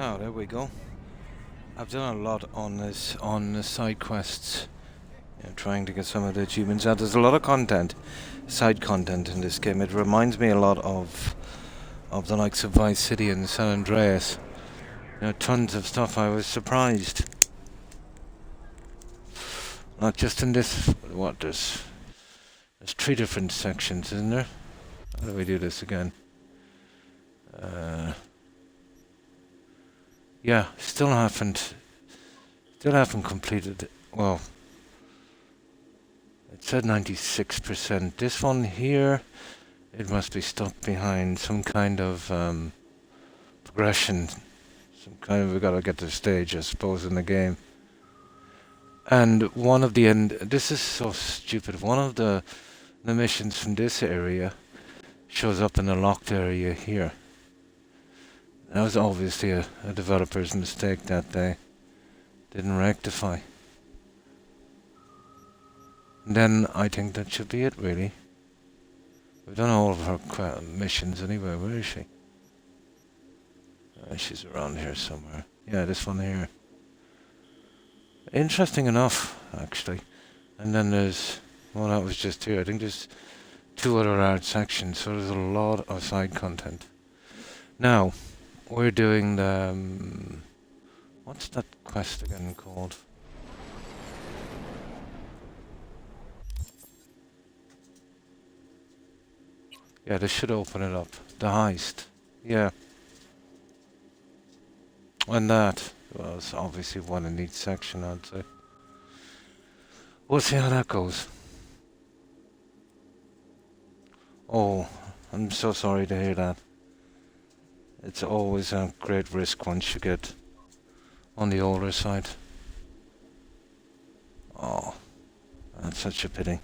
Oh, there we go. I've done a lot on the side quests, trying to get some of the achievements out. There's a lot of content, side content in this game. It reminds me a lot of the likes of Vice City and San Andreas. Tons of stuff. I was surprised. Not just in this. What there's 3 different sections, isn't there? How do we do this again? Yeah, still haven't completed. Well, it said 96%. This one here, it must be stuck behind some kind of progression. We gotta get to the stage, I suppose, in the game. And one of the end. This is so stupid. One of the missions from this area shows up in a locked area here. That was obviously a developer's mistake that they didn't rectify. And then I think that should be it, really. We've done all of her missions anyway. Where is she? She's around here somewhere. Yeah, this one here. Interesting enough, actually. And then there's... Well, that was just here. I think there's 2 other large sections, so there's a lot of side content. Now, we're doing the... what's that quest again called? Yeah, this should open it up. The heist. Yeah. And that. Well, it's obviously one in each section, I'd say. We'll see how that goes. Oh, I'm so sorry to hear that. It's always a great risk once you get on the older side. Oh, that's such a pity.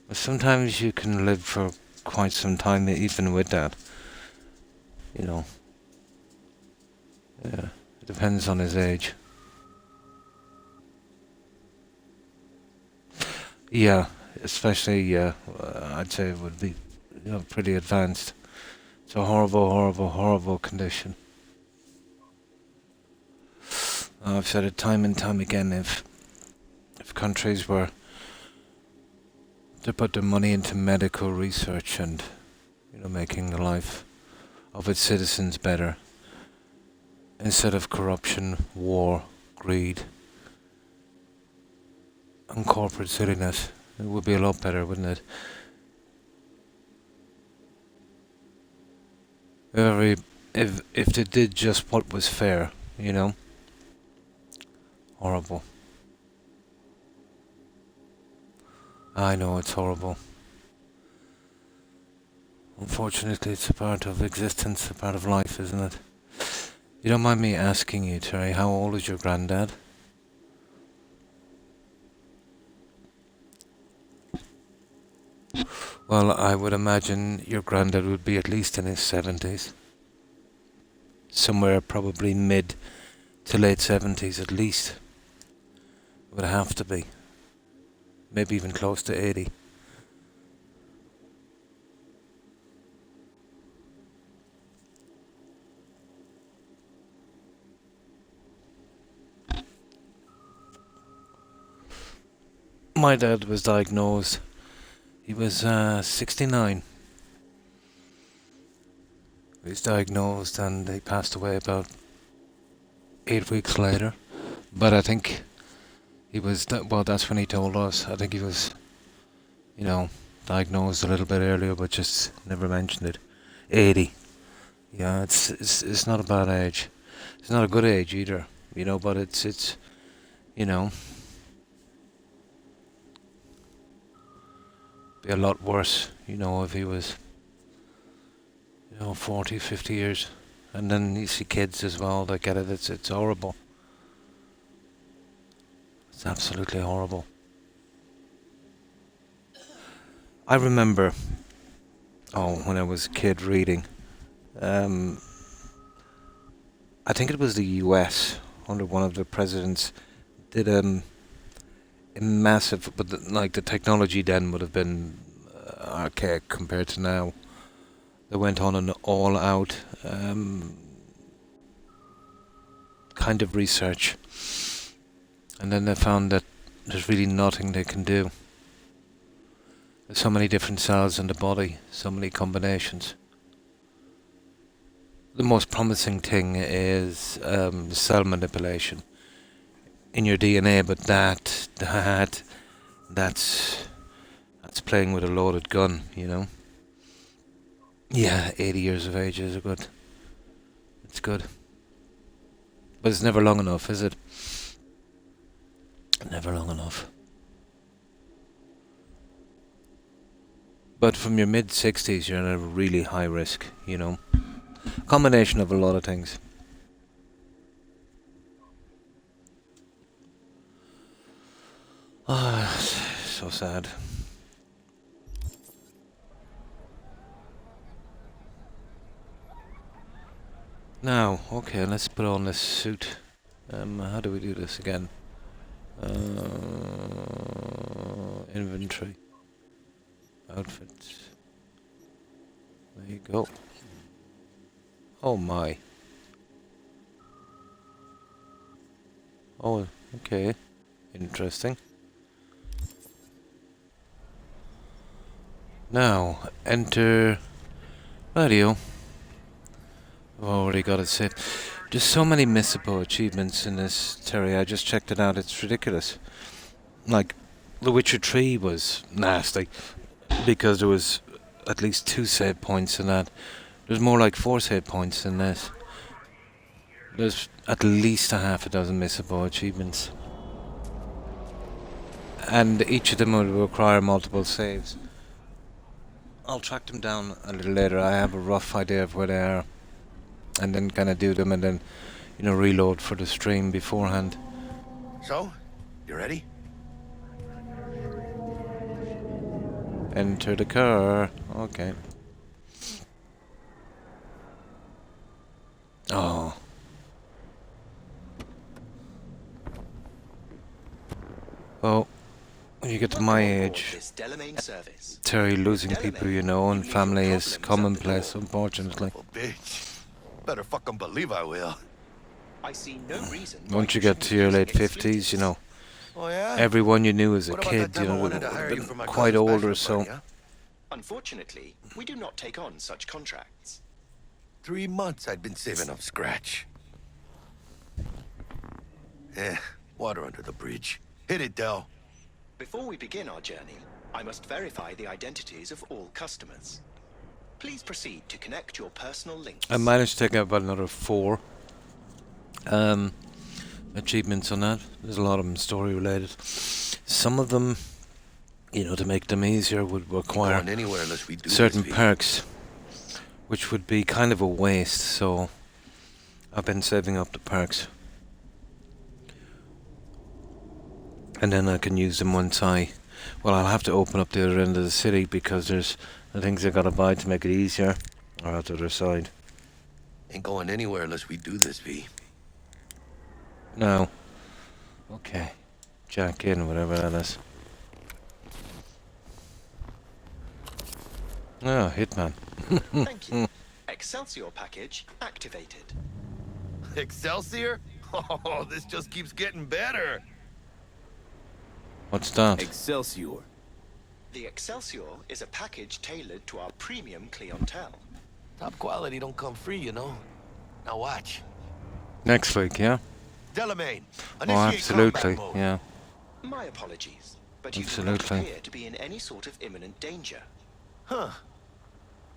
But sometimes you can live for quite some time even with that. Yeah, it depends on his age. Yeah, especially, I'd say it would be pretty advanced. It's a horrible, horrible, horrible condition. I've said it time and time again, if countries were to put their money into medical research and, making the life of its citizens better, instead of corruption, war, greed, and corporate silliness, it would be a lot better, wouldn't it? If they did just what was fair, Horrible. I know it's horrible. Unfortunately, it's a part of existence, a part of life, isn't it? You don't mind me asking you, Terry, how old is your granddad? Well, I would imagine your granddad would be at least in his 70s. Somewhere probably mid to late 70s at least. It would have to be. Maybe even close to 80. My dad was diagnosed. He was 69. He was diagnosed and he passed away about 8 weeks later. But I think he was, that's when he told us. I think he was, diagnosed a little bit earlier, but just never mentioned it. 80. Yeah, it's not a bad age. It's not a good age either, but it's be a lot worse, if he was, 40, 50 years. And then you see kids as well that get it. It's horrible. It's absolutely horrible. I remember, when I was a kid reading, I think it was the US under one of the presidents did a massive, but like the technology then would have been archaic compared to now. They went on an all-out kind of research, and then they found that there's really nothing they can do. There's so many different cells in the body, so many combinations. The most promising thing is cell manipulation in your DNA, but that's playing with a loaded gun, you know. Yeah, 80 years of age is good. It's good. But it's never long enough, is it? Never long enough. But from your mid-60s, you're at a really high risk, you know. Combination of a lot of things. Ah, so sad. Now, okay, let's put on this suit. How do we do this again? Inventory. Outfits. There you go. Oh my. Oh, okay. Interesting. Now, enter radio. I've already got it set. There's so many missable achievements in this, Terry. I just checked it out. It's ridiculous. Like, The Witcher 3 was nasty because there was at least 2 save points in that. There's more like 4 save points in this. There's at least a half a dozen missable achievements. And each of them will require multiple saves. I'll track them down a little later. I have a rough idea of where they are. And then kind of do them and then, you know, reload for the stream beforehand. So, you ready? Enter the car. Okay. Oh. Well, when you get to my age, Terry, losing people you know and family is commonplace, unfortunately. Oh, bitch. Better fucking believe I will. I see no reason. Once you get to your late 50s, you know, Oh, yeah? everyone you knew as a What about kid, that time you I know, wanted would to hire you have for been my quite cousin's older, bachelor so... party, huh? Unfortunately, we do not take on such contracts. 3 months I'd been saving up scratch. Water under the bridge. Hit it, Del. Before we begin our journey, I must verify the identities of all customers. Please proceed to connect your personal links. I managed to take out about another 4 achievements on that. There's a lot of them story related. Some of them, you know, to make them easier would require Anywhere unless we do certain this, perks, which would be kind of a waste, so I've been saving up the perks. And then I can use them once well, I'll have to open up the other end of the city because there's the things I gotta buy to make it easier, or out the other side. Ain't going anywhere unless we do this, V. No. Okay. Jack in, whatever that is. Oh, Hitman. Thank you. Excelsior package activated. Excelsior? Oh, this just keeps getting better. What's that? Excelsior. The Excelsior is a package tailored to our premium clientele. Top quality don't come free, you know. Now watch. Next week, yeah? Delamain, Oh, initiate absolutely, combat mode. yeah. My apologies, but you do Absolutely. not appear to be in any sort of imminent danger. Huh.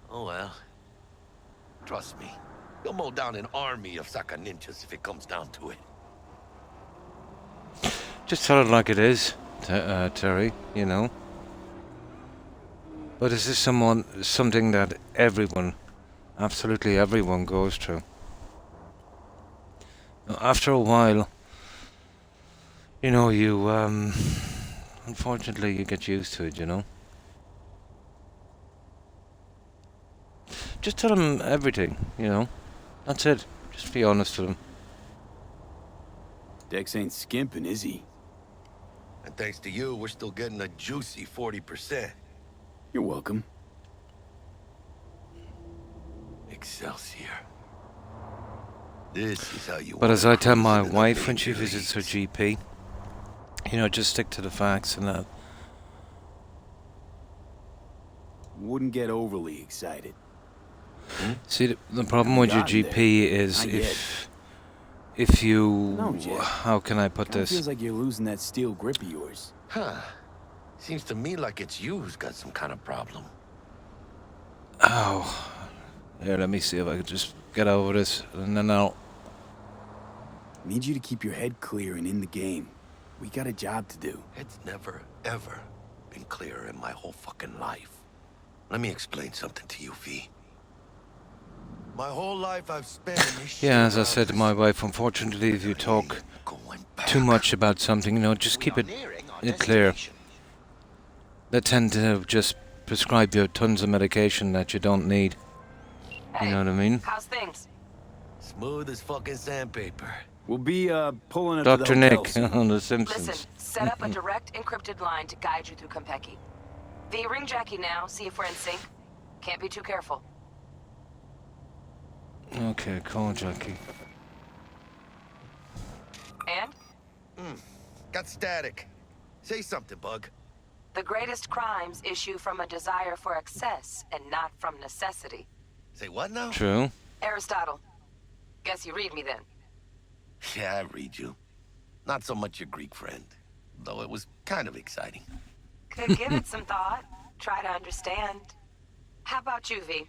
Oh well. Trust me. You'll mow down an army of Saka ninjas if it comes down to it. Just tell it like it is, Terry, you know. But this is something that everyone, absolutely everyone goes through. After a while, you know, you, unfortunately you get used to it, you know. Just tell them everything, you know. That's it. Just be honest with him. Dex ain't skimping, is he? And thanks to you, we're still getting a juicy 40%. You're welcome. Excelsior. This is how you. But as I tell my cruise in the wife when she major visits her leagues. GP, you know, just stick to the facts and that. Wouldn't get overly excited. See, the problem with your Gotten GP is Not if you, No, Jack. how can I put Kinda this? feels like you're losing that steel grip of yours. Huh. Seems to me like it's you who's got some kind of problem. Oh, here, let me see if I can just get over this, and then I'll. Need you to keep your head clear and in the game. We got a job to do. It's never, ever been clearer in my whole fucking life. Let me explain something to you, V. My whole life I've spent in this Yeah, as I shit said to house. my wife, unfortunately, if you talk Going too back. much about something, you know, just We keep are it nearing our clear. destination. They tend to just prescribe you tons of medication that you don't need. You know what I mean? How's things? Smooth as fucking sandpaper. We'll be, pulling up to the Dr. hotel Nick soon. on The Listen, Simpsons. set up a direct encrypted line to guide you through Konpeki. V, ring Jackie now, see if we're in sync. Can't be too careful. Okay, call Jackie. And? Got static. Say something, Bug. The greatest crimes issue from a desire for excess and not from necessity. Say what now? True. Aristotle. Guess you read me then. Yeah, I read you. Not so much your Greek friend, though it was kind of exciting. Could give it some thought. Try to understand. How about you, V?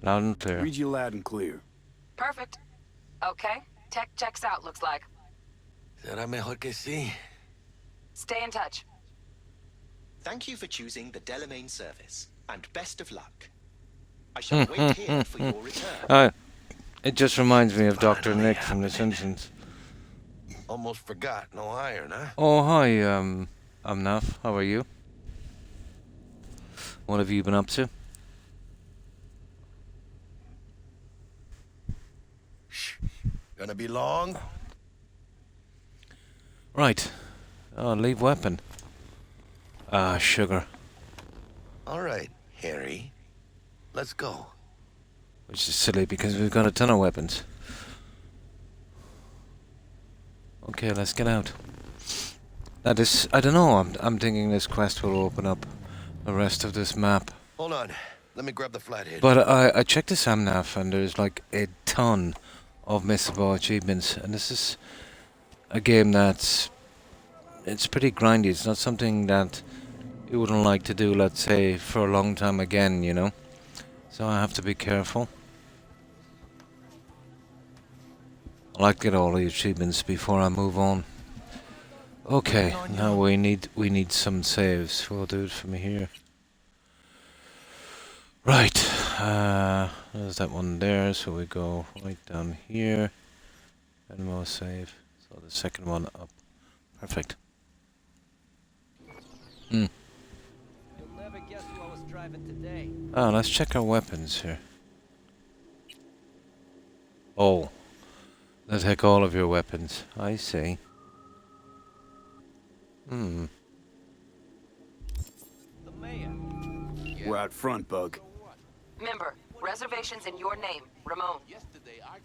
Loud and clear. Read you loud and clear. Perfect. Okay. Tech checks out, looks like. Será mejor que sí. Stay in touch. Thank you for choosing the Delamain service, and best of luck. I shall wait here for your return. It just reminds me of Dr. Finally Nick from The happening. Simpsons. Almost forgot, no iron, huh? Oh, hi, I'm Naf. How are you? What have you been up to? Shh. Gonna be long? Right. Oh, leave weapon. Ah, sugar. All right, Harry. Let's go. Which is silly because we've got a ton of weapons. Okay, let's get out. That is, I don't know, I'm thinking this quest will open up the rest of this map. Hold on. Let me grab the flathead. But I checked the Samnaf and there's like a ton of missable achievements. And this is a game that's, it's pretty grindy. It's not something that you wouldn't like to do, let's say, for a long time again, you know? So I have to be careful. I like to get all the achievements before I move on. Okay, now we need some saves. We'll do it from here. Right, there's that one there, so we go right down here. And we'll save. So the second one up. Perfect. You'll never guess who I was driving today. Ah, let's check our weapons here. Oh. They'll take all of your weapons. I see. The mayor. We're out front, Bug. Member, reservations in your name, Ramon.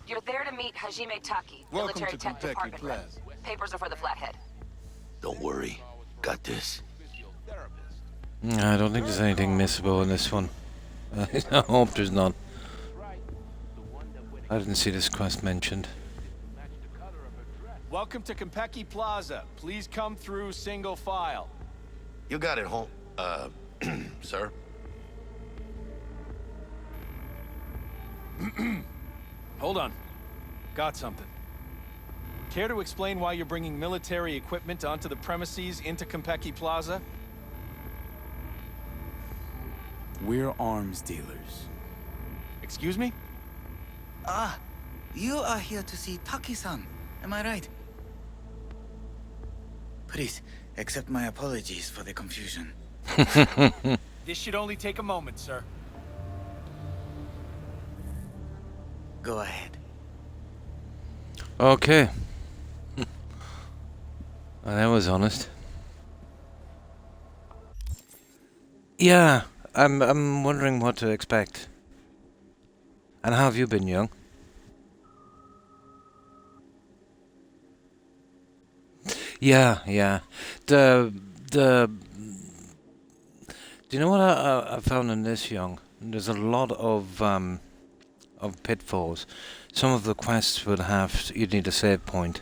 You're there to meet Hajime Taki, Welcome military to tech Kentucky department rep. Plaza. Papers are for the flathead. Don't worry. Got this. I don't think there's anything missable in this one. I hope there's not. I didn't see this quest mentioned. Welcome to Konpeki Plaza. Please come through single file. You got it, home. Sir? Hold on. Got something. Care to explain why you're bringing military equipment onto the premises into Konpeki Plaza? We're arms dealers. Excuse me? Ah, you are here to see Taki-san, am I right? Please, accept my apologies for the confusion. This should only take a moment, sir. Go ahead. Okay. Well, that was honest. Yeah, I'm wondering what to expect. And how have you been, young? Yeah, yeah. The do you know what I found in this, young? There's a lot of pitfalls. Some of the quests would have you'd need a save point.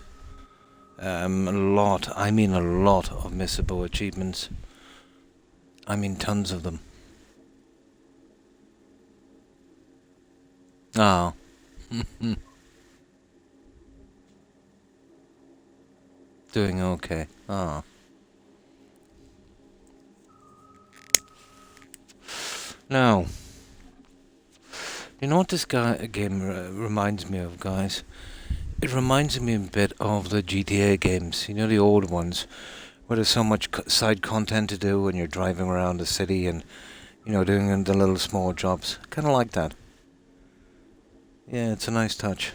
A lot. I mean a lot of missable achievements. I mean tons of them. Oh. Doing okay. Oh. Now, you know what this game reminds me of, guys? It reminds me a bit of the GTA games. You know, the old ones, where there's so much side content to do when you're driving around the city and, you know, doing the little small jobs. Kind of like that. Yeah, it's a nice touch.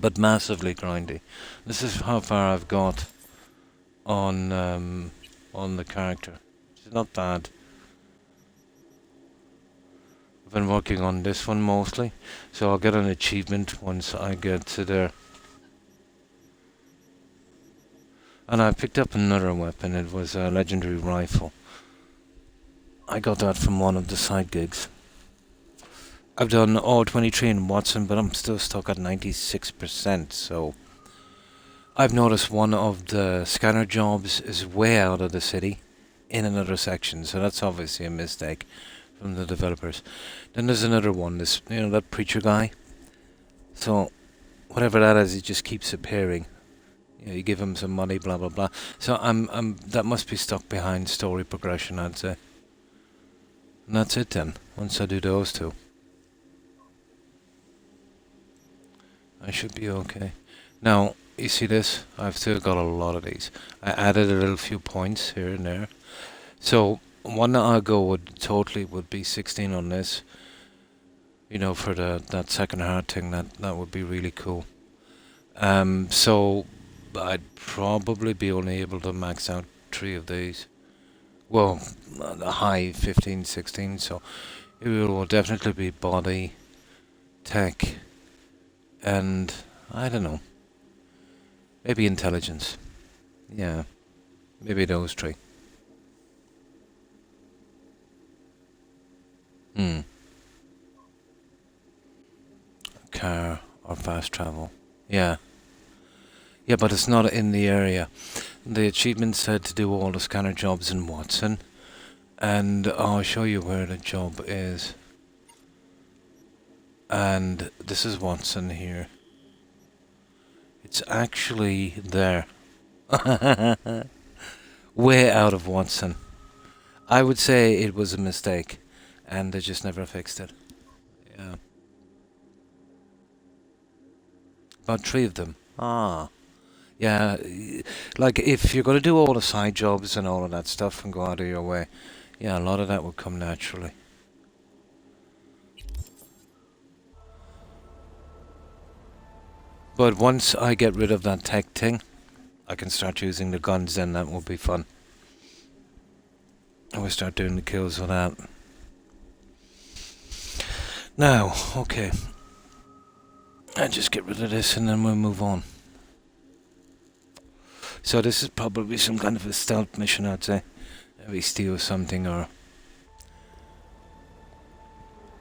But massively grindy. This is how far I've got on the character. It's not bad. I've been working on this one mostly, so I'll get an achievement once I get to there. And I picked up another weapon. It was a legendary rifle. I got that from one of the side gigs. I've done all 23 in Watson, but I'm still stuck at 96%, so... I've noticed one of the scanner jobs is way out of the city, in another section, so that's obviously a mistake from the developers. Then there's another one, this, you know, that preacher guy. So, whatever that is, he just keeps appearing. You know, you give him some money, blah blah blah. So that must be stuck behind story progression, I'd say. And that's it then, once I do those two. I should be okay. Now, you see this? I've still got a lot of these. I added a little few points here and there. So, one that I'll go would be 16 on this. You know, for that second heart thing, that would be really cool. So, I'd probably be only able to max out 3 of these. Well, the high 15, 16, so it will definitely be body, tech, and I don't know. Maybe intelligence. Yeah. Maybe those 3. Car or fast travel. Yeah. Yeah, but it's not in the area. The achievement said to do all the scanner jobs in Watson. And I'll show you where the job is. And this is Watson here. It's actually there. Way out of Watson. I would say it was a mistake. And they just never fixed it. Yeah. About 3 of them. Ah. Yeah, like if you're going to do all the side jobs and all of that stuff and go out of your way, yeah, a lot of that would come naturally. But once I get rid of that tech thing, I can start using the guns, then that will be fun. I will start doing the kills with that. Now, okay. I just get rid of this and then we'll move on. So this is probably some kind of a stealth mission, I'd say. Maybe steal something or...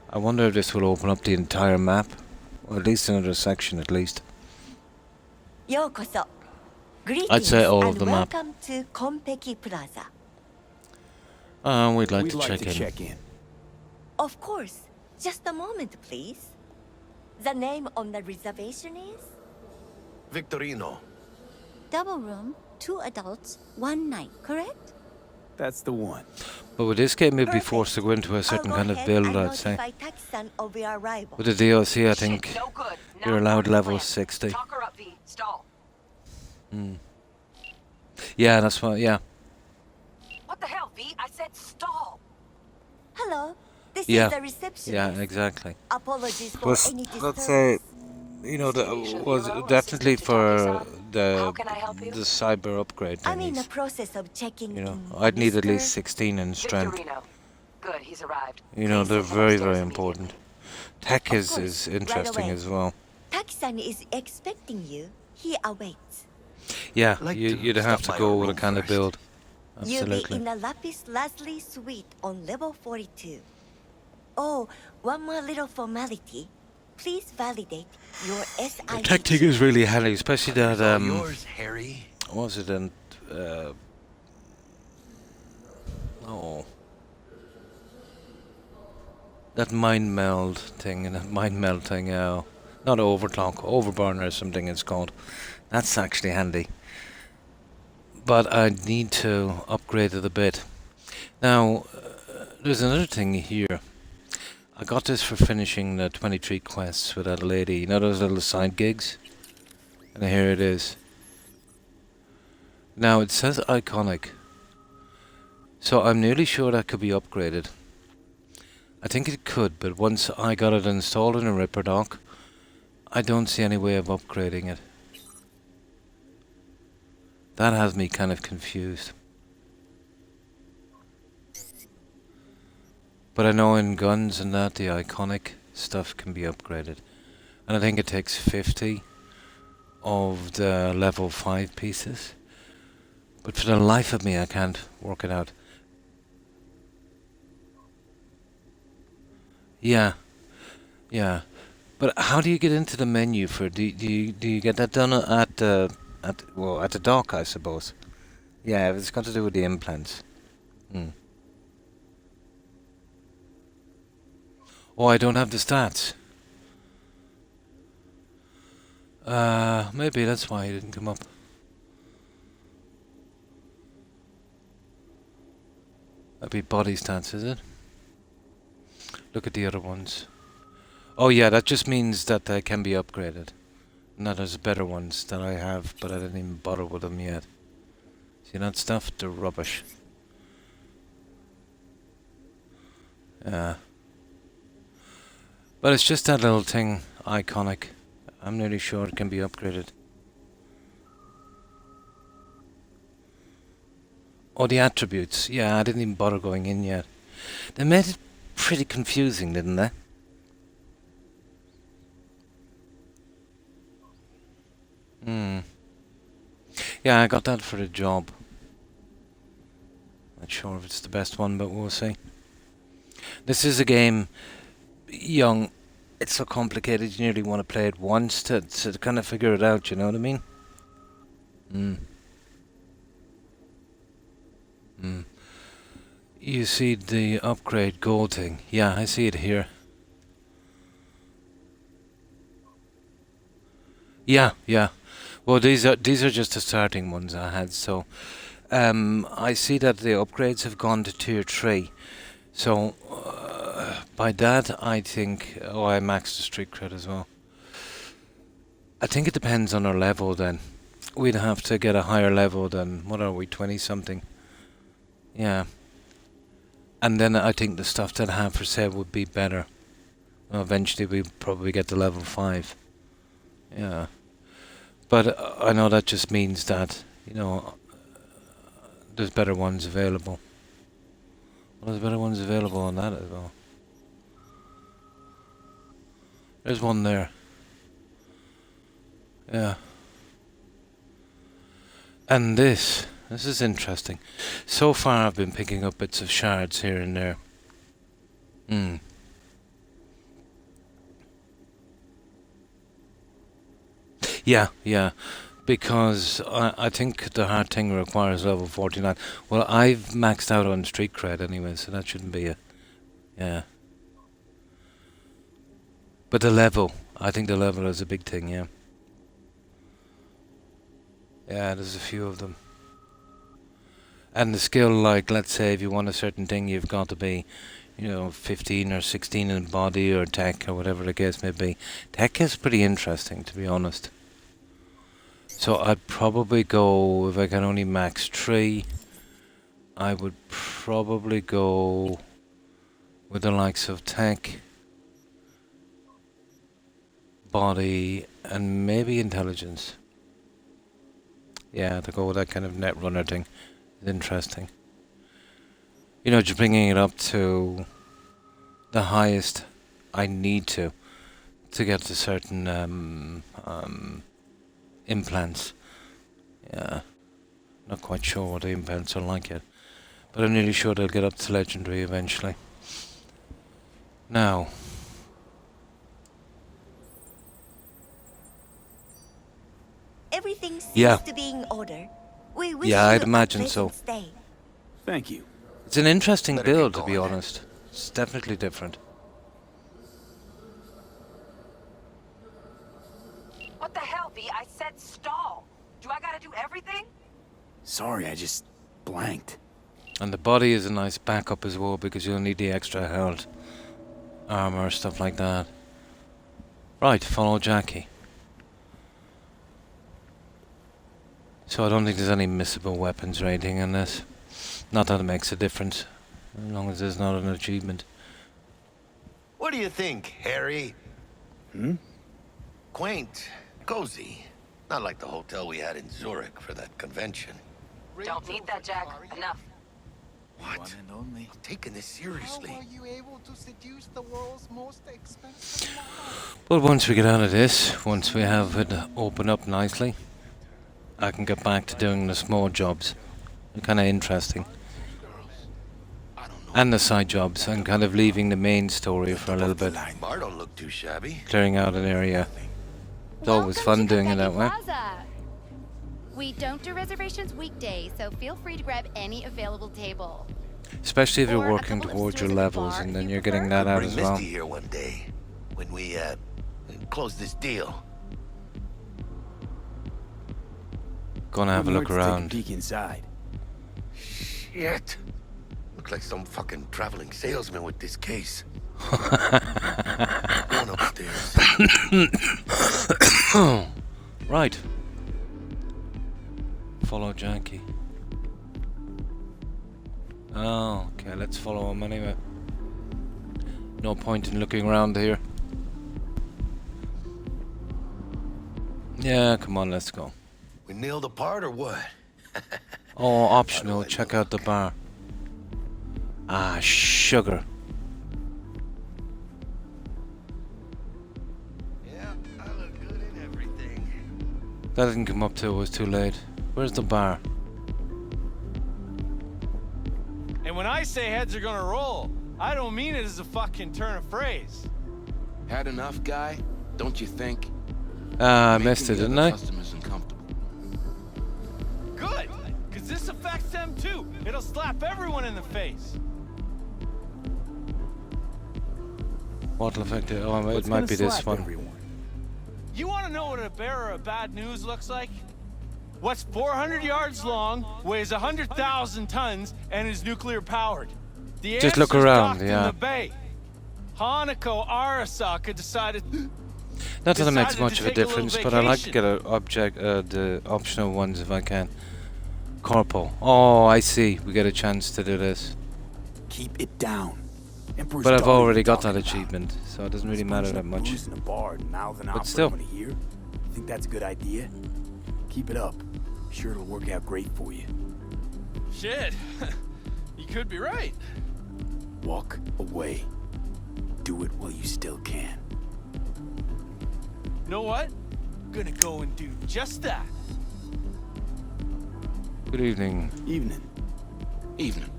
I wonder if this will open up the entire map. Or at least another section, at least. I'd say all of the map. Welcome to Konpeki Plaza. We'd like to check in. Of course. Just a moment, please. The name on the reservation is? Victorino. Double room, 2 adults, 1 night, correct? That's the one. But with this game, we'd be forced to go into a certain kind of build, I'd say. With the DLC, I think No good. you're allowed level 60. Talk her up, V. Stall. Yeah, that's what, yeah. What the hell, V? I said stall. Hello. This Yeah. is the reception. Yeah, exactly. Apologies for Plus, any let's disturbance. say, you know, that Station was Hero, definitely assistant to for Taki-san. How can I help you? the cyber upgrade I'm in the thingies. process of checking You know, in I'd need at Mr. least 16 in strength. Victorino. Good, he's arrived. You know, Please they're send him very, upstairs very important. immediately. Tech Of is course, right interesting away. as well. Taki-san is expecting you. He awaits. Yeah, I'd like you'd to have stop to by your go with a room kind of first. build. You'll be Absolutely. in the Lapis Lazuli suite on level 42. Oh, one more little formality. Please validate your The tactic SID. is really handy, especially that, It's all yours, Harry. what was it in, oh, that mind meld thing, not overclock, overburn or something it's called. That's actually handy. But I need to upgrade it a bit. Now, there's another thing here. I got this for finishing the 23 quests with that lady. You know those little side gigs? And here it is. Now, it says iconic. So I'm nearly sure that could be upgraded. I think it could, but once I got it installed in a Ripper dock, I don't see any way of upgrading it. That has me kind of confused. But I know in guns and that, the iconic stuff can be upgraded. And I think it takes 50 of the level 5 pieces. But for the life of me, I can't work it out. Yeah. Yeah. But how do you get into the menu for... Do you get that done at the dock, I suppose? Yeah, it's got to do with the implants. Hmm. Oh, I don't have the stats. Maybe that's why it didn't come up. That'd be body stats, is it? Look at the other ones. Oh yeah, that just means that they can be upgraded. Now there's better ones that I have, but I didn't even bother with them yet. See that stuff? They're rubbish. Yeah. But it's just that little thing, iconic. I'm nearly sure it can be upgraded. Oh, the attributes. Yeah, I didn't even bother going in yet. They made it pretty confusing, didn't they? Yeah, I got that for the job. Not sure if it's the best one, but we'll see. This is a game, young, it's so complicated you nearly want to play it once to kind of figure it out, you know what I mean? You see the upgrade gold thing. Yeah, I see it here. Yeah, yeah. Well, these are just the starting ones I had. So, I see that the upgrades have gone to tier 3. So, by that I think, oh, I maxed the street cred as well. I think it depends on our level. Then we'd have to get a higher level than, what are we, 20 something? Yeah. And then I think the stuff that I have for sale would be better. Eventually we'd probably get to level 5. Yeah. But I know that just means that, you know, there's better ones available. Well, there's better ones available on that as well. There's one there. Yeah. And this is interesting. So far I've been picking up bits of shards here and there. Yeah, yeah. Because I think the hard thing requires level 49. Well, I've maxed out on street cred anyway, so that shouldn't be a... Yeah. But the level, I think the level is a big thing, yeah. Yeah, there's a few of them. And the skill, like, let's say if you want a certain thing, you've got to be, you know, 15 or 16 in body or tech or whatever the case may be. Tech is pretty interesting, to be honest. So I'd probably go, if I can only max 3, I would probably go with the likes of tech, body, and maybe intelligence. Yeah, to go with that kind of netrunner thing is interesting. You know, just bringing it up to the highest I need to get to certain implants. Yeah, not quite sure what the implants are like yet, but I'm nearly sure they'll get up to legendary eventually. Now, Everything seems Yeah. to be in order. We wish Yeah, you I'd imagine a so. pleasant stay. Thank you. it's an interesting Better get build, to be going. honest. It's definitely different. What the hell, V? I said stall. Do I gotta do everything? Sorry, I just blanked. And the body is a nice backup as well, because you'll need the extra health, armor, stuff like that. Right, follow Jackie. So I don't think there's any missable weapons or anything in this. Not that it makes a difference, as long as there's not an achievement. What do you think, Harry? Hmm? Quaint, cozy. Not like the hotel we had in Zurich for that convention. Don't need that, Jack. Enough. What? One and only. I'm taking this seriously. How are you able to seduce the world's most expensive model? But once we get out of this, once we have it open up nicely, I can get back to doing the small jobs. They're kind of interesting. And the side jobs, and kind of leaving the main story for a little bit. Bar don't look too shabby. Clearing out an area. It's always fun doing it that way. Plaza. We don't do reservations weekdays, so feel free to grab any available table. Especially if Or you're a working couple of towards your stools at the levels, bar, and if then you you're prefer. getting that out Bring as Misty well. here one day when we close this deal. Gonna have a look Wouldn't hurt to around. Take a peek inside. Shit. Look like some fucking traveling salesman with this case. Going upstairs. Right. Follow Jackie. Oh, okay, let's follow him anyway. No point in looking around here. Yeah, come on, let's go. We nailed the part or what? Oh, optional, check out the bar. Ah, sugar. Yeah, I look good in everything. That didn't come up till it was too late. Where's the bar? And when I say heads are gonna roll, I don't mean it as a fucking turn of phrase. Had enough, guy? Don't you think? Ah, I missed it, Making the didn't other I? Customers uncomfortable. Good, because this affects them too. It'll slap everyone in the face. What'll affect it? Oh, it What's might gonna be this slap one. everyone? You want to know what a bearer of bad news looks like? What's 400 yards long, weighs 100,000 tons, and is nuclear powered? The Just look answer's around, docked in yeah. the bay. Hanako Arasaka decided. Not that it makes Decided much to of a take a little difference, but I like to vacation. get the optional ones if I can. Corporal. Oh, I see. We get a chance to do this. Keep it down. Emperor's But I've daughter already you're got that talking about. achievement, so it doesn't really Just matter punching that up much. booze in a bar and mouthing out But for still. everyone to hear. You think that's a good idea? Keep it up. Sure it'll work out great for you. Shit. You could be right. Walk away. Do it while you still can. Know what? I'm gonna go and do just that. Good evening. Evening. Evening.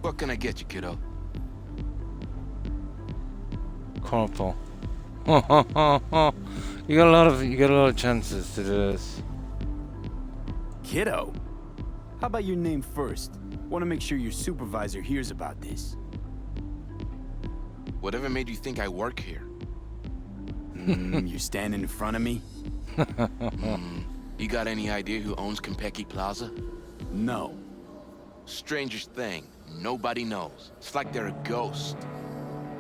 What can I get you, kiddo? Corporal. You got a lot of chances to do this. Kiddo. How about your name first? Want to make sure your supervisor hears about this. Whatever made you think I work here? You're standing in front of me? You got any idea who owns Konpeki Plaza? No. Strangest thing, nobody knows. It's like they're a ghost.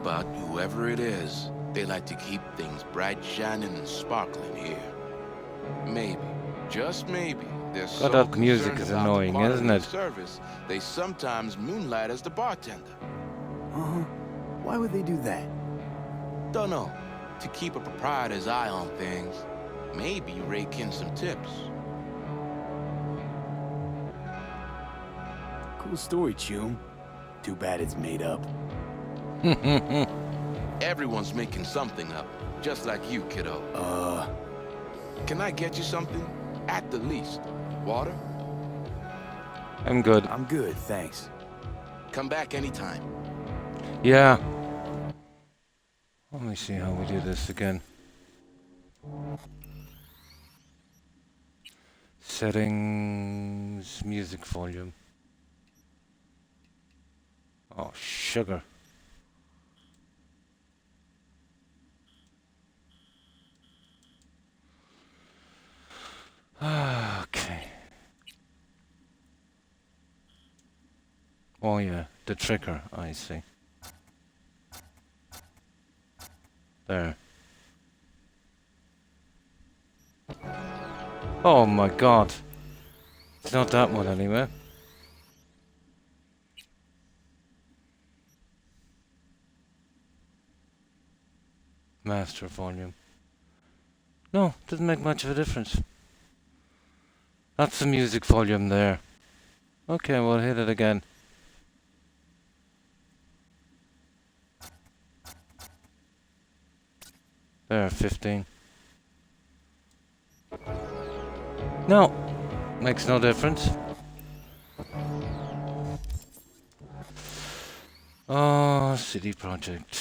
But whoever it is, they like to keep things bright, shining, and sparkling here. Maybe, just maybe, they're so that music concerned is about the annoying, quality isn't of it? Service, they sometimes moonlight as the bartender. Uh-huh. Why would they do that? Don't know. To keep a proprietor's eye on things. Maybe rake in some tips. Cool story, Chum. Too bad it's made up. Everyone's making something up, just like you, kiddo. Can I get you something? At the least. Water? I'm good. I'm good, thanks. Come back anytime. Yeah. Let me see how we do this again. Settings, music volume. Oh, sugar. Okay. Oh yeah, the trigger, I see. There. Oh my god. It's not that one anyway. Master volume. No, doesn't make much of a difference. That's the music volume there. Okay, we'll hit it again. There, 15. No, makes no difference. Oh, city project.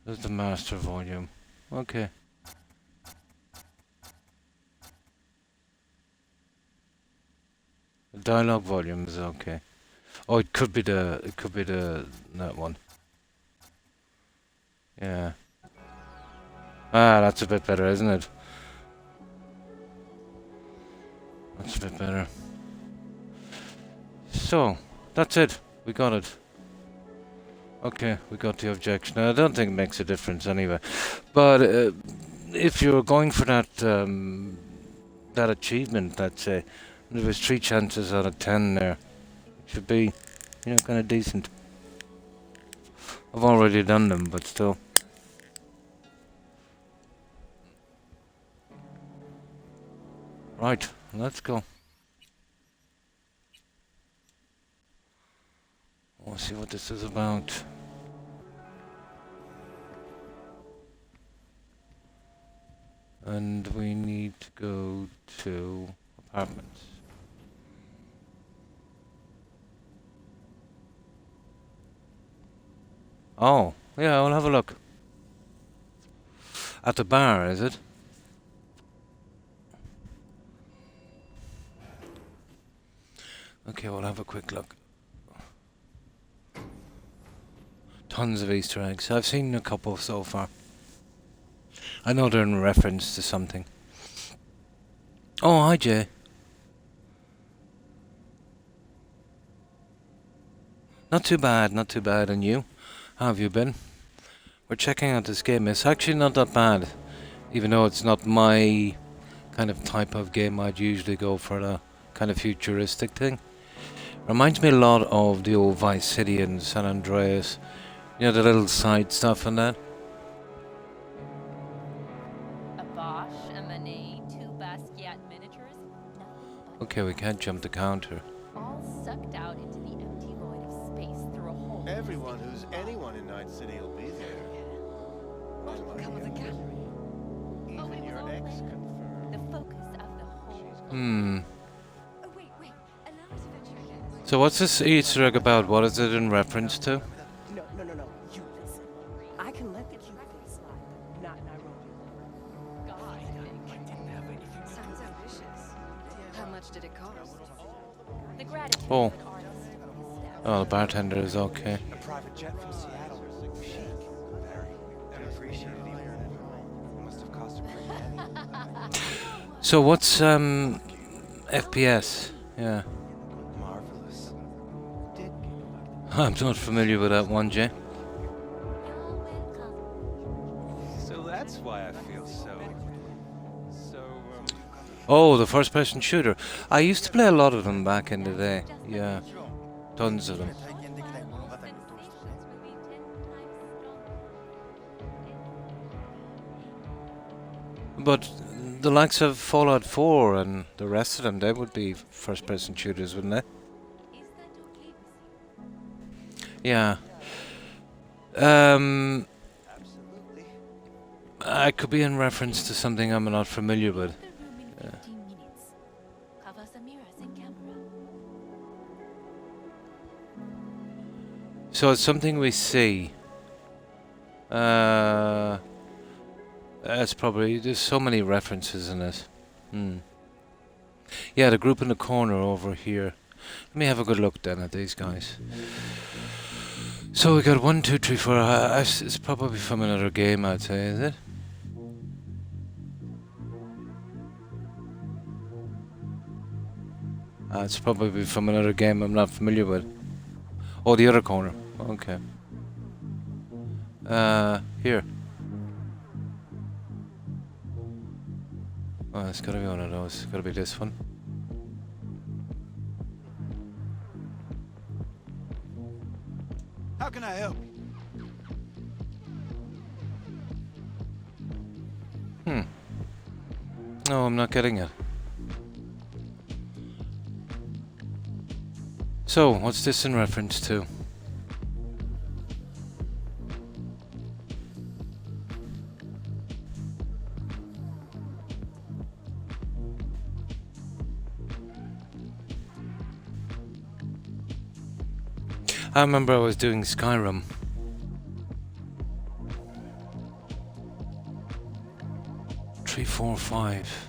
There's the master volume. Okay. The dialogue volume is okay. Oh, it could be that one. Yeah. Ah, that's a bit better, isn't it? That's a bit better. So, that's it. We got it. Okay, we got the objection. I don't think it makes a difference anyway. But if you're going for that that achievement, let's say, there was 3 chances out of 10 there. It should be, you know, kind of decent. I've already done them, but still. Right, let's go. We'll see what this is about. And we need to go to apartments. Oh, yeah, I'll have a look. At the bar, is it? Okay, we'll have a quick look. Tons of Easter eggs. I've seen a couple so far. I know they're in reference to something. Oh, hi Jay. Not too bad, not too bad. And you? How have you been? We're checking out this game. It's actually not that bad. Even though it's not my kind of type of game, I'd usually go for a kind of futuristic thing. Reminds me a lot of the old Vice City and San Andreas. You know, the little side stuff and that. A Bosch, a Manet, 2 Basquiat miniatures. Okay, we can't jump the counter. All sucked out into the empty void of space through a hole. Everyone who's anyone in Night City will be there. Come with the gallery. Even your ex confirmed. The focus of the whole. Oh, wait. Allow us to venture again. So what's this Easter egg about? What is it in reference to? No. You listen. I can let the cute thing slide, but not Nairobi. Sounds ambitious. How much did it cost? The gratitude Oh. of an artist. Oh, the bartender is okay. A private jet from Seattle. Chic. Very. Appreciate it even. It must have cost a pretty penny. So what's FPS? Yeah. Marvelous. Did I'm not familiar with that one, Jay. So that's why I feel so. Oh, the first-person shooter. I used to play a lot of them back in the day. Yeah. Tons of them. But the likes of Fallout 4 and the rest of them, they would be first-person shooters, wouldn't they? Yeah. I could be in reference to something I'm not familiar with. Yeah. So it's something we see. That's probably, there's so many references in it. Yeah, the group in the corner over here. Let me have a good look then at these guys. So we got 1, 2, 3, 4. It's probably from another game, I'd say, is it? It's probably from another game I'm not familiar with. Oh, the other corner. Okay. Here. Oh, it's gotta be one of those. It's gotta be this one. How can I help? No, I'm not getting it. So, what's this in reference to? I remember I was doing Skyrim. Three, 4, 5.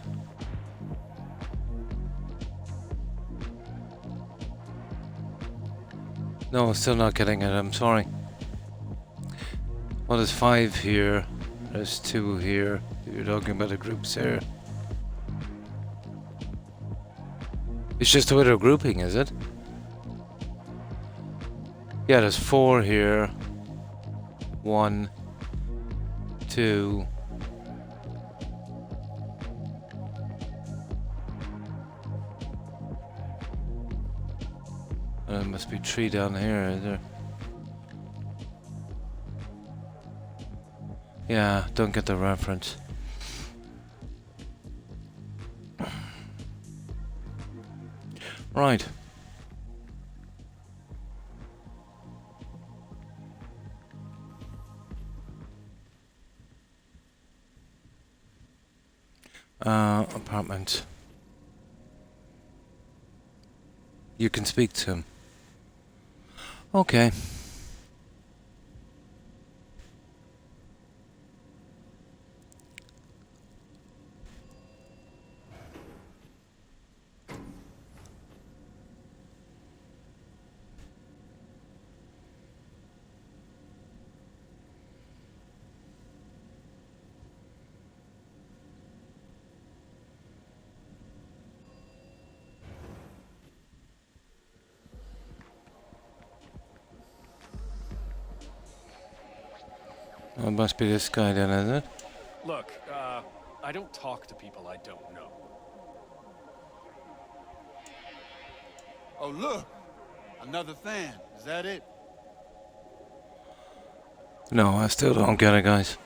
No, still not getting it, I'm sorry. Well, there's 5 here. There's 2 here. You're talking about the groups here. It's just a way of grouping, is it? Yeah, there's 4 here. 1, 2. There must be 3 down here, is there? Yeah, don't get the reference. Right. Apartment. You can speak to him. Okay. It must be this guy then, isn't it? Look, I don't talk to people I don't know. Oh, look! Another fan. Is that it? No, I still don't get it, guys.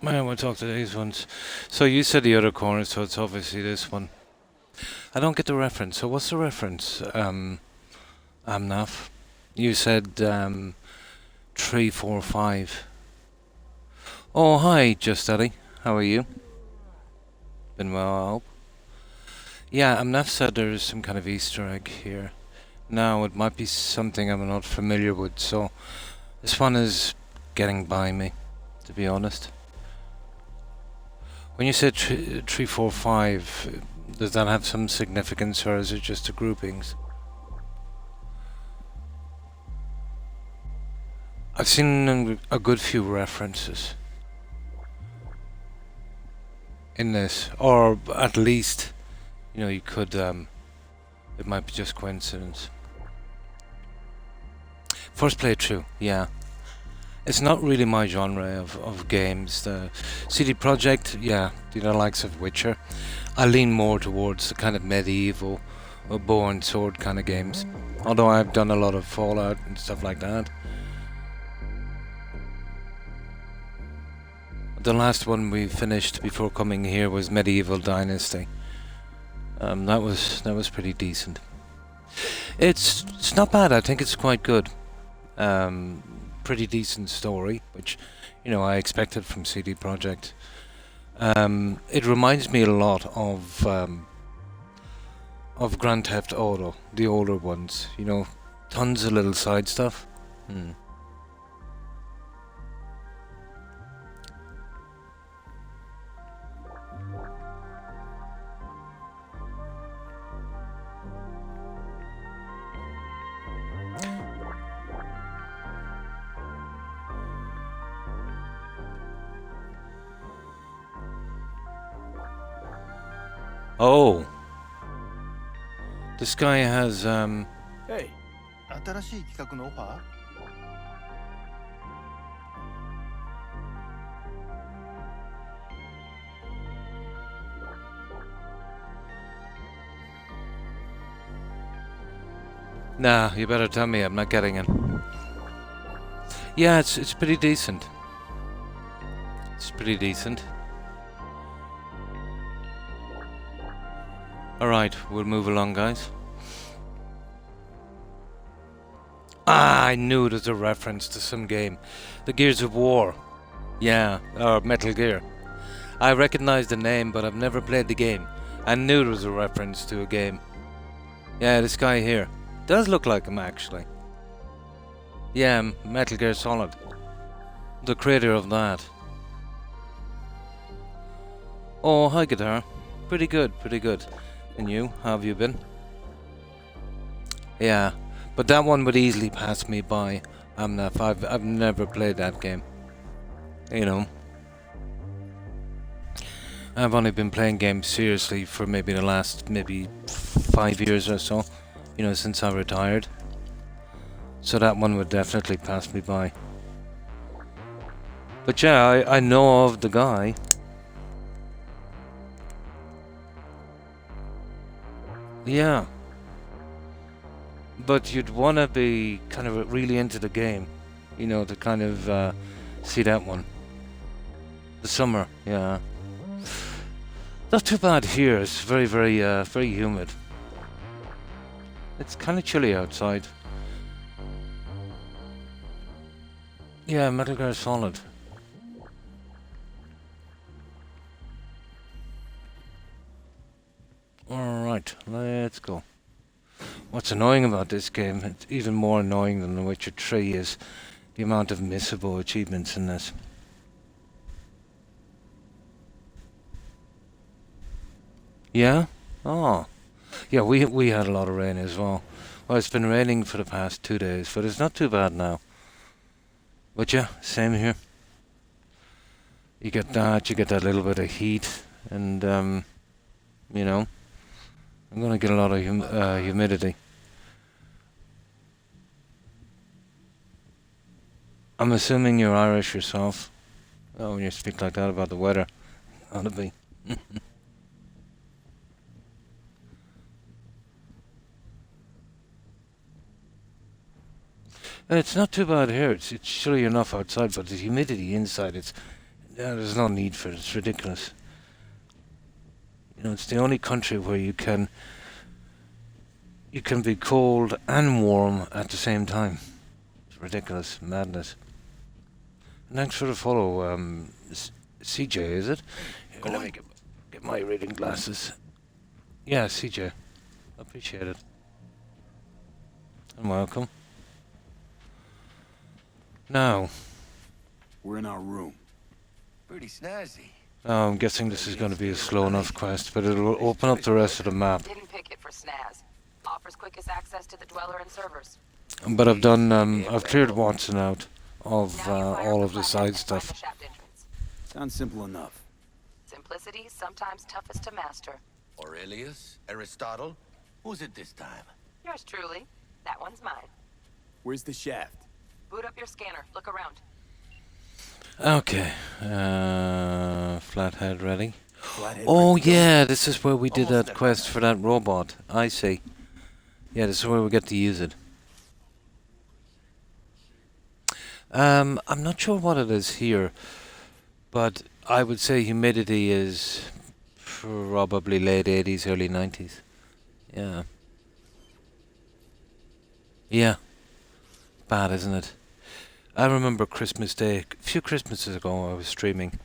Man, we'll talk to these ones. So you said the other corner, so it's obviously this one. I don't get the reference. So what's the reference? Amnaf. You said 3, 4, 5. Oh, hi, Just Eddie. How are you? Been well, I hope. Yeah, Amnaf said there's some kind of Easter egg here. Now, it might be something I'm not familiar with, so this one is getting by me, to be honest. When you said 3, 4, 5, does that have some significance, or is it just the groupings? I've seen a good few references in this, or at least, you know, you could, it might be just coincidence. First playthrough, yeah. It's not really my genre of games. The CD Projekt, yeah, the likes of Witcher. I lean more towards the kind of medieval or bow and sword kind of games. Although I've done a lot of Fallout and stuff like that. The last one we finished before coming here was Medieval Dynasty. That was pretty decent. It's not bad. I think it's quite good. Pretty decent story, which I expected from CD Projekt. It reminds me a lot of Grand Theft Auto, the older ones. Tons of little side stuff. Oh, this guy has Hey, 新しい企画のオファー? Nah, you better tell me I'm not getting it. Yeah, it's pretty decent. It's pretty decent. Alright, we'll move along, guys. Ah, I knew it was a reference to some game. The Gears of War. Yeah, or Metal Gear. I recognise the name, but I've never played the game. I knew it was a reference to a game. Yeah, this guy here. Does look like him, actually. Yeah, Metal Gear Solid. The creator of that. Oh, hi, Guitar. Pretty good, pretty good. And you, how have you been? Yeah, but that one would easily pass me by. I've never played that game. I've only been playing games seriously for maybe the last 5 years or so. Since I retired. So that one would definitely pass me by. But yeah, I know of the guy. Yeah. But you'd want to be kind of really into the game, to kind of see that one. The summer, yeah. Not too bad here. It's very, very, very humid. It's kind of chilly outside. Yeah, Metal Gear Solid. Alright, let's go. What's annoying about this game, it's even more annoying than The Witcher 3, is the amount of missable achievements in this. Yeah? Oh. Yeah, we had a lot of rain as well. Well, it's been raining for the past 2 days, but it's not too bad now. But yeah, same here. You get that little bit of heat, and I'm gonna get a lot of humidity. I'm assuming you're Irish yourself. Oh, when you speak like that about the weather, ought to be. It's not too bad here. It's chilly enough outside, but the humidity inside, there's no need for it. It's ridiculous. It's the only country where you can be cold and warm at the same time. It's ridiculous, madness. And thanks for the follow, CJ, is it? Here, let me get my reading glasses. Yeah, CJ. Appreciate it. And welcome. Now, we're in our room. Pretty snazzy. Oh, I'm guessing this is going to be a slow enough quest, but it'll open up the rest of the map. Didn't pick it for snaz. Offers quickest access to the dweller and servers. But I've done, I've cleared Watson out of all of the side stuff. Sounds simple enough. Simplicity, sometimes toughest to master. Aurelius? Aristotle? Who's it this time? Yours truly. That one's mine. Where's the shaft? Boot up your scanner. Look around. Okay. Flathead ready. Flathead Oh ready to go? yeah, this is where we did Almost that there, quest Commander. for that robot. I see. Yeah, this is where we get to use it. I'm not sure what it is here, but I would say humidity is probably late 80s, early 90s. Yeah. Yeah. Bad, isn't it? I remember Christmas Day, a few Christmases ago, I was streaming,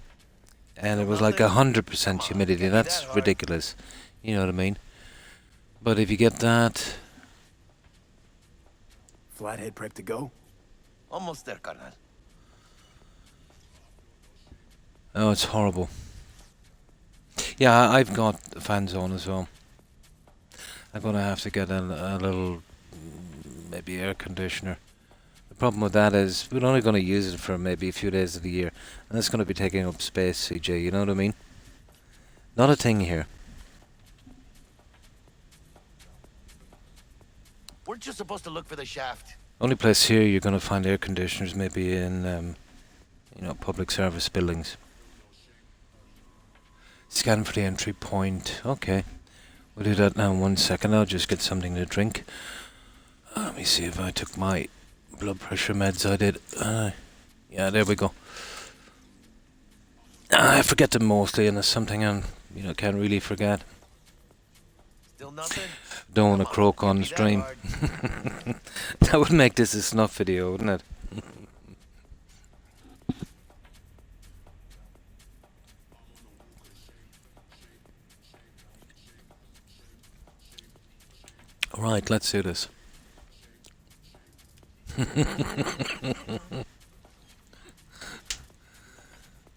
and it was like 100% humidity. That's ridiculous. You know what I mean? But if you get that, Flathead prep to go? Almost there, Colonel. oh, it's horrible. Yeah, I've got the fan zone as well. I'm gonna have to get a little, maybe air conditioner. The problem with that is we're only gonna use it for maybe a few days of the year, and it's gonna be taking up space, CJ. You know what I mean? Not a thing here. Weren't you supposed to look for the shaft? Only place here you're gonna find air conditioners maybe in, public service buildings. Scan for the entry point. Okay. We'll do that now in 1 second. I'll just get something to drink. Let me see if I took my blood pressure meds. I did. Yeah, there we go. I forget them mostly, and it's something I can't really forget. Still nothing? Don't want to croak on stream. That would make this a snuff video, wouldn't it? Right, let's do this.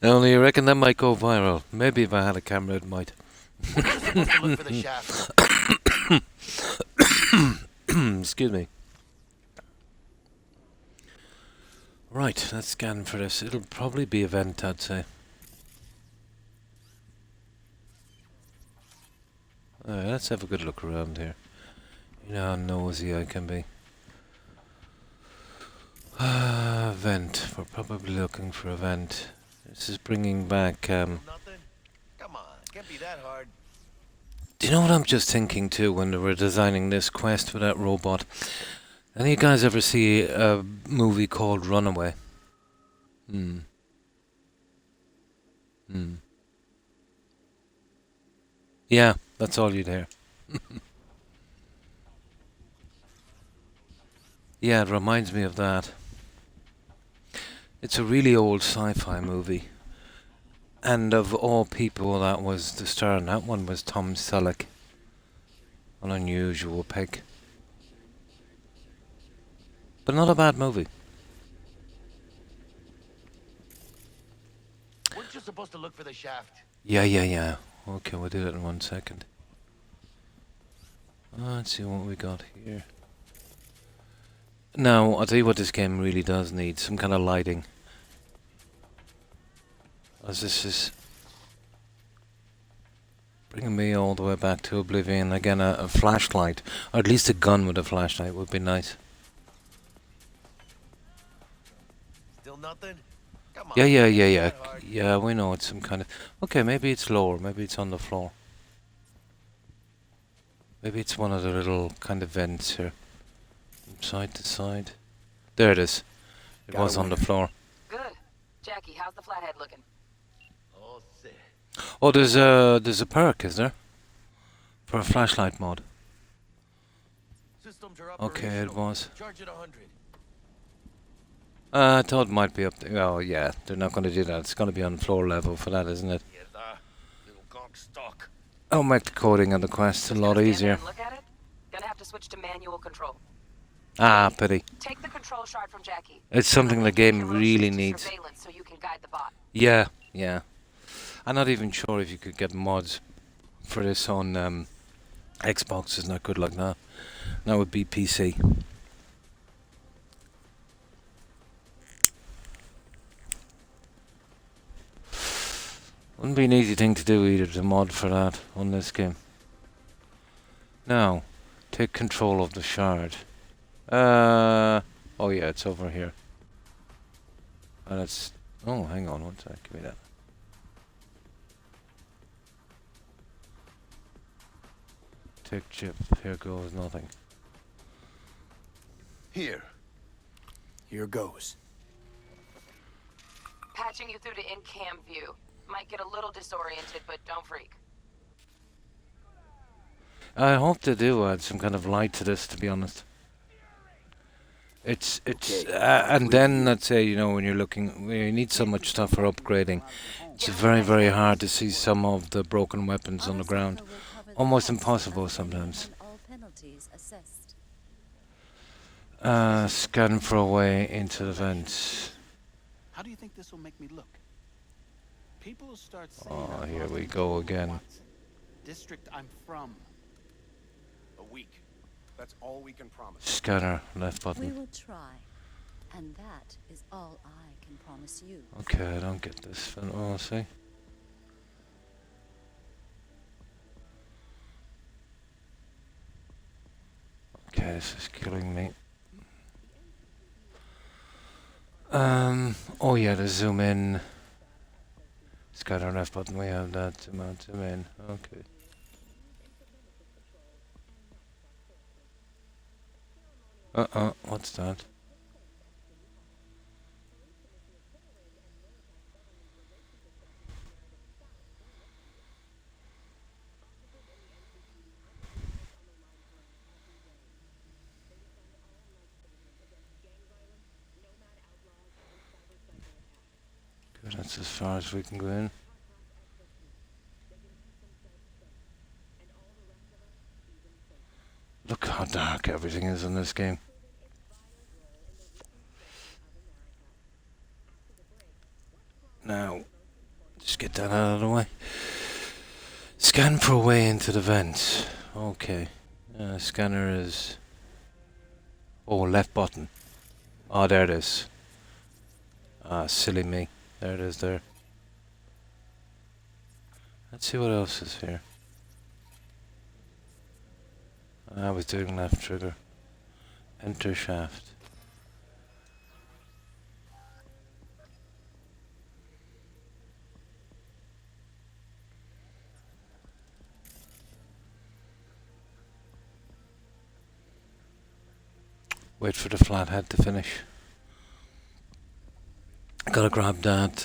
Only you reckon that might go viral? Maybe if I had a camera, it might. We're just supposed to look for the shaft. Excuse me. Right, let's scan for this. It'll probably be a vent, I'd say. Let's have a good look around here. You know how nosy I can be. Vent. We're probably looking for a vent. This is bringing back. Nothing? Come on, can't be that hard. Do you know what I'm just thinking too when they were designing this quest for that robot? Any of you guys ever see a movie called Runaway? Yeah, that's all you'd hear. Yeah, it reminds me of that. It's a really old sci-fi movie. And of all people, that was the star in that one was Tom Selleck. An unusual pick. But not a bad movie. Weren't you supposed to look for the shaft? Yeah. Okay, we'll do that in 1 second. Let's see what we got here. Now, I'll tell you what this game really does need. Some kind of lighting. As this is bringing me all the way back to Oblivion. Again, a flashlight. Or at least a gun with a flashlight would be nice. Still nothing? Come on. Yeah. can't be that hard. Yeah, we know it's some kind of... Okay, maybe it's lower. Maybe it's on the floor. Maybe it's one of the little kind of vents here. From side to side. There it is. It was on the floor. Good. Jackie, how's the flathead looking? Oh, sick. Oh, there's a perk, is there? For a flashlight mod. Systems are Okay, it operational. was. Charge it 100. I thought it might be up there. Oh, yeah, they're not going to do that. It's going to be on floor level for that, isn't it? Mierda, little cock stock. I'll make the coding on the quest a lot Gonna stand there easier. and look at it? Gonna have to switch to manual control. Ah, pity. Take the control shard from Jackie. It's something the game really Switch to needs. surveillance so you can guide the bot. Yeah. I'm not even sure if you could get mods for this on Xbox. Is not good like that. That would be PC. Wouldn't be an easy thing to do either, to mod for that on this game. Now, take control of the shard. Oh yeah, it's over here. And it's Oh, hang on, what's that? Give me that. Take chip. Here goes nothing. Here. Here goes. Patching you through to in-cam view. Might get a little disoriented, but don't freak. I hope they do add some kind of light to this, to be honest. It's Okay, and then let's say, you know, when you need so much stuff for upgrading, it's very, very hard to see some of the broken weapons on the ground. Almost impossible sometimes. Scan for a way into the vents. How do you think this will make me look? People will start saying Oh, I'm here we lost go in again. Watson, district I'm from. A week. That's all we can promise. Scanner, left We button. will try. And that is all I can promise you. Okay, I don't get this. Oh, see. Okay, this is killing me. Oh yeah, the zoom in. Scanner left button, we have that. Zoom out, zoom in. Okay. What's that? Good, that's as far as we can go in. Look how dark everything is in this game. Now, just get that out of the way. Scan for a way into the vents. Okay. Scanner is... Oh, left button. Oh, there it is. Ah, silly me. There it is there. Let's see what else is here. I was doing left trigger. Enter shaft. Wait for the flathead to finish. Gotta grab that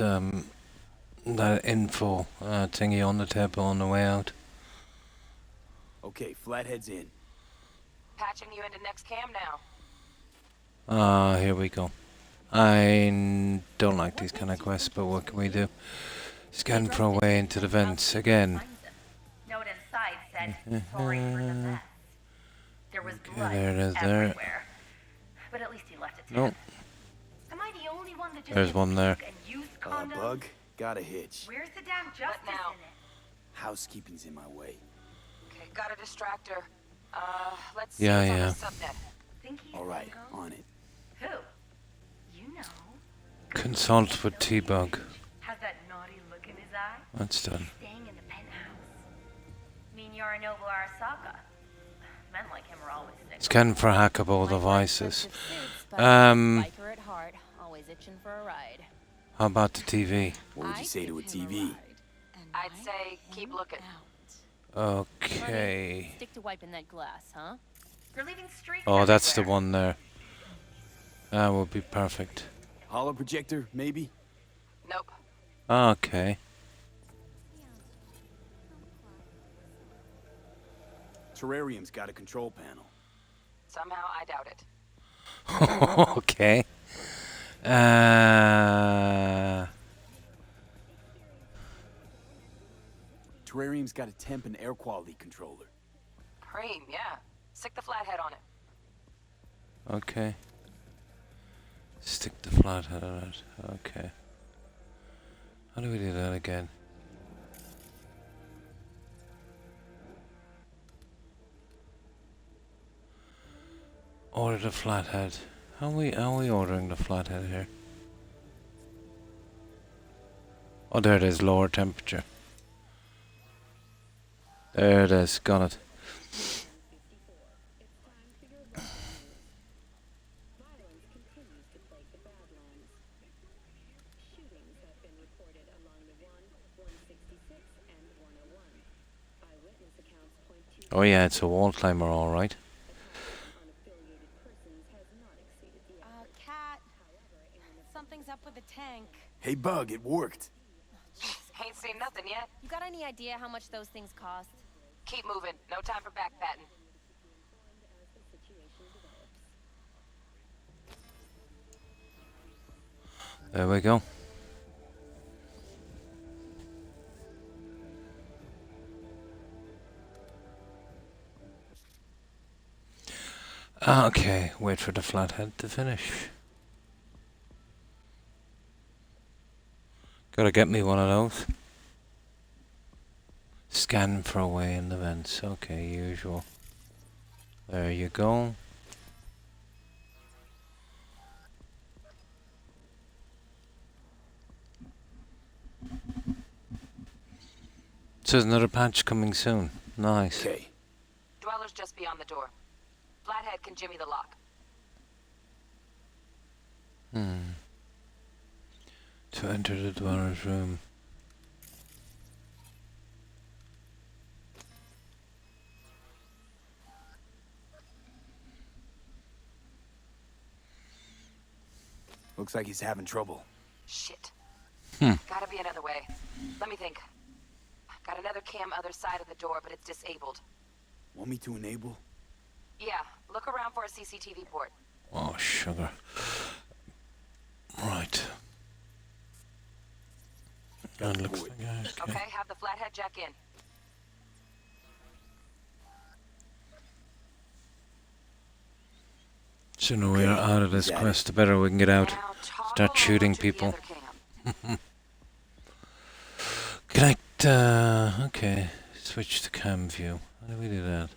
that info thingy on the table on the way out. Okay, Flathead's in. Patching you into next cam now. Ah, here we go. I don't like these kind of quests, but what can we do? Scan for a way into the vents again. Note inside said, sorry for the mess. There was blood there it is there. everywhere. But at least he left a tip. Nope. Am I the only one that just There's one there. and used condoms? Bug, got a hitch. Where's the damn justice now? in it? Housekeeping's in my way. Okay, got a distractor. Let's Yeah, see yeah. what's on the subnet. Think he's All right, single? on it. Who? You know. Consult with T-Bug. Has that naughty look in his eye? That's done. Staying in the penthouse. Mean Yorinobu Arasaka. Men like him are always sick. Scan for hackable devices. Biker at heart, always itching for a ride. How about the TV? What would you say to a TV? I'd say keep looking. Okay. Stick to wiping that glass, huh? You're leaving streaks Oh, that's the everywhere. one there. That would be perfect. Hollow projector, maybe? Nope. Okay. Terrarium's got a control panel. Somehow I doubt it. Okay. Terrarium's got a temp and air quality controller. Cream, yeah. Stick the flathead on it. Okay. Stick the flathead on it. Okay. How do we do that again? Order the flathead. How are we ordering the flathead here? Oh, there it is. Lower temperature. There it is. Got it. Oh yeah, it's a wall climber, all right. Cat. Something's up with the tank. Hey, Bug, it worked. Ain't seen nothing yet. You got any idea how much those things cost? Keep moving. No time for backpatting. There we go. Okay, wait for the flathead to finish. Gotta get me one of those. Scan for a way in the vents. Okay, usual. There you go. So there's another patch coming soon. Nice. Okay. Dweller's just beyond the door. Flathead can jimmy the lock. To enter the dweller's room. Looks like he's having trouble. Shit. Gotta be another way. Let me think. Got another cam other side of the door, but it's disabled. Want me to enable? Yeah, look around for a CCTV port. Oh, sugar. Right. That looks like Okay, have the flathead jack in. Sooner we're out of this quest, the better we can get out. Start shooting people. Connect, okay. Switch to cam view. How do we do that?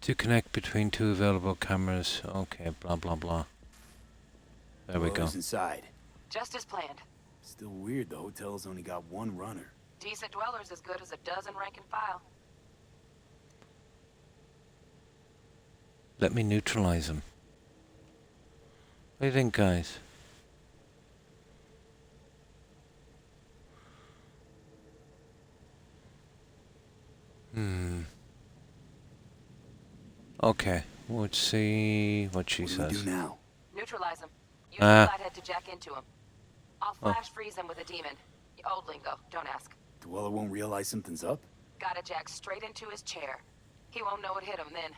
To connect between two available cameras. Okay, blah, blah, blah. There we go. Inside. Just as planned. Still weird the hotel's only got one runner. Decent dweller's as good as a dozen rank and file. Let me neutralize him. What do you think, guys? Okay, let's see what she says. What do we do now? Neutralize him. Use the flathead to jack into him. I'll flash freeze him with a demon. Old lingo, don't ask. Dweller won't realize something's up? Gotta jack straight into his chair. He won't know it hit him then.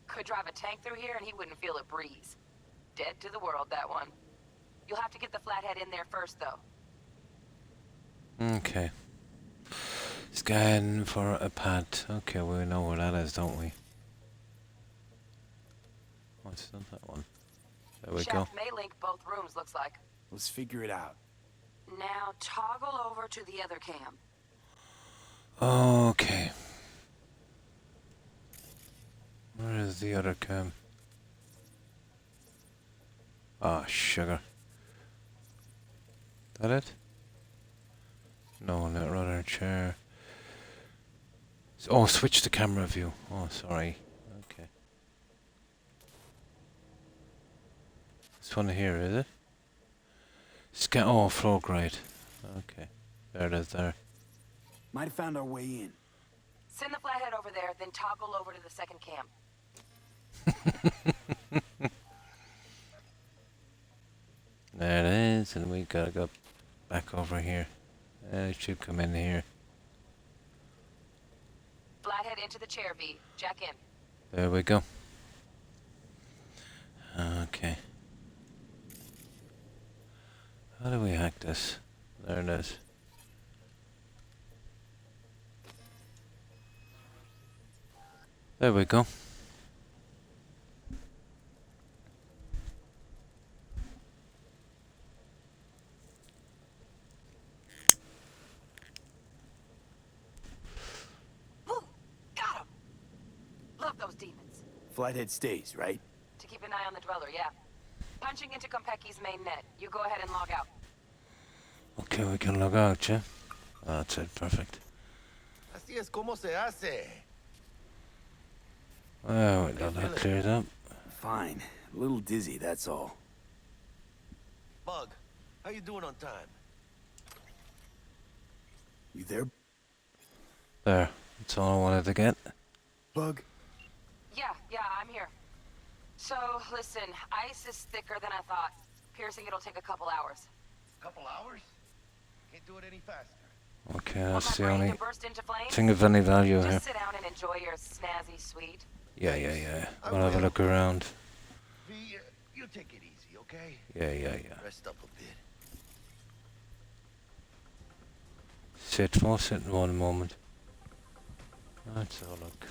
Could drive a tank through here and he wouldn't feel a breeze. Dead to the world, that one. You'll have to get the flathead in there first, though. Okay. Scan for a pad. Okay, we know where that is, don't we? What's that one? There we go. Shaft may link both rooms, looks like. Let's figure it out. Now toggle over to the other cam. Okay. Where is the other cam? Ah, sugar. That it? No, not rudder chair. Oh, switch to camera view. Oh, sorry. Okay. This one here, is it? Scan. Oh, floor grade. Okay. There it is there. Might have found our way in. Send the flathead over there, then toggle over to the second cam. There it is, and we gotta go back over here. It should come in here. Flathead into the chair, V. Jack in. There we go. Okay. How do we hack this? There it is. There we go. Got him! Love those demons. Flathead stays, right? To keep an eye on the dweller, yeah. Punching into Konpeki's main net. You go ahead and log out. Okay, we can log out, yeah? That's it, perfect. Así es como se hace. Well, we got that cleared up. Fine. A little dizzy, that's all. Bug, how you doing on time? You there? There. That's all I wanted to get. Bug? Yeah, I'm here. So, listen, ice is thicker than I thought. Piercing it'll take a couple hours. Couple hours? Can't do it any faster. Okay, Want that's my the brain only to burst into flames? thing of any value here. Just sit down and enjoy your snazzy suite. Yeah. We'll have a look around. V, you take it easy, okay? Yeah. Rest up a bit. Sit in one moment. Let's have a look.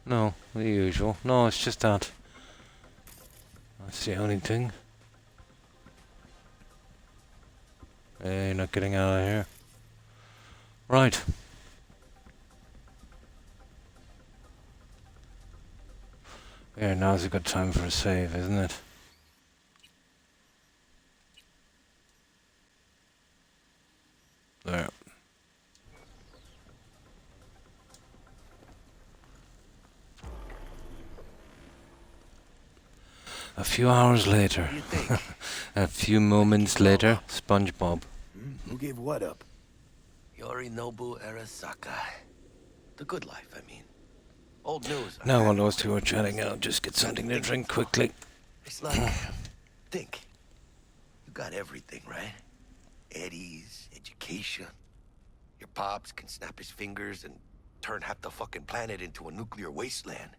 No, the usual. No, it's just that. That's the only thing. Hey, you're not getting out of here. Right. Yeah, now's a good time for a save, isn't it? There. A few hours later. A few moments later, SpongeBob. Who gave what up? Yorinobu Arasaka. The good life, I mean. Old news. Now while those two are chatting, I'll just get something to drink quickly. It's like, think. You got everything, right? Eddies, education. Your pops can snap his fingers and turn half the fucking planet into a nuclear wasteland.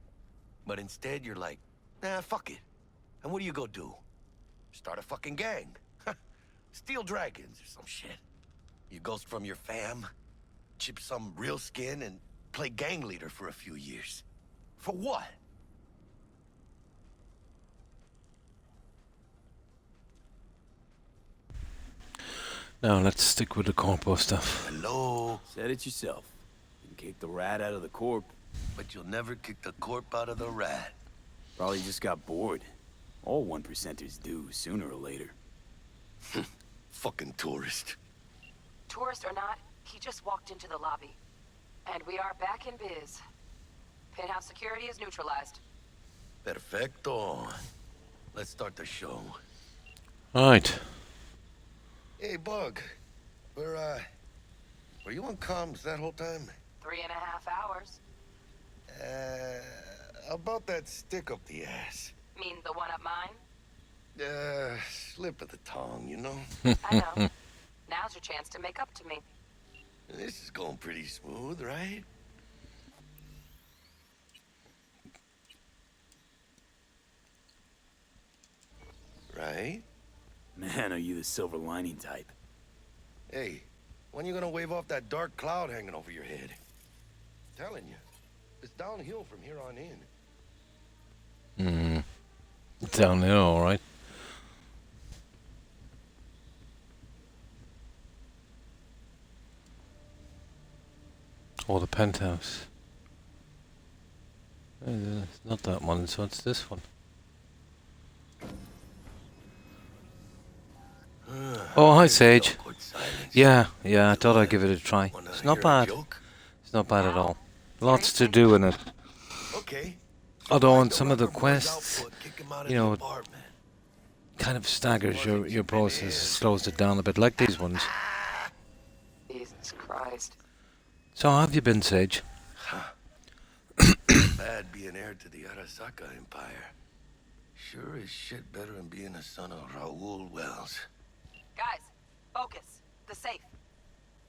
But instead, you're like, nah, fuck it. And what do you go do? Start a fucking gang. Steal dragons or some shit. You ghost from your fam, chip some real skin, and play gang leader for a few years. For what? Now let's stick with the corpo stuff. Hello? Said it yourself. You can kick the rat out of the corp. But you'll never kick the corp out of the rat. Probably just got bored. All 1%ers do, sooner or later. Fucking tourist. Tourist or not, he just walked into the lobby. And we are back in biz. Penthouse security is neutralized. Perfecto. Let's start the show. Right. Hey, Bug. Were you on comms that whole time? 3.5 hours. About that stick up the ass. Mean the one up mine? Slip of the tongue, you know? I know. Now's your chance to make up to me. This is going pretty smooth, right? Right? Man, are you the silver lining type? Hey, when you gonna wave off that dark cloud hanging over your head? Telling you, it's downhill from here on in. Downhill, alright. Oh, the penthouse. It's not that one, so it's this one. Oh, hi, Sage. Yeah, I thought I'd give it a try. It's not bad. It's not bad at all. Lots to do in it. Okay. Although on some of the quests, you know, kind of staggers your process, slows it down a bit, like these ones. Jesus Christ. So how have you been, Sage? Bad being heir to the Arasaka Empire. Sure is shit better than being a son of Raoul Wells. Guys, focus. The safe.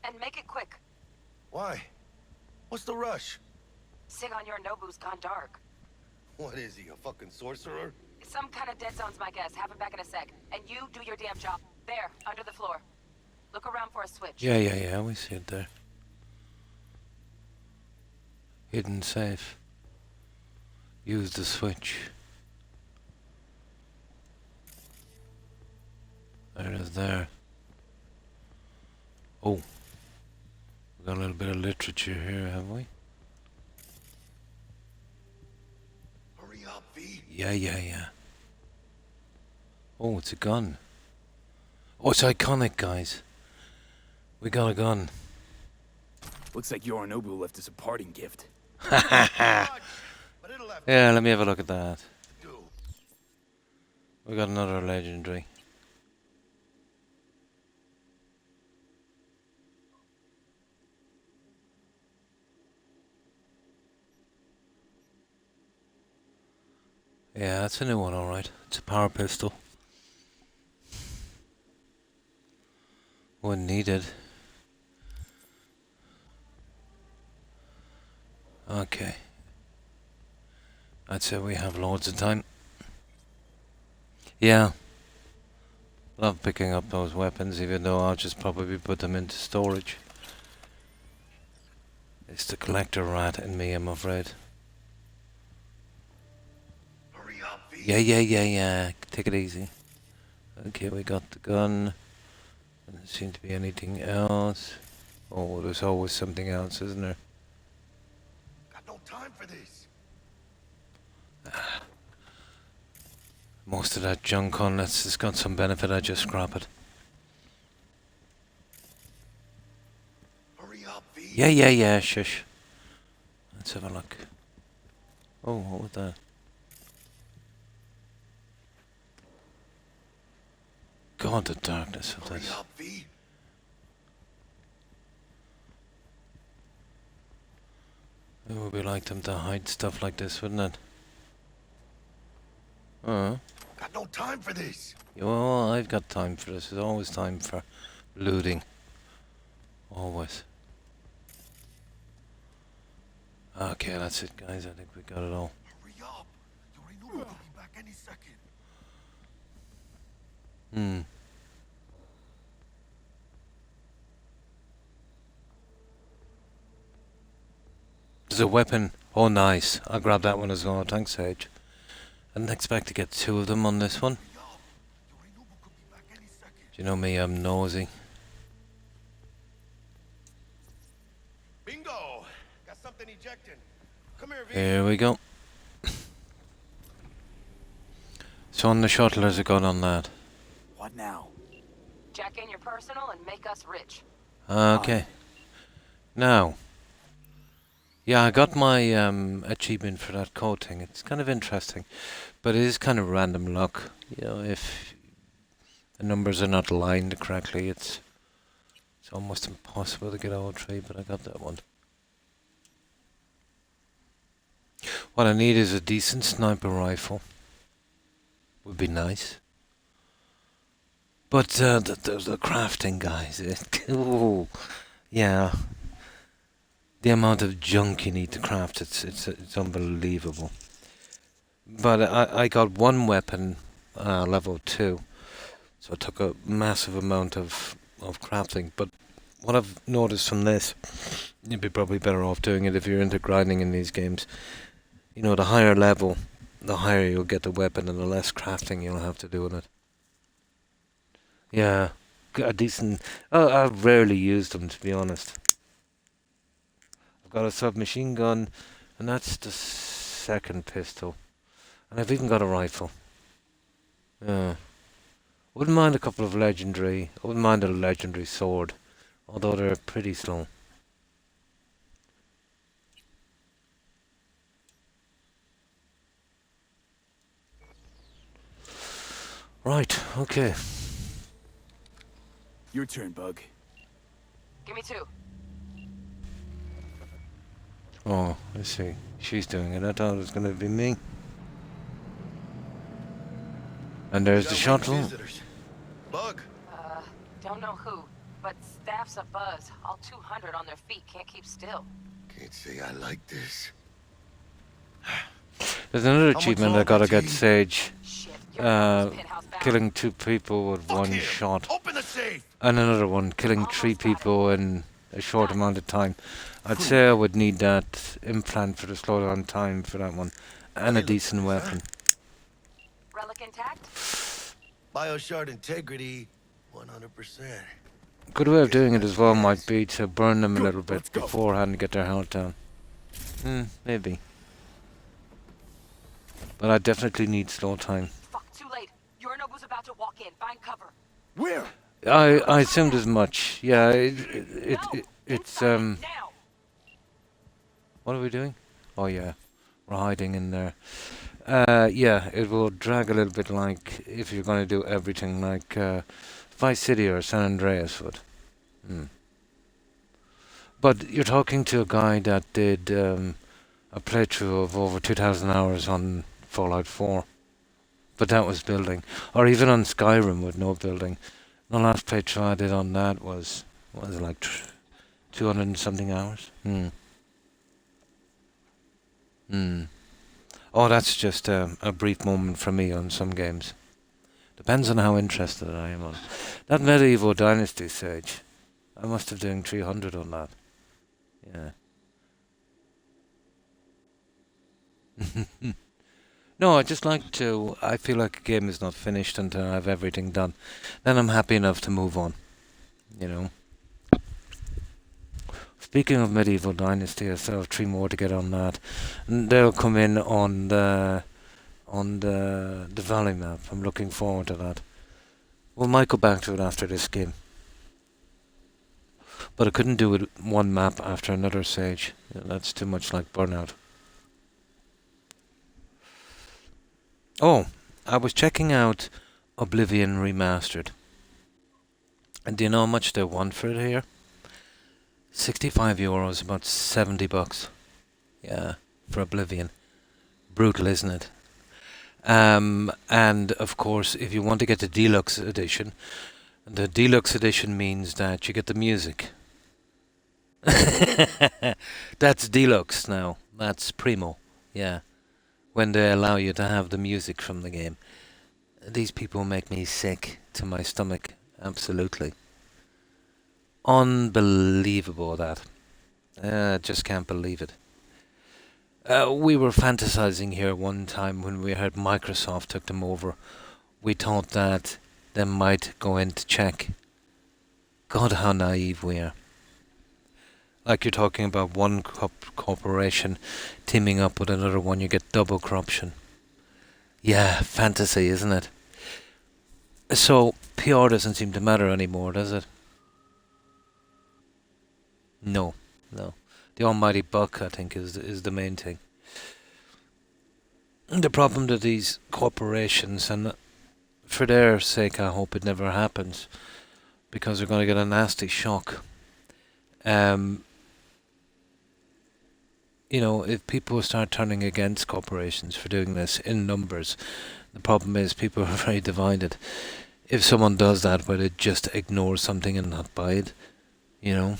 And make it quick. Why? What's the rush? Sigon Yorinobu's gone dark. What is he, a fucking sorcerer? Some kind of dead zone's my guess. Have him back in a sec. And you do your damn job. There, under the floor. Look around for a switch. Yeah, we see it there. Hidden safe. Use the switch. There it is there. Oh. We got a little bit of literature here, have we? Hurry up, V. Yeah. Oh, it's a gun. Oh, it's iconic, guys. We got a gun. Looks like Yorinobu left us a parting gift. Yeah, let me have a look at that. We got another legendary. Yeah, that's a new one, alright. It's a power pistol. One needed. Okay. I'd say we have loads of time. Yeah. Love picking up those weapons, even though I'll just probably put them into storage. It's the collector rat in me, I'm afraid. Hurry up, V. Yeah. Take it easy. Okay, we got the gun. Doesn't seem to be anything else. Oh, there's always something else, isn't there? Got no time for this. Most of that junk, unless it's got some benefit, I just scrap it. Hurry up, V. Yeah, shush. Let's have a look. Oh, what was that? God, the darkness of Hurry this. up, V. It would be like them to hide stuff like this, wouldn't it? Got no time for this. Well, I've got time for this. There's always time for looting. Always. Okay, that's it, guys. I think we got it all. Hurry up. Your Inoue will be back any second. There's a weapon. Oh, nice. I'll grab that one as well. Thanks, Sage. I didn't expect to get two of them on this one. Do you know me? I'm nosy. Bingo! Got something ejecting. Come here, V. Here we go. So on the shuttle, there's a gun on that. What now? Jack in your personal and make us rich. Okay. Now. Yeah, I got my achievement for that code thing. It's kind of interesting, but it is kind of random luck. You know, if the numbers are not aligned correctly, it's almost impossible to get all three, but I got that one. What I need is a decent sniper rifle. Would be nice. But the crafting, guys, ooh, yeah. The amount of junk you need to craft, it's unbelievable. But I got one weapon, level 2, so it took a massive amount of crafting. But what I've noticed from this, you'd be probably better off doing it if you're into grinding in these games. You know, the higher level, the higher you'll get the weapon and the less crafting you'll have to do with it. Yeah, a decent... I've rarely used them, to be honest. I've got a submachine gun, and that's the second pistol. And I've even got a rifle. Yeah. Wouldn't mind a couple of legendary... I wouldn't mind a legendary sword, although they're pretty slow. Right, okay. Your turn, Bug. Give me 2. Oh, I see. She's doing it. I thought it was going to be me. And there's the shuttle. Bug. Don't know who, but staff's a buzz. All 200 on their feet can't keep still. Can't say I like this. There's another How achievement much I gotta longer, get, T? Sage. Shit, Killing 2 people with Fuck one him. shot. Open the safe. And another one, killing 3 people in a short amount of time. I'd say I would need that implant for the slowdown time for that one. And a decent weapon. Relic intact? Bioshard integrity, 100%. Good way of doing it as well might be to burn them a little bit beforehand to get their health down. Maybe. But I definitely need slow time. Fuck, too late. Yorinobu's about to walk in. Find cover. Where? I assumed as much. Yeah, it's Now. What are we doing? Oh yeah, we're hiding in there. Yeah, it will drag a little bit like if you're going to do everything like Vice City or San Andreas would. But you're talking to a guy that did a playthrough of over 2,000 hours on Fallout 4. But that was building. Or even on Skyrim with no building. The last playthrough I did on that was it like 200 and something hours? Oh, that's just a brief moment for me on some games. Depends on how interested I am on. That Medieval Dynasty Sage, I must have doing 300 on that. Yeah. No, I just like to... I feel like a game is not finished until I have everything done. Then I'm happy enough to move on. You know. Speaking of Medieval Dynasty, I still have 3 more to get on that. And they'll come in on the Valley map. I'm looking forward to that. We might go back to it after this game. But I couldn't do it one map after another Sage. That's too much like Burnout. Oh, I was checking out Oblivion Remastered. And do you know how much they want for it here? €65, about $70. Yeah, for Oblivion. Brutal, isn't it? And of course, if you want to get the deluxe edition, the deluxe edition means that you get the music. That's deluxe now. That's primo. Yeah. When they allow you to have the music from the game. These people make me sick to my stomach. Absolutely. Unbelievable, that. Just can't believe it. We were fantasizing here one time when we heard Microsoft took them over. We thought that they might go into check. God, how naive we are. Like you're talking about one corporation teaming up with another one, you get double corruption. Yeah, fantasy, isn't it? So, PR doesn't seem to matter anymore, does it? No. The almighty buck, I think, is the main thing. The problem to these corporations, and for their sake I hope it never happens, because they're going to get a nasty shock. You know, if people start turning against corporations for doing this in numbers, the problem is people are very divided. If someone does that where they just ignore something and not buy it, you know,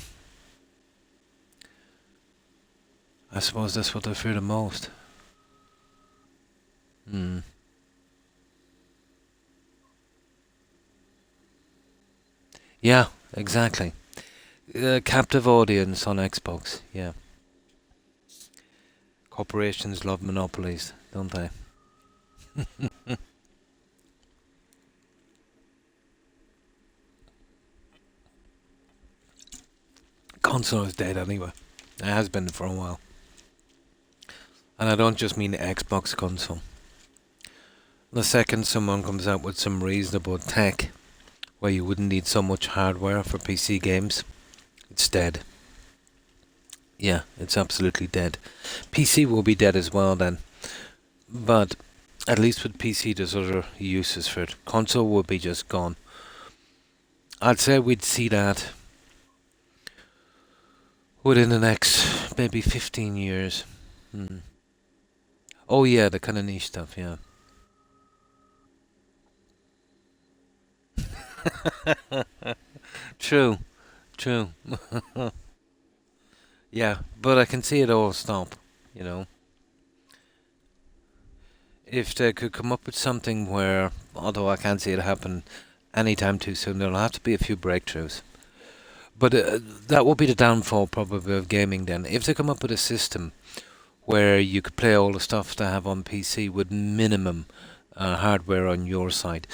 I suppose that's what they fear the most. Yeah, exactly. Captive audience on Xbox, yeah. Corporations love monopolies, don't they? Console is dead anyway. It has been for a while. And I don't just mean the Xbox console. The second someone comes out with some reasonable tech where you wouldn't need so much hardware for PC games, it's dead. Yeah, it's absolutely dead. PC will be dead as well then. But at least with PC there's other uses for it. Console will be just gone. I'd say we'd see that within the next maybe 15 years. Oh yeah, the kind of niche stuff, yeah. True. Yeah, but I can see it all stop, you know. If they could come up with something where, although I can't see it happen anytime too soon, there'll have to be a few breakthroughs. But that will be the downfall probably of gaming then. If they come up with a system where you could play all the stuff they have on PC with minimum hardware on your side.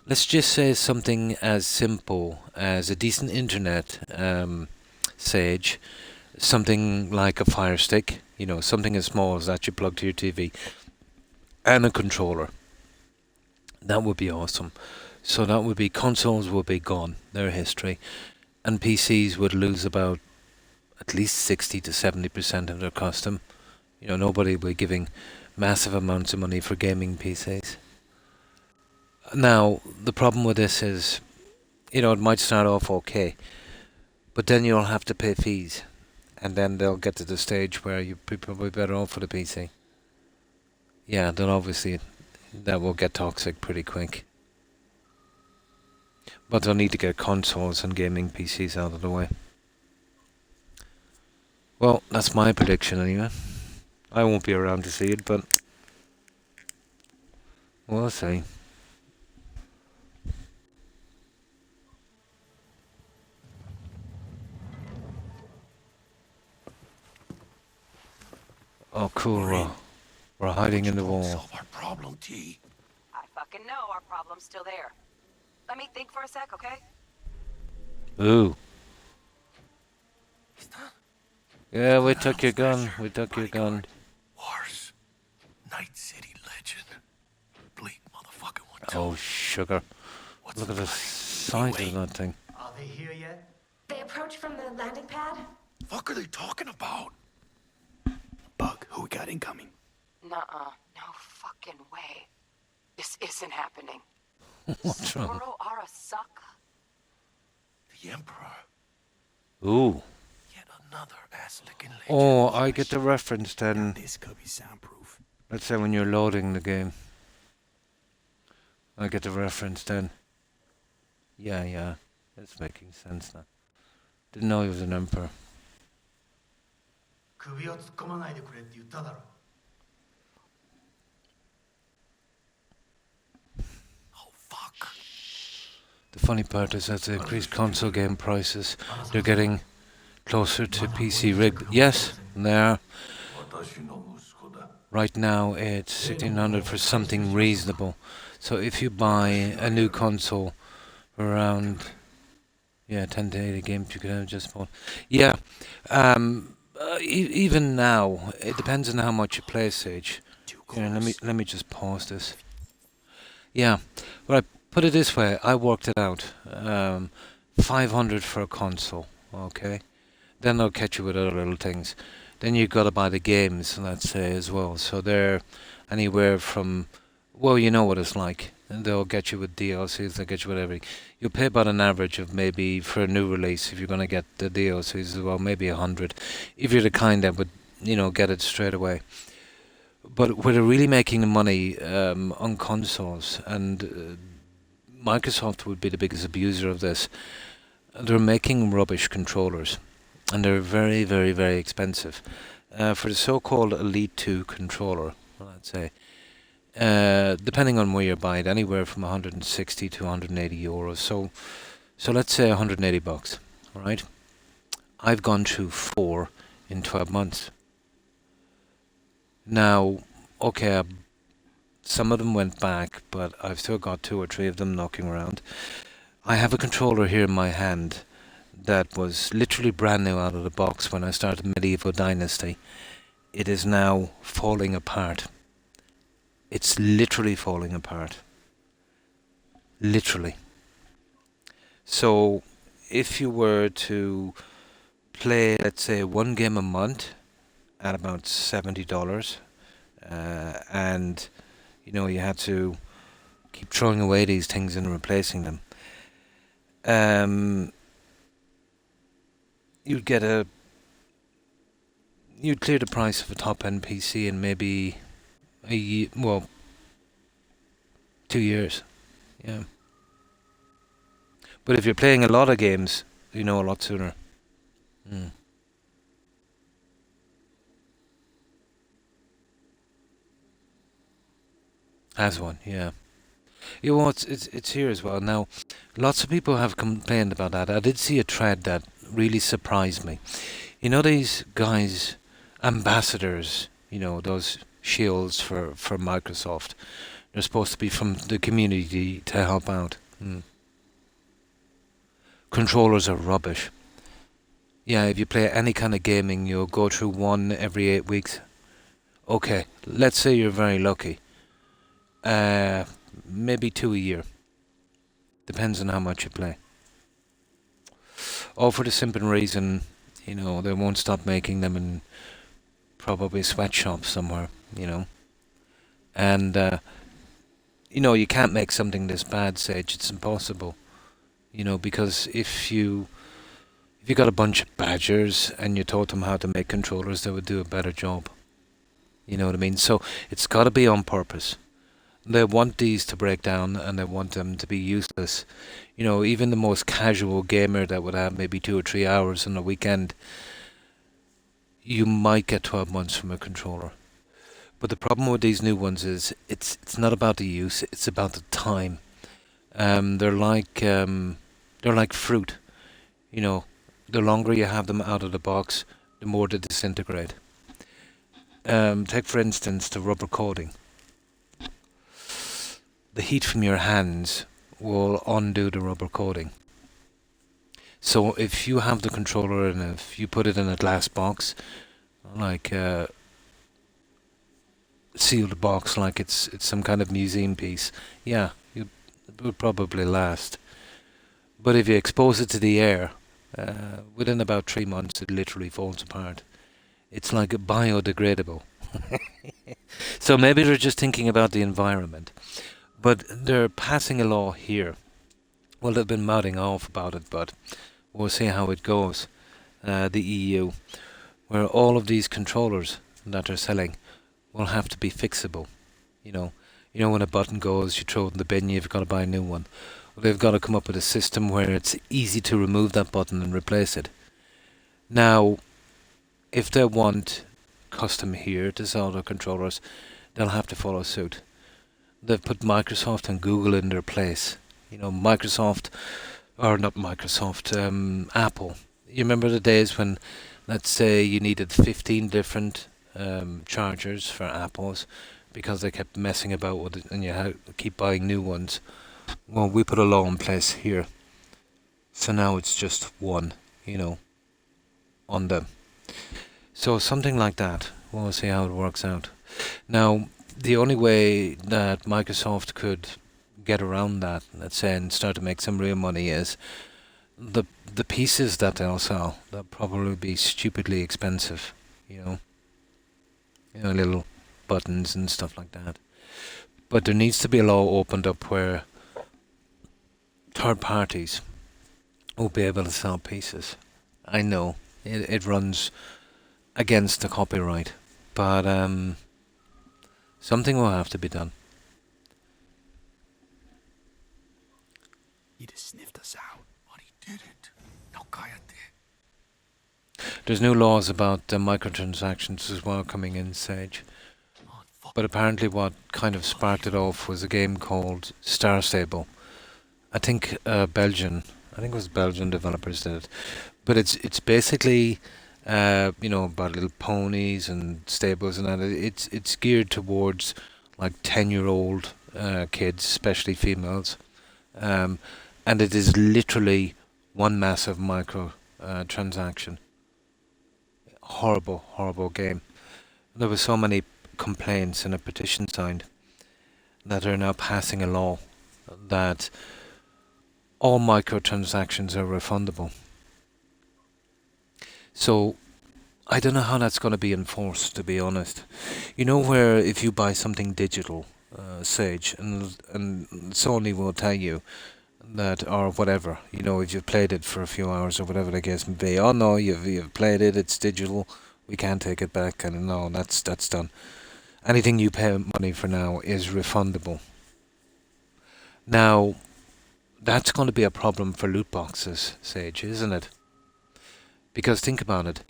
Let's just say something as simple as a decent internet, Sage, something like a Fire Stick, you know, something as small as that you plug to your TV, and a controller. That would be awesome. So that would be, consoles would be gone, their history, and PCs would lose about at least 60 to 70% of their custom. You know, nobody will be giving massive amounts of money for gaming PCs. Now, the problem with this is, you know, it might start off okay, but then you'll have to pay fees, and then they'll get to the stage where you're probably better off for the PC. yeah, then obviously that will get toxic pretty quick. But they'll need to get consoles and gaming PCs out of the way. Well, that's my prediction anyway. I won't be around to see it, but we'll see. Oh, cool. We're hiding in the wall. Solve our problem, T. I fucking know our problem's still there. Let me think for a sec, okay? Ooh. Yeah, we took your gun. We took your gun. Wars. Night City legend. Bleak motherfucking one. Oh, sugar. Look at the size of that thing. Are they here yet? They approach from the landing pad? Fuck are they talking about? Bug, who we got incoming? Nuh-uh. No fucking way. This isn't happening. What's wrong? Zoro Arasaka. The Emperor. Ooh. Yet another ass-licking legend. Oh, I get the reference then. This could be soundproof. Let's say when you're loading the game. I get the reference then. Yeah. It's making sense now. Didn't know he was an emperor. 首を突っ込まないでくれって言っただろ。The funny part is as they increase console game prices, they're getting closer to PC rig. Yes, they are. Right now it's 1,600 for something reasonable. So if you buy a new console around 10 to 80 games you could have just bought. Yeah. Even now, it depends on how much you play, Sage. Let me just pause this. Yeah, right. Put it this way, I worked it out. 500 for a console, okay? Then they'll catch you with other little things. Then you've got to buy the games, let's say, as well. So they're anywhere from, well, you know what it's like. And they'll get you with DLCs, they'll get you with everything. You'll pay about an average of maybe, for a new release, if you're going to get the DLCs as well, maybe 100. If you're the kind that would, get it straight away. But where they're really making the money on consoles, and Microsoft would be the biggest abuser of this, they're making rubbish controllers. And they're very, very, very expensive. For the so-called Elite 2 controller, let's say, depending on where you buy it, anywhere from 160 to 180 euros. So let's say 180 bucks, all right? I've gone through 4 in 12 months. Now, okay, some of them went back, but I've still got 2 or 3 of them knocking around. I have a controller here in my hand that was literally brand new out of the box when I started Medieval Dynasty. It is now falling apart. It's literally falling apart. Literally. So, if you were to play, let's say, 1 game a month at about $70, and, you had to keep throwing away these things and replacing them, you'd clear the price of a top-end PC in maybe 2 years. Yeah. But if you're playing a lot of games, a lot sooner. Has one, yeah. It's here as well. Now, lots of people have complained about that. I did see a thread that really surprised me. These guys, ambassadors, those shields for Microsoft, they're supposed to be from the community to help out. Controllers are rubbish. Yeah, if you play any kind of gaming, you'll go through 1 every 8 weeks. Okay, let's say you're very lucky. Maybe 2 a year. Depends on how much you play. All for the simple reason, they won't stop making them in probably a sweatshop somewhere, And, you can't make something this bad, Sage. It's impossible. Because if you got a bunch of badgers and you taught them how to make controllers, they would do a better job. You know what I mean? So it's got to be on purpose. They want these to break down and they want them to be useless. You know, even the most casual gamer that would have maybe 2 or 3 hours on a weekend, you might get 12 months from a controller. But the problem with these new ones is it's not about the use, it's about the time. They're like fruit. You know, the longer you have them out of the box, the more they disintegrate. Take for instance the rubber coating. The heat from your hands will undo the rubber coating. So if you have the controller and if you put it in a glass box, like a sealed box, like it's some kind of museum piece, yeah, it would probably last. But if you expose it to the air, within about 3 months it literally falls apart. It's like biodegradable. So maybe they're just thinking about the environment. But they're passing a law here. Well, they've been mouthing off about it, but we'll see how it goes. The EU, where all of these controllers that they're selling will have to be fixable. You know when a button goes, you throw it in the bin, you've got to buy a new one. Well, they've got to come up with a system where it's easy to remove that button and replace it. Now, if they want custom here to sell their controllers, they'll have to follow suit. They've put Microsoft and Google in their place. You know, Microsoft, or not Microsoft, Apple. You remember the days when, let's say, you needed 15 different chargers for Apples because they kept messing about with it and you had to keep buying new ones. Well, we put a law in place here. So now it's just one, on them. So something like that. We'll see how it works out. Now, the only way that Microsoft could get around that, let's say, and start to make some real money is the pieces that they'll sell. They'll probably be stupidly expensive, little buttons and stuff like that. But there needs to be a law opened up where third parties will be able to sell pieces. I know it runs against the copyright, but something will have to be done. He just sniffed us out, but he didn't. No, cállate. There's new laws about microtransactions as well coming in, Sage. But apparently what kind of sparked it off was a game called Star Stable. I think Belgian developers did it. But it's basically about little ponies and stables and that. It's geared towards like 10-year-old kids, especially females. And it is literally one massive micro transaction. Horrible game. There were so many complaints and a petition signed that are now passing a law that all microtransactions are refundable. So I don't know how that's going to be enforced, to be honest. You know where if you buy something digital, Sage, and Sony will tell you that, or whatever, if you've played it for a few hours or whatever the case may be, oh no, you've played it, it's digital, we can't take it back, and no, that's done. Anything you pay money for now is refundable. Now, that's going to be a problem for loot boxes, Sage, isn't it? Because think about it.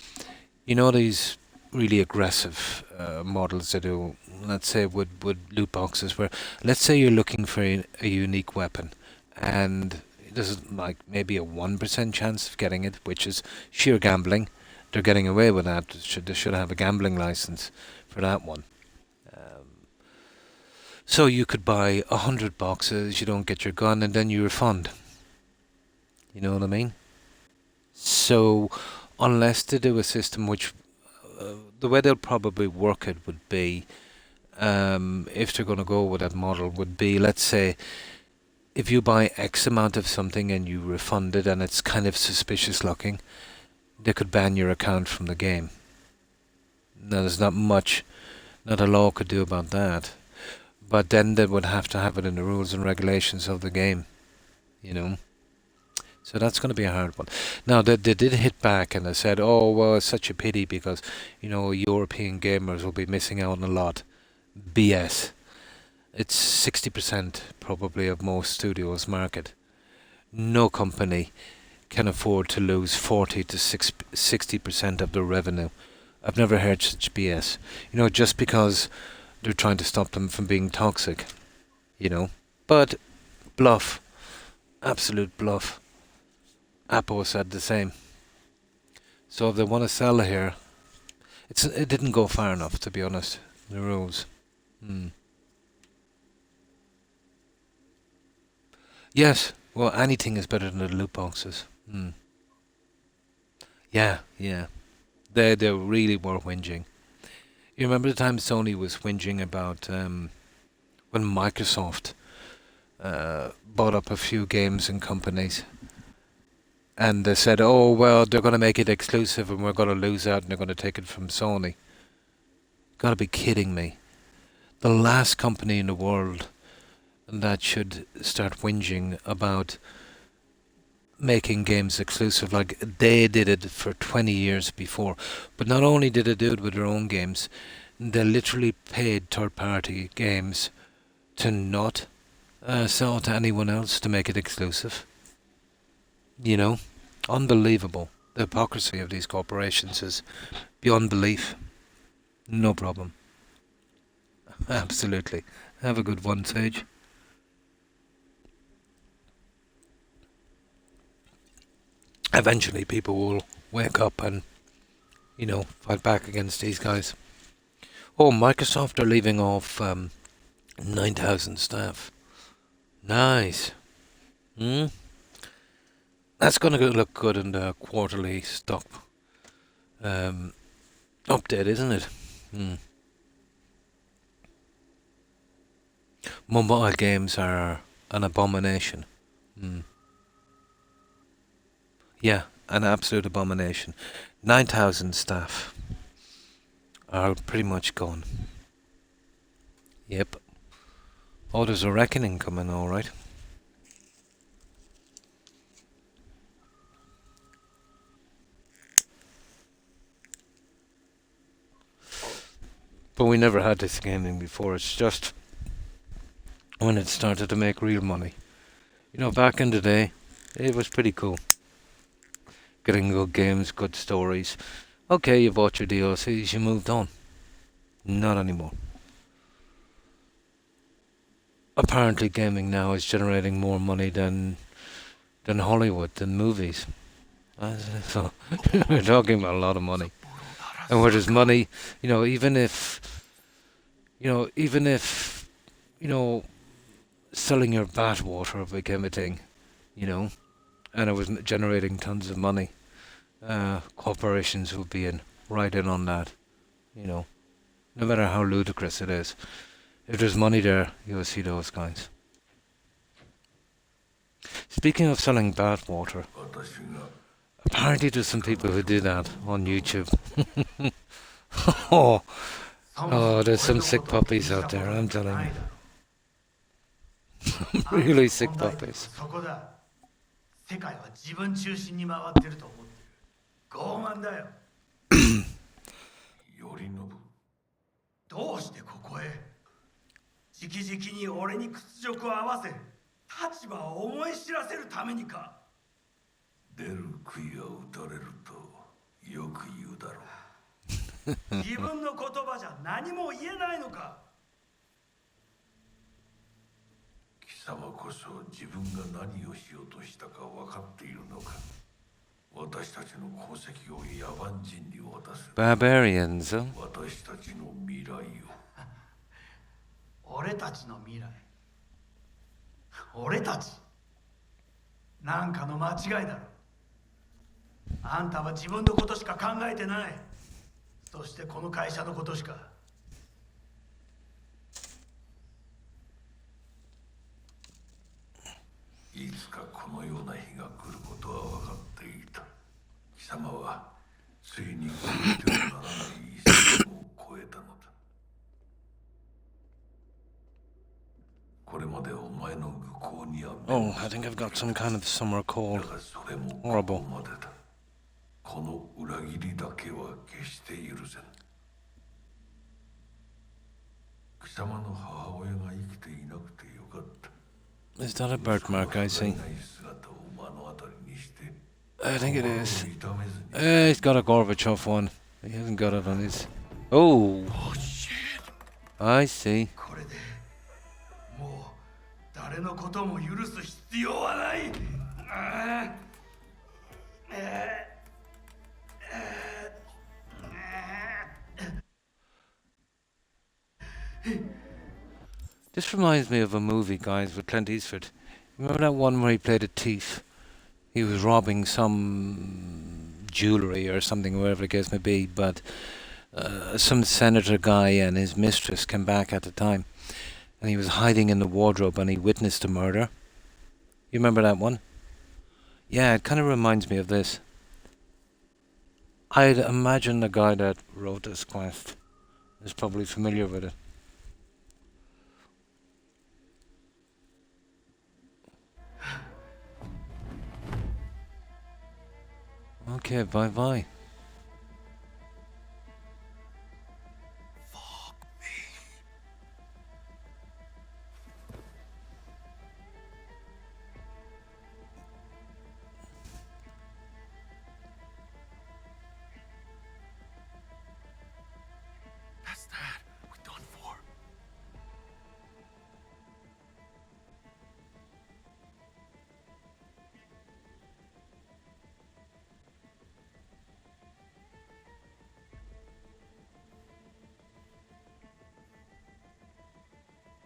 These really aggressive models they do, let's say with loot boxes, where let's say you're looking for a unique weapon and there's like maybe a 1% chance of getting it, which is sheer gambling. They're getting away with that. They should have a gambling license for that one. So you could buy 100 boxes, you don't get your gun, and then you refund. You know what I mean? So, unless they do a system which, the way they'll probably work it would be, if they're going to go with that model, would be, let's say, if you buy X amount of something and you refund it and it's kind of suspicious looking, they could ban your account from the game. Now, there's not much that a law could do about that. But then they would have to have it in the rules and regulations of the game, So that's going to be a hard one. Now, they did hit back and they said, oh, well, it's such a pity because, European gamers will be missing out on a lot. BS. It's 60% probably of most studios' market. No company can afford to lose 40 to 60% of their revenue. I've never heard such BS. Just because they're trying to stop them from being toxic. But bluff. Absolute bluff. Apple said the same. So if they want to sell here, it didn't go far enough, to be honest. The rules. Yes. Well, anything is better than the loot boxes. Yeah. They really were whinging. You remember the time Sony was whinging about when Microsoft bought up a few games and companies, and they said, "Oh well, they're going to make it exclusive, and we're going to lose out, and they're going to take it from Sony." Gotta be kidding me! The last company in the world that should start whinging about making games exclusive, like they did it for 20 years before. But not only did they do it with their own games, they literally paid third-party games to not sell to anyone else to make it exclusive. Unbelievable. The hypocrisy of these corporations is beyond belief. No problem. Absolutely. Have a good one, Sage. Eventually people will wake up and, fight back against these guys. Oh, Microsoft are leaving off 9,000 staff. Nice. That's going to look good in the quarterly stock update, isn't it? Mobile games are an abomination. Yeah, an absolute abomination. 9,000 staff are pretty much gone. Yep. Oh, there's a reckoning coming, all right. But we never had this gaming before. It's just when it started to make real money. Back in the day, it was pretty cool. Getting good games, good stories. Okay, you bought your DLCs, you moved on. Not anymore. Apparently gaming now is generating more money than Hollywood, than movies. So we're talking about a lot of money. And where there's money, even if selling your bath water became a thing, and it was generating tons of money, corporations would be right in on that, no matter how ludicrous it is. If there's money there, you'll see those guys. Speaking of selling bath water, apparently there's some people who do that on YouTube. Oh, there's some sick puppies out there, I'm telling you. Really sick puppies. 世界は自分中心に回ってると思ってる。傲慢だよ。頼信、どうしてここへ？直々に俺に屈辱を合わせ、立場を思い知らせるためにか。出る杭は打たれるとよく言うだろう。自分の言葉じゃ何も言えないのか。貴様こそ自分が何をしようとしたか分かっているのか。私たちの功績を野蛮人に渡す。Barbarians, huh? 私たちの未来を。俺たちの未来。俺たち。なんかの間違いだろ。あんたは自分のことしか考えてない。そしてこの会社のことしか。いつかこのような日が来ることは分かっていた。貴様はついに超えてはならない一線を超えたのだ。これまでお前の愚行に Oh, I think I've got some kind of summer cold. Horrible. この裏切りだけは決して許せん。貴様の母親が生きていなくてよかった。 Is that a birthmark I see? I think it is. He's got a Gorbachev one. He hasn't got it on his... Oh! Shit! I see. これでもう誰のことも許す必要はない。This reminds me of a movie, guys, with Clint Eastwood. Remember that one where he played a thief? He was robbing some jewellery or something, wherever the case may be, but some senator guy and his mistress came back at the time, and he was hiding in the wardrobe and he witnessed the murder. You remember that one? Yeah, it kind of reminds me of this. I'd imagine the guy that wrote this quest is probably familiar with it. Okay, bye-bye. That's that. We're done for.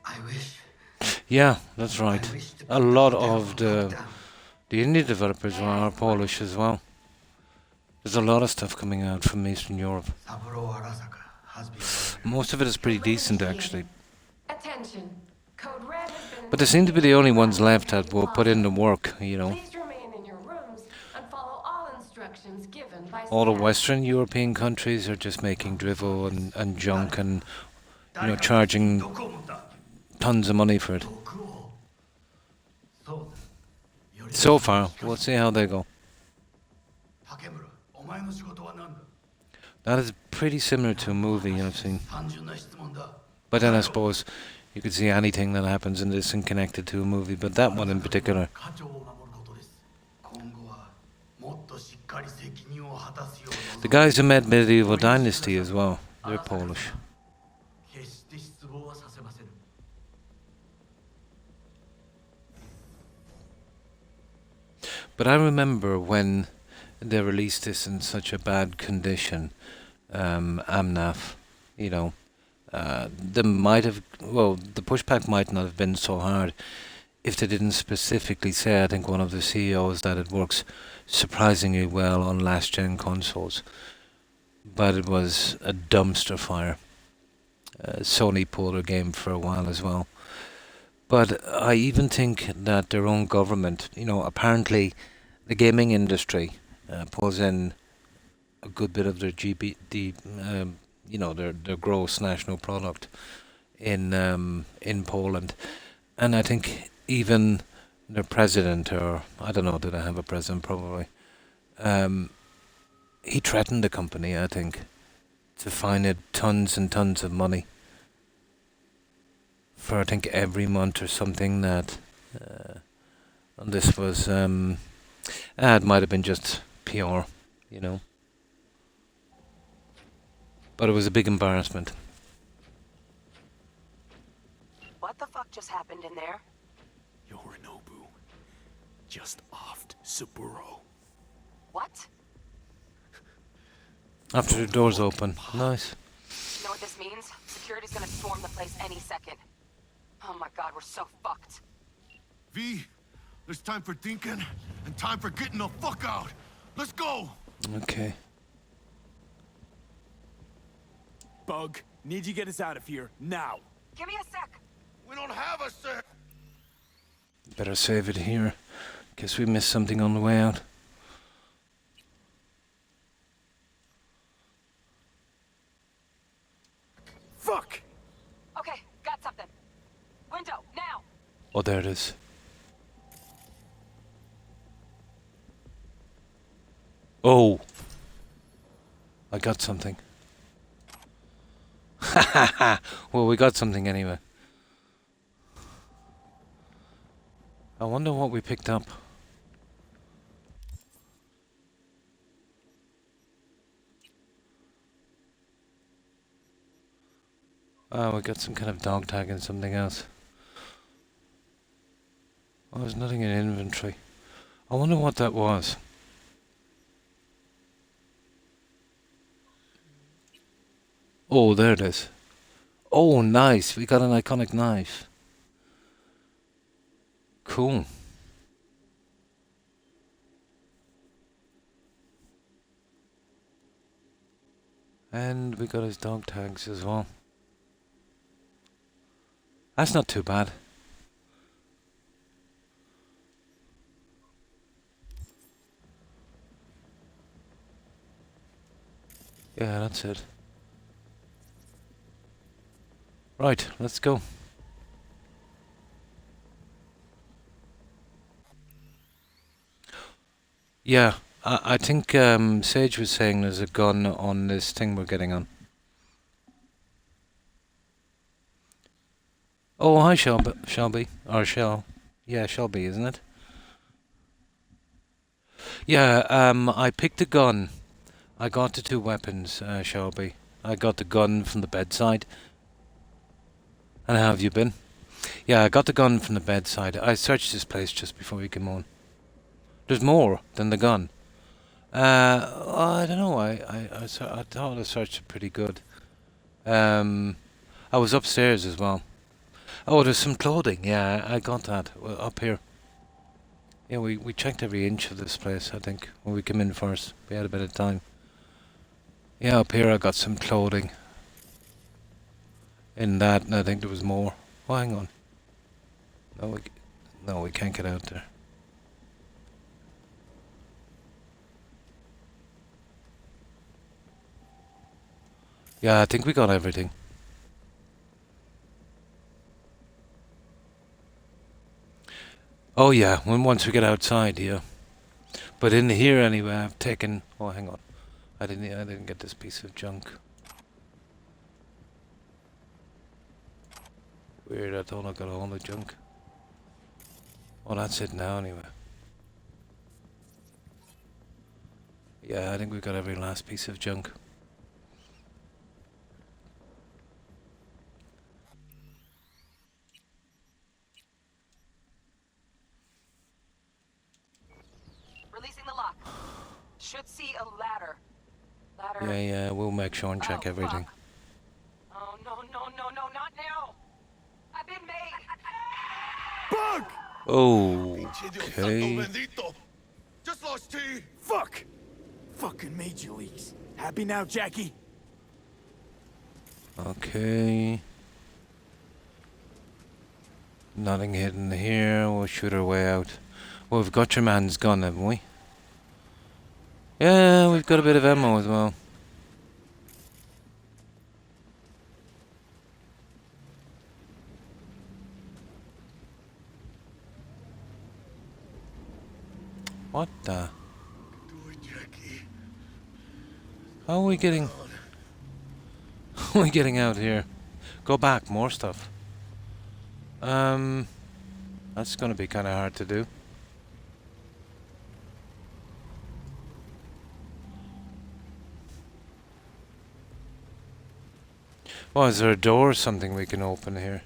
I wish. Yeah, that's right. A lot of the indie developers are Polish as well. There's a lot of stuff coming out from Eastern Europe. Most of it is pretty decent, actually. Attention. Code Red has been... But they seem to be the only ones left that will put in the work, you know. Please remain in your rooms and follow all instructions given by All the staff. Western European countries are just making drivel and junk and, you know, charging tons of money for it. So far, we'll see how they go. That is pretty similar to a movie I've seen. But then I suppose you could see anything that happens in this and connect it to a movie, but that one in particular. The guys who made Medieval Dynasty as well, they're Polish. But I remember when they released this in such a bad condition, AMNAF, you know, they might have, well, the pushback might not have been so hard if they didn't specifically say, I think one of the CEOs, that it works surprisingly well on last-gen consoles. But it was a dumpster fire. Sony pulled their game for a while as well. But I even think that their own government, you know, apparently the gaming industry pulls in a good bit of their you know, their gross national product in Poland. And I think even their president, or I don't know, do they have a president? Probably. He threatened the company, I think, to fine it tons and tons of money for, I think, every month or something that and this was it might have been just PR, you know, but it was a big embarrassment. What the fuck just happened in there? Yorinobu just offed Saburo. What? After the doors open. Nice. You know what this means? Security's gonna storm the place any second. Oh my god, we're so fucked. V, there's time for thinking and time for getting the fuck out. Let's go. Okay. Bug, need you get us out of here now. Give me a sec. We don't have a sec. Better save it here. Guess we missed something on the way out. Fuck! Okay, got something. Window, now! Oh, there it is. Oh! I got something. Ha ha ha! Well, we got something anyway. I wonder what we picked up. Oh, we got some kind of dog tag and something else. Oh, there's nothing in inventory. I wonder what that was. Oh, there it is. Oh, nice. We got an iconic knife. Cool. And we got his dog tags as well. That's not too bad. Yeah, that's it. Right, let's go. Yeah, I think Sage was saying there's a gun on this thing we're getting on. Oh, hi Shelby. Or Shell. Yeah, Shelby, isn't it? Yeah, I picked a gun. I got the two weapons, Shelby. I got the gun from the bedside. And how have you been? Yeah, I got the gun from the bedside. I searched this place just before we came on. There's more than the gun. I don't know. I thought I searched it pretty good. I was upstairs as well. Oh, there's some clothing. Yeah, I got that up here. Yeah, we checked every inch of this place, I think, when we came in first. We had a bit of time. Yeah, up here I got some clothing. In that, and I think there was more. Oh, hang on. No, we can't get out there. Yeah, I think we got everything. Oh yeah, once we get outside, yeah. But in here anyway, I've taken. Oh, hang on. I didn't get this piece of junk. Weird. I thought I got all the junk. Oh, that's it now anyway. Yeah, I think we got every last piece of junk. Releasing the lock. Should see a ladder. Yeah, we'll make sure and check everything. Fuck. Oh, no, not now. I've been made. Bug! Okay. Just lost T. Fuck! Fucking major leagues. Happy now, Jackie? Okay. Nothing hidden here. We'll shoot our way out. Well, we've got your man's gun, haven't we? Yeah, we've got a bit of ammo as well. What the? How are we getting... How are we getting out here? Go back, more stuff. That's gonna be kinda hard to do. Oh, is there a door or something we can open here?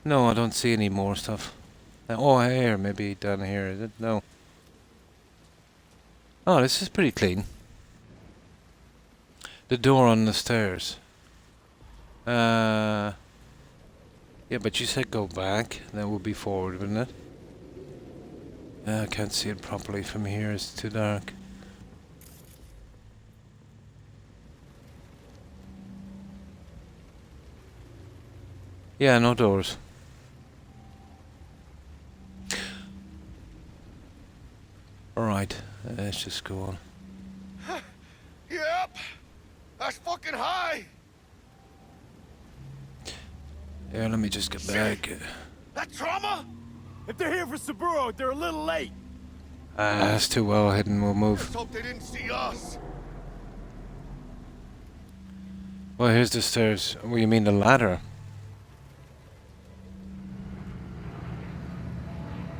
No, I don't see any more stuff. Oh, here, maybe down here, is it? No. Oh, this is pretty clean. The door on the stairs. Yeah, but you said go back. That would be forward, wouldn't it? I can't see it properly from here. It's too dark. Yeah, no doors. Alright, let's just go on. Yep! That's fucking high! Yeah, let me just get back. That trauma? If they're here for Saburo, they're a little late. That's too well hidden. We'll move. Let's hope they didn't see us. Well, here's the stairs. What do you mean the ladder?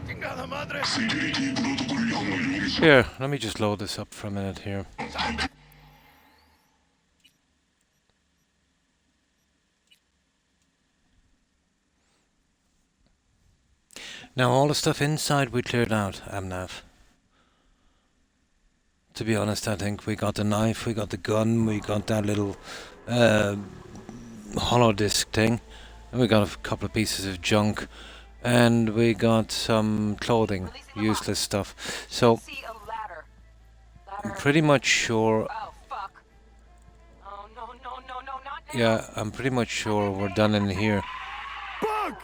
Chingada madre. Here, let me just load this up for a minute here. Now, all the stuff inside we cleared out, Amnav. To be honest, I think we got the knife, we got the gun, we got that little hollow disc thing, and we got a couple of pieces of junk, and we got some clothing, useless stuff. So, I'm pretty much sure. Yeah, I'm pretty much sure we're done in here. Bug!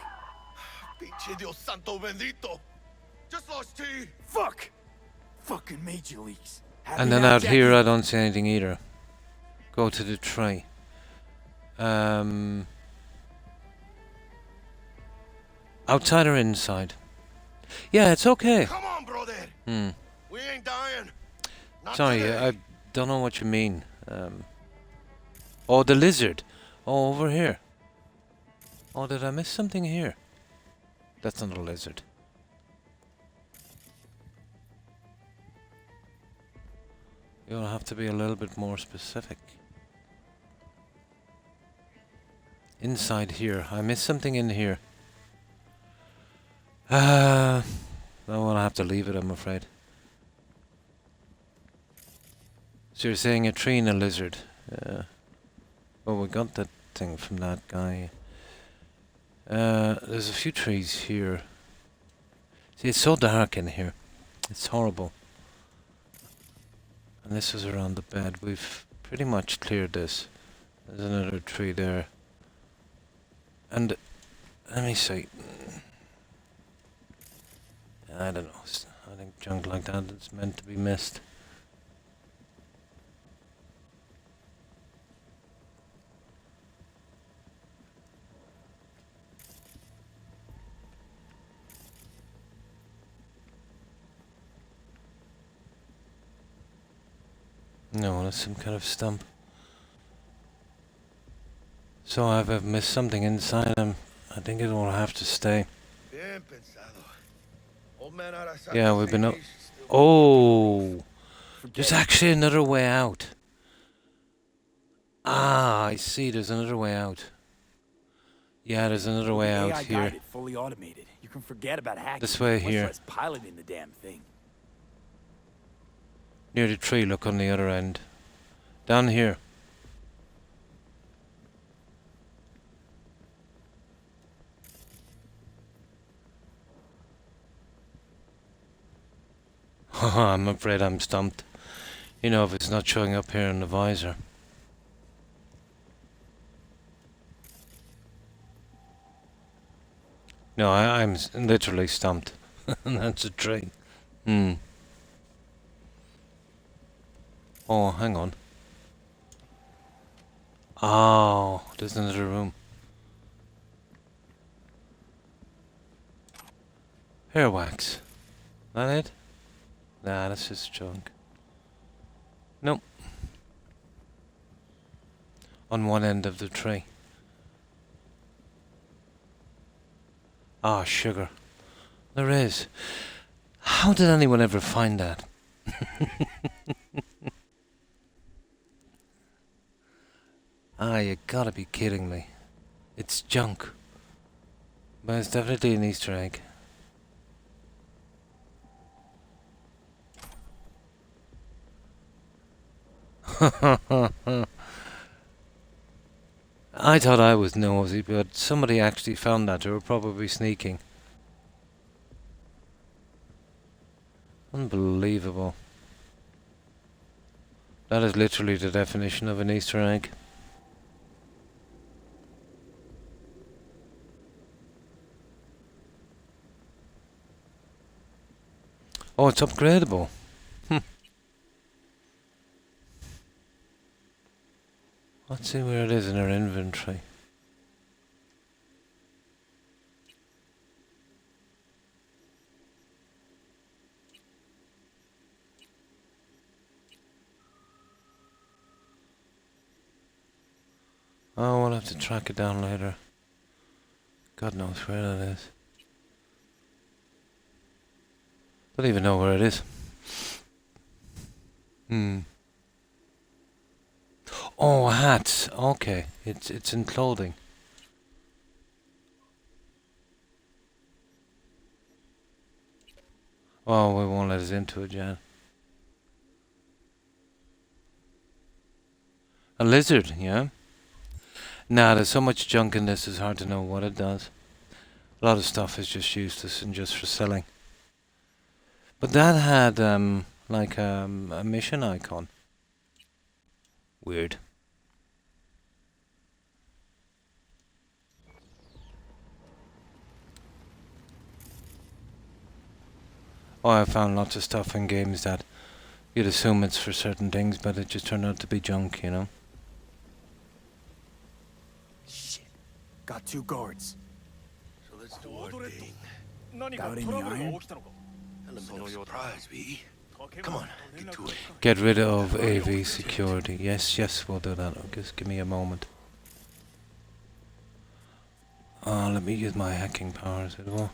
Pinche Dios santo bendito. Just lost T. Fuck! Fucking major leagues. And then out here, I don't see anything either. Go to the tray. Outside or inside? Yeah, it's okay. Come on, brother. We ain't dying. Not Sorry, today. I don't know what you mean. Oh, the lizard. Oh, over here. Oh, did I miss something here? That's not a lizard. You'll have to be a little bit more specific. Inside here. I missed something in here. I will have to leave it, I'm afraid. So you're saying a tree and a lizard. Well, we got that thing from that guy. There's a few trees here. See, it's so dark in here. It's horrible. And this was around the bed. We've pretty much cleared this. There's another tree there. And let me see. I don't know. I think junk like that is meant to be missed. No, that's some kind of stump. So I've missed something inside him. I think it will have to stay. Bien pensado. Old man Arasaka Yeah, we've been. said Oh, there's actually another way out. Ah, I see. There's another way out. Yeah, there's another way out AI here. guided, fully automated. You can forget about hacking. This way Much here. less piloting the damn thing. Near the tree, look on the other end. Down here. I'm afraid I'm stumped. You know, if it's not showing up here in the visor. No, I'm literally stumped. That's a tree. Oh, hang on. Oh, there's another room. Hair wax. That it? Nah, that's just junk. Nope. On one end of the tree. Ah, sugar. There is. How did anyone ever find that? Ah, you gotta be kidding me. It's junk. But it's definitely an Easter egg. I thought I was nosy, but somebody actually found that. They were probably sneaking. Unbelievable. That is literally the definition of an Easter egg. Oh, it's upgradable. Let's see where it is in our inventory. Oh, we'll have to track it down later. God knows where that is. Don't even know where it is. Oh, hats. Okay, it's in clothing. Oh, we won't let us into it yet. A lizard, yeah? Nah, there's so much junk in this, it's hard to know what it does. A lot of stuff is just useless and just for selling. But that had, like, a mission icon. Weird. Oh, I found lots of stuff in games that you'd assume it's for certain things, but it just turned out to be junk, you know? Shit. Got 2 guards. So let's do our thing. Got any iron? No surprise, V. Come on, get to it. Get rid of AV security. Yes, yes, we'll do that. Just give me a moment. Let me use my hacking powers as well.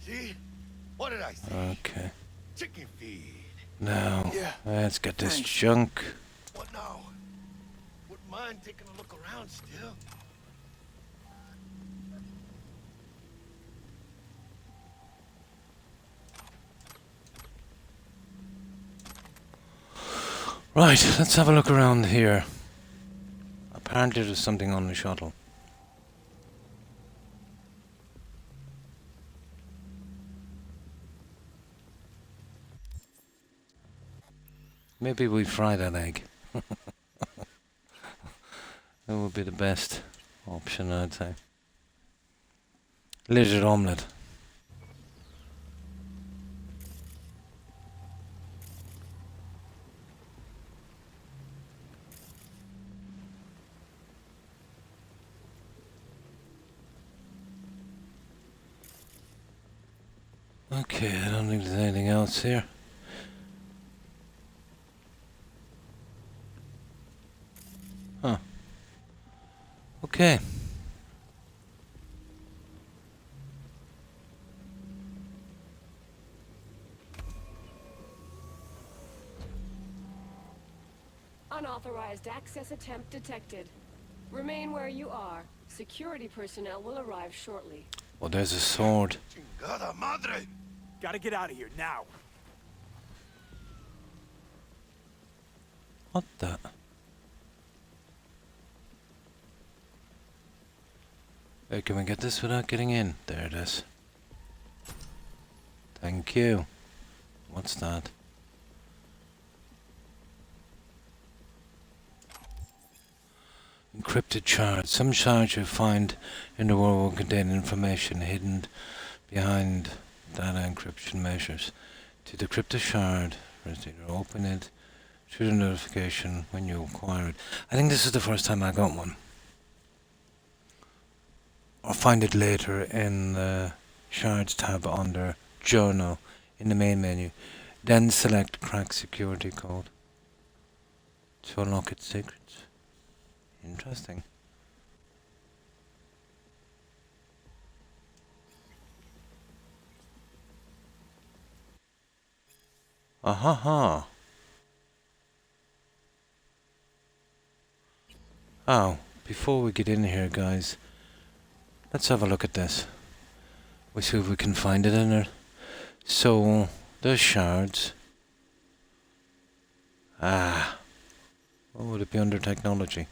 See? What did I say? Okay. Chicken feed. Now, Yeah. let's get this Thanks. junk. What now? Wouldn't mind taking a look around still. Right, let's have a look around here. Apparently there's something on the shuttle. Maybe we fry that egg. That would be the best option, I'd say. Lizard omelette. Okay, I don't think there's anything else here. Huh. Okay. Unauthorized access attempt detected. Remain where you are. Security personnel will arrive shortly. Well, there's a sword. Chingada madre! Gotta get out of here now. What the? Hey, can we get this without getting in? There it is. Thank you. What's that? Encrypted shards. Some shards you find in the world will contain information hidden behind data encryption measures. To decrypt a shard, first you open it, shoot a notification when you acquire it. I think this is the first time I got one. I'll find it later in the shards tab under journal in the main menu. Then select crack security code to unlock its secrets. Interesting. Aha. Oh, before we get in here, guys, let's have a look at this. We'll see if we can find it in there. So, there's shards. Ah. What would it be under technology?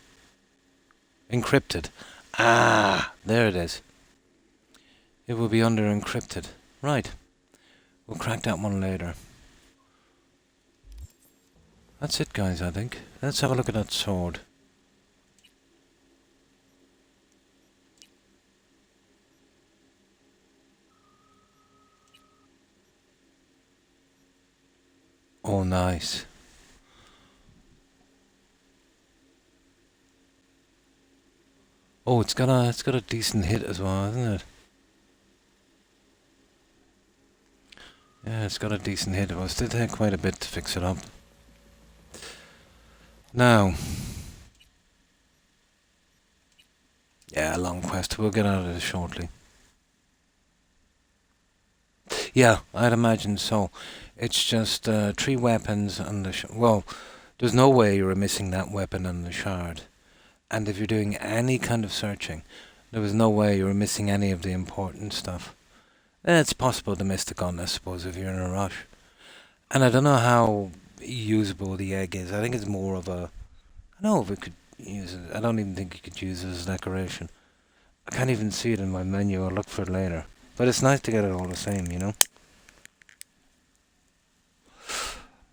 Encrypted. Ah, there it is. It will be under encrypted. Right. We'll crack that one later. That's it, guys, I think. Let's have a look at that sword. Oh, nice. Oh, it's got a decent hit as well, hasn't it? Yeah, it's got a decent hit. It was did take quite a bit to fix it up. Now, yeah, long quest. We'll get out of this shortly. Yeah, I'd imagine so. It's just 3 weapons and the well, there's no way you're missing that weapon and the shard. And if you're doing any kind of searching, there was no way you were missing any of the important stuff. It's possible to miss the gun, I suppose, if you're in a rush. And I don't know how usable the egg is. I think it's more of a... I don't know if we could use it. I don't even think you could use it as a decoration. I can't even see it in my menu. I'll look for it later. But it's nice to get it all the same, you know?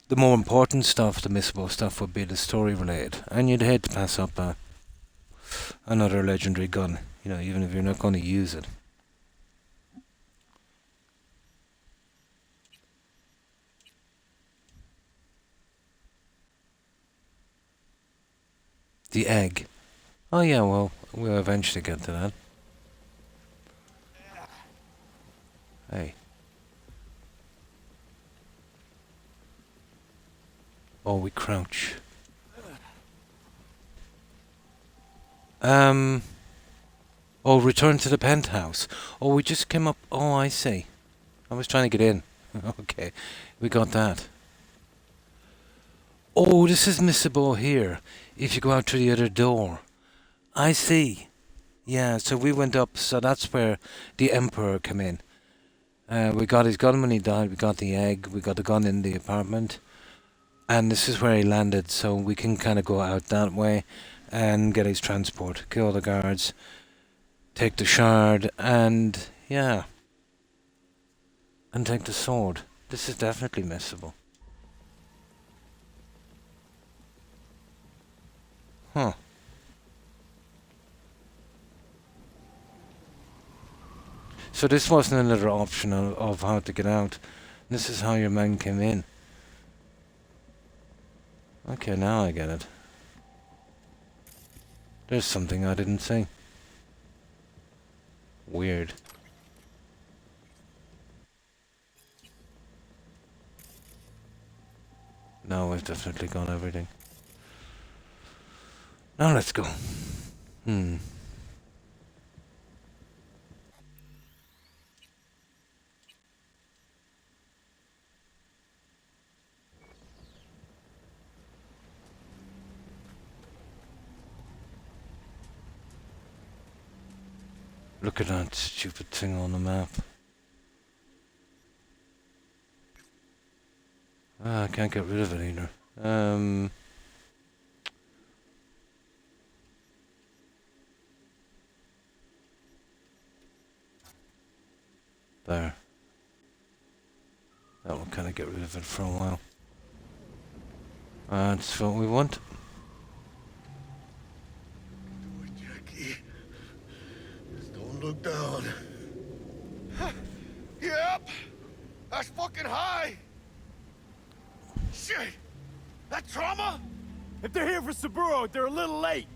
The more important stuff, the missable stuff, would be the story related. And you'd hate to pass up another legendary gun, you know, even if you're not going to use it. The egg. Oh yeah, well, we'll eventually get to that. Hey. Oh, we crouch. Oh, return to the penthouse. Oh, we just came up. Oh, I see. I was trying to get in. Okay, we got that. Oh, this is missable here. If you go out through the other door. I see. Yeah, so we went up, so that's where the Emperor came in. We got his gun when he died, we got the egg, we got the gun in the apartment. And this is where he landed, so we can kind of go out that way and get his transport, kill the guards, take the shard, and yeah. And take the sword. This is definitely missable. Huh. So this wasn't another option of how to get out. This is how your man came in. Okay, now I get it. There's something I didn't see. Weird. No, we've definitely got everything. Now let's go. Look at that stupid thing on the map. I can't get rid of it either. There. That will kind of get rid of it for a while. That's what we want. Jackie. Just don't look down. Yep. That's fucking high. Shit. That trauma? If they're here for Saburo, they're a little late.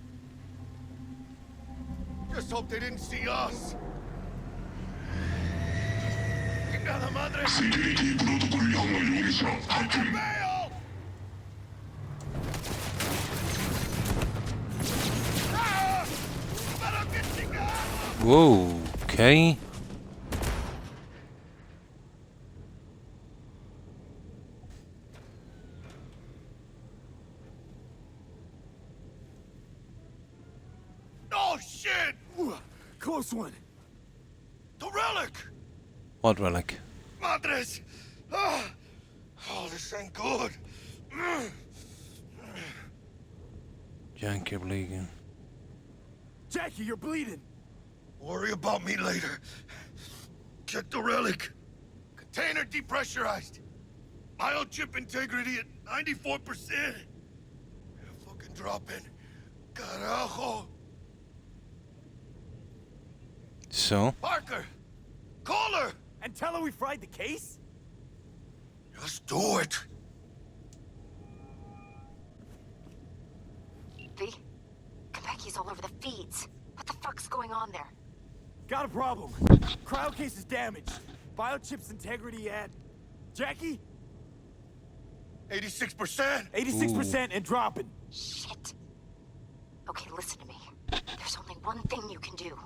Just hope they didn't see us. Chingada madre. 세계의 프로토콜 영어 용의자 탈출. Whoa, okay. Oh shit! Close one. The relic! What relic? Madres! Oh, this ain't good. Jank, you're bleeding. Jackie, you're bleeding. Worry about me later. Check the relic. Container depressurized. Biochip integrity at 94%. Fucking dropping. Carajo. So? Parker! Call her! And tell her we fried the case? Just do it. V? Konpeki's all over the feeds. What the fuck's going on there? Got a problem. Cryo case is damaged. Biochip's integrity at... Jackie? 86%? 86% and dropping. Shit. Okay, listen to me. There's only one thing you can do.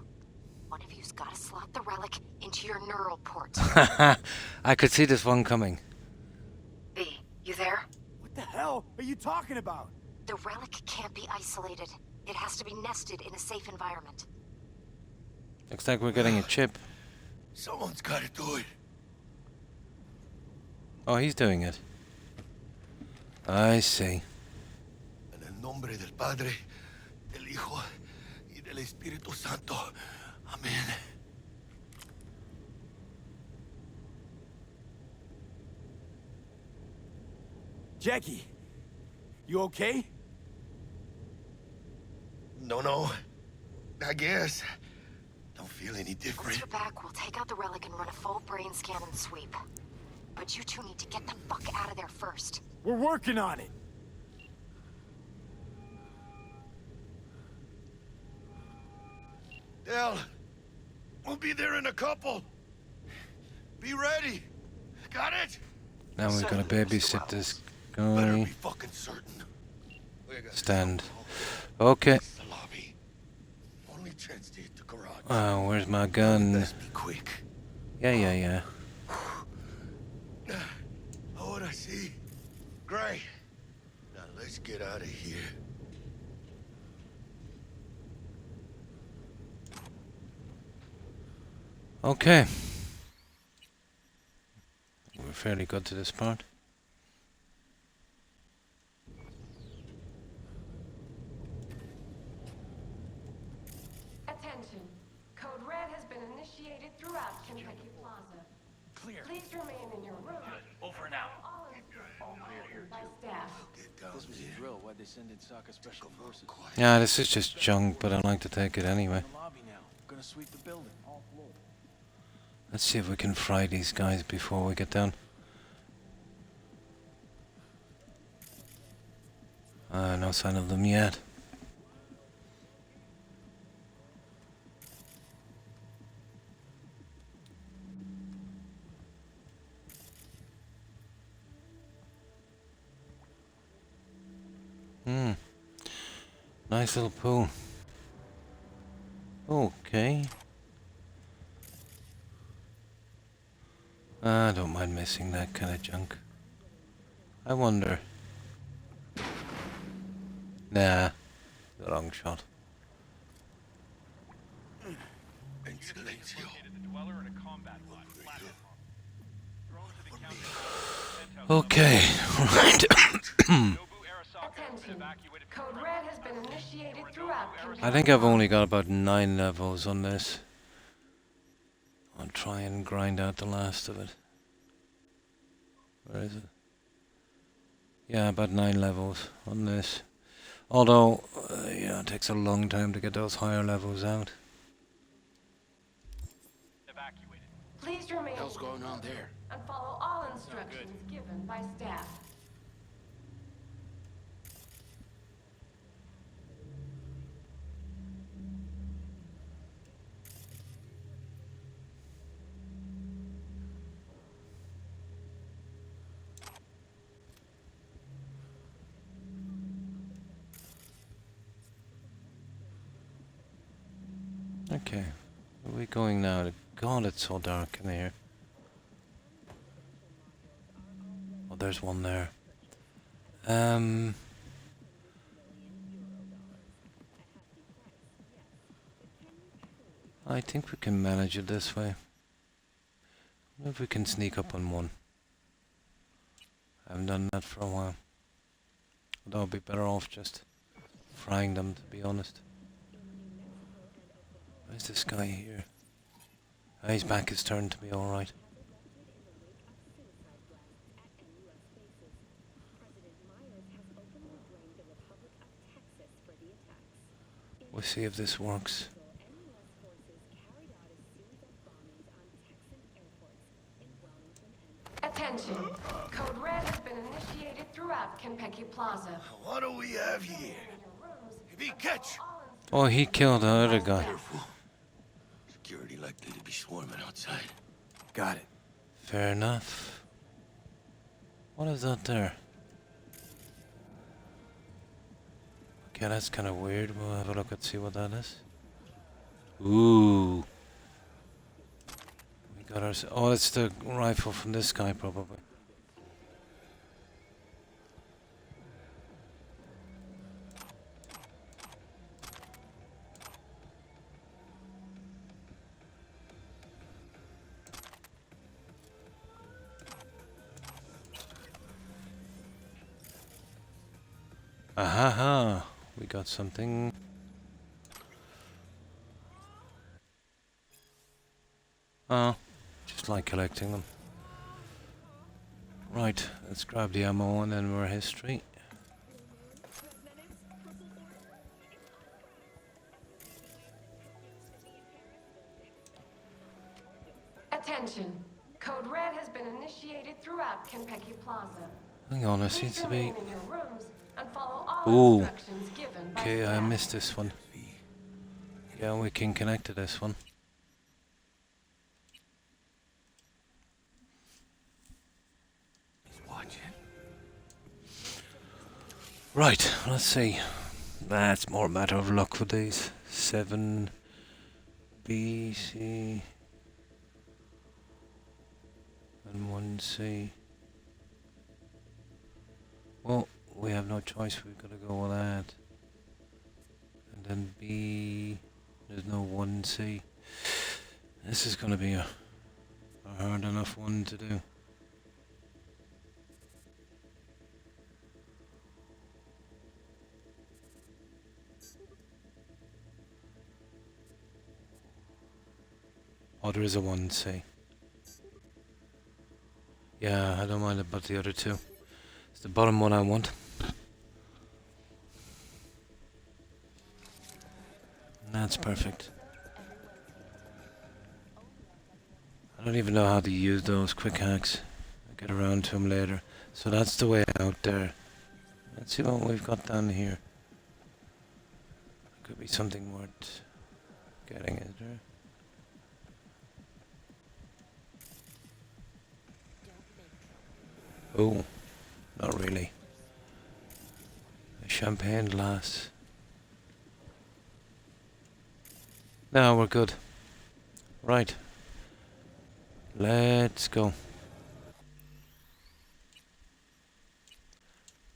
One of you's gotta slot the relic into your neural port. I could see this one coming. V, you there? What the hell are you talking about? The relic can't be isolated. It has to be nested in a safe environment. Looks like we're getting a chip. Someone's gotta do it. Oh, he's doing it. I see. En el nombre del Padre, del Hijo y del Espíritu Santo. Amen. Jackie, you okay? No. I guess. Don't feel any different. Once you're back, we'll take out the relic and run a full brain scan and sweep. But you two need to get the fuck out of there first. We're working on it. Del, we'll be there in a couple. Be ready. Got it? Now we're gonna babysit this Better guy. be fucking certain. Stand. Okay. The lobby. Only chance to hit the garage. Oh, where's my gun? Best be quick. Yeah. Ahora sí. Great. Now let's get out of here. Okay. We're fairly good to this part. Attention. Code Red has been initiated throughout Kentucky Plaza. Clear. Please remain in your room. Over now. All instructions by staff. This was a drill. Why'd they send in Sokka Special Forces? Yeah, this is just junk, but I'd like to take it anyway. In the lobby now. Gonna sweep the building. All floor. Let's see if we can fry these guys before we get down. No sign of them yet. Nice little pool. Okay. I don't mind missing that kind of junk. I wonder. Nah, the wrong shot. Okay, right. Attention. Code Red has been initiated throughout Kentucky. I think I've only got about 9 levels on this. I'll try and grind out the last of it. Where is it? Yeah, about 9 levels on this. Although, yeah, it takes a long time to get those higher levels out. Please remain What the hell's going on there? and follow all instructions given by staff. Okay, where are we going now? God, it's so dark in here. Oh, there's one there. I think we can manage it this way. What if we can sneak up on one? I haven't done that for a while. Although I'll be better off just frying them, to be honest. Where's this guy here? Ah, his back is turned to me, alright. We'll see if this works. Attention. Code Red has been initiated throughout Kenpeki Plaza. What do we have here? Be catch. Oh, he killed the other guy. Security likely to be swarming outside. Got it. Fair enough. What is that there? Okay, that's kind of weird. We'll have a look and see what that is. Ooh. We got our... Oh, it's the rifle from this guy, probably. Aha! We got something. Oh, just like collecting them. Right, let's grab the ammo and then more history. Attention. Code Red has been initiated throughout Kenpeki Plaza. Hang on, there seems to be... Remain in your rooms and follow all Ooh. instructions given by Okay, I staff. missed this one. Yeah, we can connect to this one. He's watching. Right, let's see. That's more a matter of luck for these. 7 BC and 1C. Well, we have no choice, we've got to go with that. And then B, there's no 1C. This is going to be a hard enough one to do. Oh, there is a 1C. Yeah, I don't mind about the other two. It's the bottom one I want. That's perfect. I don't even know how to use those quick hacks. I'll get around to them later. So that's the way out there. Let's see what we've got down here. Could be something worth getting, is there? Oh, not really. A champagne glass. No, we're good. Right. Let's go.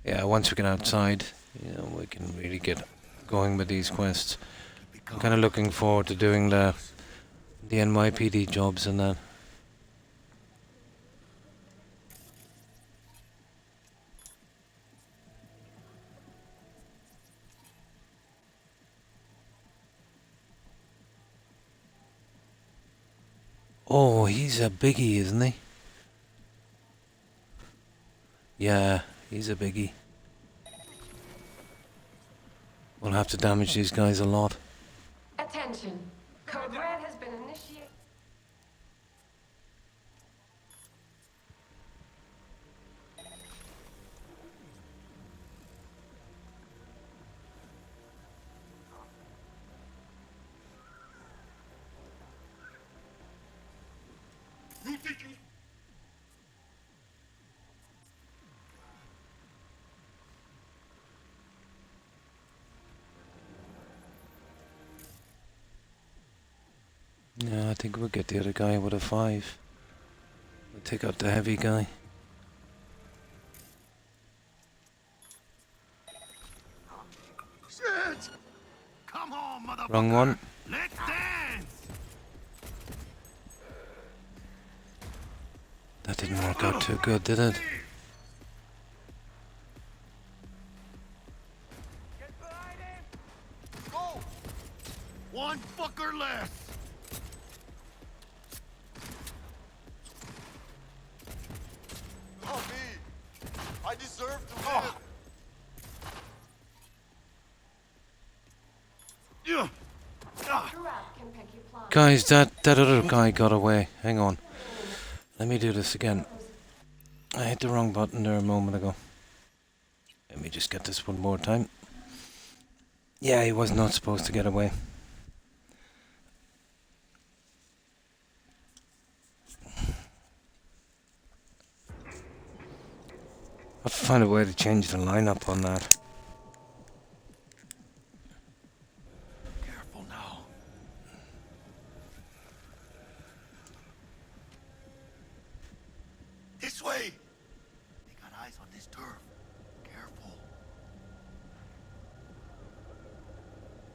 Yeah, once we get outside, you know, we can really get going with these quests. I'm kind of looking forward to doing the NYPD jobs and that. Oh, he's a biggie, isn't he? Yeah, he's a biggie. We'll have to damage these guys a lot. Attention. Code Red has been initiated. Yeah, I think we'll get the other guy with a 5. We'll take out the heavy guy. Shit! Come on, motherfucker! Wrong one. Let's dance! That didn't work out too good, did it? one fucker less! Not me! I deserve to live! Guys, that other guy got away. Hang on. Let me do this again. I hit the wrong button there a moment ago. Let me just get this one more time. Yeah, he was not supposed to get away. I'll have to find a way to change the lineup on that. Careful now. This way! They got eyes on this turf. Careful.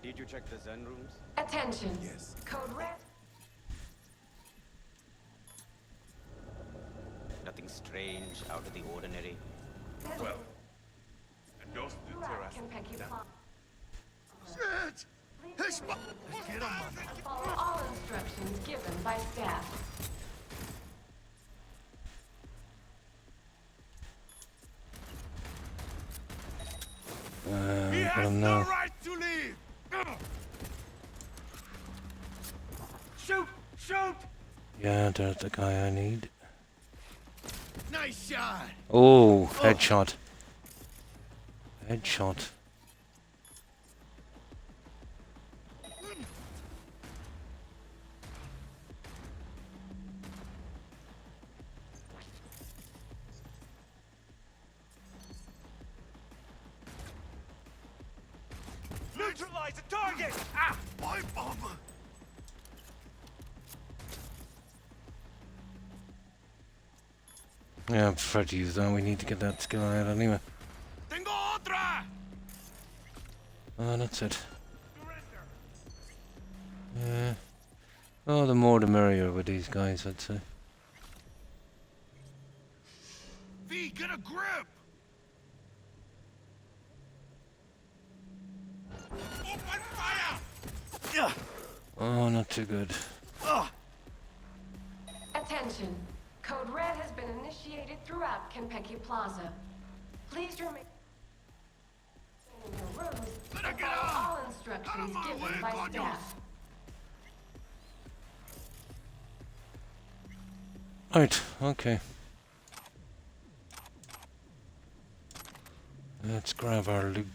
Did you check the Zen rooms? Attention. Yes. Code red. Nothing strange, out of the ordinary. Well, and those deterrents. Shit! Let's get him, Follow all instructions given by staff. Got him now. right to leave! Shoot! Shoot! Yeah, there's the guy I need. Nice shot! Oh, headshot. Headshot. Neutralize the target! Ah! Pipe bomb! Yeah, I prefer to use that. We need to get that skill out anyway. Tengo otra! Oh, that's it. Yeah. Oh, the more the merrier with these guys, I'd say. V, get a grip! Open fire! Yeah. Oh, not too good. Attention. Code red has been initiated throughout Kenpeki Plaza. Please remain in your rooms and follow all instructions given by staff. Right, okay. Let's grab our loot.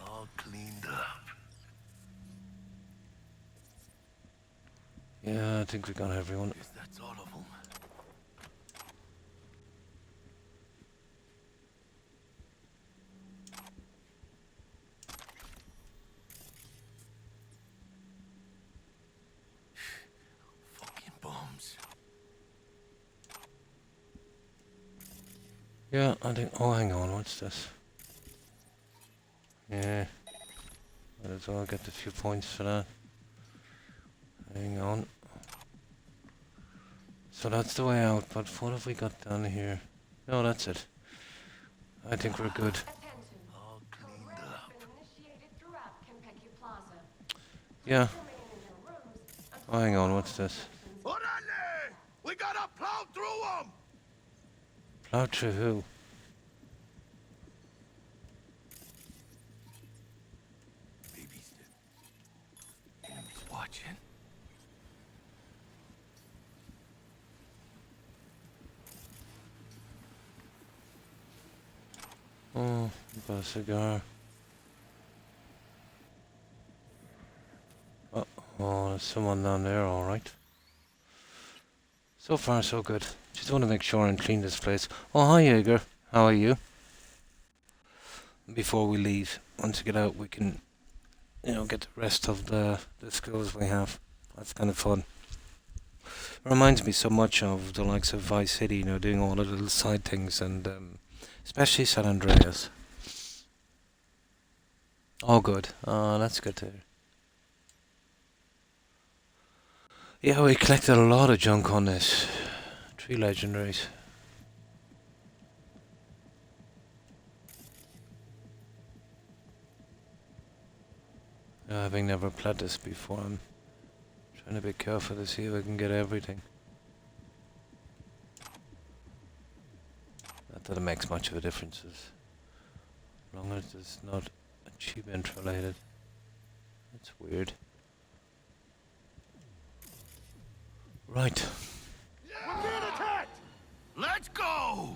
All cleaned up. Yeah, I think we got everyone. Guess that's all of them. Fucking bums. Yeah, I think. Oh, hang on, what's this? Yeah. Might as well get a few points for that. Hang on. So that's the way out, but what have we got down here? No, that's it. I think we're good. All cleaned up. Yeah. Oh, hang on, what's this? Orale! We gotta plow through them! Plow through who? Baby's enemies watching. Oh, got a cigar. Oh, there's someone down there, alright. So far, so good. Just want to make sure and clean this place. Oh, hi, Jaeger. How are you? Before we leave, once we get out, we can, get the rest of the skills we have. That's kind of fun. It reminds me so much of the likes of Vice City, doing all the little side things, and especially San Andreas. All good. Oh, that's good to hear. Yeah, we collected a lot of junk on this. 3 legendaries. Having never played this before, I'm trying to be careful to see if I can get everything. Not that it makes much of a difference, as long as it's not achievement related. That's weird. Right. We're being attacked! Let's go!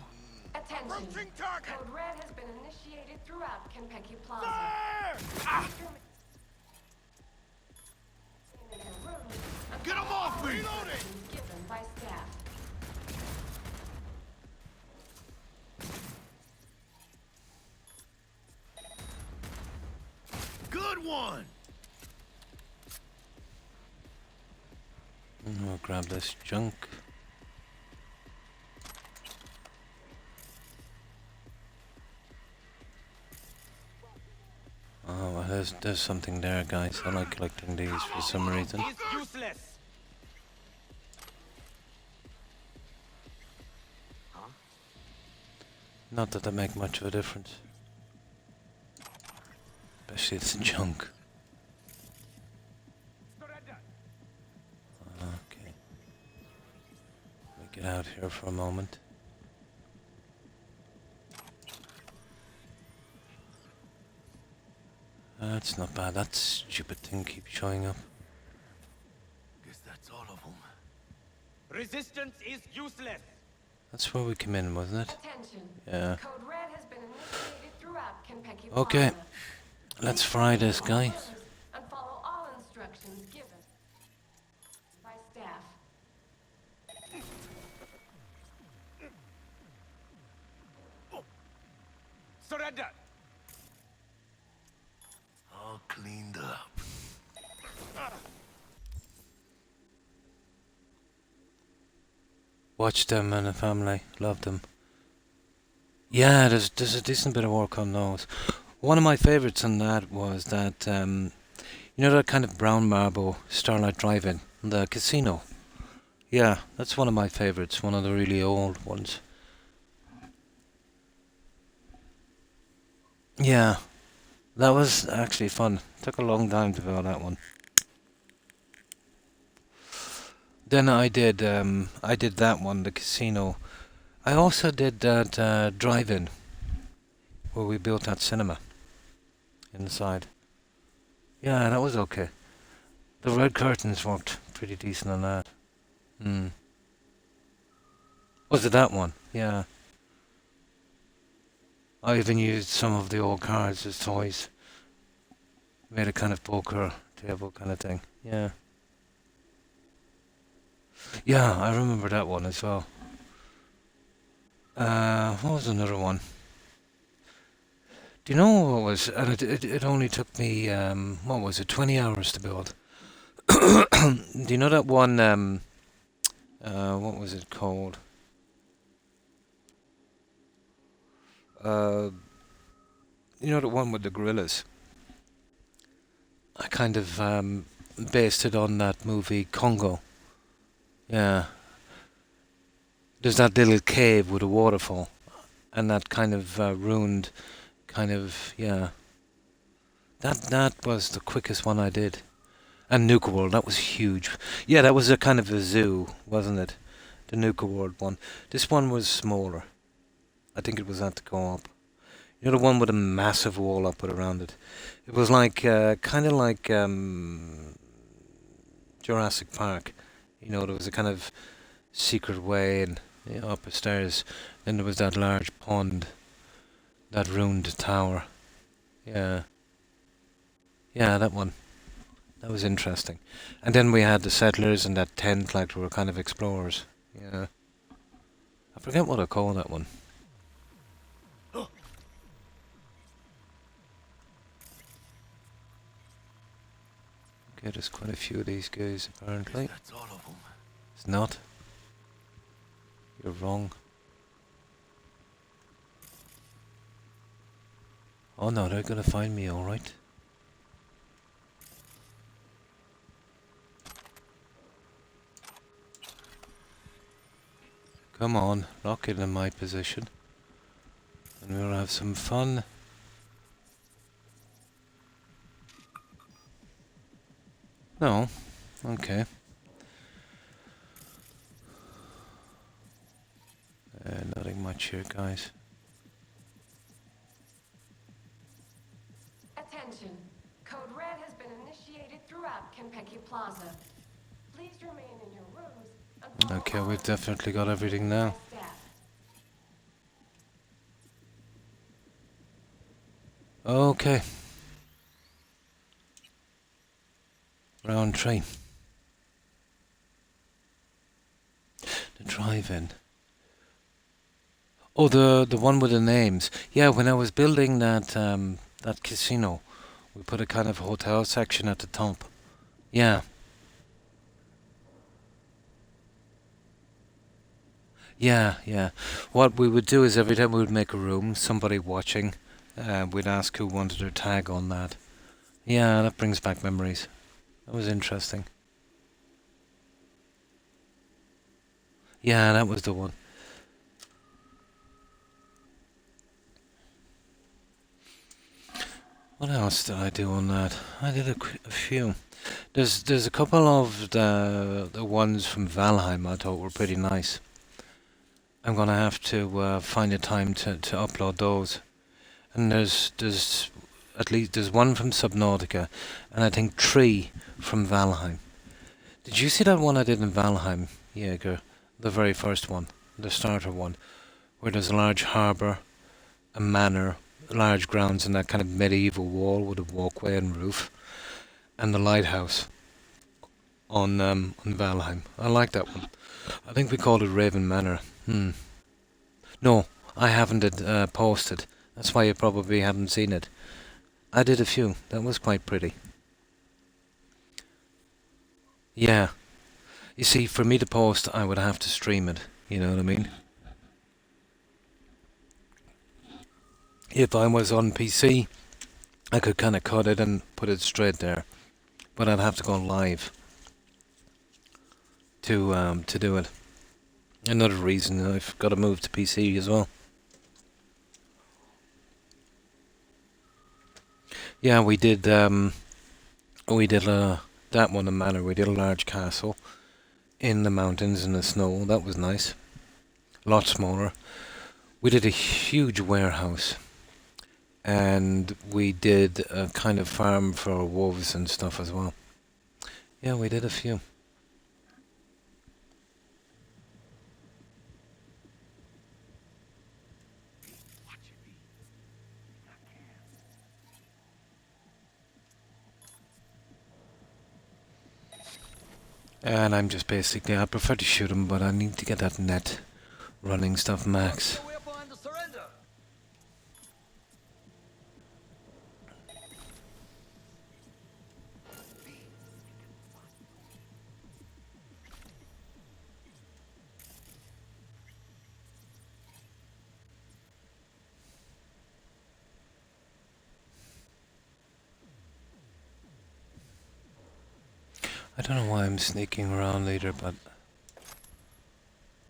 Attention. Approaching target! Code Red has been initiated throughout Kenpeki Plaza. Fire! Please remain in your rooms and Get 'em follow off all me! instructions given by staff. Good one! I'll grab this junk. Oh, well, there's something there, guys. I like collecting these for some reason. Useless! Not that they make much of a difference. Especially it's junk. Okay. Let me get out here for a moment. That's not bad. That stupid thing keeps showing up. Guess that's all of them. Resistance is useless! That's where we came in, wasn't it? Attention. Yeah. Code Red has been initiated throughout Kenpeki Okay. Plaza. Let's fry this guy. And follow all instructions given by staff. Surrender! All cleaned up. Watched them and the family. Loved them. Yeah, there's a decent bit of work on those. One of my favourites on that was that, you know that kind of brown marble Starlight Drive-In, the casino? Yeah, that's one of my favourites, one of the really old ones. Yeah, that was actually fun. Took a long time to build that one. Then I did that one, the casino. I also did that drive-in, where we built that cinema inside. Yeah, that was okay. The red curtains worked pretty decent on that. Was it that one? Yeah. I even used some of the old cards as toys. Made a kind of poker table kind of thing. Yeah. Yeah, I remember that one as well. What was another one? Do you know what was? And it only took me what was it? 20 hours to build. Do you know that one? What was it called? You know the one with the gorillas? I kind of based it on that movie Congo. Yeah. There's that little cave with a waterfall, and that kind of ruined, yeah. That was the quickest one I did. And Nuka World, that was huge. Yeah, that was a kind of a zoo, wasn't it? The Nuka World one. This one was smaller. I think it was at the co-op. You know the one with a massive wall up around it? It was like, kind of like Jurassic Park. You know, there was a kind of secret way and up the stairs. Then there was that large pond that ruined the tower. Yeah. Yeah, that one. That was interesting. And then we had the settlers and that tent, like we were kind of explorers. Yeah. I forget what I call that one. Okay, there's quite a few of these guys apparently. That's all of them. It's not. You're wrong. Oh no, they're gonna find me alright. Come on, lock it in my position. And we'll have some fun. No. Okay. Nothing much here, guys. Attention. Code Red has been initiated throughout Kenpeki Plaza. Please remain in your rooms and follow Okay, all we've definitely got everything now. staff. Okay. Round train. The drive-in. Oh, the one with the names. Yeah, when I was building that that casino, we put a kind of hotel section at the top. Yeah. Yeah, yeah. What we would do is every time we would make a room, somebody watching, we'd ask who wanted their tag on that. Yeah, that brings back memories. That was interesting. Yeah, that was the one. What else did I do on that? I did a few. There's a couple of the ones from Valheim I thought were pretty nice. I'm gonna have to find a time to upload those. And there's at least there's one from Subnautica, and I think 3 from Valheim. Did you see that one I did in Valheim, Jaeger? The very first one, the starter one, where there's a large harbour, a manor, large grounds, and that kind of medieval wall with a walkway and roof, and the lighthouse on Valheim. I like that one. I think we called it Raven Manor. No, I haven't posted. That's why you probably haven't seen it. I did a few. That was quite pretty. Yeah. You see, for me to post, I would have to stream it. You know what I mean? If I was on PC, I could kind of cut it and put it straight there. But I'd have to go live to do it. Another reason I've got to move to PC as well. Yeah, we did that one in Manor. We did a large castle in the mountains in the snow. That was nice. A lot smaller. We did a huge warehouse, and we did a kind of farm for wolves and stuff as well. Yeah, we did a few. And I'm just basically, I prefer to shoot him, but I need to get that net running stuff max. I don't know why I'm sneaking around later, but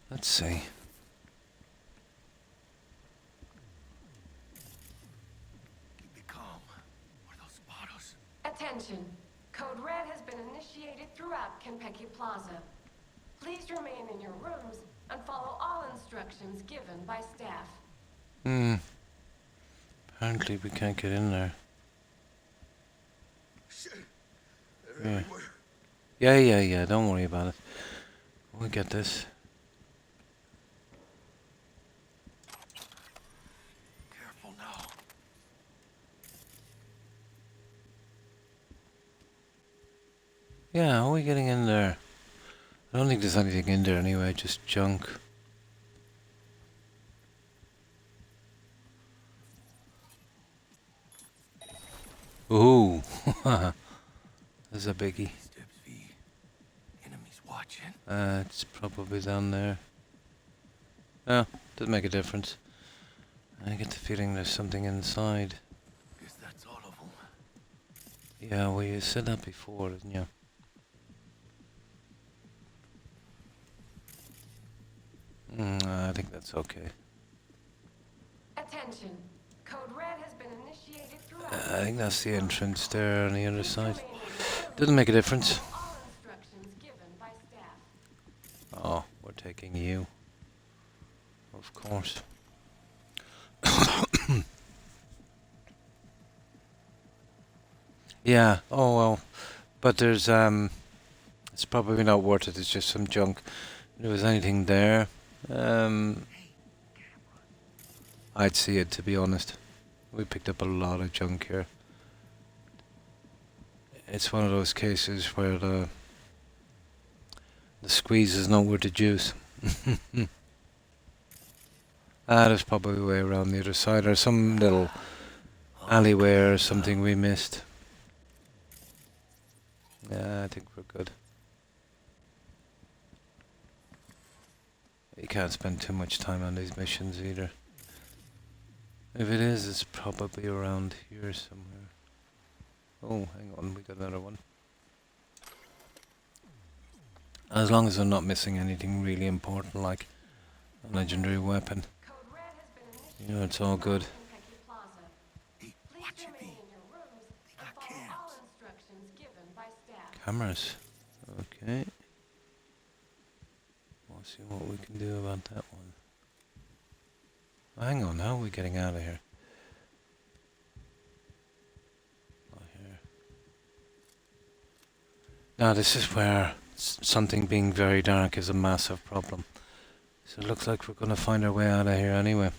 let's see. Attention. Code Red has been initiated throughout Kenpeki Plaza. Please remain in your rooms and follow all instructions given by staff. Apparently we can't get in there. Yeah. Don't worry about it. We'll get this. Careful now. Yeah, how are we getting in there? I don't think there's anything in there anyway, just junk. Ooh, there's a biggie. Enemies watching. It's probably down there. No, doesn't make a difference. I get the feeling there's something inside. Guess that's all of them. Yeah, well, you said that before, didn't you? I think that's okay. Attention. Code Red has been initiated throughout I think that's the entrance there on the other side. Doesn't make a difference. Oh, we're taking you. Of course. Yeah, oh well. But there's, it's probably not worth it, it's just some junk. If there was anything there, I'd see it, to be honest. We picked up a lot of junk here. It's one of those cases where the squeeze is not worth the juice. There's probably a way around the other side, or some little alleyway or something we missed. Yeah, I think we're good. You can't spend too much time on these missions either. If it is, it's probably around here somewhere. Oh, hang on, we got another one. As long as I'm not missing anything really important, like a legendary weapon. You know, it's all good. Cameras. Okay. We'll see what we can do about that one. Hang on, how are we getting out of here? Oh, here. Now this is where something being very dark is a massive problem. So it looks like we're going to find our way out of here anyway.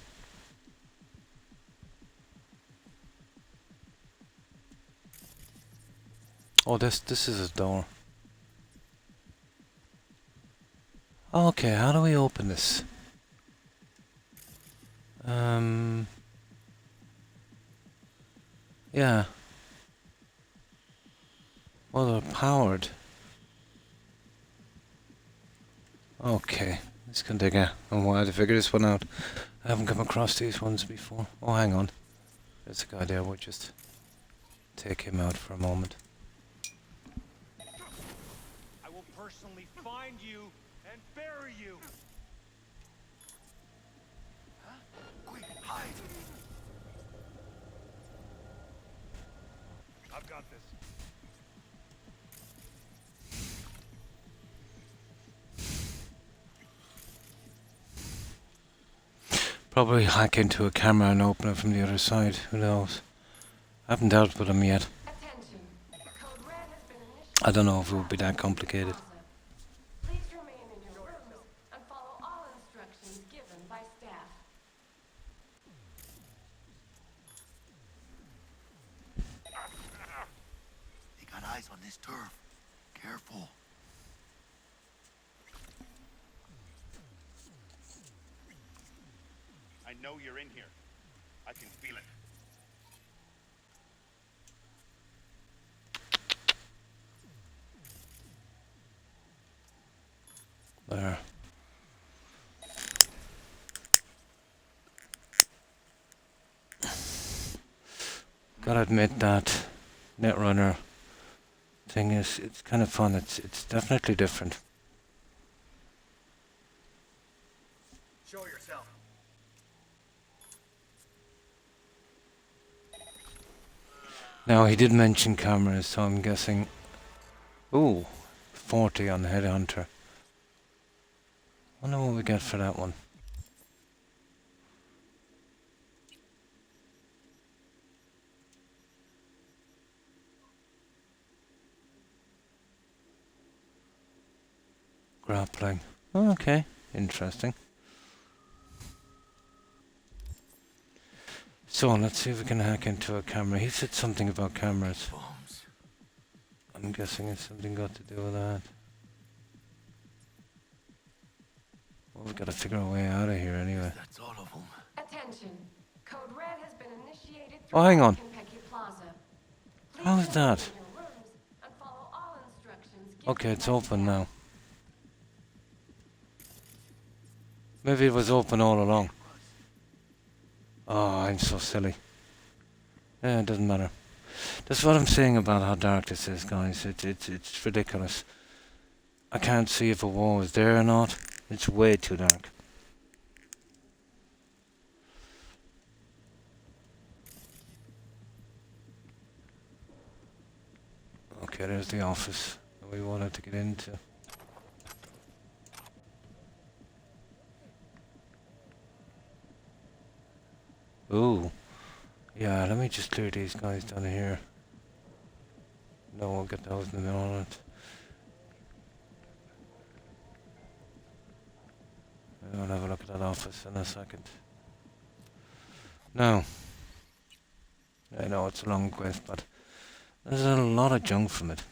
Oh, this is a door. Okay, how do we open this? Yeah. Well, they're powered. Okay, it's gonna take a while to figure this one out. I haven't come across these ones before. Oh, hang on. There's a guy there. We'll just take him out for a moment. I will personally find you and bury you. Quick, hide. I've got this. Probably hack into a camera and open it from the other side. Who knows? I haven't dealt with him yet. I don't know if it would be that complicated. Please remain in your rooms and follow all instructions given by staff. They got eyes on this turf. Careful. I know you're in here. I can feel it. There. Gotta admit that Netrunner thing is, it's kind of fun. It's definitely different. Show yourself. Now, he did mention cameras, so I'm guessing... Ooh, 40 on the Headhunter. Wonder what we get for that one. Grappling. Oh, okay, interesting. So, let's see if we can hack into a camera. He said something about cameras. I'm guessing it's something got to do with that. Well, we've got to figure a way out of here anyway. That's all of them. Attention. Code Red has been initiated Oh, hang on. Kentucky Plaza. How is that? Okay, it's open now. Maybe it was open all along. Oh, I'm so silly. Yeah, it doesn't matter. That's what I'm saying about how dark this is, guys. It's ridiculous. I can't see if a wall is there or not. It's way too dark. Okay, there's the office that we wanted to get into. Ooh. Yeah, let me just clear these guys down here. No, we'll get those in a minute. I'll have a look at that office in a second. No. I know it's a long quest, but there's a lot of junk from it.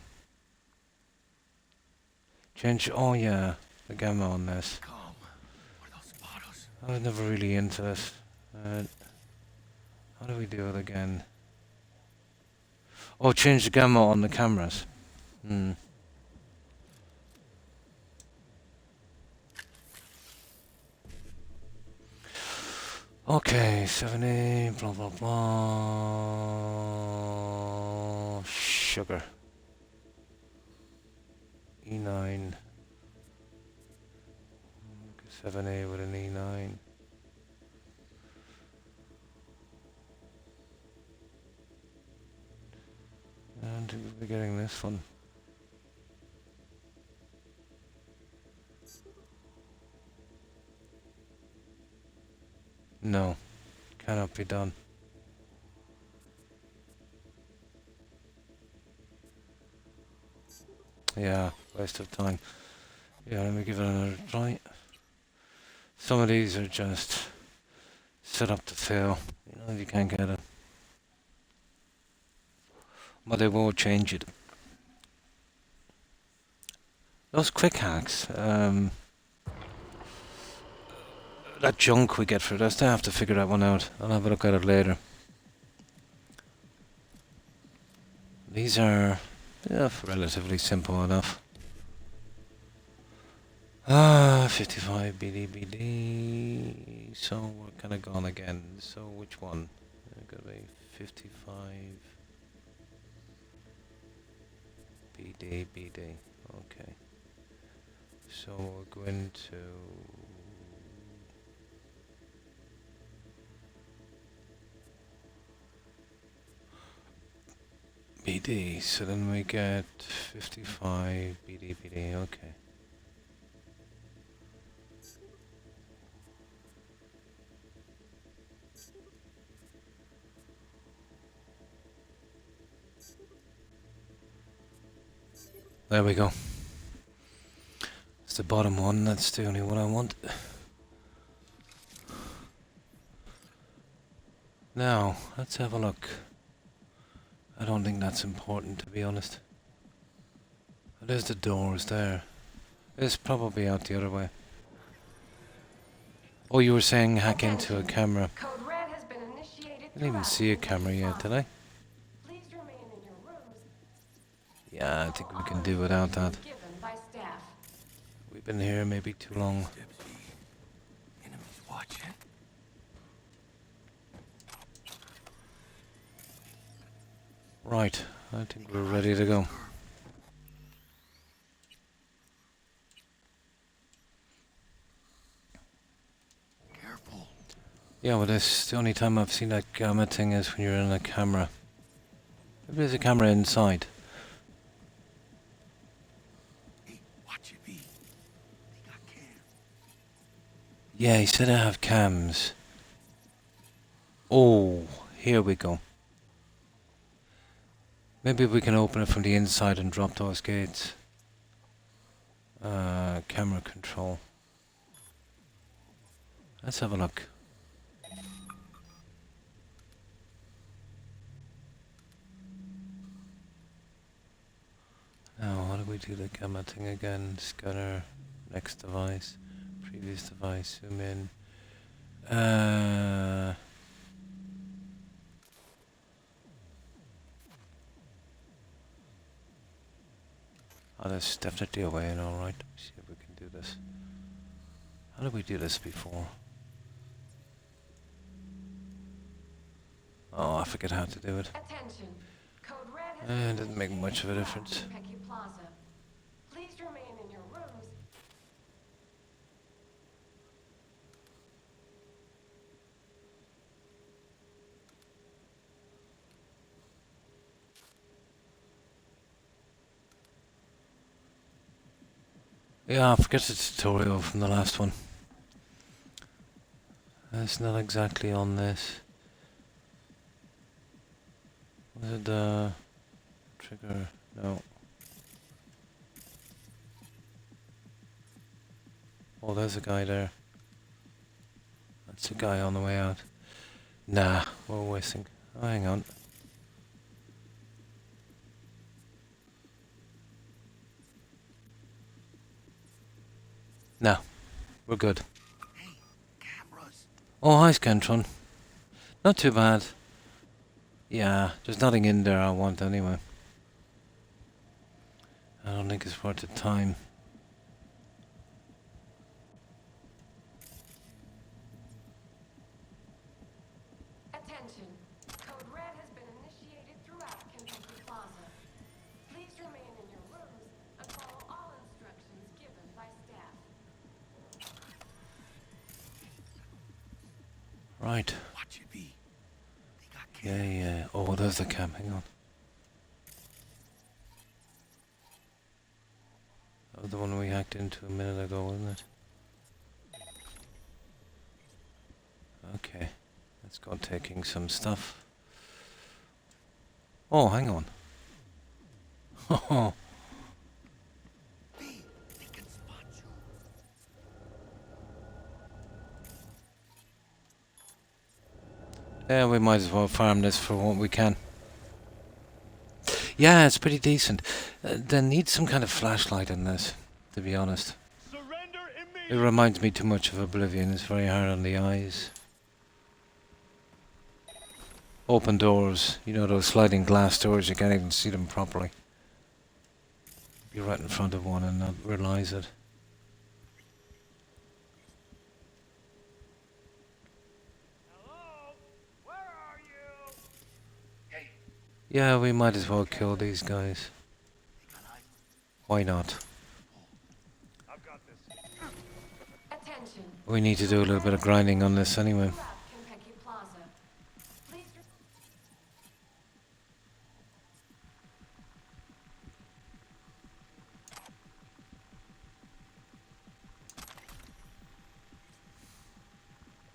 Change, oh yeah, the gamma on this. I was never really into this. How do we do it again? Oh, change the gamma on the cameras. Okay, 70, blah blah blah. Sugar. E9. 7A with an E9. And we're getting this one. No, cannot be done. Yeah, waste of time. Yeah, let me give it another try. Some of these are just set up to fail. You know, you can't get it. But they will change it. Those quick hacks, that junk we get for this, I have to figure that one out. I'll have a look at it later. These are relatively simple enough. 55 BD. So we're kind of gone again. So which one? Gotta be 55 BD. Okay. So we're going to BD. So then we get 55 BD. Okay. There we go. It's the bottom one, that's the only one I want. Now, let's have a look. I don't think that's important, to be honest. There's the doors there. It's probably out the other way. Oh, you were saying hack into a camera. Code Red has been initiated. I didn't even see a camera yet, did I? Please remain in your rooms. Yeah, I think we can do without that. Given by staff. We've been here maybe too long. Enemies watching. Right, I think we're ready to go. Careful. Yeah, well, this the only time I've seen that gamma thing is when you're in a camera. Maybe there's a camera inside. Hey, watch it be. They got cams. Yeah, he said I have cams. Oh, here we go. Maybe we can open it from the inside and drop those gates. Camera control. Let's have a look. Now, how do we do the gamma thing again? Scanner, next device, previous device, zoom in. Oh, there's definitely a way in, alright. Let me see if we can do this. How did we do this before? Oh, I forget how to do it. Attention. Code Red has It doesn't make much of a difference. Kentucky Plaza. Please remain in your rooms. Yeah, I forget the tutorial from the last one. It's not exactly on this. Was it the trigger? No. Oh, there's a guy there. That's a guy on the way out. Nah, we're wasting. Oh, hang on. No, we're good. Oh, hi, Scantron. Not too bad. Yeah, there's nothing in there I want anyway. I don't think it's worth the time. Attention. Code Red has been initiated throughout Kentucky Plaza. Please remain in your rooms and follow all instructions given by staff. Right. Watch it be. Yeah, yeah. Oh, there's the cam. Hang on. That was the one we hacked into a minute ago, wasn't it? Okay. Let's go taking some stuff. Oh, hang on. Oh. Yeah, we might as well farm this for what we can. Yeah, it's pretty decent. They need some kind of flashlight in this, to be honest. It reminds me too much of Oblivion. It's very hard on the eyes. Open doors. You know those sliding glass doors, you can't even see them properly. You're right in front of one and not realise it. Yeah, we might as well kill these guys. Why not? Attention. We need to do a little bit of grinding on this anyway. Kentucky Plaza. Please.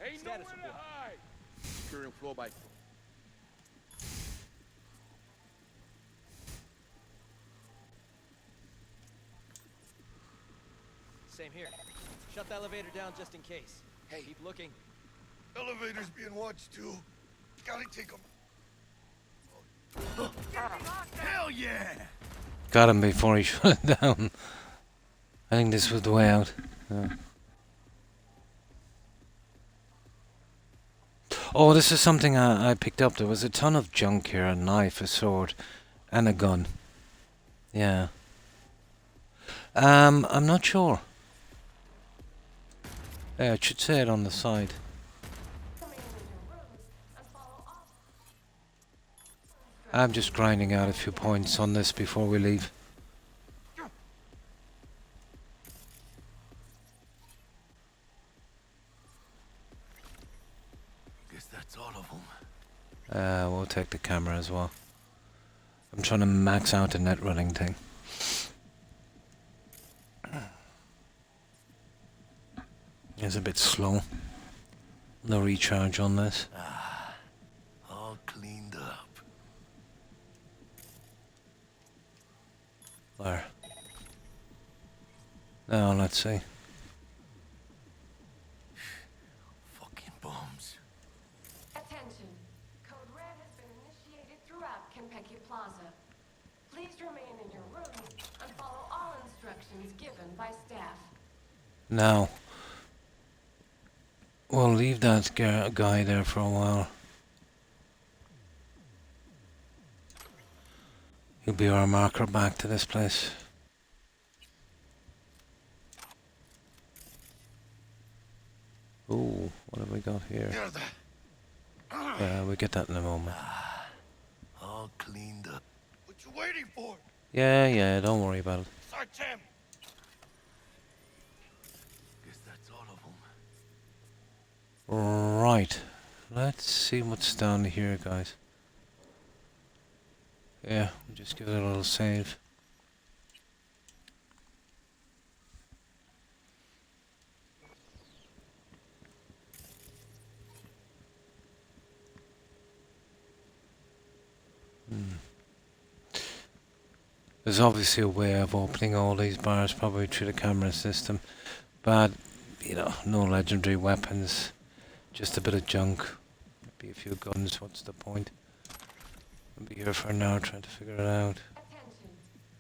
Ain't nowhere to hide. Securing floor by. Same here. Shut the elevator down just in case. Hey, keep looking. Elevator's being watched too. Gotta take them. Hell yeah! Got him before he shut it down. I think this was the way out. Oh, this is something I picked up. There was a ton of junk here. A knife, a sword, and a gun. Yeah. I'm not sure. Yeah, it should say it on the side. I'm just grinding out a few points on this before we leave. Guess that's all of them. We'll take the camera as well. I'm trying to max out the net running thing. It's a bit slow. No recharge on this. All cleaned up. There. Now let's see. Fucking bums. Attention. Code Red has been initiated throughout Kentucky Plaza. Please remain in your rooms and follow all instructions given by staff. Now, we'll leave that guy there for a while. He'll be our marker back to this place. Ooh, what have we got here? Yeah, we'll get that in a moment. All cleaned up. What you waiting for? Yeah, don't worry about it. Search him. Guess that's all of them. Right, let's see what's down here, guys. Yeah, we'll just give it a little save. There's obviously a way of opening all these bars, probably through the camera system. But, you know, no legendary weapons. Just a bit of junk. Maybe a few guns, what's the point? I'll be here for an hour trying to figure it out. Attention.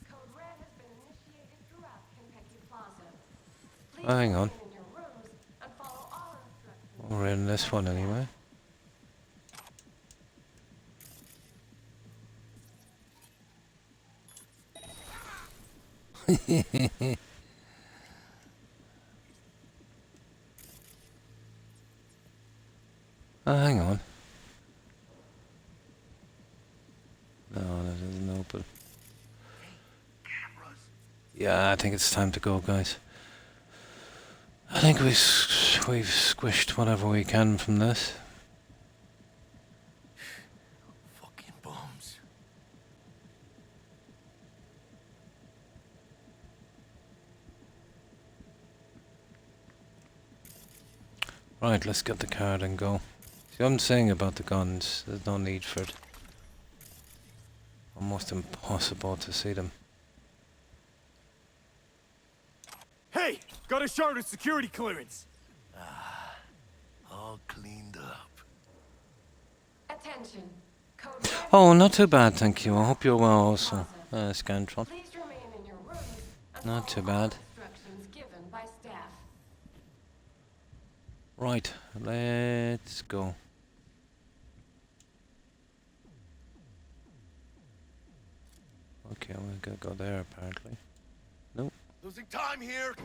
Code Red has been initiated throughout Kentucky Plaza. Please Oh, hang on. remain in your rooms and follow all instructions. We're in this one anyway. Oh, hang on. No, that isn't open. Yeah, I think it's time to go, guys. I think we've squished whatever we can from this. Fucking bums. Right, let's get the card and go. See what I'm saying about the guns? There's no need for it. Almost impossible to see them. Hey! Got a shard security clearance! All cleaned up. Attention. Code Red. Oh, not too bad, thank you. I hope you're well also, Scantron. Please remain in your rooms and Not too follow all bad. instructions given by staff. Right, let's go. Okay, we're gonna go there apparently. Nope. Losing time here.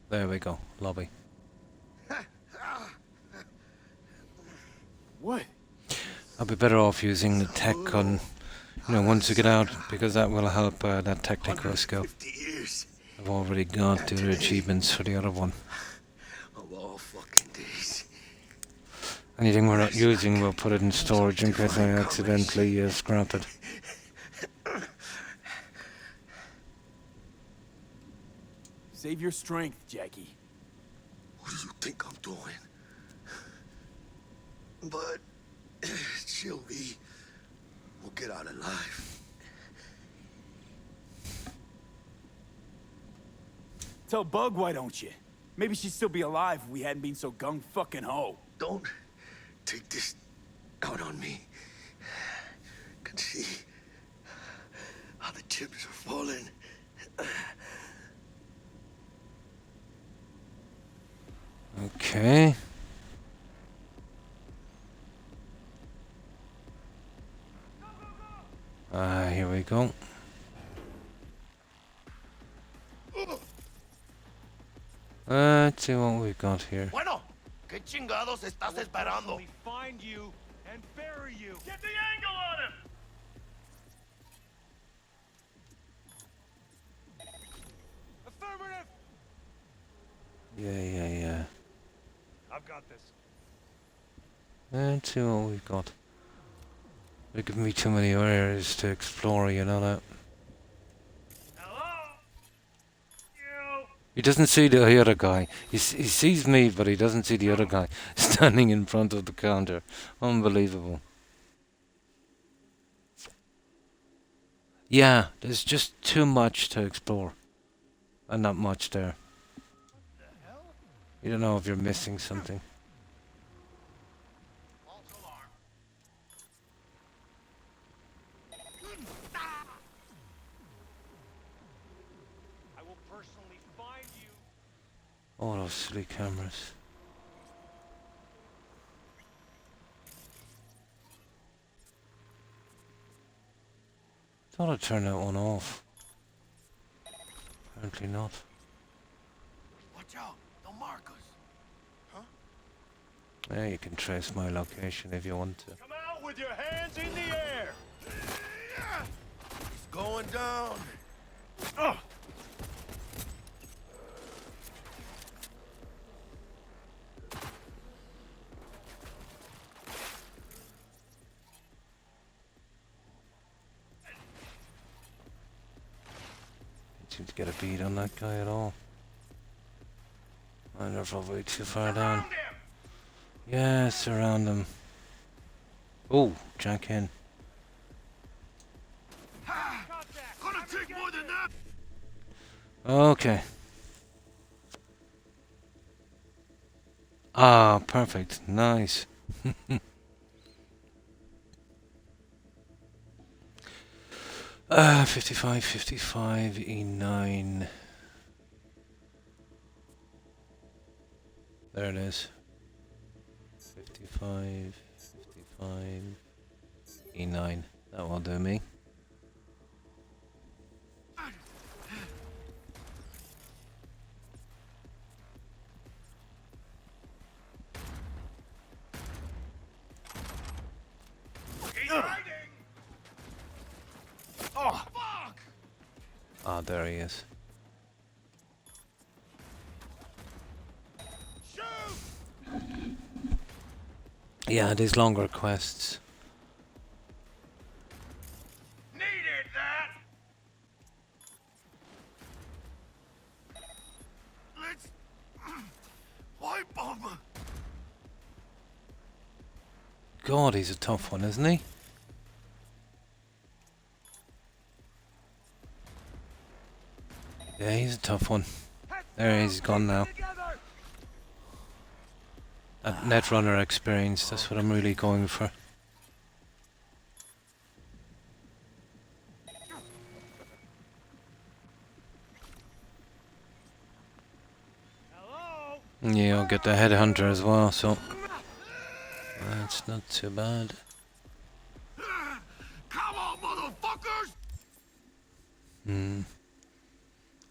There we go. Lobby. What? I'll be better off using the tech gun, you know, once we get out, because that will help that technical skill. I've already got the other achievements for the other one. Of all fucking days. Anything we're not using, we'll put it in storage in case I accidentally scrap it. Save your strength, Jackie. What do you think I'm doing? But she'll be. We'll get out alive. Tell Bug, why don't you? Maybe she'd still be alive if we hadn't been so gung-fucking-ho. Don't take this out on me. Can see how the chips are falling. Okay. Here we go. Let's see what we've got here. Bueno, ¿qué chingados estás esperando? Find you and bury you. Get the angle on him! Affirmative. Yeah. I've got this. Let's see what we've got. They're giving me too many areas to explore, you know that. Hello? You? He doesn't see the other guy. He sees me, but he doesn't see the other guy standing in front of the counter. Unbelievable. Yeah, there's just too much to explore. And not much there. You don't know if you're missing something. I will personally find you. All those silly cameras. Thought I'd turn that one off. Apparently not. Watch out, they'll mark us. Huh? Yeah, you can trace my location if you want to. Come out with your hands in the air. It's going down. Ugh. Seem to get a beat on that guy at all. I they're probably too far down. Yes, around him. Oh, Jack in. Gonna take more than Okay. Ah, perfect. Nice. 55, 55, E9. There it is. 55, 55, E9. That will do me. Oh, fuck! Ah, there he is. Yeah, these longer quests. Needed that! Let's wipe them. God, he's a tough one, isn't he? Yeah, he's a tough one. There he's gone now. That Netrunner experience, that's what I'm really going for. Yeah, I'll get the headhunter as well, so that's not too bad. Come on, motherfuckers!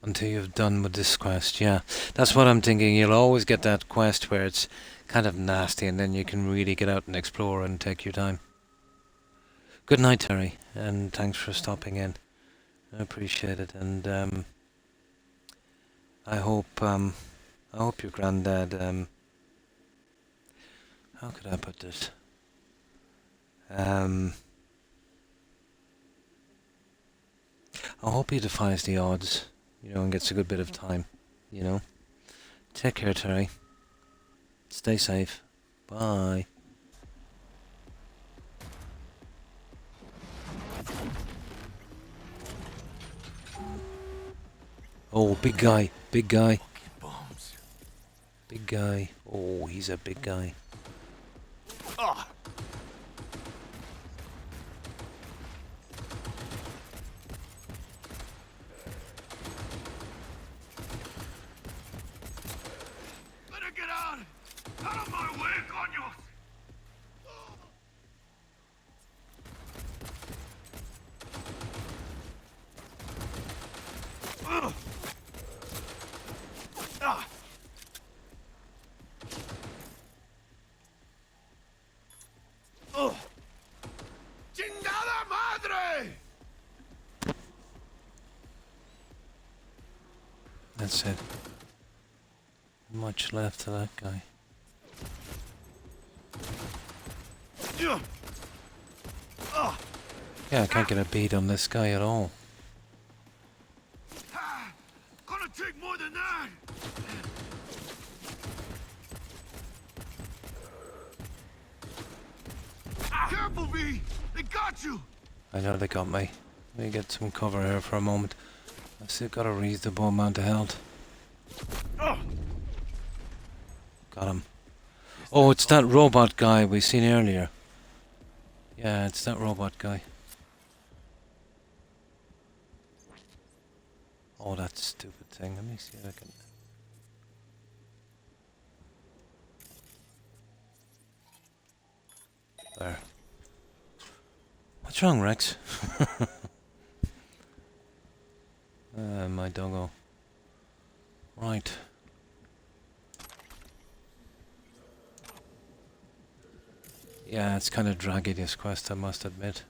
Until you've done with this quest, yeah. That's what I'm thinking. You'll always get that quest where it's kind of nasty and then you can really get out and explore and take your time. Good night, Terry, and thanks for stopping in. I appreciate it, and I hope your granddad, how could I put this? I hope he defies the odds, you know, and gets a good bit of time, you know. Take care, Terry. Stay safe. Bye. Oh, big guy, big guy. Big guy. Oh, he's a big guy. Ah! Better get out! Out of my way, coños! Ah! ¡Chingada madre! That's it. Much left to that guy. Yeah, I can't get a beat on this guy at all. Gonna take more than that! Careful, V! They got you! I know they got me. Let me get some cover here for a moment. I've still got a reasonable amount of health. Got him. Oh, it's that robot guy we seen earlier. Yeah, it's that robot guy. Oh, that stupid thing. Let me see if I can... There. What's wrong, Rex? My doggo. Right. Yeah, it's kind of draggy, this quest, I must admit.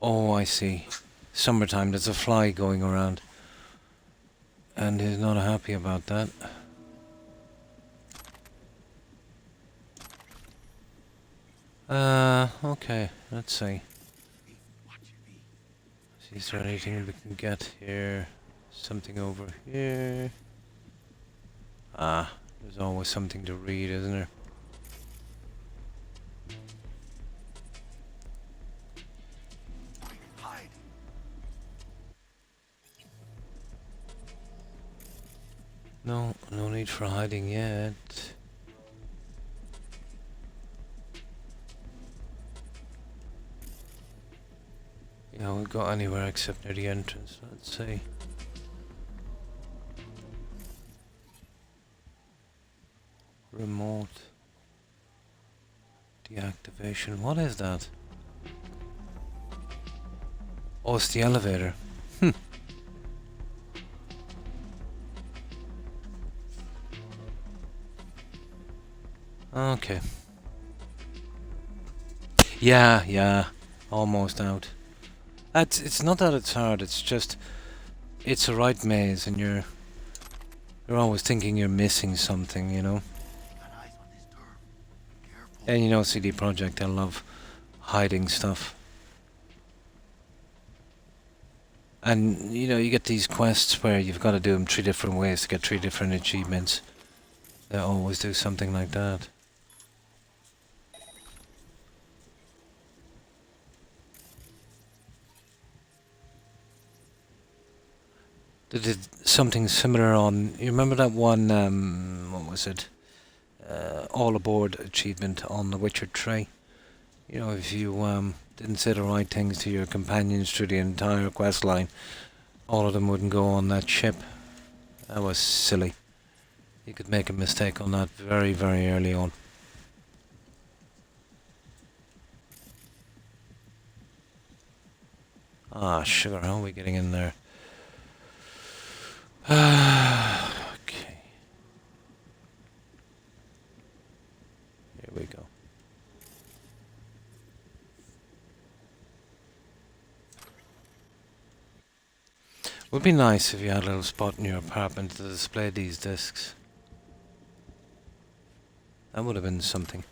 Oh, I see. Summertime, there's a fly going around. And he's not happy about that. Okay, let's see. Is there anything we can get here? Something over here. Ah, There's always something to read, isn't there? Hide. No need for hiding yet. Yeah, we got anywhere except near the entrance. Let's see. Remote deactivation. What is that? Oh, it's the elevator. Okay. Yeah. Almost out. It's not that it's hard, it's just it's a right maze and you're always thinking you're missing something, you know? And you know CD Projekt, I love hiding stuff. And you know, you get these quests where you've got to do them 3 different ways to get 3 different achievements. They always do something like that. They did something similar on... You remember that one, what was it? All Aboard achievement on The Witcher 3. You know, if you didn't say the right things to your companions through the entire quest line, all of them wouldn't go on that ship. That was silly. You could make a mistake on that very, very early on. Ah, sugar, how are we getting in there? Okay. Here we go. Would be nice if you had a little spot in your apartment to display these discs. That would have been something.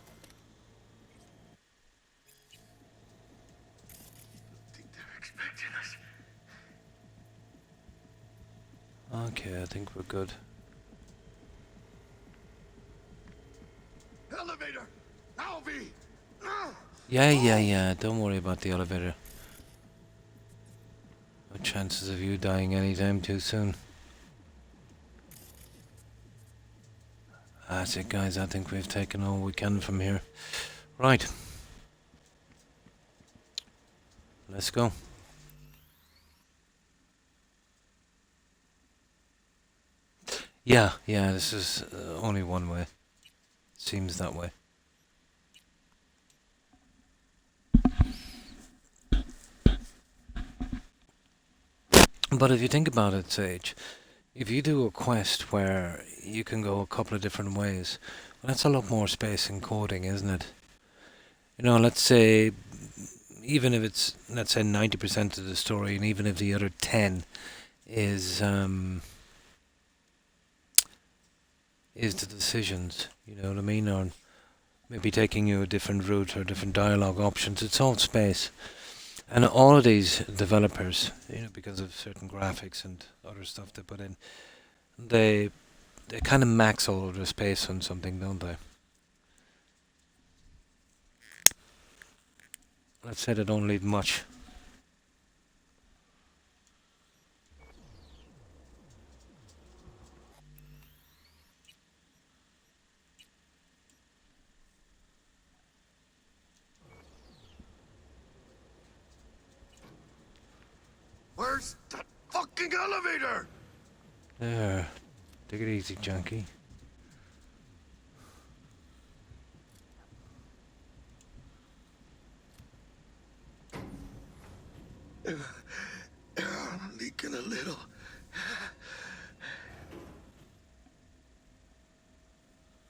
Okay, I think we're good. Elevator! Alvy! Yeah. Don't worry about the elevator. No chances of you dying anytime too soon. That's it, guys. I think we've taken all we can from here. Right. Let's go. Yeah, this is only one way. Seems that way. But if you think about it, Sage, if you do a quest where you can go a couple of different ways, well, that's a lot more space in coding, isn't it? You know, let's say, even if it's, let's say 90% of the story, and even if the other 10 is the decisions, you know what I mean, or maybe taking you a different route or different dialogue options, it's all space. And all of these developers, you know, because of certain graphics and other stuff they put in, they kind of max all of their space on something, don't they? Let's say they don't need much. Where's that fucking elevator? There. Take it easy, junkie. I'm leaking a little.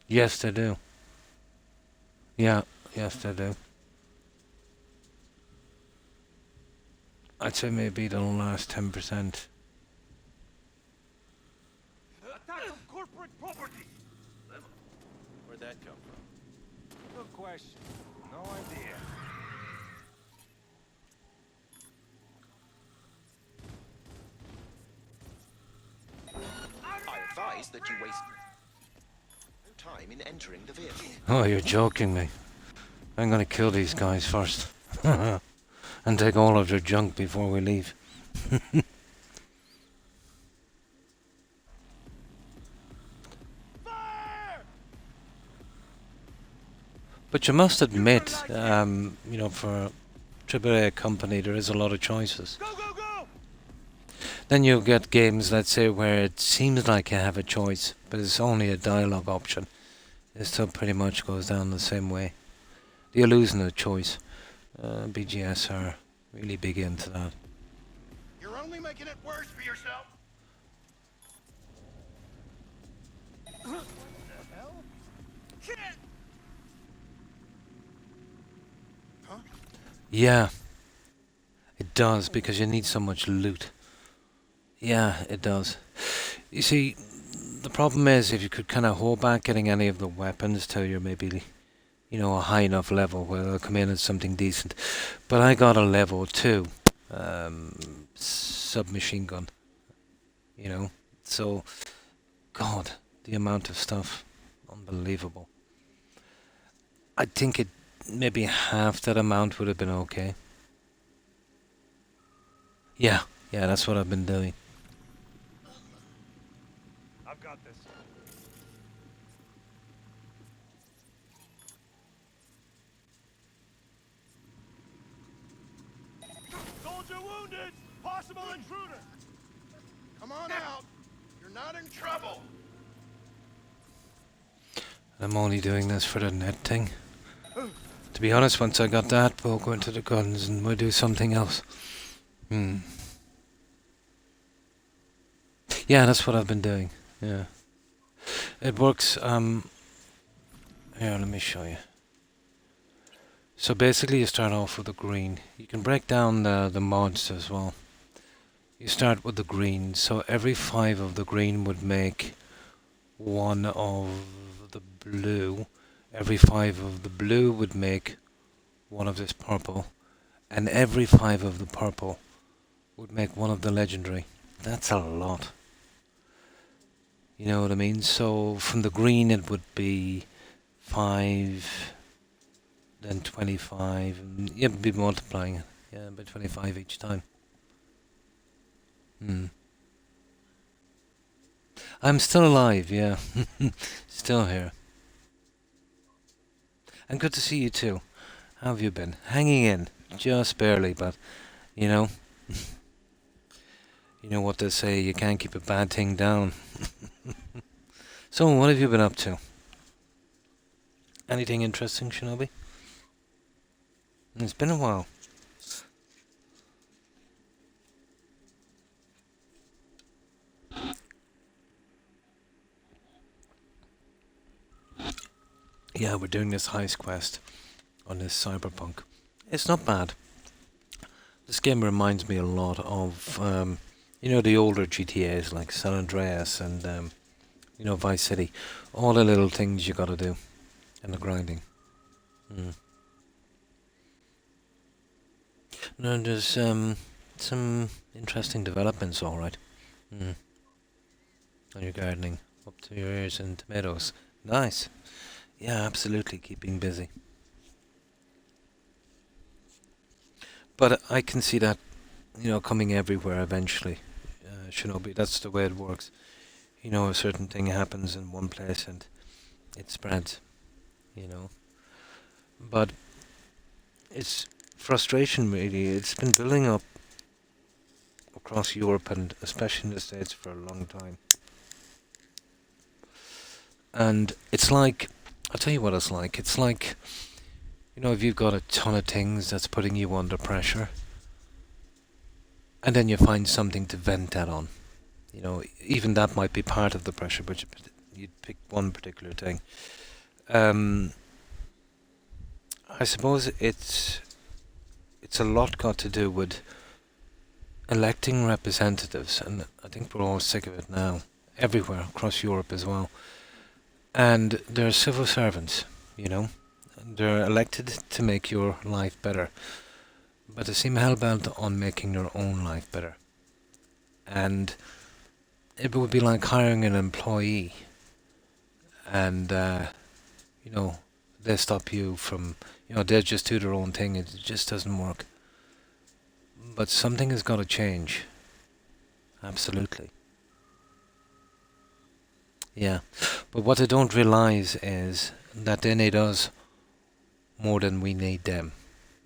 Yes, they do. Yeah, yes, they do. I'd say maybe they'll last 10%. Attack of corporate property! Where'd that come from? Good question. No idea. I advise that you waste... time in entering the vehicle. Oh, you're joking me. I'm gonna kill these guys first. And take all of their junk before we leave. But you must admit, you know, for a AAA company, there is a lot of choices. Then you'll get games, let's say, where it seems like you have a choice, but it's only a dialogue option. It still pretty much goes down the same way. The illusion of choice. BGS are really big into that. You're only making it worse for yourself. What the hell? Shit! Huh? Yeah. It does, because you need so much loot. Yeah, it does. You see, the problem is if you could kind of hold back getting any of the weapons till you're maybe, you know, a high enough level where they'll come in as something decent. But I got a level 2 submachine gun, you know. So, God, the amount of stuff, unbelievable. I think it maybe half that amount would have been okay. Yeah, that's what I've been doing. I've got this. Soldier wounded! Possible intruder! Come on out! You're not in trouble! I'm only doing this for the net thing. To be honest, once I got that, we'll go into the guns and we'll do something else. Yeah, that's what I've been doing. Yeah. It works, here, let me show you. So basically you start off with the green. You can break down the mods as well. You start with the green, so every 5 of the green would make 1 of the blue. Every 5 of the blue would make 1 of this purple. And every 5 of the purple would make 1 of the legendary. That's a lot. You know what I mean? So from the green it would be 5, then 25, and you'd be multiplying it. Yeah, by 25 each time. I'm still alive, yeah. Still here. And good to see you too. How have you been? Hanging in. Just barely, but, you know. You know what they say, you can't keep a bad thing down. So, what have you been up to? Anything interesting, Shinobi? It's been a while. Yeah, we're doing this heist quest on this Cyberpunk. It's not bad. This game reminds me a lot of, you know, the older GTAs like San Andreas and, you know, Vice City. All the little things you gotta do. And the grinding. No, there's some interesting developments, alright. On your gardening. Up to your ears in tomatoes. Nice. Yeah, absolutely, keeping busy. But I can see that, you know, coming everywhere eventually. Shinobi, that's the way it works. You know, a certain thing happens in one place and it spreads, you know. But it's frustration, really. It's been building up across Europe and especially in the States for a long time. And it's like, I'll tell you what it's like. It's like, you know, if you've got a ton of things that's putting you under pressure, and then you find something to vent that on. You know, even that might be part of the pressure, but you'd pick one particular thing. I suppose it's a lot got to do with electing representatives, and I think we're all sick of it now, everywhere across Europe as well. And they're civil servants, you know. They're elected to make your life better, but they seem hell-bent on making their own life better. And it would be like hiring an employee and you know, they stop you from, they just do their own thing. It just doesn't work. But something has got to change. Absolutely. Yeah. But what they don't realize is that they need us more than we need them,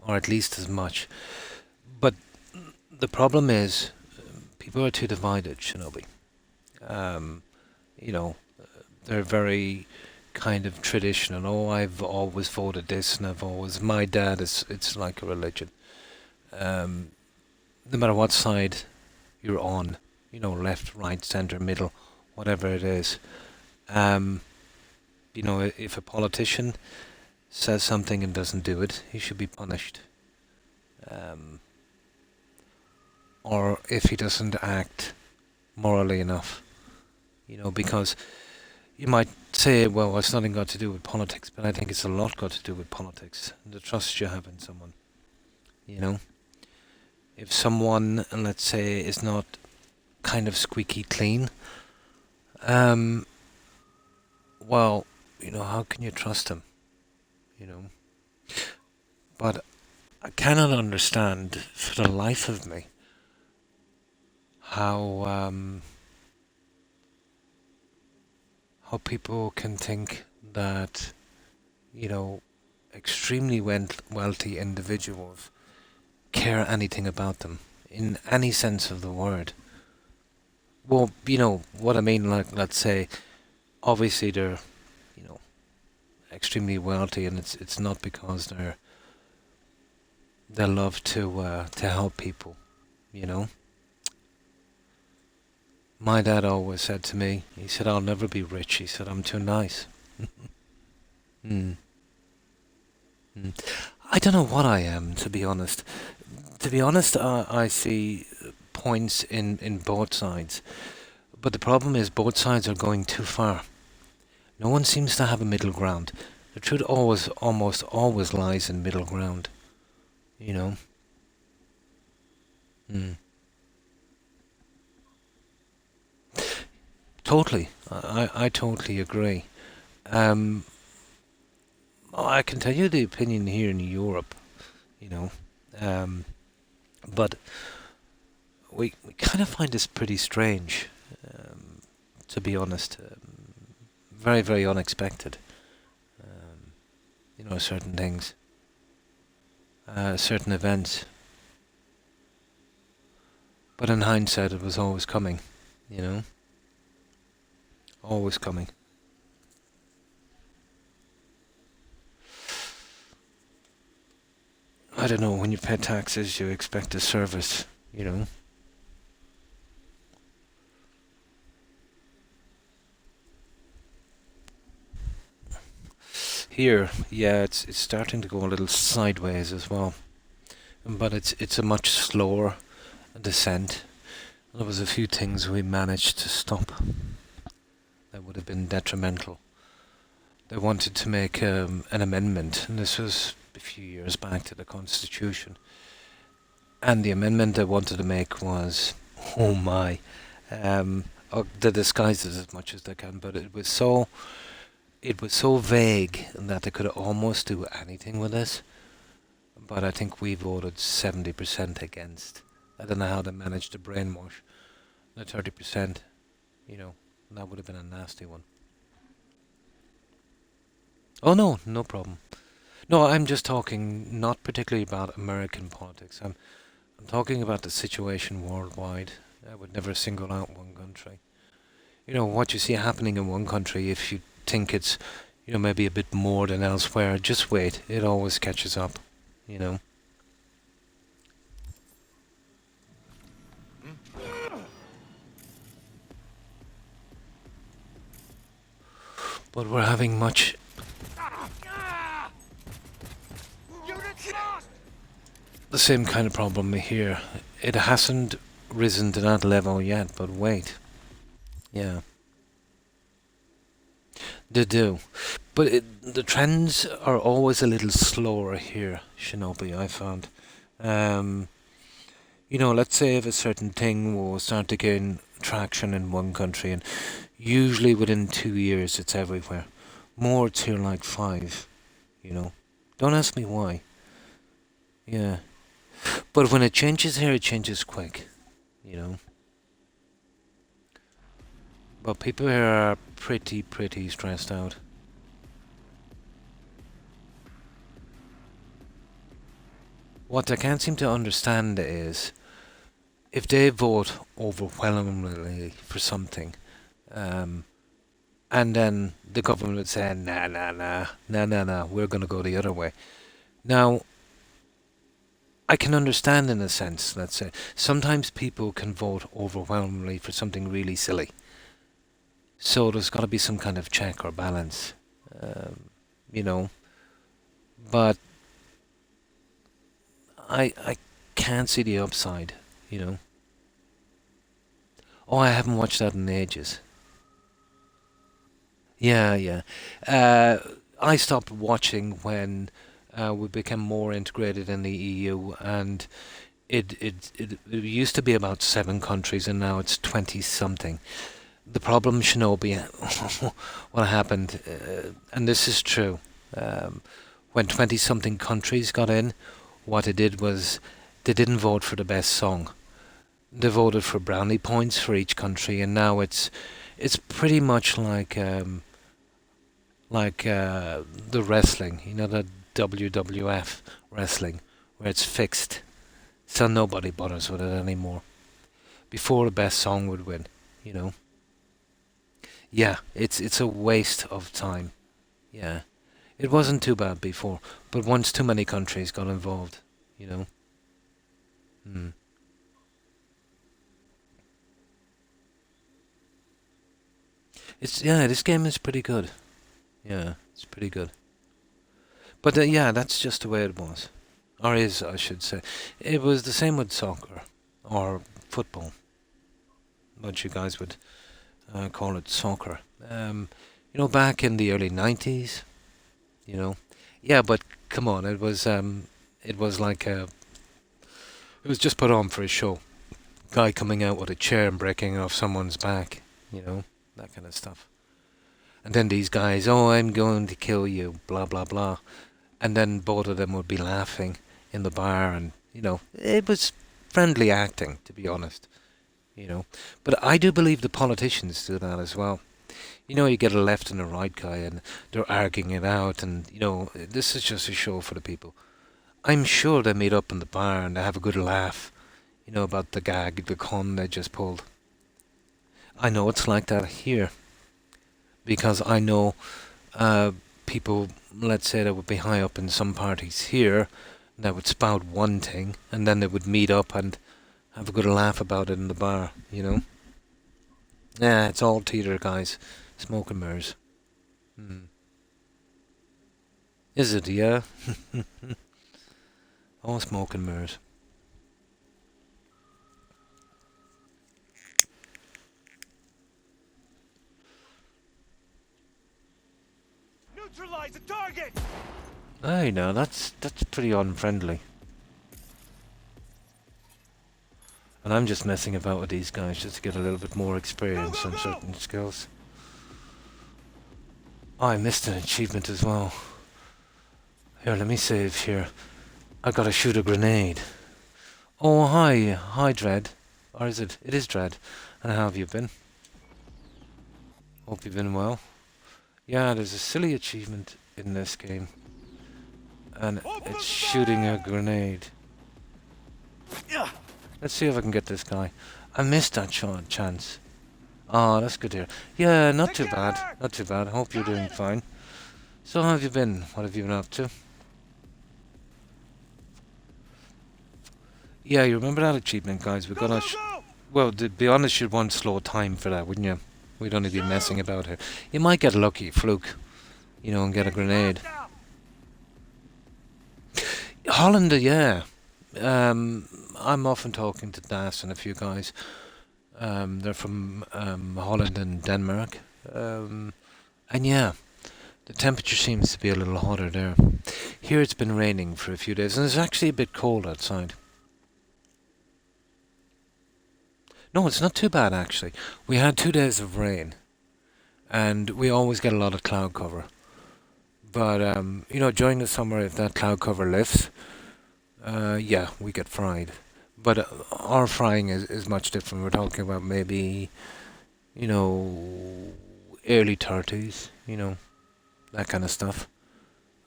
or at least as much. But the problem is, people are too divided, Shinobi. Um, you know, they're very kind of traditional. Oh, I've always voted this, and my dad is. It's like a religion. No matter what side you're on, left, right, centre, middle, whatever it is. If a politician says something and doesn't do it, he should be punished. Or if he doesn't act morally enough, because you might say, well, it's nothing got to do with politics, but I think it's a lot got to do with politics, and the trust you have in someone. If someone, let's say, is not kind of squeaky clean, well, how can you trust them? But I cannot understand for the life of me how people can think that, extremely wealthy individuals care anything about them in any sense of the word. Well, what I mean, like, let's say, obviously they're, extremely wealthy, and it's not because they love to help people, My dad always said to me, he said, I'll never be rich. He said, I'm too nice. I don't know what I am, to be honest. To be honest, I see points in both sides. But the problem is both sides are going too far. No one seems to have a middle ground. The truth almost always lies in middle ground. Totally. I totally agree. I can tell you the opinion here in Europe, but we kind of find this pretty strange, to be honest. Very, very unexpected. Certain things, certain events. But in hindsight, it was always coming, Always coming. I don't know, when you pay taxes, you expect a service, Here, yeah, it's starting to go a little sideways as well, but it's a much slower descent. There was a few things we managed to stop that would have been detrimental. They wanted to make an amendment, and this was a few years back, to the Constitution. And the amendment they wanted to make was, oh my, they disguised it as much as they can, but it was so vague that they could almost do anything with this. But I think we voted 70% against. I don't know how they managed to brainwash the 30%. That would have been a nasty one. Oh no, no problem. No, I'm just talking not particularly about American politics. I'm talking about the situation worldwide. I would never single out one country. What you see happening in one country, if you think it's, maybe a bit more than elsewhere, just wait. It always catches up, But we're having much... the same kind of problem here. It hasn't risen to that level yet, but wait. Yeah. They do. But the trends are always a little slower here, Shinobi, I found. Let's say if a certain thing will start to gain traction in one country, and usually within 2 years it's everywhere. More tier like 5, you know. Don't ask me why. Yeah. But when it changes here, it changes quick, you know. But people here are pretty stressed out. What I can't seem to understand is if they vote overwhelmingly for something, and then the government would say, nah, we're going to go the other way. Now, I can understand in a sense, let's say. Sometimes people can vote overwhelmingly for something really silly. So there's got to be some kind of check or balance, you know. But I can't see the upside, you know. Oh, I haven't watched that in ages. Yeah. I stopped watching when we became more integrated in the EU, and it used to be about 7 countries, and now it's 20 something. The problem, Shinobi, what happened, and this is true, when 20 something countries got in, what they did was they didn't vote for the best song. They voted for brownie points for each country, and now it's pretty much like the wrestling, you know, the WWF wrestling, where it's fixed, so nobody bothers with it anymore. Before, the best song would win, you know. Yeah, it's a waste of time. Yeah, it wasn't too bad before, but once too many countries got involved, you know. This game is pretty good. Yeah, it's pretty good. But yeah, that's just the way it was. Or is, I should say. It was the same with soccer. Or football. But you guys would call it soccer. You know, back in the early 90s, you know. Yeah, but come on, it was like it was just put on for a show. Guy coming out with a chair and breaking off someone's back, you know, that kind of stuff. And then these guys, oh, I'm going to kill you, blah, blah, blah. And then both of them would be laughing in the bar, and, you know, it was friendly acting, to be honest, you know. But I do believe the politicians do that as well. You know, you get a left and a right guy, and they're arguing it out, and, you know, this is just a show for the people. I'm sure they meet up in the bar and they have a good laugh, you know, about the gag, the con they just pulled. I know it's like that here, because I know people, let's say, that would be high up in some parties here, that would spout one thing, and then they would meet up and have a good laugh about it in the bar, you know. Yeah, it's all theatre, guys. Smoke and mirrors. Is it? Yeah. All smoke and mirrors. Neutralize the target! I know, that's pretty unfriendly. And I'm just messing about with these guys just to get a little bit more experience on certain skills. Oh, I missed an achievement as well. Here, let me save here. I gotta shoot a grenade. Oh, hi Dread. Or is it? It is Dread. And how have you been? Hope you've been well. Yeah, there's a silly achievement in this game. And it's shooting a grenade. Let's see if I can get this guy. I missed that chance. Oh, that's good to hear. Yeah, not too bad. Not too bad. I hope you're doing fine. So how have you been? What have you been up to? Yeah, you remember that achievement, guys? We're gonna... well, to be honest, you'd want slow time for that, wouldn't you? We'd only be messing about here. You might get lucky, fluke, you know, and get a grenade. Holland, yeah. I'm often talking to Das and a few guys. They're from Holland and Denmark. And yeah, the temperature seems to be a little hotter there. Here it's been raining for a few days, and it's actually a bit cold outside. No, it's not too bad, actually. We had 2 days of rain, and we always get a lot of cloud cover. But you know, during the summer, if that cloud cover lifts, yeah, we get fried. But our frying is much different. We're talking about maybe, you know, early 30s, you know, that kind of stuff.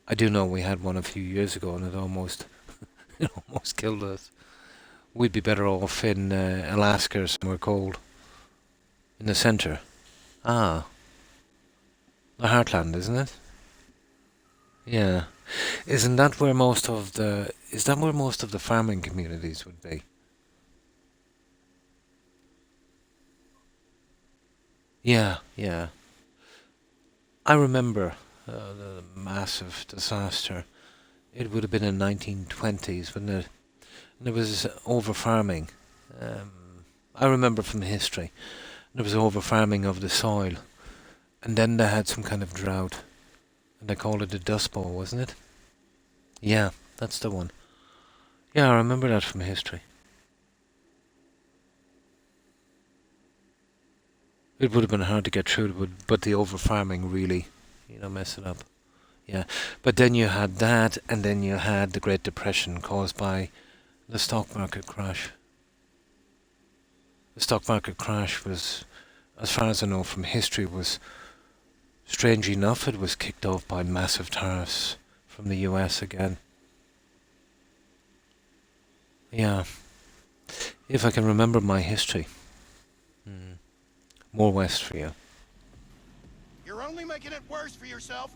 I do know we had one a few years ago and it almost, it almost killed us. We'd be better off in Alaska or somewhere cold. In the centre. Ah, the heartland, isn't it? Yeah. Isn't that where most of the... Is that where most of the farming communities would be? Yeah, yeah. I remember the massive disaster. It would have been in 1920s, wouldn't it? And there was over farming. I remember from history. There was over farming of the soil. And then they had some kind of drought. And they called it the Dust Bowl, wasn't it? Yeah, that's the one. Yeah, I remember that from history. It would have been hard to get through, but the over farming really, you know, messed it up. Yeah, but then you had that, and then you had the Great Depression caused by the stock market crash. The stock market crash was, as far as I know from history, was strange enough. It was kicked off by massive tariffs from the US again. Yeah, if I can remember my history. More west for you. You're only making it worse for yourself.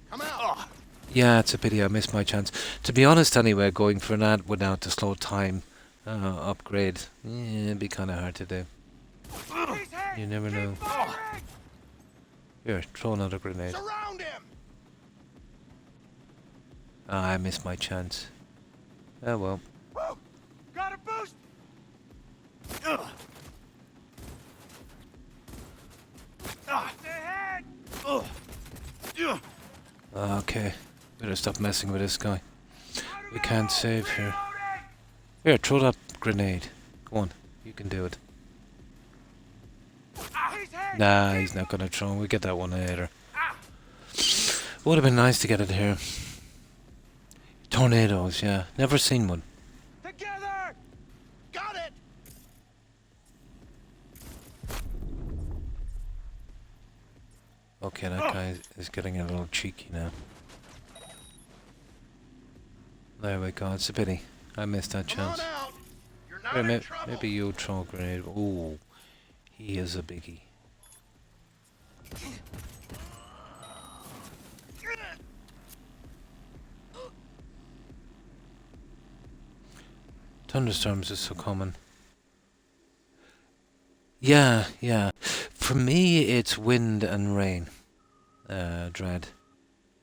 Come out. Yeah, it's a pity I missed my chance. To be honest, anyway, going for that without the slow time upgrade, it'd be kind of hard to do. You never know. Here, throw another grenade. Surround him. Ah, I missed my chance. Oh well. Whoa. Got a boost. Okay, better stop messing with this guy. We can't save here. Here, throw that grenade. Go on, you can do it. Nah, he's not gonna throw. We get that one later. Would have been nice to get it here. Tornadoes, yeah. Never seen one. Together. Got it. Okay, that guy is getting a little cheeky now. There we go. It's a pity. I missed that chance. Here, maybe you throw a grenade. Ooh, he is a biggie. Thunderstorms is so common. Yeah, yeah. For me, it's wind and rain. Dread.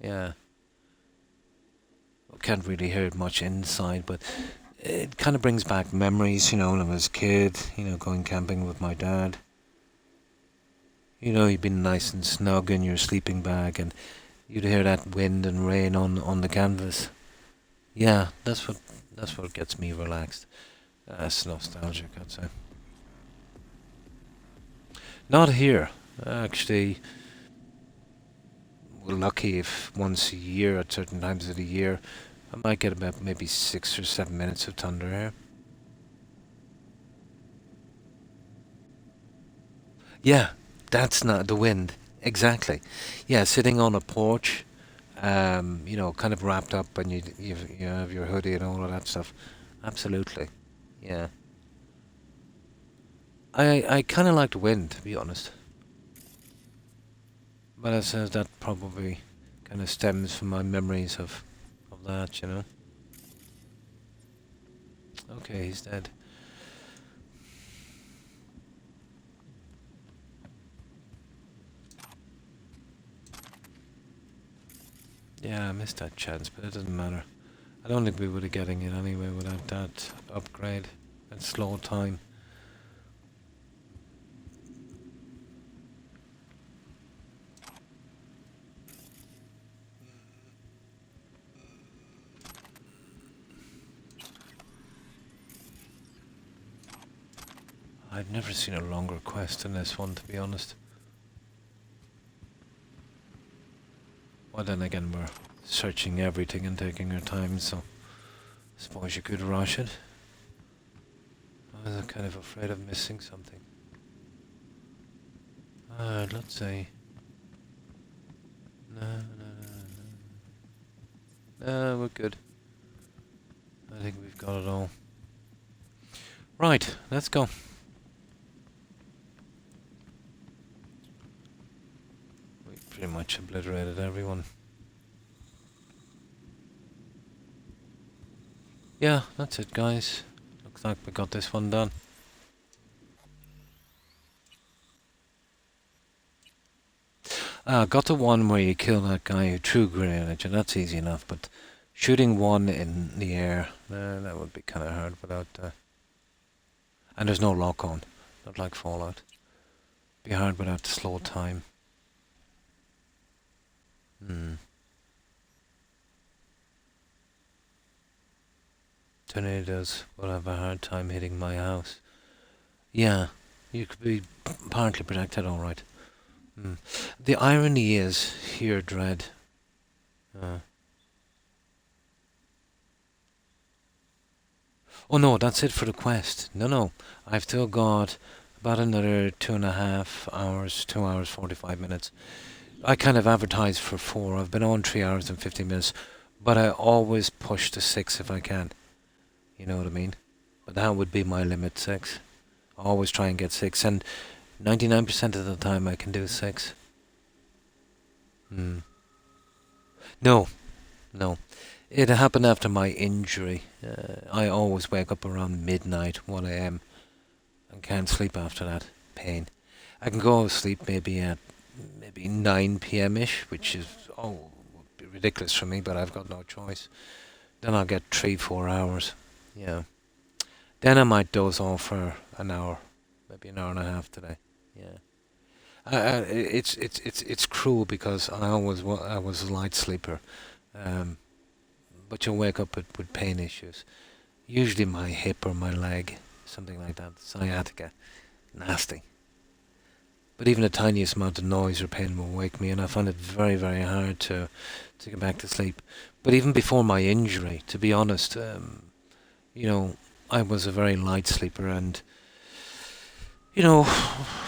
Yeah. Can't really hear it much inside, but it kind of brings back memories, you know, when I was a kid, you know, going camping with my dad. You know, you'd been nice and snug in your sleeping bag, and you'd hear that wind and rain on the canvas. Yeah, that's what gets me relaxed. It's nostalgic, I'd say. Not here, actually. We're lucky if once a year, at certain times of the year, I might get about maybe 6 or 7 minutes of thunder here. Yeah, that's not the wind. Exactly. Yeah, sitting on a porch, you know, kind of wrapped up, and you have your hoodie and all of that stuff. Absolutely. Yeah. I kind of like the wind, to be honest. But I says that probably kind of stems from my memories of that, you know. Okay, he's dead. Yeah, I missed that chance, but it doesn't matter. I don't think we would have getting it anyway without that upgrade and slow time. I've never seen a longer quest than this one, to be honest. But then again, we're searching everything and taking our time, so I suppose you could rush it. I was kind of afraid of missing something. Alright, let's see. No, we're good. I think we've got it all. Right, let's go. We pretty much obliterated everyone. Yeah, that's it, guys. Looks like we got this one done. Got the one where you kill that guy who threw a grenade at you. That's easy enough, but shooting one in the air, that would be kind of hard without... and there's no lock-on, not like Fallout. Be hard without the slow time. Tornadoes will have a hard time hitting my house. Yeah, you could be partly protected, alright. The irony is, here, Dread. Oh no, that's it for the quest. No, I've still got about another 2.5 hours, 2 hours, 45 minutes. I kind of advertised for 4. I've been on 3 hours and 15 minutes, but I always push to 6 if I can. You know what I mean? But that would be my limit, 6. I always try and get 6, and 99% of the time I can do 6. No. It happened after my injury. I always wake up around midnight, 1 a.m. and can't sleep after that. Pain. I can go to sleep maybe at 9 p.m.-ish, which is would be ridiculous for me, but I've got no choice. Then I'll get 3-4 hours. Yeah. Then I might doze off for an hour, maybe an hour and a half today. Yeah. It's cruel because I was a light sleeper. But you'll wake up with pain issues. Usually my hip or my leg, something like that. Sciatica. Nasty. But even the tiniest amount of noise or pain will wake me, and I find it very, very hard to get back to sleep. But even before my injury, to be honest, I was a very light sleeper, and,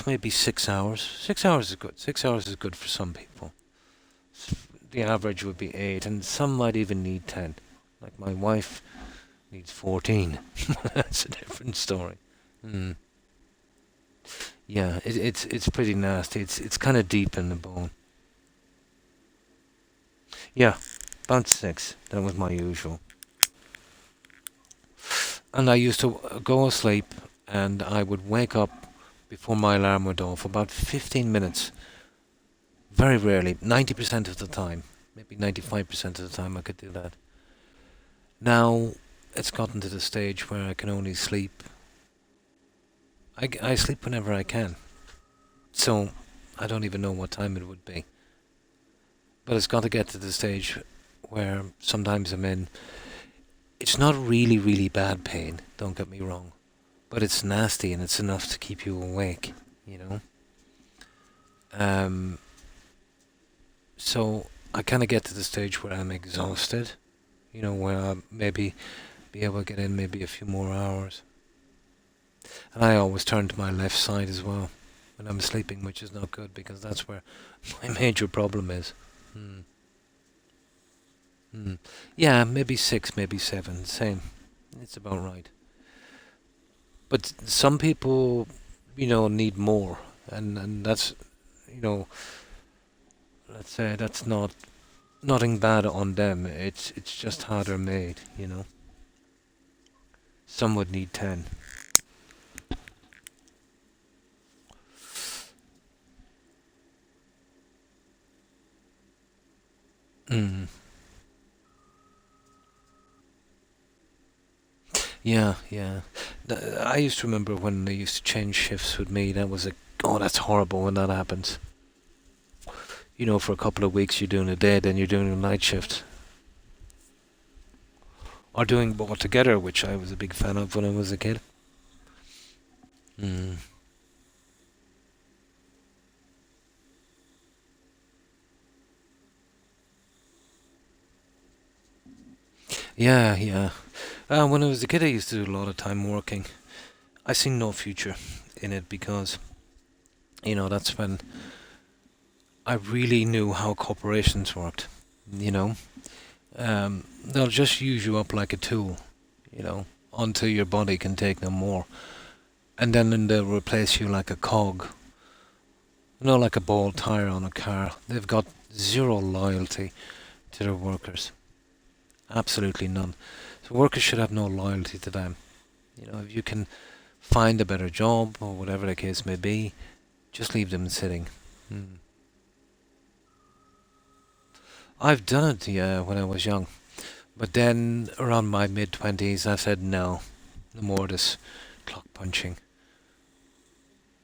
maybe 6 hours. 6 hours is good. 6 hours is good for some people. The average would be 8, and some might even need 10. Like my wife needs 14. That's a different story. Yeah, it's pretty nasty. It's kind of deep in the bone. Yeah, about 6. That was my usual. And I used to go asleep, and I would wake up before my alarm went off about 15 minutes. Very rarely, 90% of the time. Maybe 95% of the time I could do that. Now, it's gotten to the stage where I can only sleep. I sleep whenever I can. So, I don't even know what time it would be. But it's got to get to the stage where sometimes I'm in... It's not really, really bad pain, don't get me wrong. But it's nasty and it's enough to keep you awake, So, I kind of get to the stage where I'm exhausted. Where I'll maybe be able to get in maybe a few more hours. And I always turn to my left side as well when I'm sleeping, which is not good because that's where my major problem is. Yeah, maybe 6, maybe 7, same. It's about right. But some people, need more, and that's, let's say that's nothing bad on them. It's just how they're made, Some would need 10. Yeah. I used to remember when they used to change shifts with me. That was that's horrible when that happens. For a couple of weeks you're doing a day, then you're doing a night shift. Or doing both together, which I was a big fan of when I was a kid. Yeah, yeah. When I was a kid, I used to do a lot of time working. I see no future in it because, that's when I really knew how corporations worked. You know, they'll just use you up like a tool, until your body can take no more. And then they'll replace you like a cog, like a bald tire on a car. They've got zero loyalty to their workers. Absolutely none. So workers should have no loyalty to them. If you can find a better job or whatever the case may be, just leave them sitting. I've done it, yeah, when I was young. But then around my mid-20s, I said no more of this clock punching.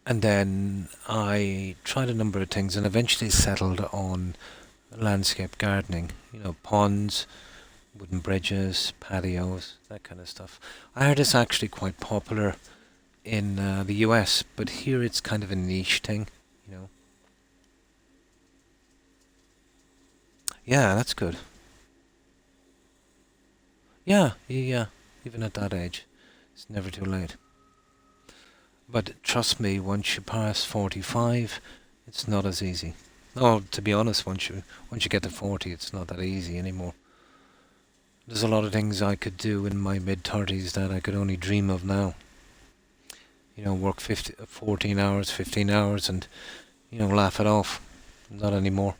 And then I tried a number of things and eventually settled on landscape gardening. Ponds, wooden bridges, patios, that kind of stuff. I heard it's actually quite popular in the US, but here it's kind of a niche thing. Yeah, that's good. Yeah, even at that age, it's never too late. But trust me, once you pass 45, it's not as easy. Oh, to be honest, once you get to 40, it's not that easy anymore. There's a lot of things I could do in my mid-30s that I could only dream of now. Work 14 hours, 15 hours and, laugh it off. Not anymore.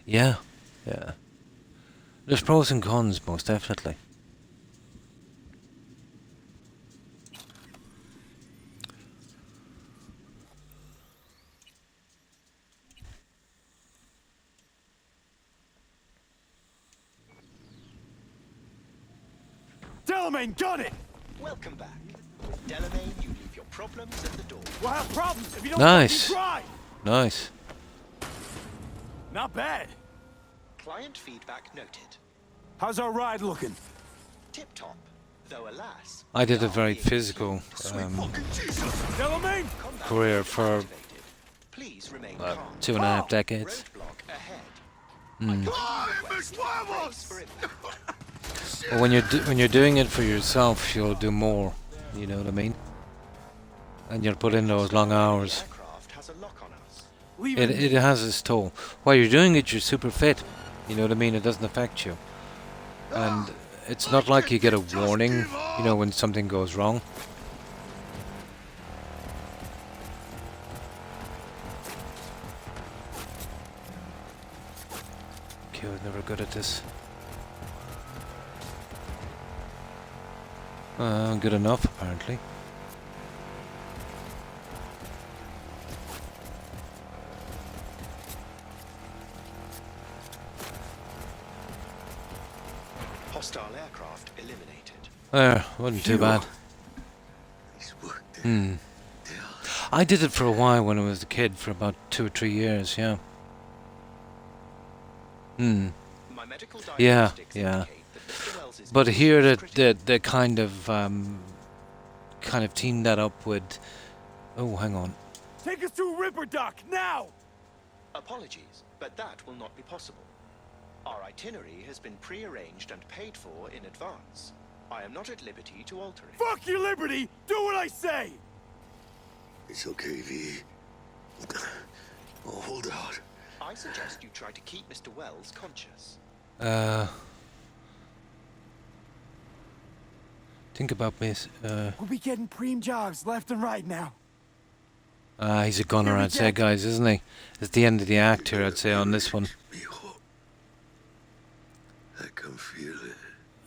Yeah. There's pros and cons, most definitely. Delamain, got it! Welcome back. With Delamain, you leave your problems at the door. We'll have problems if you don't Nice. fucking try! Nice. Not bad. Client feedback noted. How's our ride looking? Tip-top, though alas... I did a very physical Delamain! career for Please remain 2.5 decades. Roadblock ahead. But when you're doing it for yourself, you'll do more. You know what I mean? And you'll put in those long hours. It has its toll. While you're doing it, you're super fit. You know what I mean? It doesn't affect you. And it's not like you get a warning, when something goes wrong. Okay, I was never good at this. Good enough, apparently. Hostile aircraft eliminated. There, wasn't too bad. I did it for a while when I was a kid, for about 2 or 3 years, yeah. Yeah. But here they kind of teamed that up with... Oh, hang on. Take us to Ripper Dock, now! Apologies, but that will not be possible. Our itinerary has been pre-arranged and paid for in advance. I am not at liberty to alter it. Fuck your liberty! Do what I say! It's okay, V. Oh, hold out. I suggest you try to keep Mr. Wells conscious. Think about this. We'll be getting preem jobs left and right now. He's a gunner, I'd say, guys, isn't he? It's the end of the act here, I'd say, on this one. I can feel it.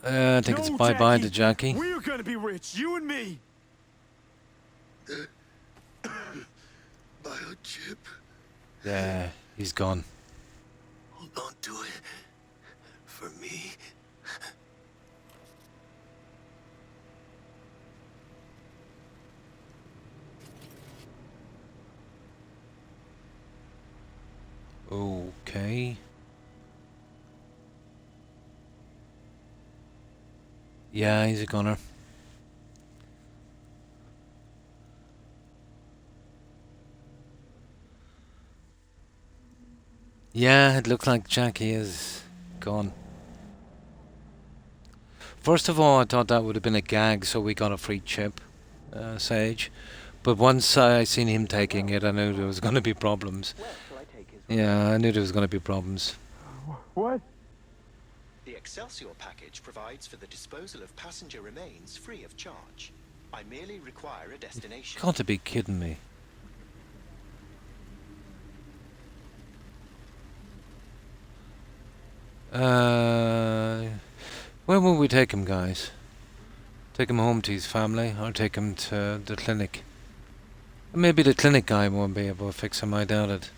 I think it's bye-bye to Jackie. We're gonna be rich, you and me. Biochip. Yeah, he's gone. Hold on to it. For me. Okay. Yeah, he's a gunner. Yeah, it looks like Jackie is gone. First of all, I thought that would have been a gag, so we got a free chip, Sage. But once I seen him taking it, I knew there was going to be problems. Yeah, I knew there was going to be problems. What? The Excelsior package provides for the disposal of passenger remains free of charge. I merely require a destination. Got to be kidding me. Where will we take him, guys? Take him home to his family, or take him to the clinic? Maybe the clinic guy won't be able to fix him, I doubt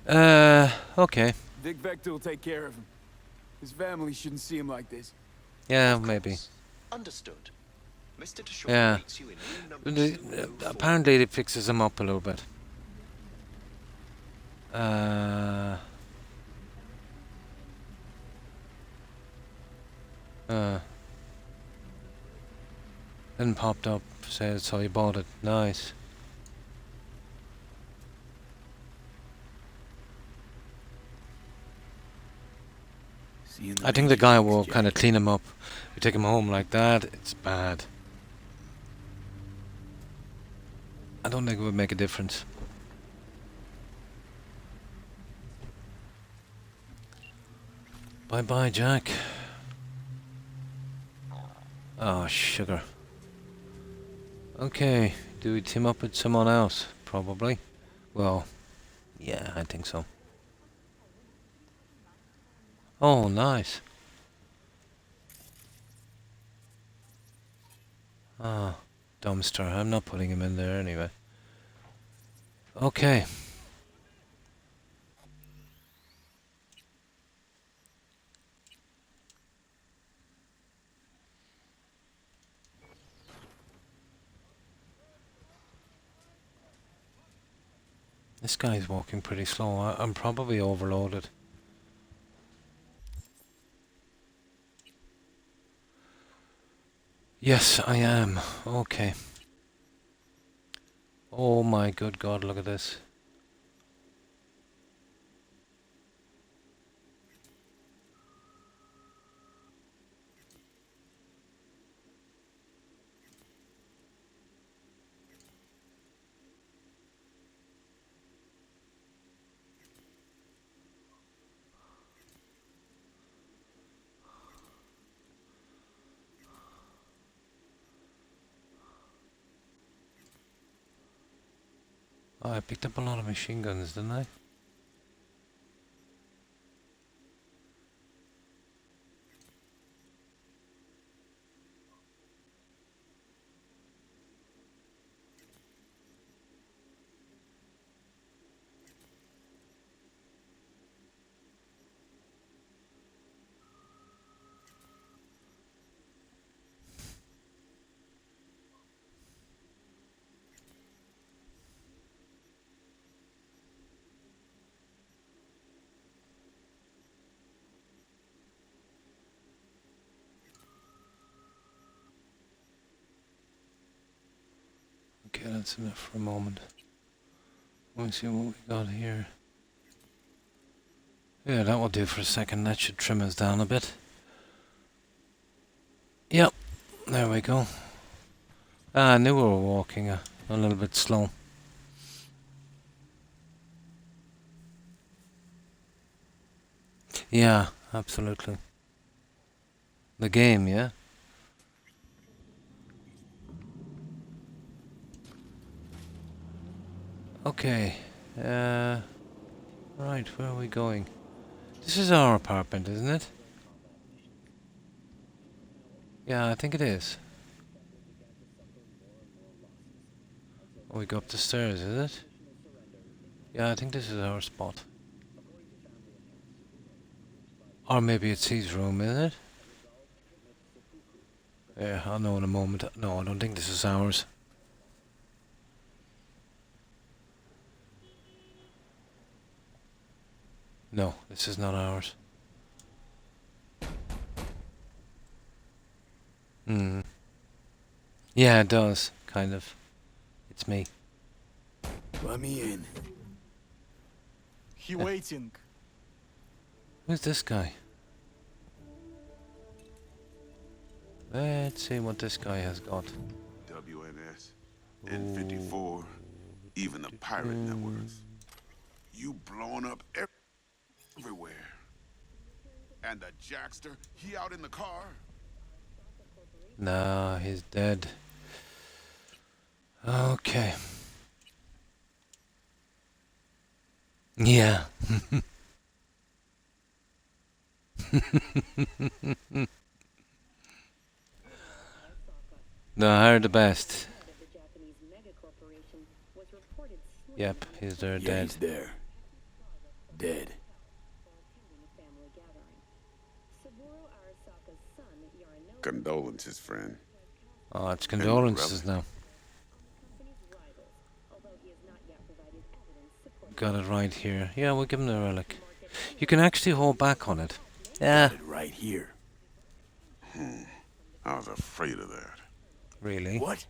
it. Okay. Vic Vector will take care of him. His family shouldn't see him like this. Yeah, maybe. Understood. Mr. DeShaw Yeah. waits you in room number 204. Apparently it fixes him up a little bit. Then popped up, said, so you bought it. Nice. I think the guy will kind of clean him up. You take him home like that, it's bad. I don't think it would make a difference. Bye-bye, Jack. Oh, sugar. Okay, do we team up with someone else? Probably. Well, yeah, I think so. Oh, nice. Ah, dumpster. I'm not putting him in there anyway. Okay. This guy's walking pretty slow. I'm probably overloaded. Yes, I am. Okay. Oh my good God, look at this. Oh, I picked up a lot of machine guns, didn't I? Okay, that's enough for a moment. Let me see what we got here. Yeah, that will do for a second. That should trim us down a bit. Yep, there we go. I knew we were walking a little bit slow. Yeah, absolutely. The game, yeah? Okay. Right, where are we going? This is our apartment, isn't it? Yeah, I think it is. Oh, we go up the stairs, is it? Yeah, I think this is our spot. Or maybe it's his room, is it? Yeah, I'll know in a moment. No, I don't think this is ours. No, this is not ours. Hmm. Yeah, it does, kind of. It's me. Let me in. He waiting. Who's this guy? Let's see what this guy has got. WNS, N54, even the pirate networks. You blowing up everywhere. And the Jackster, he out in the car? Nah, he's dead. Okay. Yeah. No, hire the best. Yep, he's there, Yeah, dead. he's there. Dead. Condolences, friend. Oh, it's condolences now. Got it right here. Yeah, we'll give him the relic. You can actually hold back on it. Yeah. Got it right here. I was afraid of that. Really? What?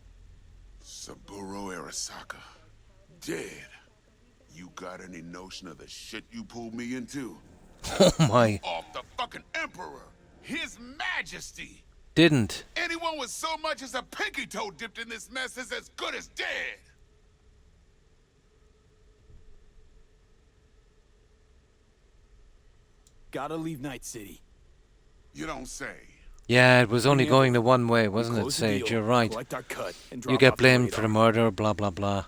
Saburo Arasaka. Dead. You got any notion of the shit you pulled me into? Oh my. Off the fucking Emperor! His Majesty! Didn't. Anyone with so much as a pinky toe dipped in this mess is as good as dead! Gotta leave Night City. You don't say. Yeah, it was only going the one way, wasn't it, Sage? You're right. You get blamed for the murder, blah, blah, blah.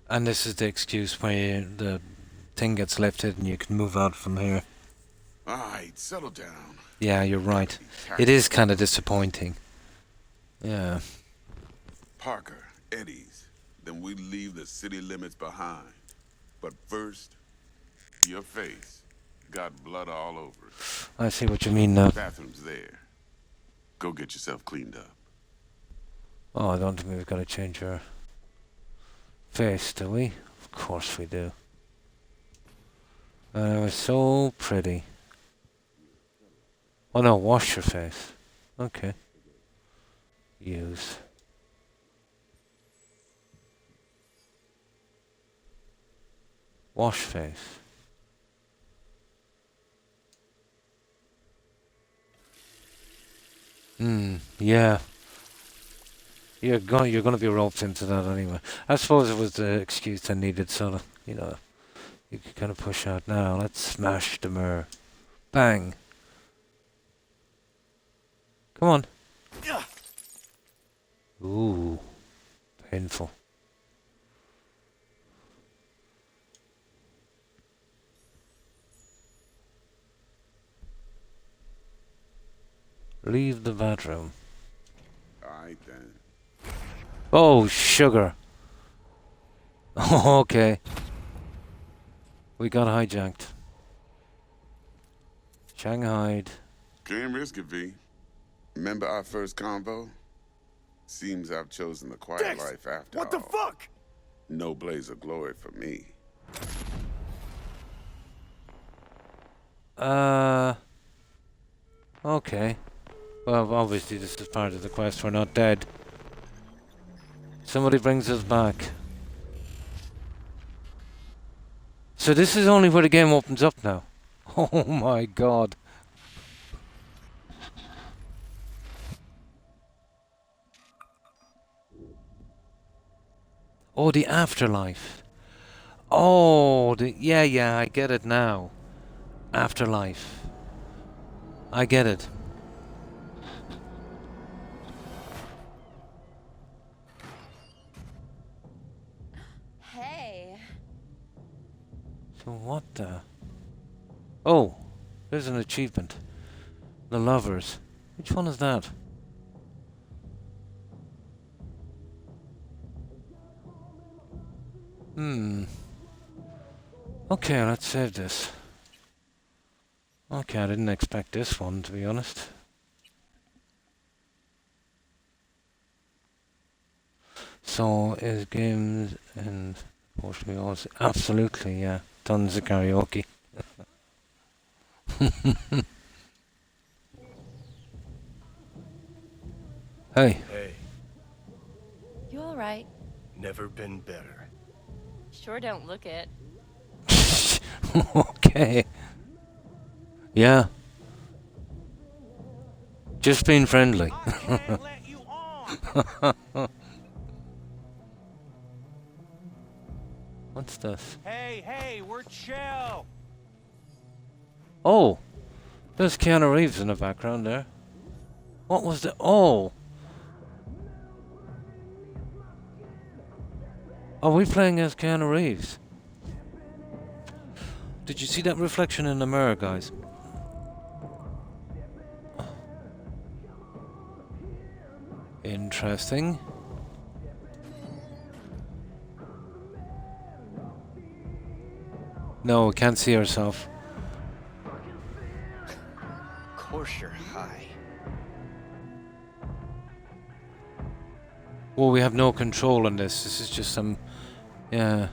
And this is the excuse where the thing gets lifted and you can move out from here. Alright, settle down. Yeah, you're right. It is kind of disappointing. Yeah. Parker, Eddie's. Then we leave the city limits behind. But first, your face got blood all over it. I see what you mean now. Bathroom's there. Go get yourself cleaned up. Oh, I don't think we've got to change her face, do we? Of course we do. It was so pretty. Oh no, wash your face. Okay. Use. Wash face. Yeah. You're gonna be roped into that anyway. I suppose it was the excuse I needed, so that, you know, you could kind of push out. Now let's smash the mirror. Bang. Come on. Ooh, painful. Leave the bedroom. Alright then. Oh, sugar. Okay. We got hijacked. Shanghaied. Can't risk it, V. Remember our first convo? Seems I've chosen the quiet life after all. What the fuck? No blaze of glory for me. Okay. Well, obviously this is part of the quest. We're not dead. Somebody brings us back. So this is only where the game opens up now. Oh my god. Oh, the afterlife. Oh, yeah, I get it now. Afterlife. I get it. Hey. So what the... Oh, there's an achievement. The lovers. Which one is that? Okay, let's save this. Okay, I didn't expect this one, to be honest. So, is games and supposed to be also... Absolutely, yeah. Tons of karaoke. Hey. Hey. You alright? Never been better. Sure don't look it. Okay. Yeah. Just being friendly. What's this? Hey, we're chill. Oh, there's Keanu Reeves in the background there. What was the... Oh. Are we playing as Keanu Reeves? Did you see that reflection in the mirror, guys? Interesting. No, we can't see ourselves. Of course you're high. Well, we have no control on this. This is just some... Yeah.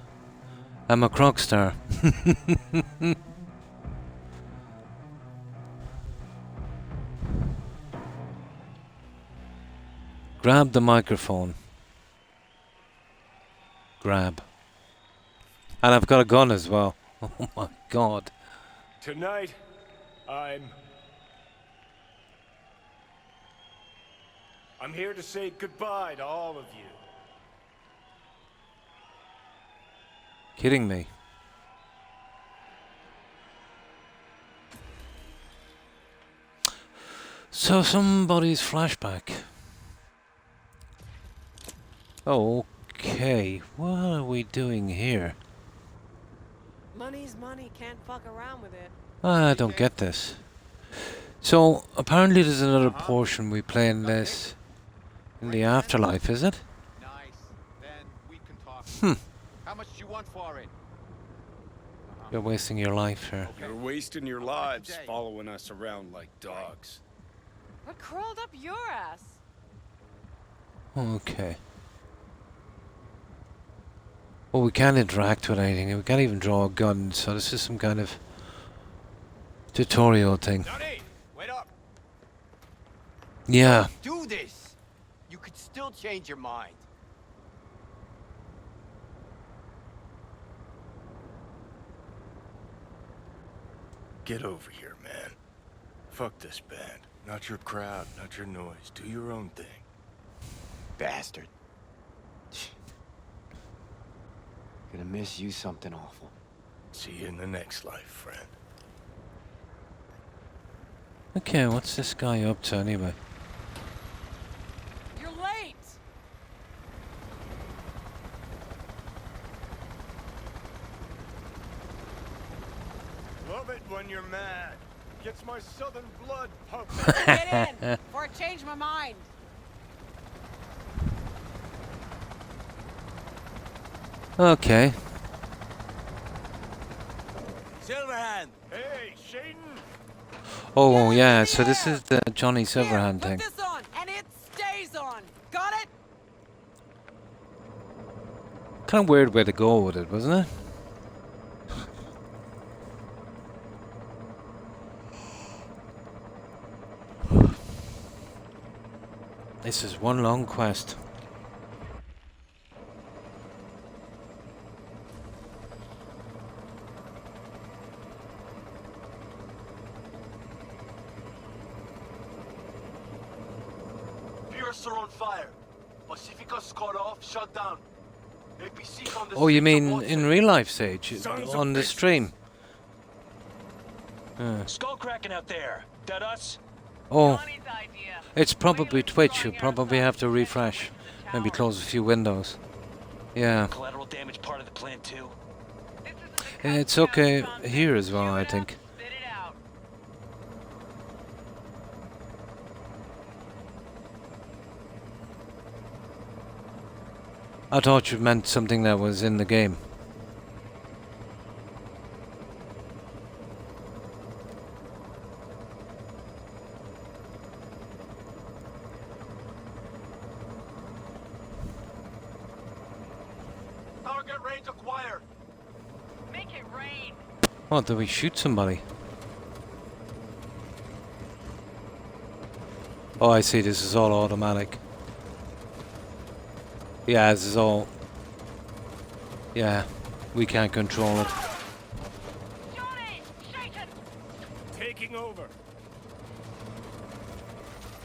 I'm a croc star. Grab the microphone. Grab. And I've got a gun as well. Oh my god. Tonight, I'm here to say goodbye to all of you. Kidding me. So somebody's flashback. Okay, what are we doing here? Money's money, can't fuck around with it. I don't get this. So apparently there's another portion we play in this in the afterlife, is it? Nice. Then we can talk. How much do you want for it? You're wasting your life here. You're wasting your lives following us around like dogs. What crawled up your ass? Okay. Well, we can't interact with anything. We can't even draw a gun, so this is some kind of tutorial thing. Johnny, wait up. Yeah. Do this. You could still change your mind. Get over here, man. Fuck this band. Not your crowd, not your noise. Do your own thing. Bastard. Gonna miss you something awful. See you in the next life, friend. Okay, what's this guy up to anyway? You're late! Love it when you're mad. Gets my southern blood pumping. Get in, before I change my mind. Okay. Silverhand. Hey, Shaden. Oh yeah, so this is the Johnny Silverhand thing. Put this on, and it stays on. Got it? Kind of weird way to go with it, wasn't it? This is one long quest. Pierce are on fire. Pacifica's cut off, shut down. APC on the Oh, you streets mean of in Watson. real life, Sage? Sons of On the bitches. stream? Skull cracking out there. That us? Oh, it's probably Twitch. You probably have to refresh. Maybe close a few windows. Yeah. Collateral damage part of the plan too. It's okay here as well, I think. I thought you meant something that was in the game. Target range acquired. Make it rain. Oh, did we shoot somebody? Oh, I see. This is all automatic. Yeah, this is all... Yeah, we can't control it. taking over.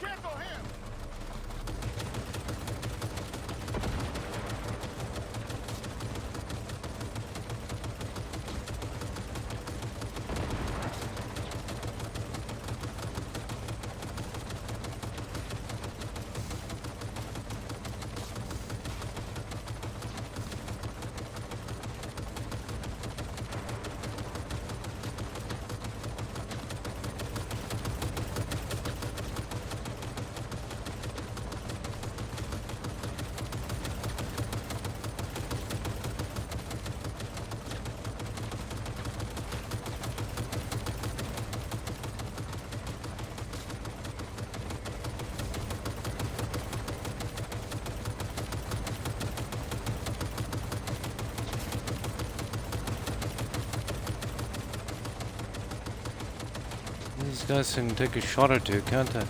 Cancel him! These guys can take a shot or two, can't they?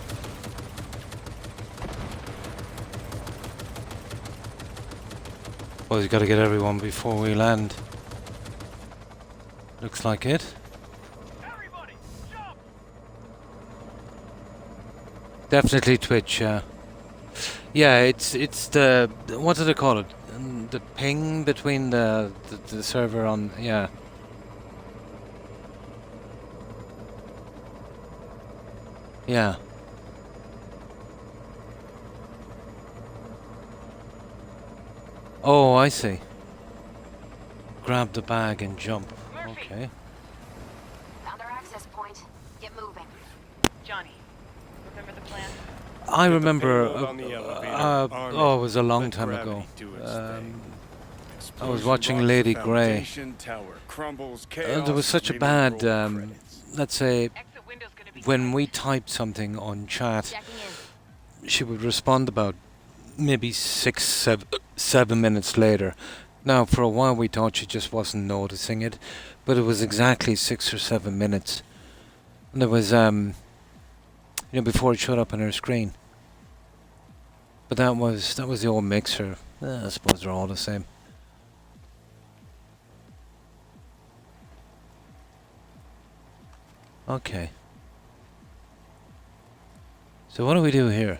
Well, he's got to get everyone before we land. Looks like it. Definitely Twitch, yeah. Yeah, it's the what do they call it? The ping between the server on, yeah. Yeah. Oh, I see. Grab the bag and jump. Okay. Found our access point. Get moving. Johnny, remember the plan? I remember, on the elevator, arm oh, it was a long let time gravity ago. do its thing. I was Explosion watching rocks Lady the Grey. foundation, tower crumbles, chaos, There was such a leaving bad, roll credits. let's say, when we typed something on chat, she would respond about maybe 7 minutes later. Now, for a while we thought she just wasn't noticing it, but it was exactly 6 or 7 minutes. And there was, you know, before it showed up on her screen. But that was the old mixer. I suppose they're all the same. Okay. So what do we do here?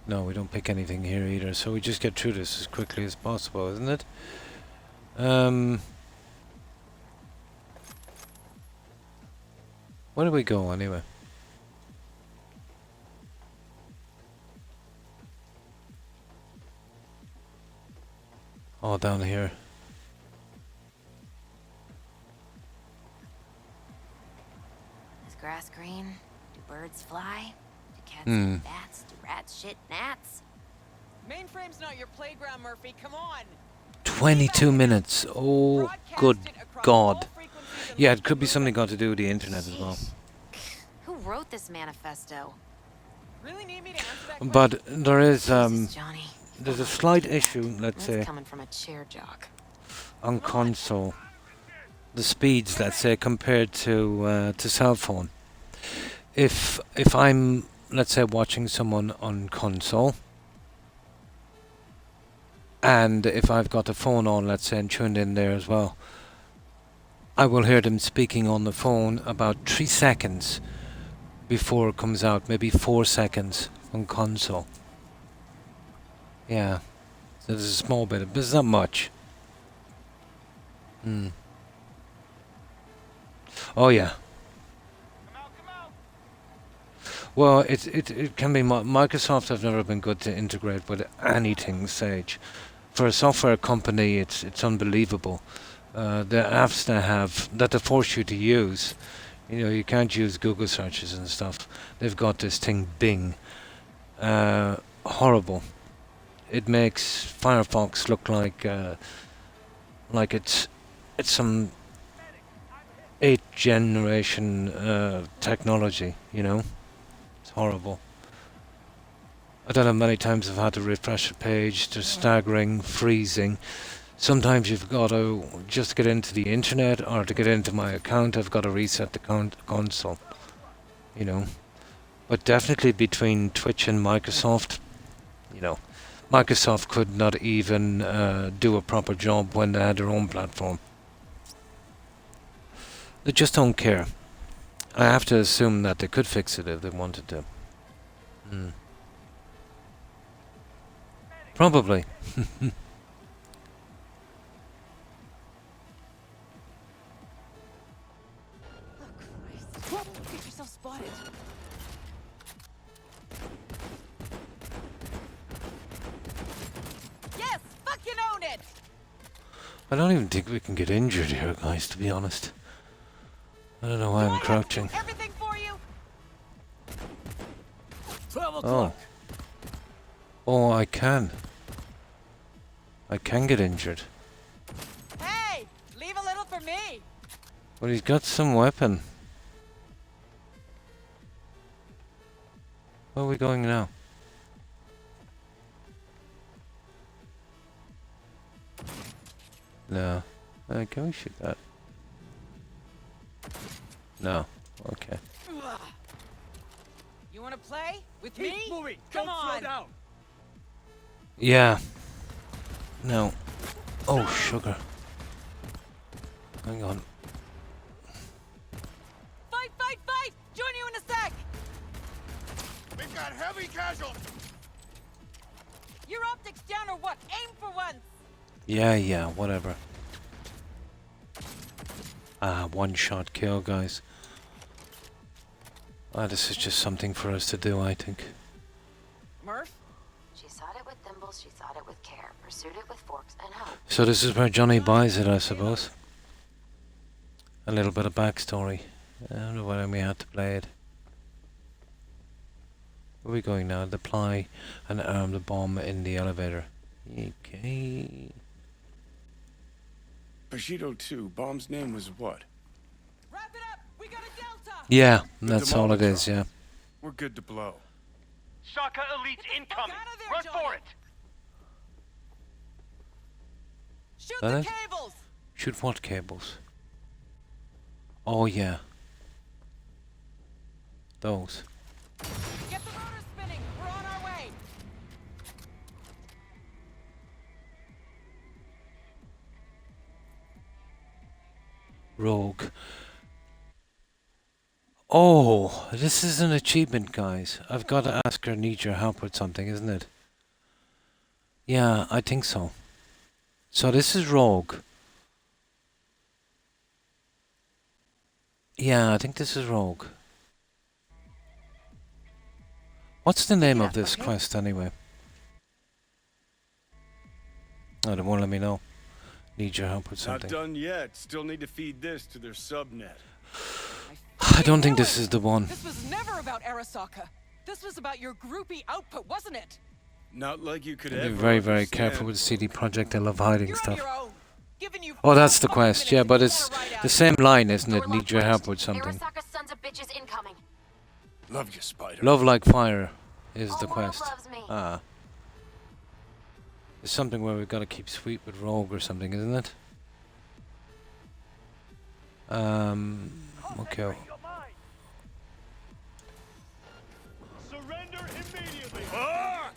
No, we don't pick anything here either, so we just get through this as quickly as possible, isn't it? Where do we go anyway? Oh, down here. Is grass green? Do birds fly? Do cats Hmm. eat bats? Do rats shit gnats? Mainframe's not your playground, Murphy. Come on. 22 minutes. Oh, good God. Yeah, it could be something got to do with the internet as well. Who wrote this manifesto? Really need me to answer that But there is, Johnny. there's a slight issue, let's That's say, coming from a chair jock. on console. The speeds, let's say, compared to cell phone. If I'm, let's say, watching someone on console, and if I've got the phone on, let's say, and tuned in there as well, I will hear them speaking on the phone about 3 seconds before it comes out, maybe 4 seconds on console. Yeah, so there's a small bit, but it's not much. Hmm. Oh yeah. Well, it can be. Microsoft have never been good to integrate with anything, Sage. For a software company, it's unbelievable. The apps they have that they force you to use, you know, you can't use Google searches and stuff. They've got this thing Bing. Horrible. It makes Firefox look like it's some 8th generation technology, you know. It's horrible. I don't know, many times I've had to refresh a page, just staggering, freezing. Sometimes you've got to just get into the internet, or to get into my account, I've got to reset the console, you know. But definitely between Twitch and Microsoft, you know, Microsoft could not even do a proper job when they had their own platform. They just don't care. I have to assume that they could fix it if they wanted to. Probably. Get yourself spotted. Yes, fucking own it. I don't even think we can get injured here, guys, to be honest. I don't know why I'm crouching. Everything for you. 12 Oh. o'clock. Oh, I can. I can get injured. Hey, leave a little for me. But he's got some weapon. Where are we going now? No. Can we shoot that? No. Okay. You want to play with Keep me? moving. Come Don't on. slow down. Yeah. No. Oh, sugar. Hang on. Fight, fight, fight! Join you in a sec. We've got heavy casualties. Your optics down or what? Aim for once. Yeah, whatever. One shot kill, guys. This is just something for us to do, I think. Murph? She sought it with thimbles, she sought it with care, pursued it with forks and hope. So this is where Johnny buys it, I suppose. A little bit of backstory. I don't know whether we had to play it. Where are we going now? Deploy and arm the bomb in the elevator. Okay. Bushido 2, bomb's name was what? Wrap it up. We got a Delta. Yeah, that's all it is, yeah. We're good to blow. Shaka Elite's incoming. Run for it. Shoot That the it? cables. Shoot what cables? Oh, yeah. Those. Get the rotor spinning. We're on our way. Rogue. Oh, this is an achievement, guys. I've got to ask her, need your help with something, isn't it? Yeah, I think so. So this is Rogue. Yeah, I think this is Rogue. What's the name of this quest, anyway? Oh, they won't let me know. Need your help with Not something. done yet. Still need to feed this to their subnet. I don't think this is the one. This was never about Arasaka. This was about your groupie output, wasn't it? Not like you could Be ever very, very understand. careful with CD Projekt. They love hiding You're on stuff. your own. Giving you Oh, that's the 4 quest. minutes Yeah, to but get it's that right out the of same you. line, isn't it? Need your help with something. Arasaka sons of bitches incoming. Love you, Spider. Love like fire is the All quest. world loves me. Ah. It's something where we've got to keep sweet with Rogue or something, isn't it? Okay. Surrender immediately. Fuck!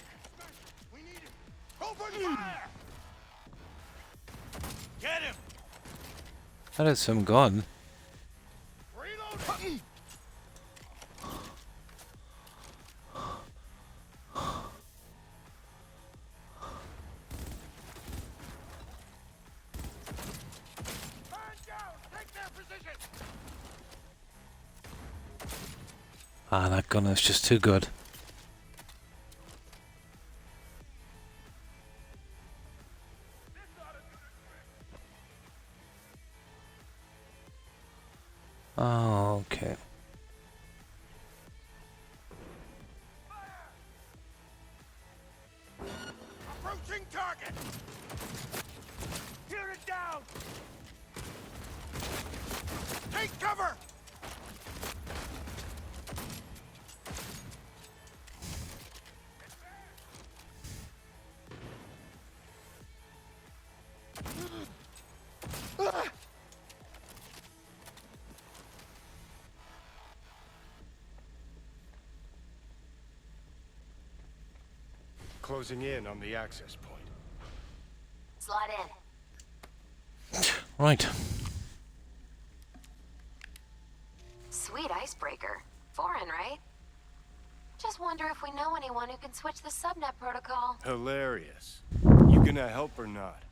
We need him. Open fire! Get him. That is some gun. Reload. Man down. Take their position. Ah, that gun is just too good. Oh, okay. Approaching target. Tear it down. Take cover. Closing in on the access point. Slide in. Right. icebreaker. Foreign, right? Just wonder if we know anyone who can switch the subnet protocol. Hilarious. You gonna help or not?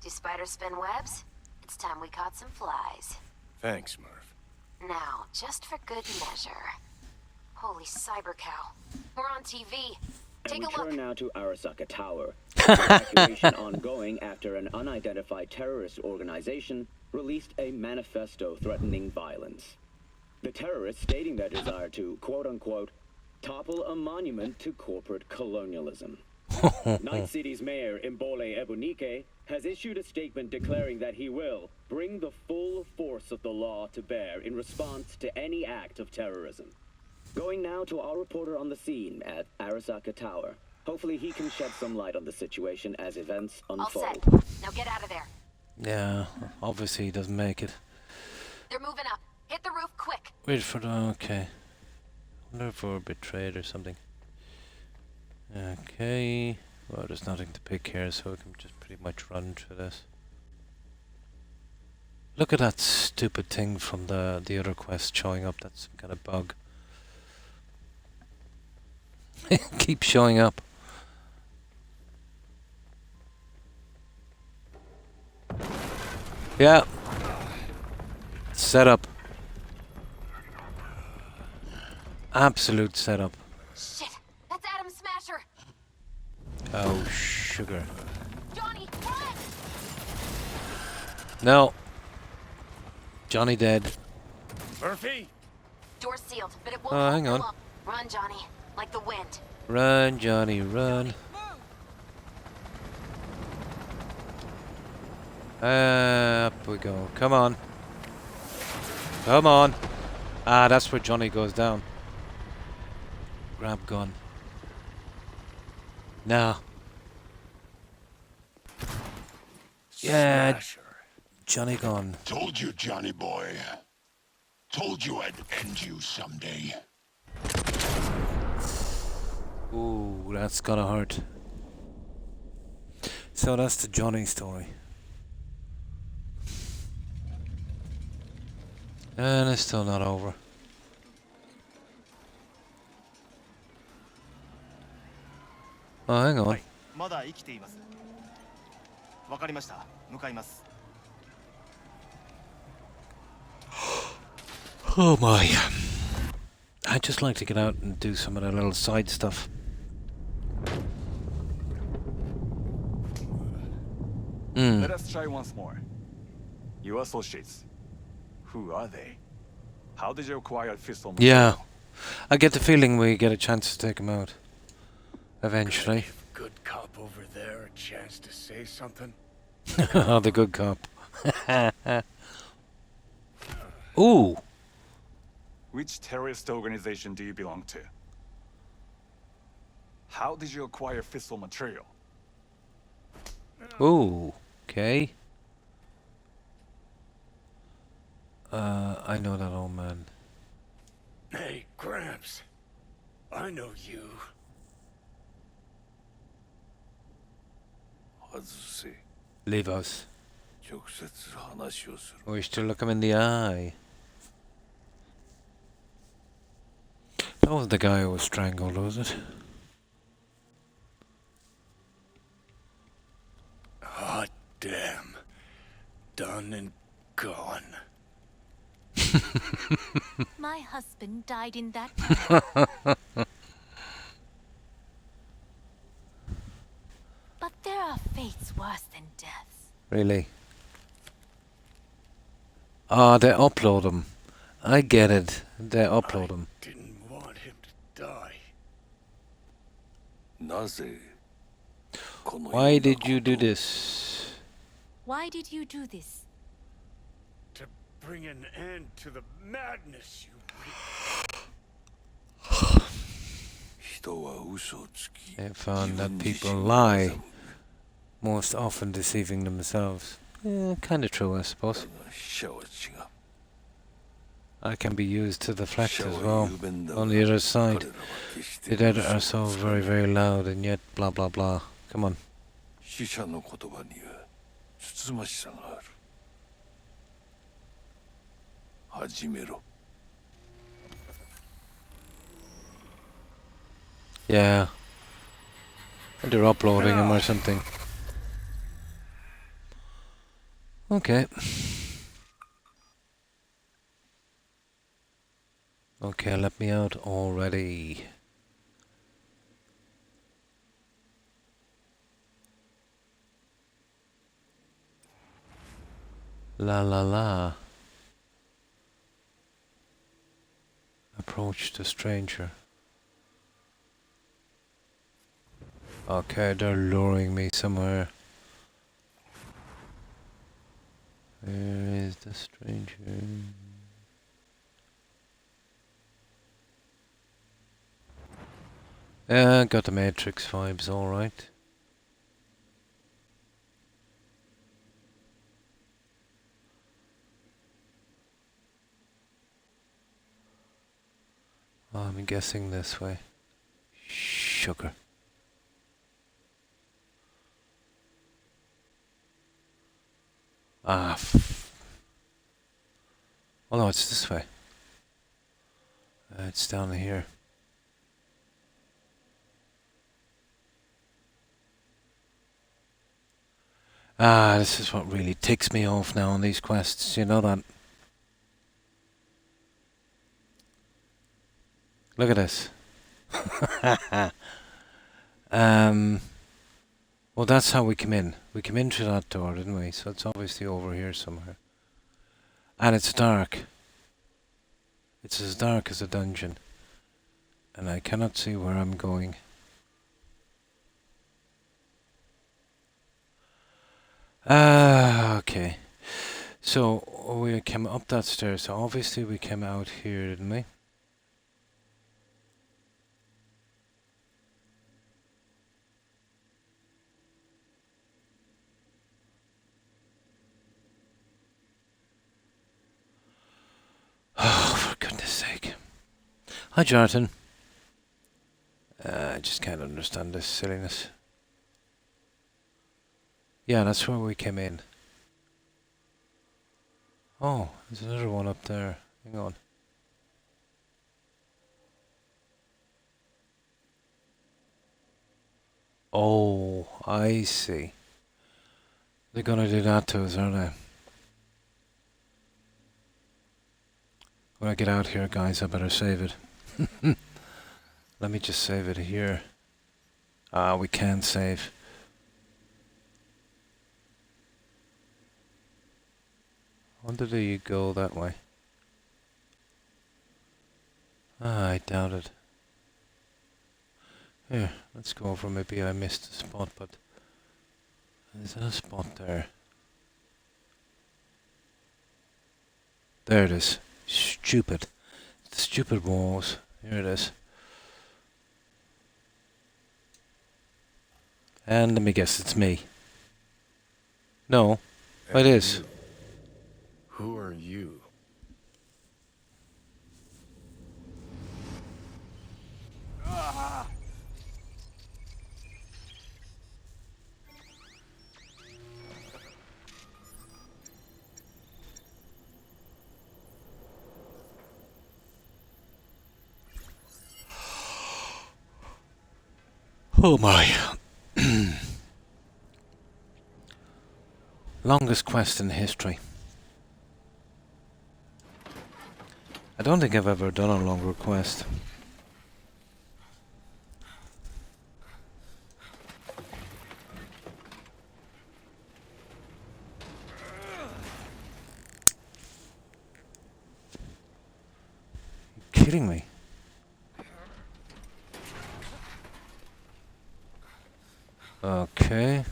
Do spiders spin webs? It's time we caught some flies. Thanks, Murph. Now, just for good measure. Holy cyber cow. We're on TV. Take a look. Turn now to Arasaka Tower. Evacuation ongoing after an unidentified terrorist organization released a manifesto threatening violence. The terrorists stating their desire to, quote-unquote, topple a monument to corporate colonialism. Night City's mayor, Imbole Ebunike, has issued a statement declaring that he will bring the full force of the law to bear in response to any act of terrorism. Going now to our reporter on the scene at Arasaka Tower. Hopefully he can shed some light on the situation as events unfold. All set. Now get out of there. Yeah, obviously he doesn't make it. They're moving up. Hit the roof quick. Wait for the... okay. Wonder if we're betrayed or something. Okay. Well, there's nothing to pick here, so we can just pretty much run through this. Look at that stupid thing from the other quest showing up. That's some kind of bug. Keep showing up. Yeah. Setup. Absolute setup. Shit, that's Adam Smasher. Oh, sugar. Johnny, run! No. Johnny dead. Murphy? Door's sealed, but it won't Oh, hang on. long. Run, Johnny, like the wind. Run, Johnny, run. Up we go. Come on. Come on. Ah, that's where Johnny goes down. Grab gun. Nah. Yeah. Smasher. Johnny gone. Told you, Johnny boy. Told you I'd end you someday. Ooh, that's gonna hurt. So that's the Johnny story. And it's still not over. Oh, hang on. まだ生きています。わかりました。向かいます。 Oh my. I'd just like to get out and do some of the little side stuff. Let us try once more. Your associates. Who are they? How did you acquire Fistol? Yeah. I get the feeling we get a chance to take them out. Eventually. Good cop over there a chance to say something? Oh, the good cop. Ooh. Which terrorist organization do you belong to? How did you acquire fissile material? Ooh. Okay. I know that old man. Hey, Gramps. I know you. Leave us. Wish to look him in the eye. That was the guy who was strangled, was it? Hot damn. Done and gone. My husband died in that. But there are fates worse than deaths. Really? Ah, they upload them. I get it. They upload them. Didn't want him to die. Why did you do this? Why did you do this? To bring an end to the madness you They found that people lie, most often deceiving themselves. Kind of true, I suppose. I can be used to deflect as well. On the other side, the dead are so very, very loud and yet blah blah blah. Come on. Yeah. And they're uploading them or something. Okay. Okay, let me out already. La la la. Approach the stranger. Okay, they're luring me somewhere. Where is the stranger? Yeah, got the Matrix vibes, alright. I'm guessing this way. Sugar. Ah, oh no, it's this way. It's down here. Ah, this is what really ticks me off now on these quests, you know that? Look at this. Well, that's how we come in. We came in through that door, didn't we? So it's obviously over here somewhere. And it's dark. It's as dark as a dungeon. And I cannot see where I'm going. Okay. So we came up that stairs. So obviously we came out here, didn't we? Oh, for goodness sake. Hi, Jonathan. I just can't understand this silliness. Yeah, that's where we came in. Oh, there's another one up there. Hang on. Oh, I see. They're gonna do that to us, aren't they? When I get out here, guys, I better save it. Let me just save it here. Ah, we can save. I wonder do you go that way? Ah, I doubt it. Here, let's go over. Maybe I missed a spot, but there's a spot there. There it is. Stupid. The stupid walls. Here it is. And let me guess, it's me. No, it is. Who are you? Oh my. Longest quest in history. I don't think I've ever done a longer quest. You're kidding me? Okay.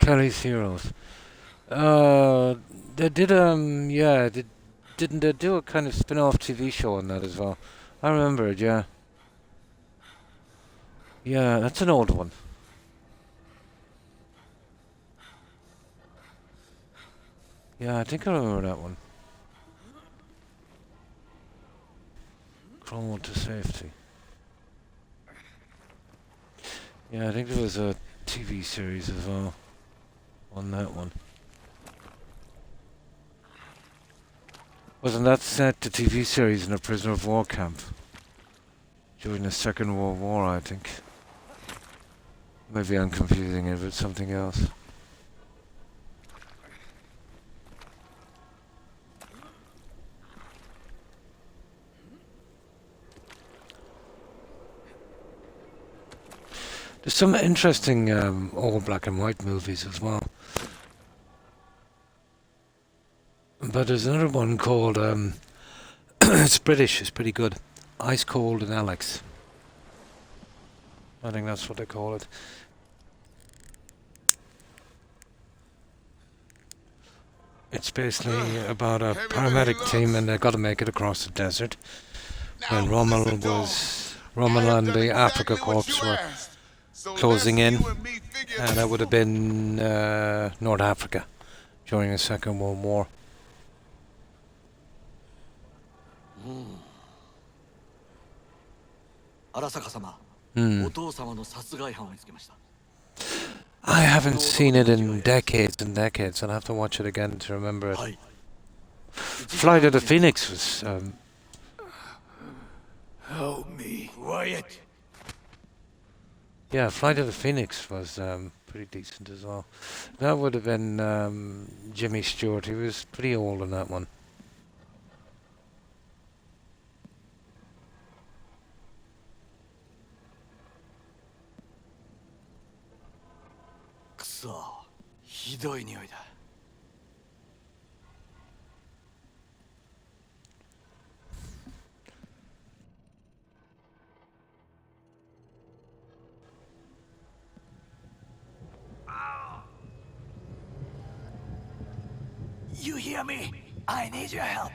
Kelly's Heroes. They did yeah, didn't they do a kind of spin-off TV show on that as well? I remember it, yeah. Yeah, that's an old one. Yeah, I think I remember that one. Crawl to safety. Yeah, I think there was a TV series as well on that one. Wasn't that set the TV series in a prisoner of war camp during the Second World War, I think? Maybe I'm confusing it with something else. There's some interesting old black and white movies as well. But there's another one called, it's British, it's pretty good. Ice Cold and Alex. I think that's what they call it. It's basically about a paramedic team and they've got to make it across the desert. When Rommel and the Africa Corps were closing in, and that would have been North Africa during the Second World War. I haven't seen it in decades and decades. I'll have to watch it again to remember it. Flight of the Phoenix was... Help me. Quiet. Yeah, Flight of the Phoenix was pretty decent as well. That would have been Jimmy Stewart. He was pretty old in that one. You hear me? I need your help.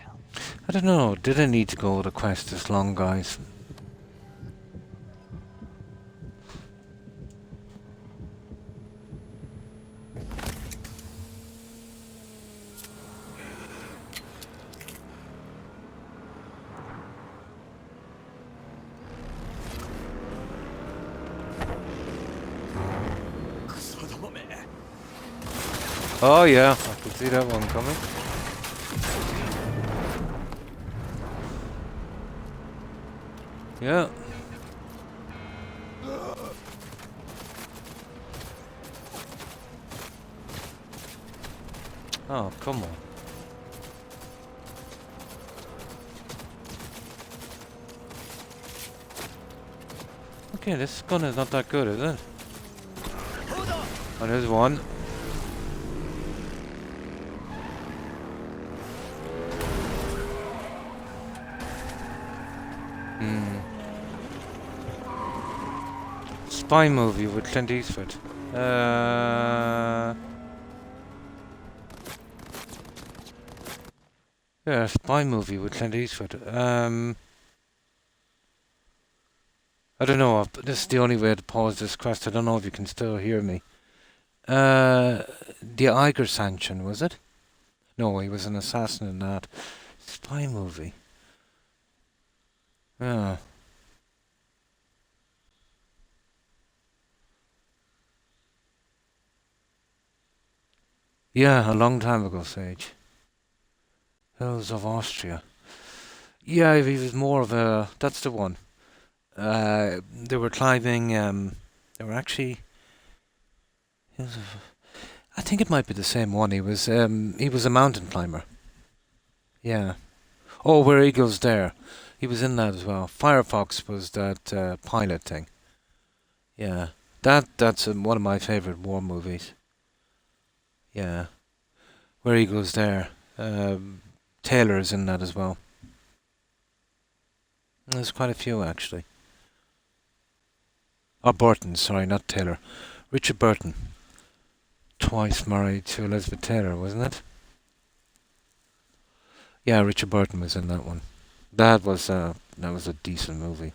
I don't know, did I need to go the quest this long, guys? Oh yeah, I could see that one coming. Yeah. Oh, come on. Okay, this gun is not that good, is it? Oh, there's one. Spy movie with Clint Eastwood. Yeah, spy movie with Clint Eastwood. I don't know. This is the only way to pause this quest. I don't know if you can still hear me. The Iger Sanction, was it? No, he was an assassin in that. Spy movie. Yeah. Yeah, a long time ago, Sage. Hills of Austria. Yeah, he was more of a... That's the one. They were climbing... they were actually... I think it might be the same one. He was a mountain climber. Yeah. Oh, Where Eagles Dare. He was in that as well. Firefox was that pilot thing. Yeah. That's one of my favourite war movies. Yeah. Where Eagles Dare. Taylor's in that as well. There's quite a few, actually. Oh, Burton, sorry, not Taylor. Richard Burton. Twice married to Elizabeth Taylor, wasn't it? Yeah, Richard Burton was in that one. That was a decent movie.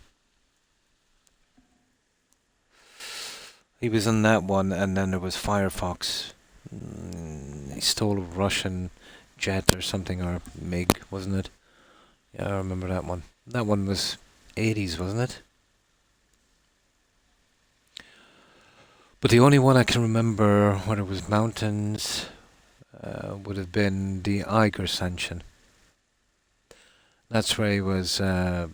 He was in that one, and then there was Firefox. He stole a Russian jet or something, or MiG, wasn't it? Yeah, I remember that one. That one was 80s, wasn't it? But the only one I can remember when it was mountains would have been the Eiger Ascension. That's where he was a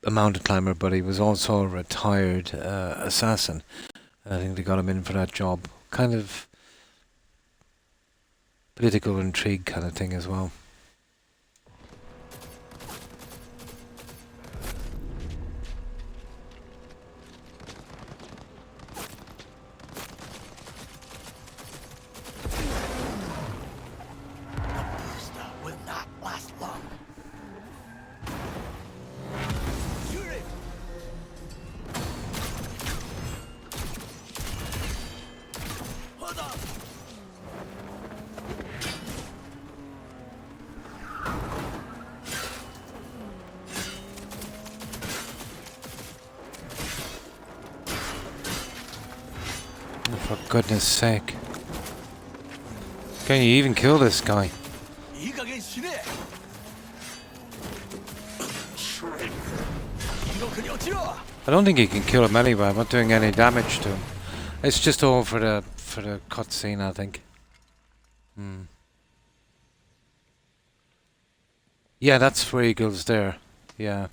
mountain climber, but he was also a retired assassin. And I think they got him in for that job. Kind of political intrigue kind of thing as well. Will not last long. Shoot it! Hold on! Oh, for goodness sake. Can you even kill this guy? I don't think you can kill him anyway. I'm not doing any damage to him. It's just all for the cutscene, I think. Yeah, that's where he goes there. Yeah.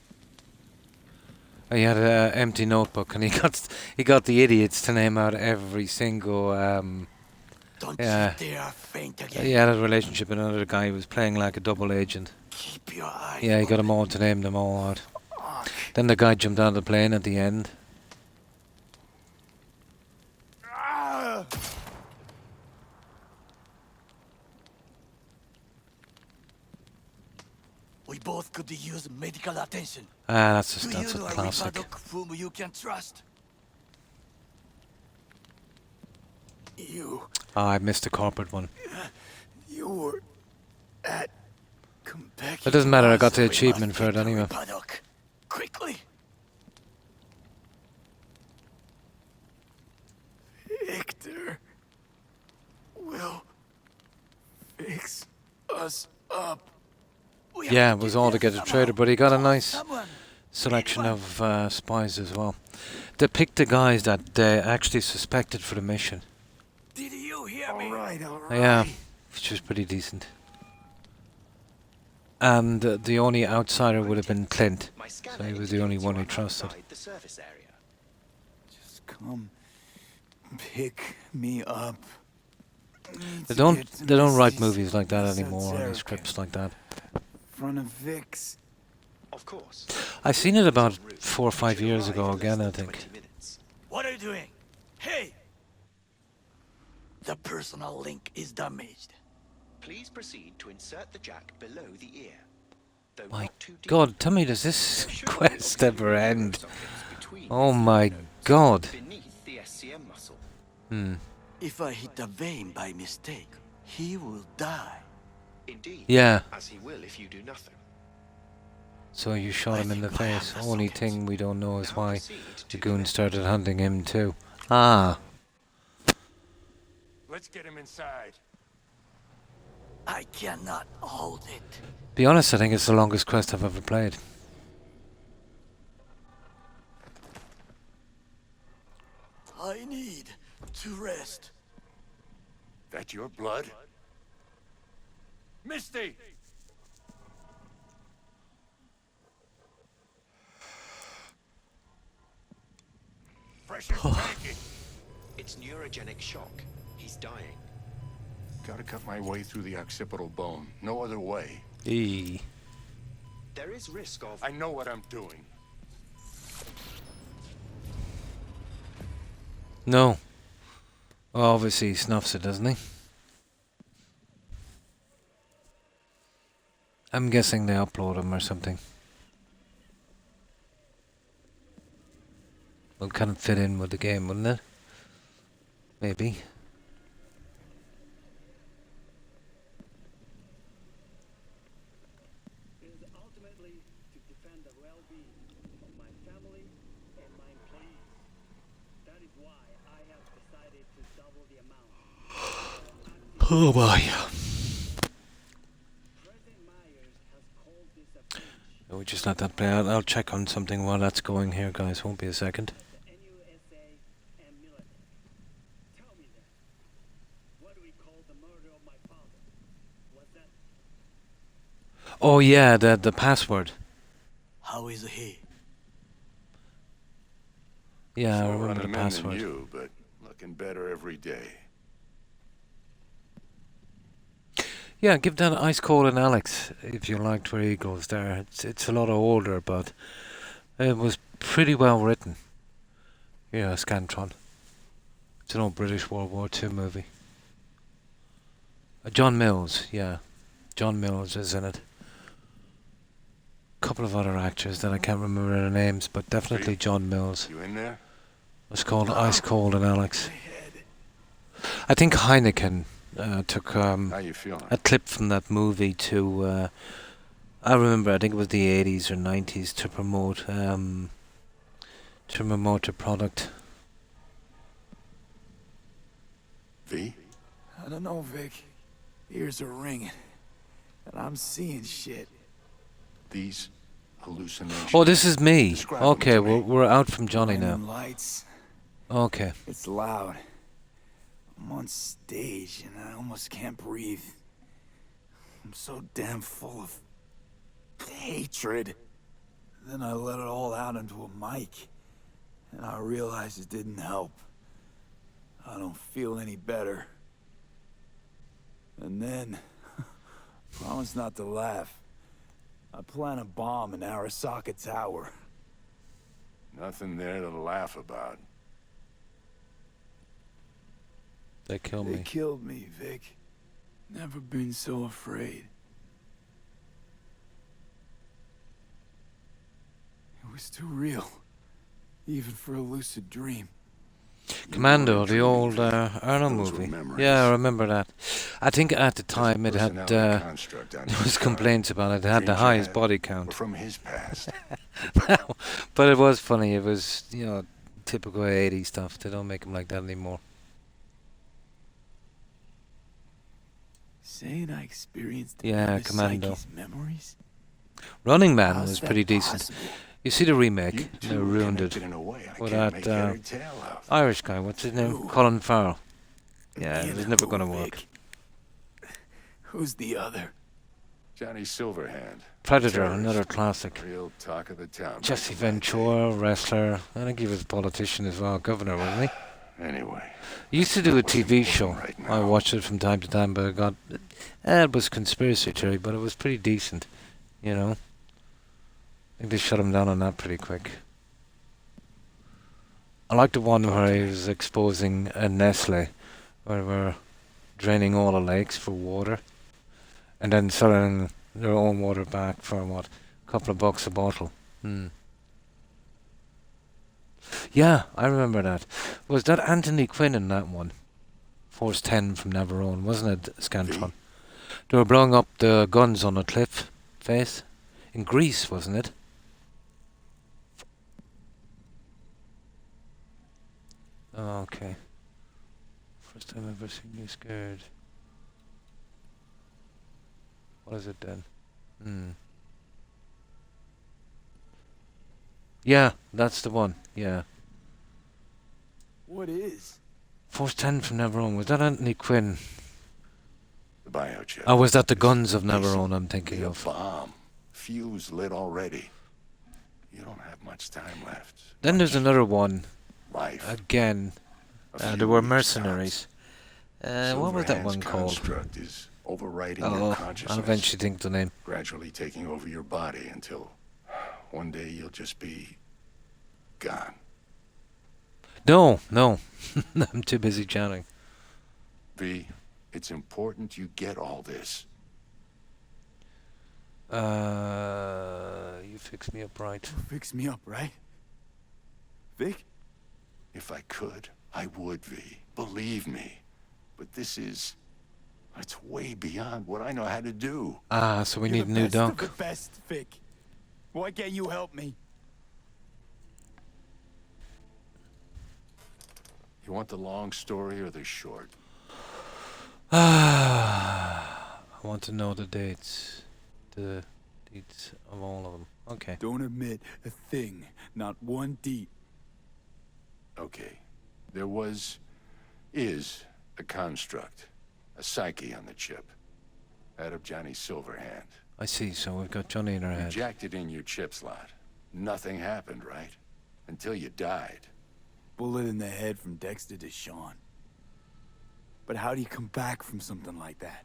He had an empty notebook, and he got the idiots to name out every single. Don't you dare faint again. He had a relationship with another guy who was playing like a double agent. Keep your eyes. Yeah, he got them all to name them all out. Then the guy jumped out of the plane at the end. We both could use medical attention. That's a classic. Whom you can trust. You. I missed the corporate one. You were at Compeki. It doesn't matter. I got the achievement for it anyway. Quickly. Victor will fix us up. Yeah, it was all to get a trader, but he got a nice selection of spies as well. They picked the guys that they actually suspected for the mission. Did you hear me? All right. Yeah, which was pretty decent. And the only outsider would have been Clint, so he was the only one who trusted. Just come pick me up. They don't write movies like that anymore, or any scripts like that. Front of Vic's. Of course. I've seen it about 4 or 5 years ago again, I think. What are you doing? Hey! The personal link is damaged. Please proceed to insert the jack below the ear. Though My not too deep. God, tell me, does this quest ever end? Oh my God. Beneath the SCM muscle. If I hit a vein by mistake, he will die. Indeed. Yeah. As he will if you do nothing. So you shot him in the face. Only thing we don't know is why the goon started hunting him too. Ah. Let's get him inside. I cannot hold it. Be honest, I think it's the longest quest I've ever played. I need to rest. That your blood? Misty! Pressure's tanking. It's neurogenic shock. He's dying. Gotta cut my way through the occipital bone. No other way. Eee. There is risk of... I know what I'm doing. No. Well, obviously he snuffs it, doesn't he? I'm guessing they upload him or something. Will kind of fit in with the game, wouldn't it? Maybe. Oh boy. We just let that play out. I'll check on something while that's going here, guys. Won't be a second. Oh yeah, the password. How is he? Yeah, I Slower remember on the the mend than password. you, but looking better every day. Yeah, give that Ice Cold and Alex if you liked where he goes there. It's a lot older, but it was pretty well written. Yeah, Scantron. It's an old British World War II movie. John Mills, yeah. John Mills is in it. Couple of other actors that I can't remember their names, but definitely John Mills. You in there? It's called Ice Cold and Alex. I think Heineken took How you feeling? a clip from that movie to. I remember, I think it was the 80s or 90s to promote the product. V? I don't know, Vic. Ears are ringing, and I'm seeing shit. These hallucinations. Oh, this is me. Describe them Okay, to me. we're out from Johnny Blinding now. lights. Okay. It's loud. I'm on stage, and I almost can't breathe. I'm so damn full of hatred. Then I let it all out into a mic, and I realized it didn't help. I don't feel any better. And then, promise not to laugh. I plant a bomb in Arasaka Tower. Nothing there to laugh about. They killed They me. killed me, Vic. Never been so afraid. It was too real. Even for a lucid dream. Commando, the old Arnold movie. Yeah, I remember that. I think at the time it had there was complaints about it. It had the highest body count. From his past. But it was funny. It was, typical 80s stuff. They don't make them like that anymore. Saying I experienced Yeah, Commando. memories? Running Man How's was that pretty decent. possible? You see the remake? They two ruined it. connected in a way I With can't make that head or tail of. Irish guy. What's his name? Who? Colin Farrell. Yeah, Me it was and never who, going to Vic? work. Who's the other? Johnny Silverhand. Predator, Terrorist. another classic. Real talk of the town. Jesse Ventura, wrestler. I think he was a politician as well, governor, wasn't he? Anyway. He used to do a What's TV important show. right I now? watched it from time to time, but it was conspiracy theory, but it was pretty decent, I think they shut him down on that pretty quick. I like the one where he was exposing a Nestle, where we're draining all the lakes for water, and then selling their own water back for a couple of bucks a bottle. Yeah, I remember that. Was that Anthony Quinn in that one? Force 10 from Navarone, wasn't it, Scantron? They were blowing up the guns on a cliff face. In Greece, wasn't it? Oh, okay. First time I've ever seen you scared. What is it then? Yeah, that's the one. Yeah. What is? Force 10 from Navarone. Was that Anthony Quinn? The biochip. Oh, was that the guns of Navarone I'm thinking A of? bomb. Fuse lit already. You don't have much time left. Then there's another one. Life. Again. A They few were weeks mercenaries. What was that Silverhand's one called? construct is overriding Oh, your I'll consciousness. eventually think the name. Gradually taking over your body until one day you'll just be gone. No. I'm too busy chatting. V, it's important you get all this. You fix me up right. Fix me up, right? Vic? If I could, I would, V. Believe me. But it's way beyond what I know how to do. So we need a new doc. The best, Vic. Why can't you help me? You want the long story or the short? I want to know the dates. The dates of all of them. Okay. Don't admit a thing. Not one deed. Okay. There is a construct. A psyche on the chip. That of Johnny Silverhand. I see, so we've got Johnny in our You head. jacked it in your chip slot. Nothing happened, right? Until you died. Bullet in the head from Dexter to Sean. But how do you come back from something like that?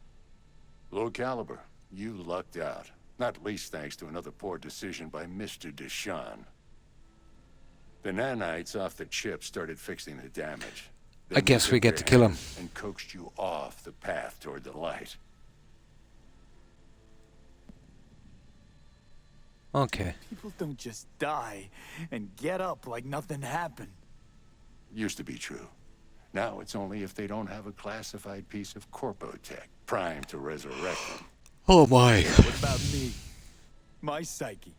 Low caliber. You lucked out. Not least thanks to another poor decision by Mr. Deshawn. The nanites off the chip started fixing the damage. I guess we get to kill him. And coaxed you off the path toward the light. Okay. People don't just die and get up like nothing happened. Used to be true. Now it's only if they don't have a classified piece of corpo tech primed to resurrect them. Oh my. What about me? My psyche?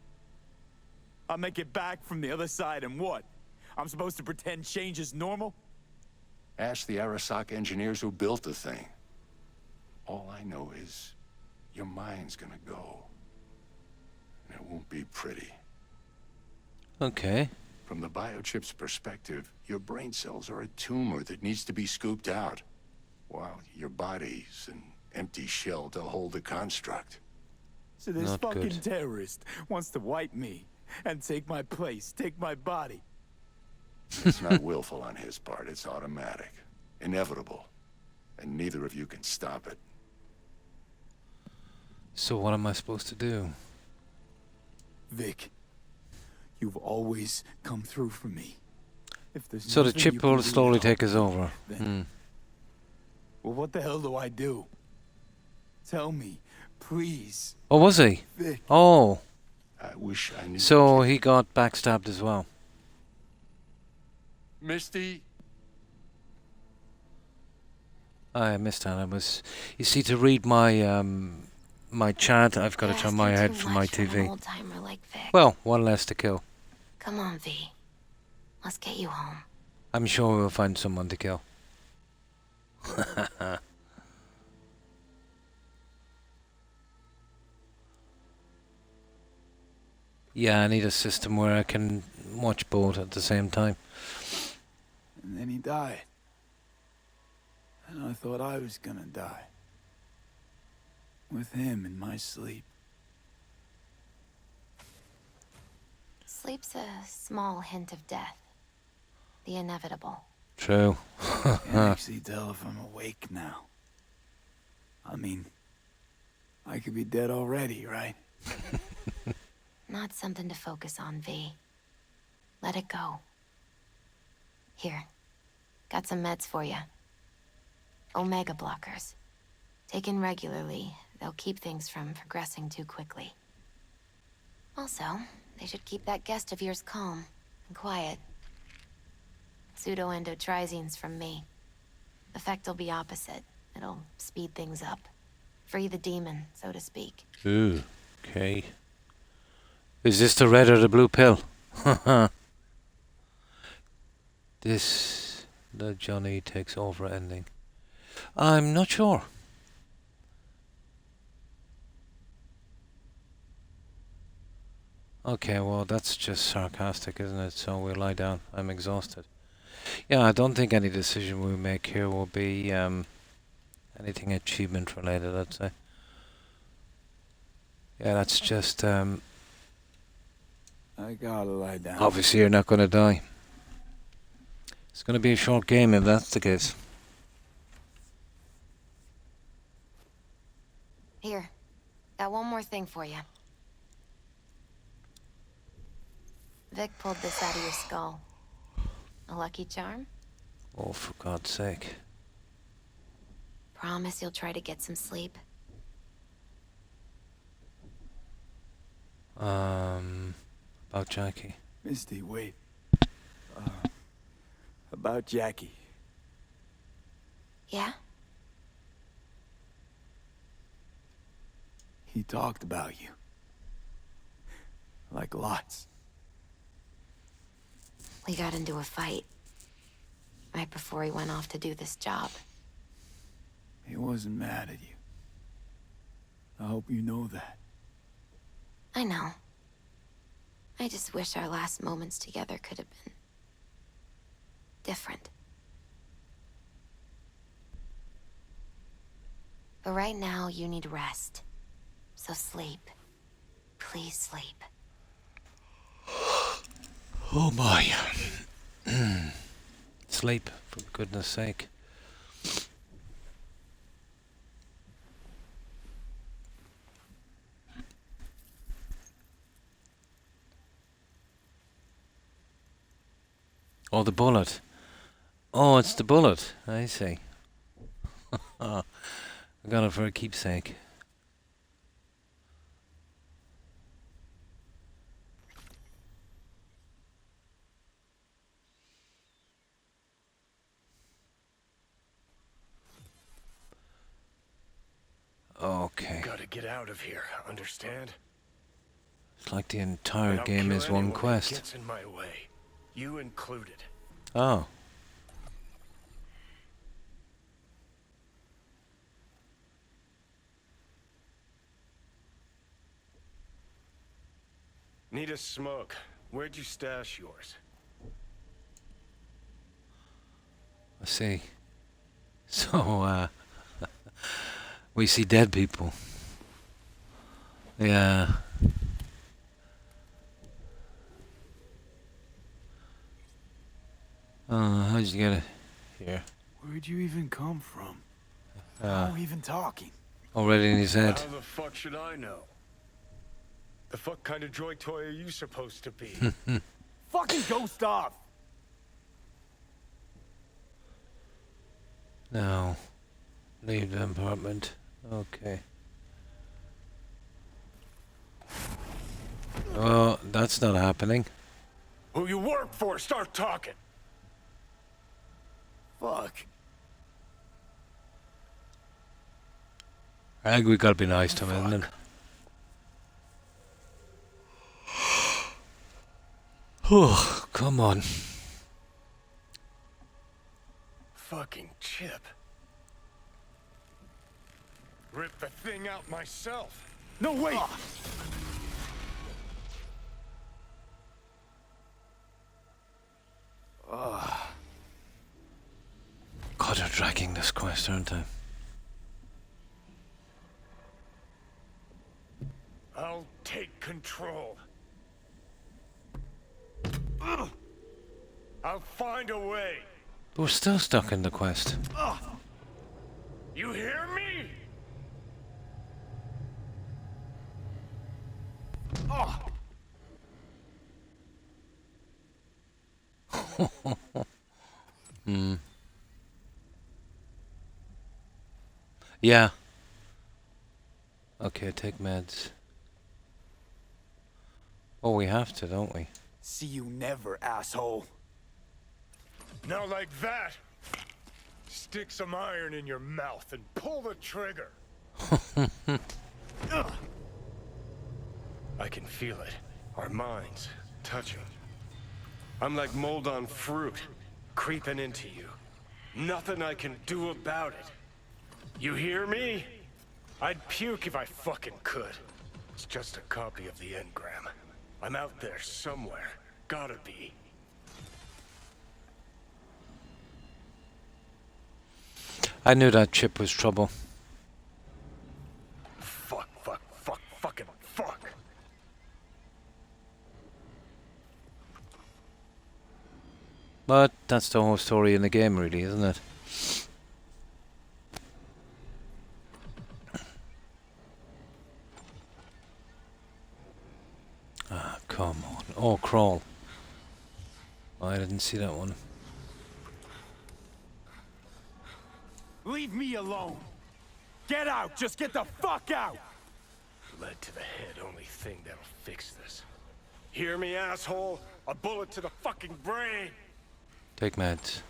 I'll make it back from the other side and what? I'm supposed to pretend change is normal? Ask the Arasaka engineers who built the thing. All I know is your mind's gonna go. And it won't be pretty. Okay. From the biochip's perspective, your brain cells are a tumor that needs to be scooped out, while your body's an empty shell to hold the construct. So this Not fucking good. terrorist wants to wipe me and take my place, take my body. It's not willful on his part, it's automatic. Inevitable. And neither of you can stop it. So what am I supposed to do? Vic, you've always come through for me. If there's So the nothing chip you can will do slowly to take help us me, over. then- Well, what the hell do I do? Tell me, please. Oh, was he? Vic. Oh. I wish I knew. So he got backstabbed as well. Misty? I missed that. I was... You see, to read my my chat, I've got to turn my head from my TV. Old-timer like Vic. Well, one less to kill. Come on, V. Let's get you home. I'm sure we'll find someone to kill. Yeah, I need a system where I can watch both at the same time. And then he died. And I thought I was gonna die. With him in my sleep. Sleep's a small hint of death. The inevitable. True. Can't actually tell if I'm awake now. I mean, I could be dead already, right? Not something to focus on, V. Let it go. Here. Got some meds for you. Omega blockers. Taken regularly, they'll keep things from progressing too quickly. Also, they should keep that guest of yours calm and quiet. Pseudo-endotrizines from me. Effect will be opposite. It'll speed things up. Free the demon, so to speak. Ooh, okay. Is this the red or the blue pill? This, the Johnny takes over ending. I'm not sure. Okay, well, that's just sarcastic, isn't it? So we'll lie down. I'm exhausted. Yeah, I don't think any decision we make here will be anything achievement related, I'd say. Yeah, that's just... I gotta lie down. obviously, you're not going to die. It's going to be a short game if that's the case. Here. Got one more thing for you. Vic pulled this out of your skull. A lucky charm? Oh, for God's sake. Promise you'll try to get some sleep. About Jackie. Misty, wait. About Jackie. Yeah? He talked about you. Like lots. We got into a fight. Right before he went off to do this job. He wasn't mad at you. I hope you know that. I know. I just wish our last moments together could have been... different. But right now, you need rest. So sleep. Please sleep. Oh my. Sleep, for goodness sake. Oh, the bullet. Oh, it's the bullet. I see. I got it for a keepsake. Okay. Gotta get out of here, understand? It's like the entire I'll game kill is one anyone who quest. gets in my way, you included. Oh. Need a smoke. Where'd you stash yours? I see. So, we see dead people. Yeah. How'd you get it here? Where'd you even come from? How are we even talking? Already in his head. How the fuck should I know? The fuck kind of droid toy are you supposed to be? Fucking ghost off! No. Leave the apartment. Okay. Oh, that's not happening. Who you work for, start talking! Fuck. I think we gotta be nice to him, isn't it? Oh, come on. Fucking chip. Rip the thing out myself. No, wait! God, they're dragging this quest, aren't they? I'll take control. I'll find a way. But we're still stuck in the quest. You hear me? Hmm. Yeah. Okay, take meds. Oh, we have to, don't we? See you never, asshole. Now like that. Stick some iron in your mouth and pull the trigger. I can feel it. Our minds touching. I'm like mold on fruit, creeping into you. Nothing I can do about it. You hear me? I'd puke if I fucking could. It's just a copy of the engram. I'm out there somewhere. Gotta be. I knew that chip was trouble. Fuck, fucking fuck. But that's the whole story in the game, really, isn't it? Ah, come on. Oh, crawl. Oh, I didn't see that one. Leave me alone! Get out! Just get the fuck out! Lead to the head, only thing that'll fix this. Hear me, asshole? A bullet to the fucking brain! Take meds.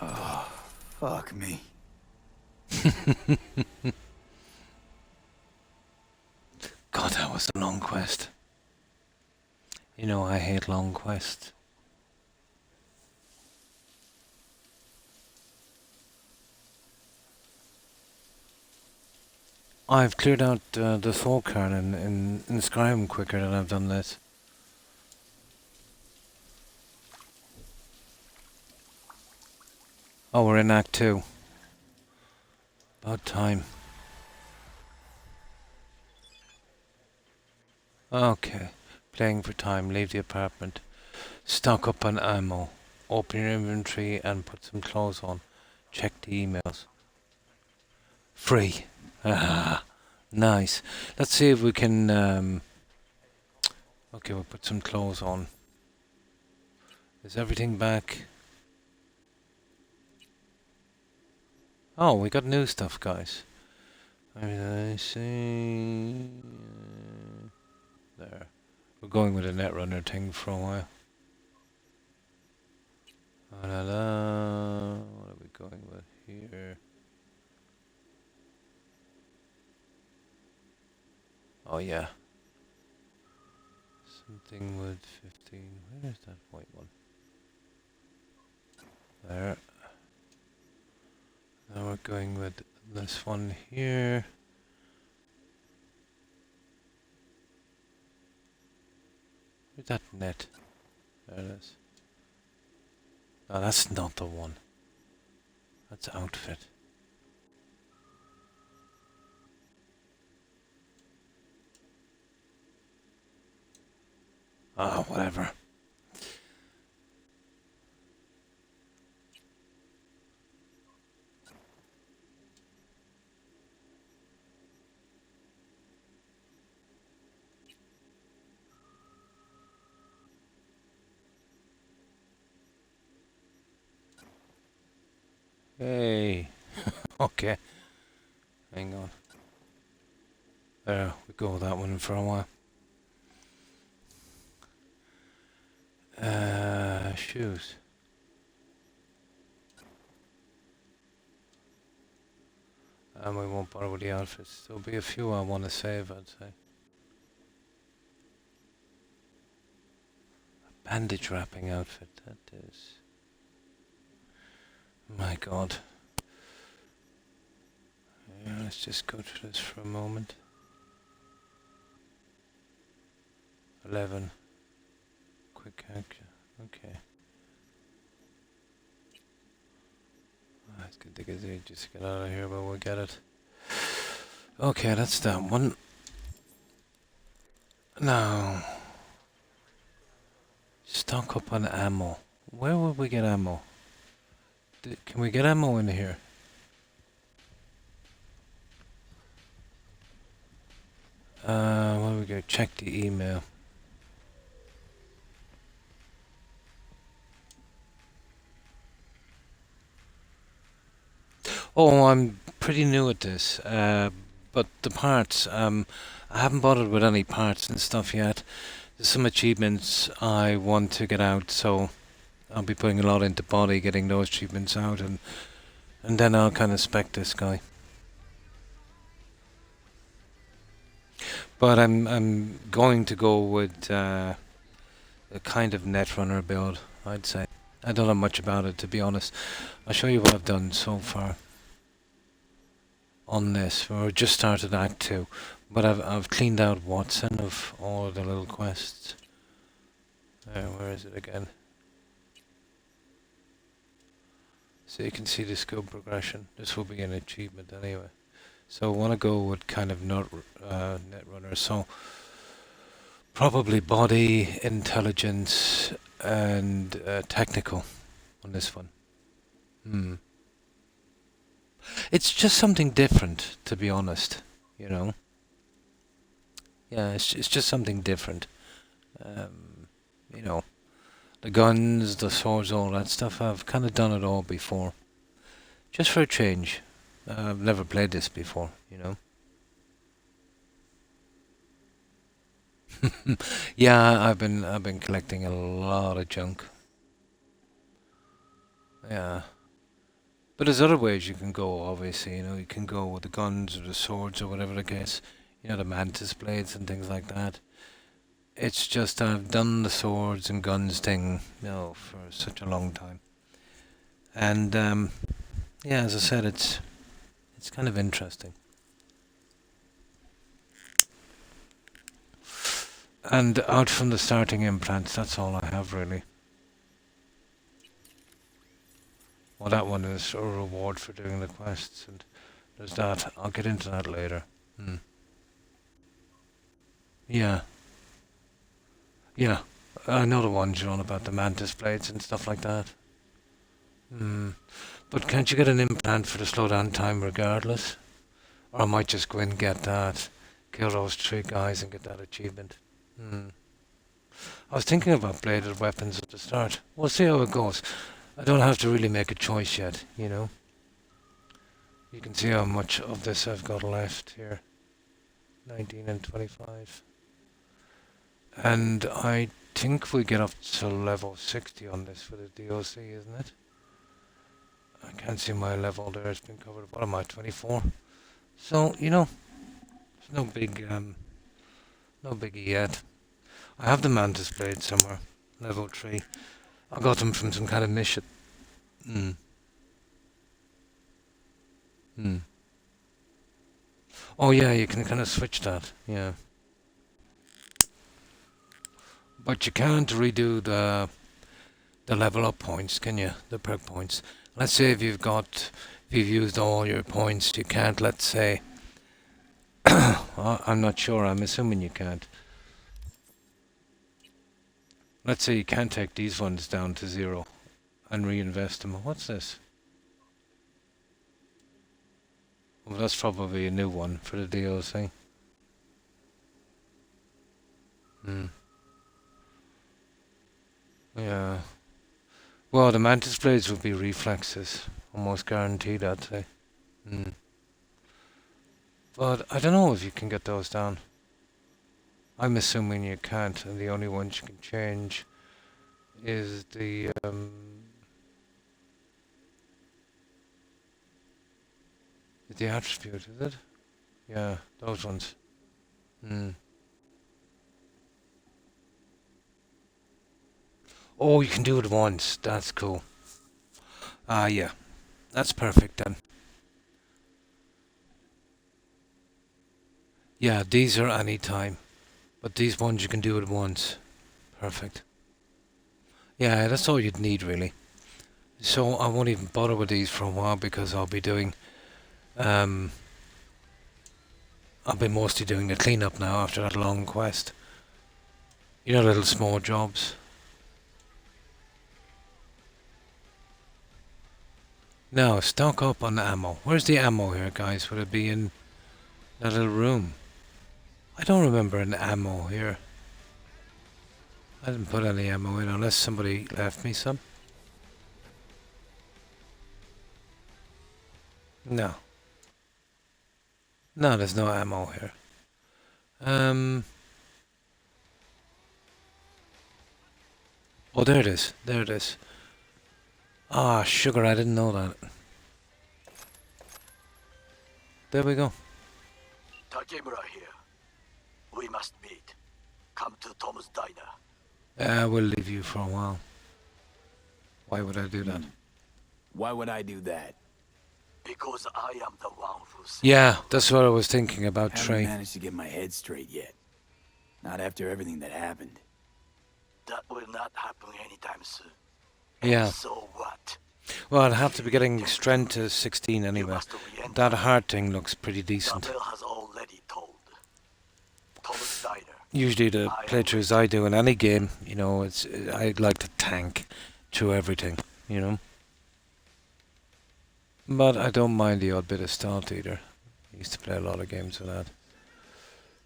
Oh, fuck me. God, that was a long quest. You know I hate long quests. I've cleared out the soul card in Skyrim quicker than I've done this. Oh, we're in Act 2. About time. Okay. Playing for time. Leave the apartment. Stock up on ammo. Open your inventory and put some clothes on. Check the emails. Free. Ah, nice. Let's see if we can... Okay, we'll put some clothes on. Is everything back? Oh, we got new stuff, guys. I see... There. We're going with a Netrunner thing for a while. What are we going with here? Oh yeah. Something with 15. Where's that white one? There. Now we're going with this one here. Where's that net? There it is. No, that's not the one. That's outfit. Ah, whatever. Hey. Okay. Hang on. There, we go with that one for a while. Shoes. And we won't bother with the outfits. There'll be a few I want to save, I'd say. A bandage wrapping outfit, that is. My God. Yeah, let's just go through this for a moment. 11. Quick action. Okay. It's gonna take us ages to get out of here, but we'll get it. Okay, that's that one. Now, stock up on ammo. Where would we get ammo? Can we get ammo in here? Where do we go? Check the email. Oh, I'm pretty new at this, but the parts, I haven't bothered with any parts and stuff yet. There's some achievements I want to get out, so I'll be putting a lot into body, getting those achievements out, and then I'll kind of spec this guy. But I'm going to go with a kind of Netrunner build, I'd say. I don't know much about it, to be honest. I'll show you what I've done so far on this. We're just started Act 2, but I've cleaned out Watson of all of the little quests. Where is it again? So you can see the skill progression. This will be an achievement anyway. So I want to go with kind of Netrunner. So probably body, intelligence, and technical on this one. It's just something different, to be honest. You know. Yeah, it's just something different. You know, the guns, the swords, all that stuff. I've kind of done it all before, just for a change. I've never played this before, you know. Yeah, I've been collecting a lot of junk. Yeah. But there's other ways you can go, obviously, you know, you can go with the guns or the swords or whatever the case, you know, the mantis blades and things like that. It's just I've done the swords and guns thing, you know, for such a long time. And, yeah, as I said, it's kind of interesting. And out from the starting implants, that's all I have, really. Well, that one is a reward for doing the quests, and there's that. I'll get into that later. Yeah. Yeah. I know the ones you're on about, the mantis blades and stuff like that. But can't you get an implant for the slowdown time regardless? Or I might just go in and get that, kill those 3 guys and get that achievement. I was thinking about bladed weapons at the start. We'll see how it goes. I don't have to really make a choice yet, you know. You can see how much of this I've got left here. 19 and 25. And I think we get up to level 60 on this for the DLC, isn't it? I can't see my level there, it's been covered. What am I, 24? So, you know, it's no biggie yet. I have the mantis blade somewhere, level 3. I got them from some kind of mission. Oh yeah, you can kind of switch that, yeah. But you can't redo the level up points, can you? The perk points. Let's say if you've used all your points, you can't, let's say, I'm not sure, I'm assuming you can't. Let's say you can't take these ones down to 0 and reinvest them. What's this? Well, that's probably a new one for the DLC. Yeah. Well, the mantis blades would be reflexes. Almost guaranteed, I'd say. But I don't know if you can get those down. I'm assuming you can't, and the only ones you can change is the attribute, is it? Yeah, those ones. Oh, you can do it once. That's cool. Yeah. That's perfect then. Yeah, these are any time. But these ones you can do it once. Perfect. Yeah, that's all you'd need really. So I won't even bother with these for a while because I'll be doing I'll be mostly doing the cleanup now after that long quest. You know, little small jobs. Now, stock up on ammo. Where's the ammo here, guys? Would it be in that little room? I don't remember an ammo here. I didn't put any ammo in unless somebody left me some. No. No, there's no ammo here. Oh, there it is. There it is. Ah, sugar, I didn't know that. There we go. Takemura here. We must meet. Come to Tom's Diner. We'll leave you for a while. Why would I do that? Why would I do that? Because I am the one who said... Yeah, that's what I was thinking about, I Trey. haven't managed to get my head straight yet. Not after everything that happened. That will not happen anytime soon. Yeah. So what? Well, I'd have to be getting strength to 16 anyway. That heart thing looks pretty decent. Has already told. Tom's Diner. Usually the playthroughs I do in any game, you know, I'd like to tank through everything, you know. But I don't mind the odd bit of stealth either. I used to play a lot of games with that.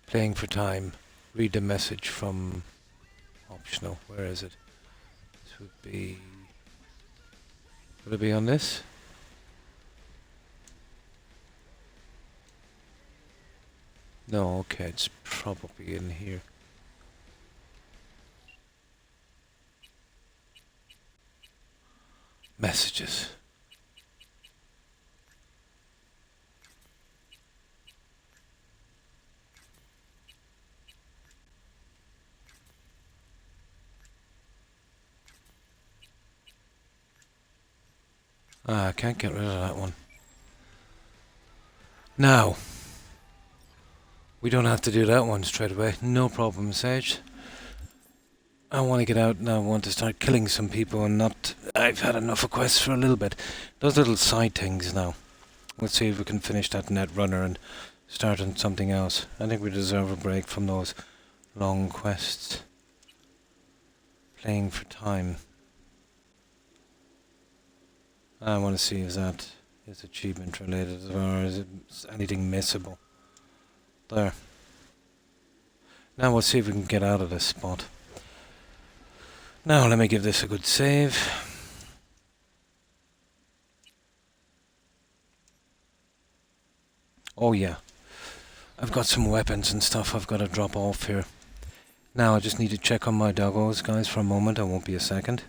Playing for time. Read the message from optional. Where is it? This would be... Would it be on this? No, okay, it's probably in here. Messages. I can't get rid of that one. Now, we don't have to do that one straight away. No problem, Sage. I want to get out now. I want to start killing some people and not... I've had enough of quests for a little bit. Those little side things now. Let's see if we can finish that net runner and start on something else. I think we deserve a break from those long quests. Playing for time. I want to see if that is achievement related or is it anything missable. There. Now we'll see if we can get out of this spot. Now let me give this a good save. Oh yeah. I've got some weapons and stuff I've got to drop off here. Now I just need to check on my doggos, guys, for a moment. I won't be a second.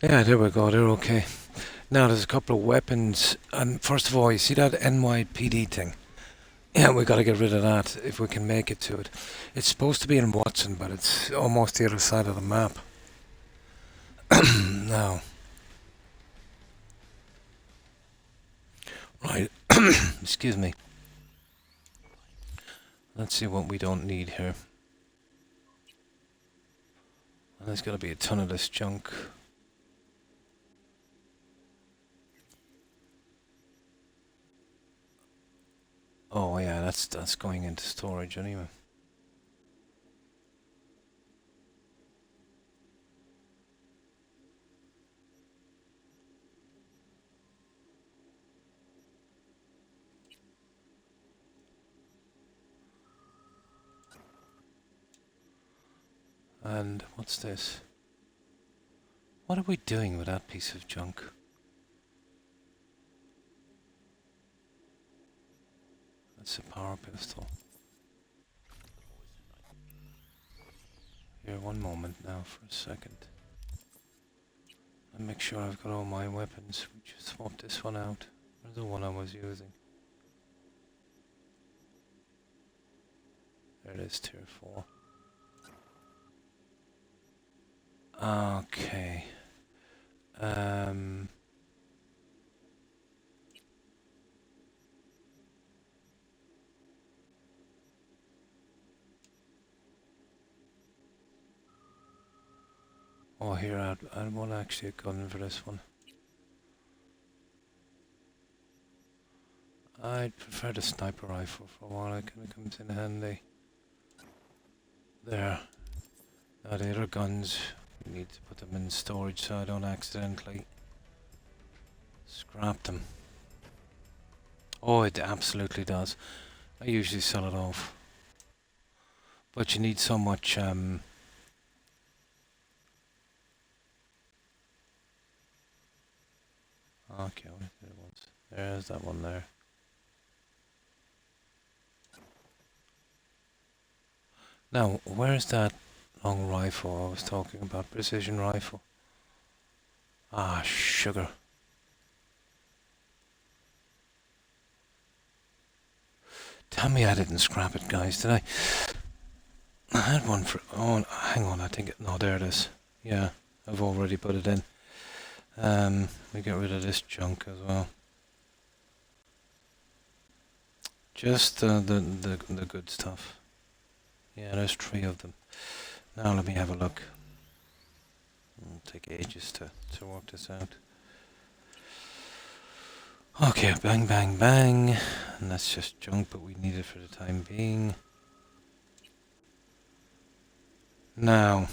Yeah, there we go, they're okay. Now there's a couple of weapons, and first of all, you see that NYPD thing? Yeah, we gotta get rid of that if we can make it to it. It's supposed to be in Watson, but it's almost the other side of the map. Now. Right, excuse me. Let's see what we don't need here. There's gotta be a ton of this junk. Oh yeah, that's going into storage anyway. And what's this? What are we doing with that piece of junk? That's a power pistol. Here, one moment now for a second. I'll make sure I've got all my weapons. We just swap this one out. Or the one I was using. There it is, tier 4. Okay. Oh, here, I want actually a gun for this one. I'd prefer the sniper rifle for a while, it kind of comes in handy. There. Now the other guns, we need to put them in storage so I don't accidentally scrap them. Oh, it absolutely does. I usually sell it off. But you need so much, okay, there's that one there. Now, where's that long rifle I was talking about? Precision rifle. Ah, sugar. Tell me I didn't scrap it, guys, did I? I had one for... Oh, hang on, I think... No, there it is. Yeah, I've already put it in. We get rid of this junk as well. Just the good stuff. Yeah, there's 3 of them. Now let me have a look. It'll take ages to work this out. Okay, bang, bang, bang. And that's just junk, but we need it for the time being. Now,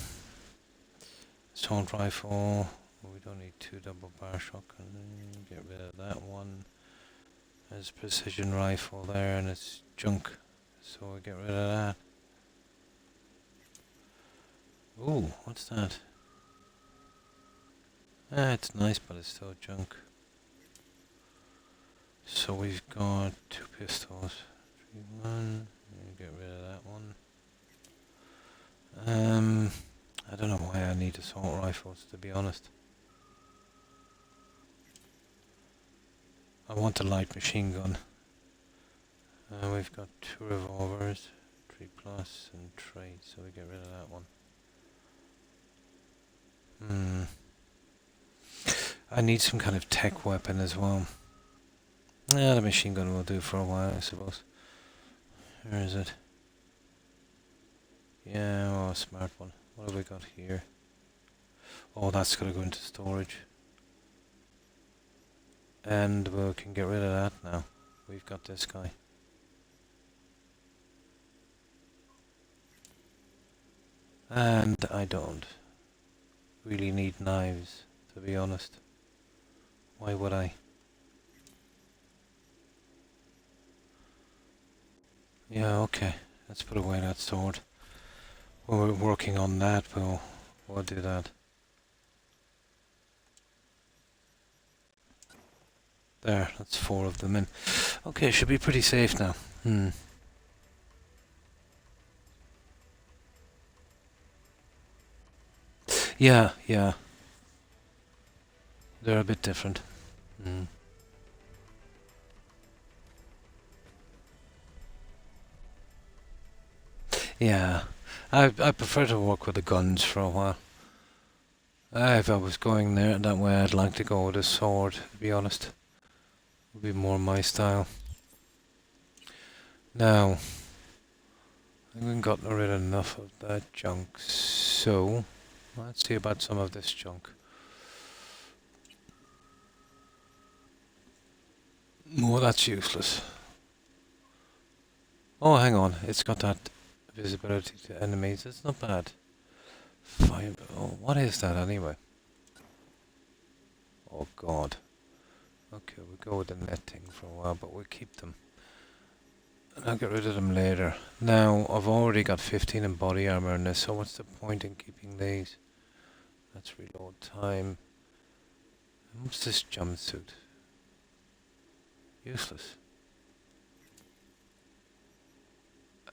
assault rifle. We don't need 2 double barrel shotgun. Get rid of that one. There's precision rifle there, and it's junk, so we get rid of that. Ooh, what's that? It's nice, but it's still junk. So we've got 2 pistols. 3, 1. Get rid of that one. I don't know why I need assault rifles, to be honest. I want a light machine gun. We've got 2 revolvers, 3 plus and trade, so we get rid of that one. I need some kind of tech weapon as well. Yeah, the machine gun will do for a while, I suppose. Where is it? Yeah, oh, a smart one. What have we got here? Oh, that's going to go into storage. And we can get rid of that now. We've got this guy. And I don't really need knives, to be honest. Why would I? Yeah, okay. Let's put away that sword. When we're working on that, we'll do that. There, that's 4 of them in. Okay, should be pretty safe now. Yeah. They're a bit different. Yeah, I prefer to work with the guns for a while. If I was going there that way, I'd like to go with a sword, to be honest. Would be more my style. Now, I haven't gotten rid of enough of that junk, so let's see about some of this junk. Oh, that's useless. Oh, hang on, it's got that visibility to enemies. It's not bad. Oh, what is that anyway? Oh god. Okay, we'll go with the net thing for a while, but we'll keep them. And I'll get rid of them later. Now, I've already got 15 in body armor in this, so what's the point in keeping these? Let's reload time. What's this jumpsuit? Useless.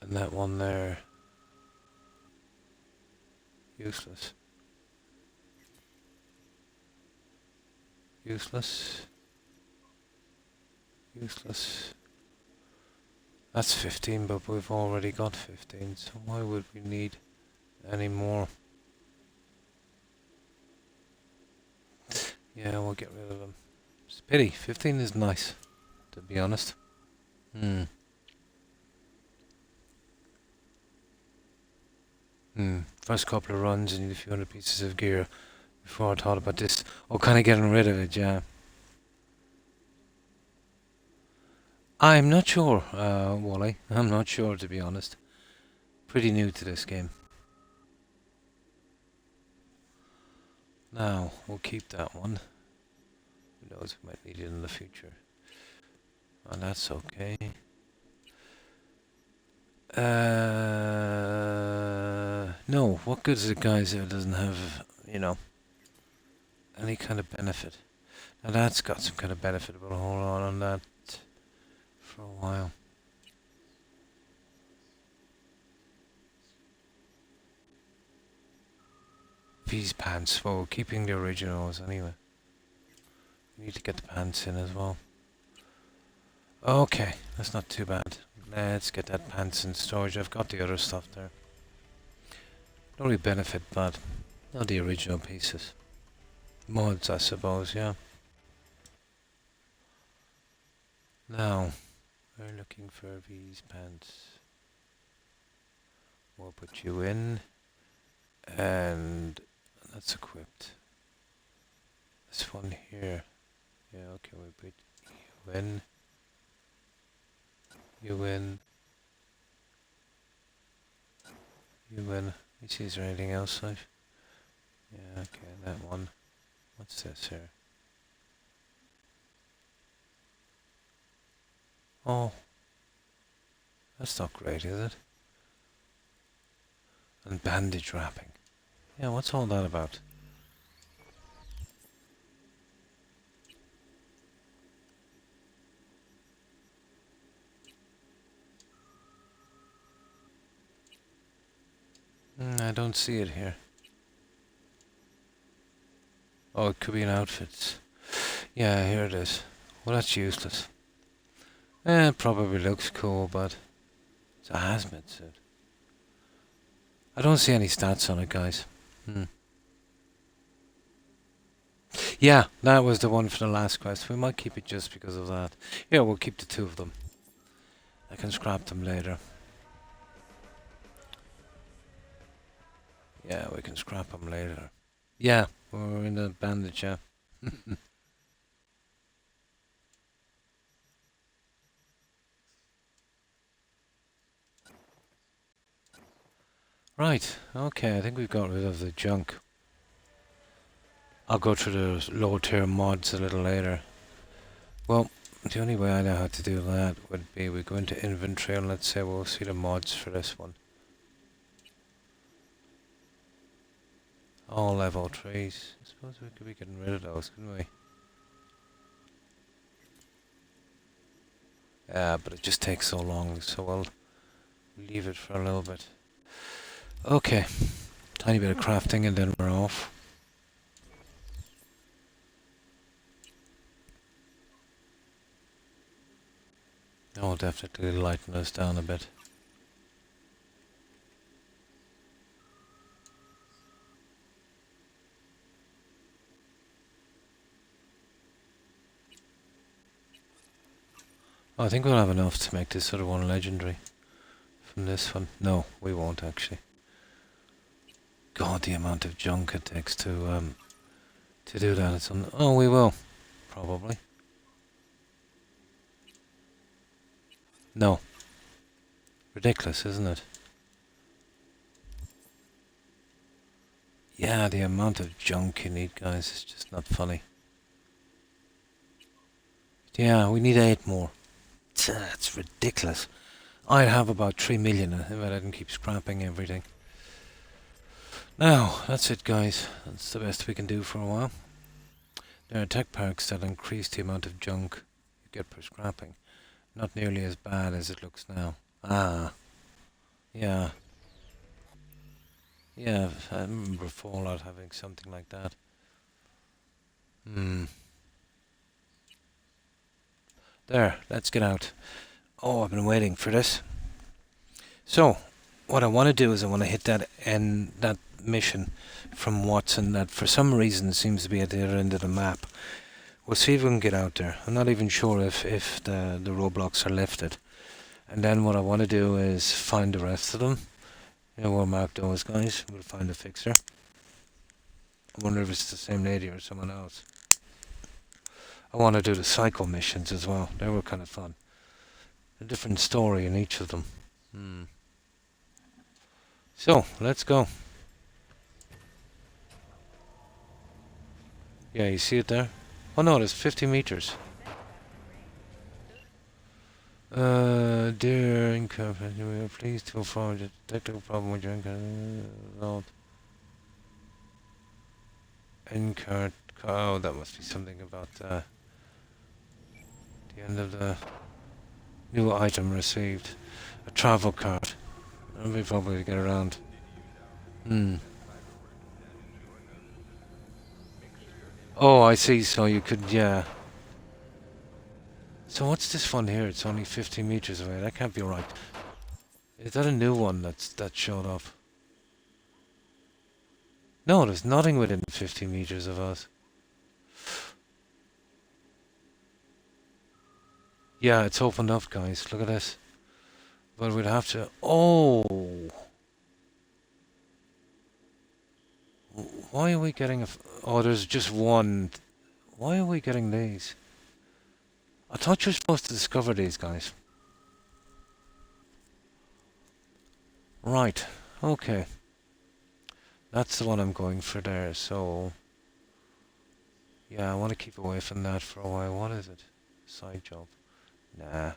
And that one there. Useless. Useless. Useless. That's 15, but we've already got 15, so why would we need any more? Yeah, we'll get rid of them. It's a pity. 15 is nice, to be honest. First couple of runs, I need a few hundred pieces of gear before I thought about this. Oh, kind of getting rid of it, yeah. I'm not sure, Wally. I'm not sure, to be honest. Pretty new to this game. Now, we'll keep that one. Who knows, we might need it in the future. And that's okay. No, what good is it, guys, if it doesn't have, you know, any kind of benefit? Now that's got some kind of benefit, but hold on that for a while. These pants, well, we're keeping the originals anyway. We need to get the pants in as well. Okay, that's not too bad. Let's get that pants in storage. I've got the other stuff there. Don't really benefit, but not the original pieces. Mods, I suppose, yeah. Now, we're looking for these pants. We'll put you in, and that's equipped. This one here. Yeah, okay, we'll put you in. You in. You in. You see, is there anything else? Yeah, okay, that one. What's this here? Oh, that's not great, is it? And bandage wrapping. Yeah, what's all that about? I don't see it here. Oh, it could be an outfit. Yeah, here it is. Well, that's useless. It probably looks cool, but it's a hazmat suit. I don't see any stats on it, guys. Yeah, that was the one for the last quest. We might keep it just because of that. Yeah, we'll keep the 2 of them. I can scrap them later. Yeah, we can scrap them later. Yeah, we're in the bandage, yeah. Right, okay, I think we've got rid of the junk. I'll go through the low tier mods a little later. Well, the only way I know how to do that would be we go into inventory and let's say we'll see the mods for this one. All level trees. I suppose we could be getting rid of those, couldn't we? Yeah, but it just takes so long, so we'll leave it for a little bit. Okay, tiny bit of crafting and then we're off. Oh, definitely lighten us down a bit. I think we'll have enough to make this other one legendary. From this one. No, we won't actually. God, the amount of junk it takes to do that. It's oh, we will. Probably. No. Ridiculous, isn't it? Yeah, the amount of junk you need, guys, is just not funny. Yeah, we need 8 more. That's ridiculous. I'd have about 3 million if I didn't keep scrapping everything. Now, that's it, guys. That's the best we can do for a while. There are tech parks that increase the amount of junk you get per scrapping. Not nearly as bad as it looks now. Ah. Yeah. Yeah, I remember Fallout having something like that. There, let's get out. Oh, I've been waiting for this. So, what I want to do is I want to hit that mission from Watson that for some reason seems to be at the other end of the map. We'll see if we can get out there. I'm not even sure if the roadblocks are lifted. And then what I want to do is find the rest of them. You know, we'll mark those guys. We'll find a fixer. I wonder if it's the same lady or someone else. I want to do the cycle missions as well. They were kind of fun. A different story in each of them. So, let's go. Yeah, you see it there? Oh no, there's 50 meters. Dear Incorporated, we are pleased to inform you the technical problem with your Incart. Oh, that must be something about the end of the new item received. A travel card. That'll be probably to get around. Oh, I see. So you could, yeah. So what's this one here? It's only 50 meters away. That can't be right. Is that a new one that showed up? No, there's nothing within 50 meters of us. Yeah, it's opened up, guys. Look at this. But we'd have to... Oh! Why are we getting a... Oh, there's just one. Why are we getting these? I thought you were supposed to discover these, guys. Right. Okay. That's the one I'm going for there, so... Yeah, I want to keep away from that for a while. What is it? Side job. Nah.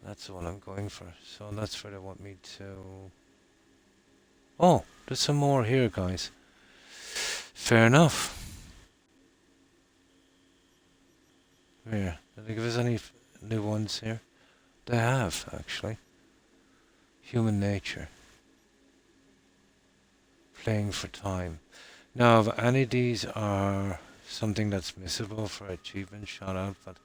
That's the one I'm going for. So that's where they want me to... Oh, there's some more here, guys. Fair enough. Here, did they give us any new ones here? They have, actually. Human nature. Playing for time. Now, if any of these are something that's missable for achievement, shout out, but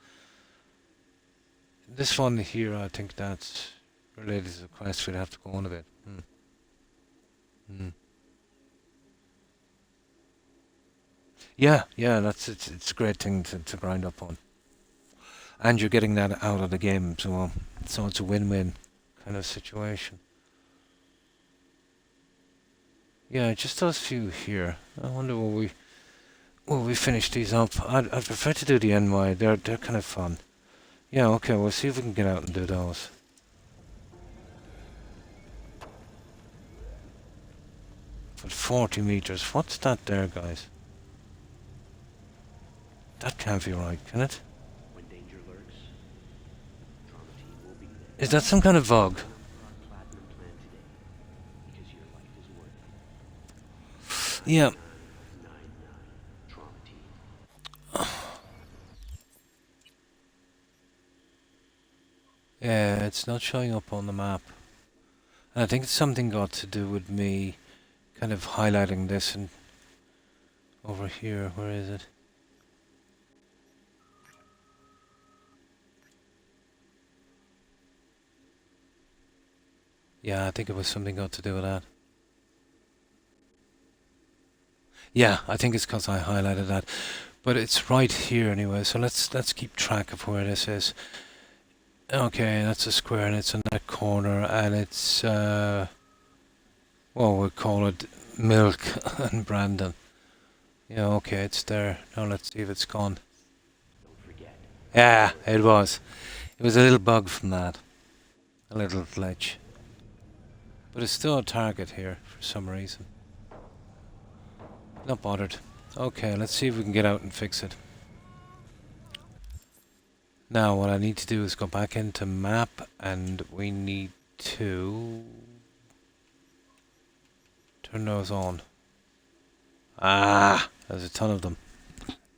this one here, I think that's related to the quest. We'd have to go on a bit. Yeah, that's it's a great thing to grind up on. And you're getting that out of the game, so it's a win-win kind of situation. Yeah, just those few here. I wonder will we finish these up? I'd prefer to do the NY. They're kind of fun. Yeah, okay, we'll see if we can get out and do those. But 40 meters, what's that there, guys? That can't be right, can it? When danger lurks, Trauma Team will be there. Is that some kind of VOG? Platinum plan today, because your life is worth it. Yeah. 999 Trauma Team. Yeah, it's not showing up on the map. And I think it's something got to do with me kind of highlighting this and over here, where is it? Yeah, I think it was something got to do with that. Yeah, I think it's because I highlighted that. But it's right here anyway, so let's keep track of where this is. Okay, that's a square and it's in that corner and it's well, we'll call it Milk and Brandon. Yeah, okay, it's there. Now let's see if it's gone. Don't forget. Yeah, it was. It was a little bug from that. A little glitch. But it's still a target here for some reason. Not bothered. Okay, let's see if we can get out and fix it. Now, what I need to do is go back into map and we need to turn those on. Ah, there's a ton of them.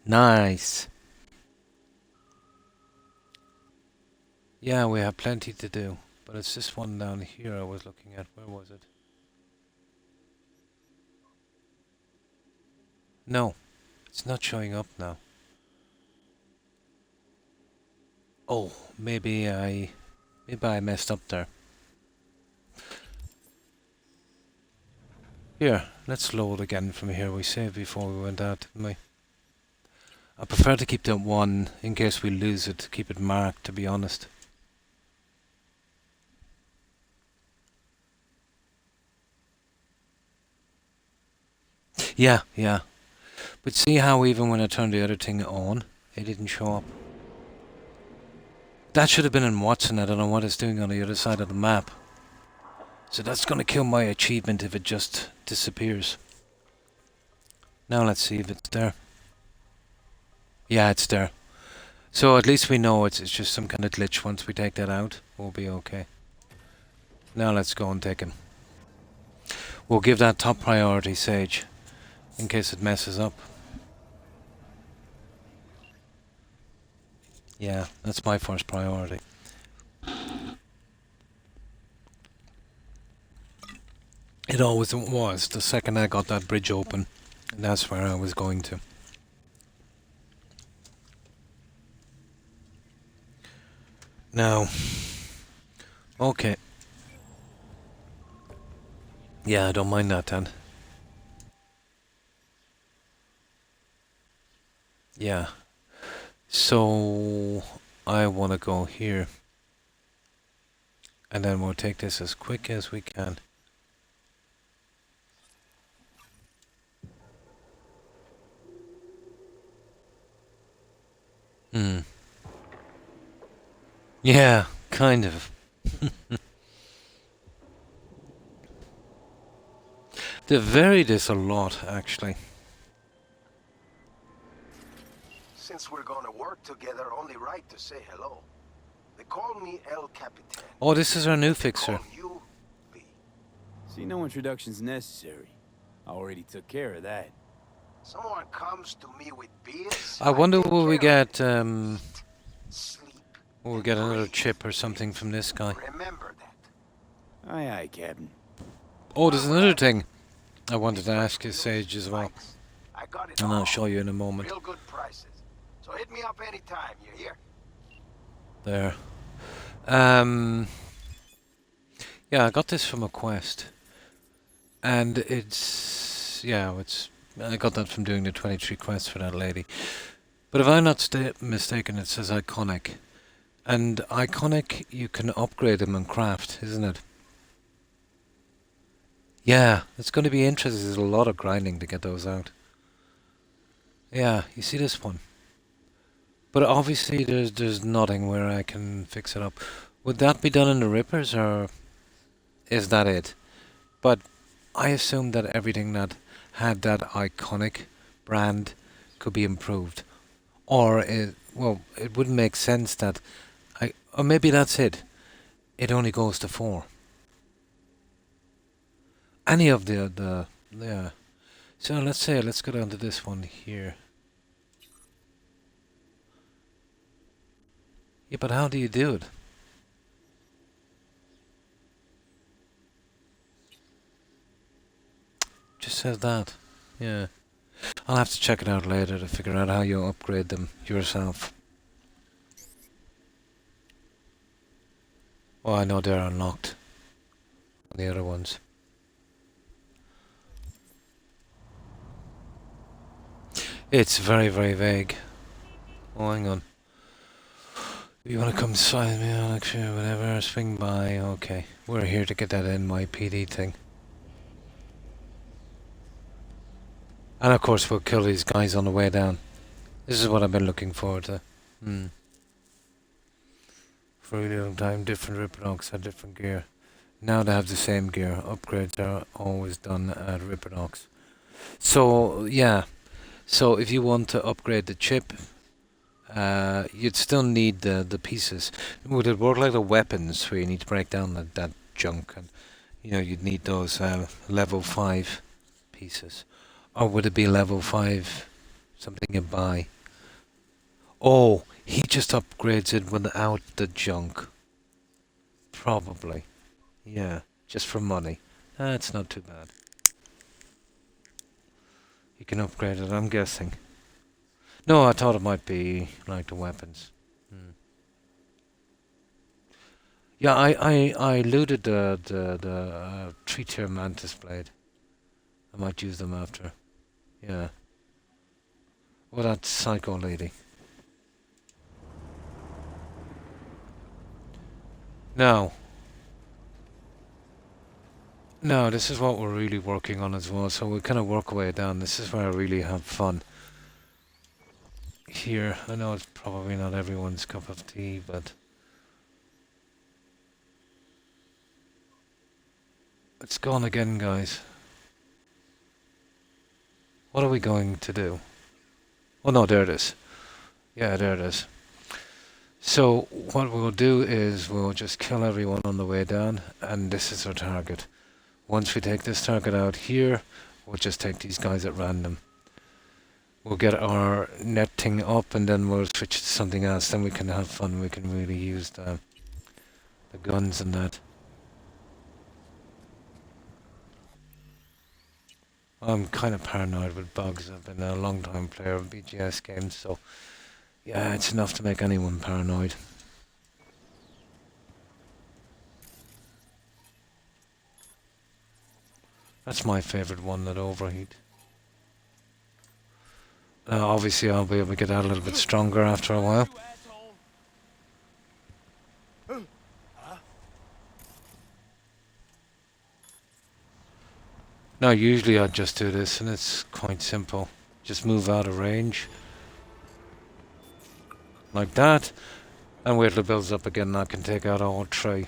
Nice. Yeah, we have plenty to do. But it's this one down here I was looking at. Where was it? No, it's not showing up now. Oh, maybe I messed up there. Here, let's load again from here. We saved before we went out, didn't we? I prefer to keep that one in case we lose it, to keep it marked, to be honest. Yeah. But see how even when I turned the other thing on, it didn't show up. That should have been in Watson. I don't know what it's doing on the other side of the map. So that's going to kill my achievement if it just disappears. Now let's see if it's there. Yeah, it's there. So at least we know it's just some kind of glitch. Once we take that out, we'll be okay. Now let's go and take him. We'll give that top priority, Sage, in case it messes up. Yeah, that's my first priority. It always was, the second I got that bridge open. And that's where I was going to. Now, okay. Yeah, I don't mind that then. Yeah. So, I want to go here. And then we'll take this as quick as we can. Yeah, kind of. They vary this a lot, actually. Since we're gonna work together, only right to say hello. They call me El Capitan. Oh, this is our new fixer. You? See, no introduction's necessary. I already took care of that. Someone comes to me with beers. I wonder will we get sleep, will we get another chip or something from this guy? Remember that. Aye, aye, Captain. Oh, there's another thing I wanted to ask you, Sage, as well. I got it And all. I'll show you in a moment. Real good prices. So hit me up anytime, you hear? There. Yeah, I got this from a quest. And it's... Yeah, I got that from doing the 23 quests for that lady. But if I'm not mistaken, it says Iconic. And Iconic, you can upgrade them and craft, isn't it? Yeah, it's going to be interesting. There's a lot of grinding to get those out. Yeah, you see this one? But obviously there's nothing where I can fix it up. Would that be done in the Rippers, or is that it? But I assume that everything that had that Iconic brand could be improved. Or, it wouldn't make sense that... or maybe that's it. It only goes to 4. Any of the yeah. So let's go down to this one here. Yeah, but how do you do it? Just says that. Yeah. I'll have to check it out later to figure out how you upgrade them yourself. Oh, I know they're unlocked. The other ones. It's very, very vague. Oh, hang on. You want to come sign me on, actually, whatever, swing by, okay. We're here to get that NYPD thing. And of course we'll kill these guys on the way down. This is what I've been looking forward to. For a really long time, different Ripperdogs had different gear. Now they have the same gear. Upgrades are always done at Ripperdogs. So, yeah. So if you want to upgrade the chip, you'd still need the pieces. Would it work like the weapons where you need to break down that junk, and you'd need those level 5 pieces? Or would it be level 5 something you buy? Oh, he just upgrades it without the junk. Probably. Yeah, just for money. That's not too bad. You can upgrade it, I'm guessing. No, I thought it might be like the weapons. Yeah, I looted the 3-tier mantis blade. I might use them after. Yeah. Well, that psycho lady. Now. No, this is what we're really working on as well. So we kind of work our way down. This is where I really have fun. Here, I know it's probably not everyone's cup of tea, but it's gone again, guys. What are we going to do? Oh no, there it is. Yeah, there it is. So what we'll do is we'll just kill everyone on the way down, and this is our target. Once we take this target out here, we'll just take these guys at random. We'll get our net thing up, and then we'll switch to something else. Then we can have fun. We can really use the guns and that. I'm kind of paranoid with bugs. I've been a long time player of BGS games, so yeah, it's enough to make anyone paranoid. That's my favorite one, that overheat. Obviously I'll be able to get out a little bit stronger after a while. Now usually I'd just do this, and it's quite simple. Just move out of range. Like that. And wait till it builds up again, and I can take out all 3.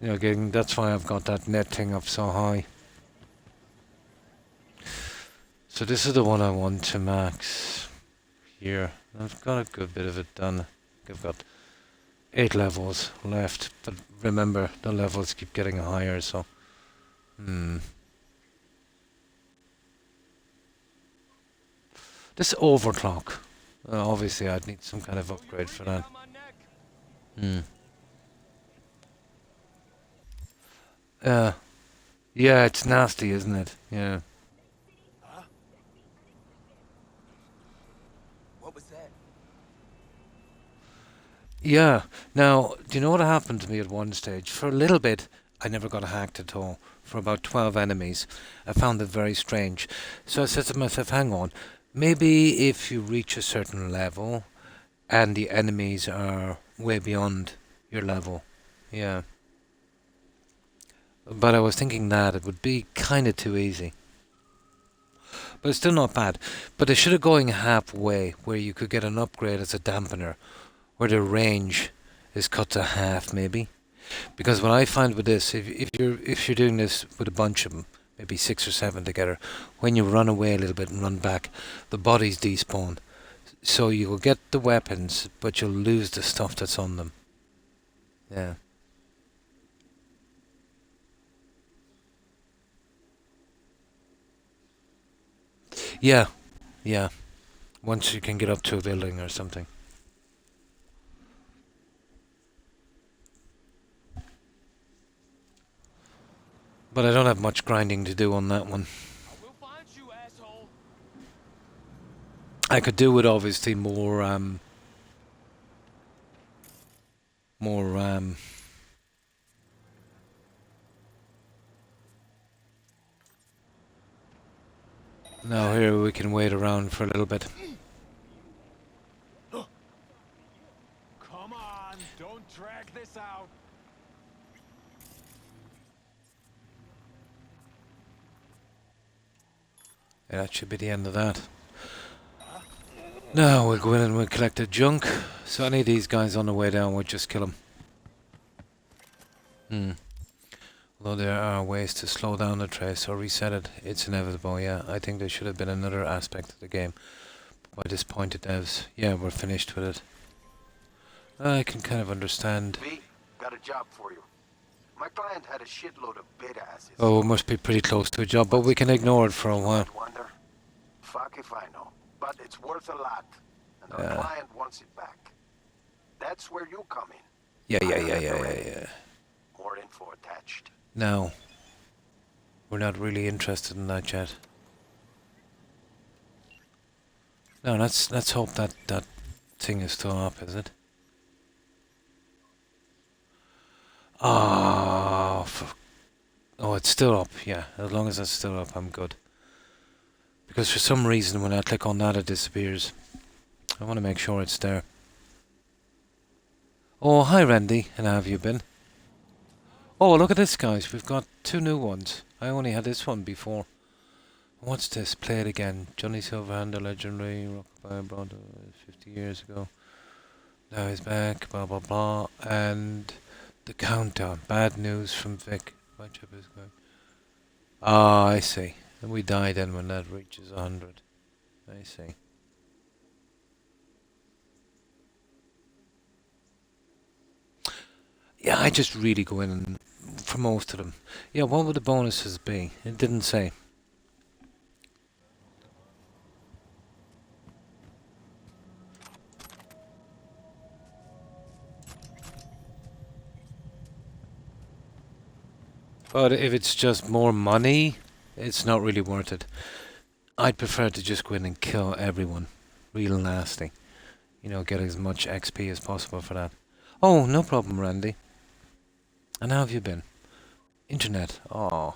You know, getting, that's why I've got that net thing up so high. So this is the one I want to max here. I've got a good bit of it done. I've got 8 levels left, but remember the levels keep getting higher, so this overclock. Obviously I'd need some kind of upgrade for that. Yeah, it's nasty, isn't it? Yeah. What was that? Yeah. Now, do you know what happened to me at one stage? For a little bit, I never got hacked at all. For about 12 enemies. I found it very strange. So I said to myself, hang on, maybe if you reach a certain level and the enemies are way beyond your level. Yeah. But I was thinking that it would be kind of too easy. But it's still not bad. But they should have going halfway, where you could get an upgrade as a dampener, where the range is cut to half, maybe. Because what I find with this, if you're doing this with a bunch of them, maybe 6 or 7 together, when you run away a little bit and run back, the bodies despawn. So you will get the weapons, but you'll lose the stuff that's on them. Yeah. Yeah, yeah. Once you can get up to a building or something. But I don't have much grinding to do on that one. I could do with obviously more now here we can wait around for a little bit. Come on, don't drag this out. Yeah, that should be the end of that. Now we'll go in and we'll collect the junk. So any of these guys on the way down, we'll just kill them. Although there are ways to slow down the trace or reset it, it's inevitable, yeah. I think there should have been another aspect of the game. By this point it devs, yeah, we're finished with it. I can kind of understand. V, got a job for you. My client had a shitload of bid-asses. Oh, it must be pretty close to a job, but we can ignore it for a while. Wonder? Fuck if I know. But it's worth a lot. And our client wants it back. That's where you come in. Yeah. More info attached. No. We're not really interested in that yet. No, let's hope that thing is still up, is it? Oh, it's still up, yeah. As long as it's still up, I'm good. Because for some reason, when I click on that, it disappears. I want to make sure it's there. Oh, hi, Randy. And how have you been? Oh, look at this, guys. We've got 2 new ones. I only had this one before. What's this? Play it again. Johnny Silverhand, the legendary rockabye brother, 50 years ago. Now he's back, blah, blah, blah. And the countdown. Bad news from Vic. My trip is going. Ah, I see. And we die then when that reaches 100. I see. Yeah, I just really go in and for most of them. Yeah, what would the bonuses be? It didn't say. But if it's just more money, it's not really worth it. I'd prefer to just go in and kill everyone. Real nasty. You know, get as much XP as possible for that. Oh, no problem, Randy. And how have you been? Internet. Oh.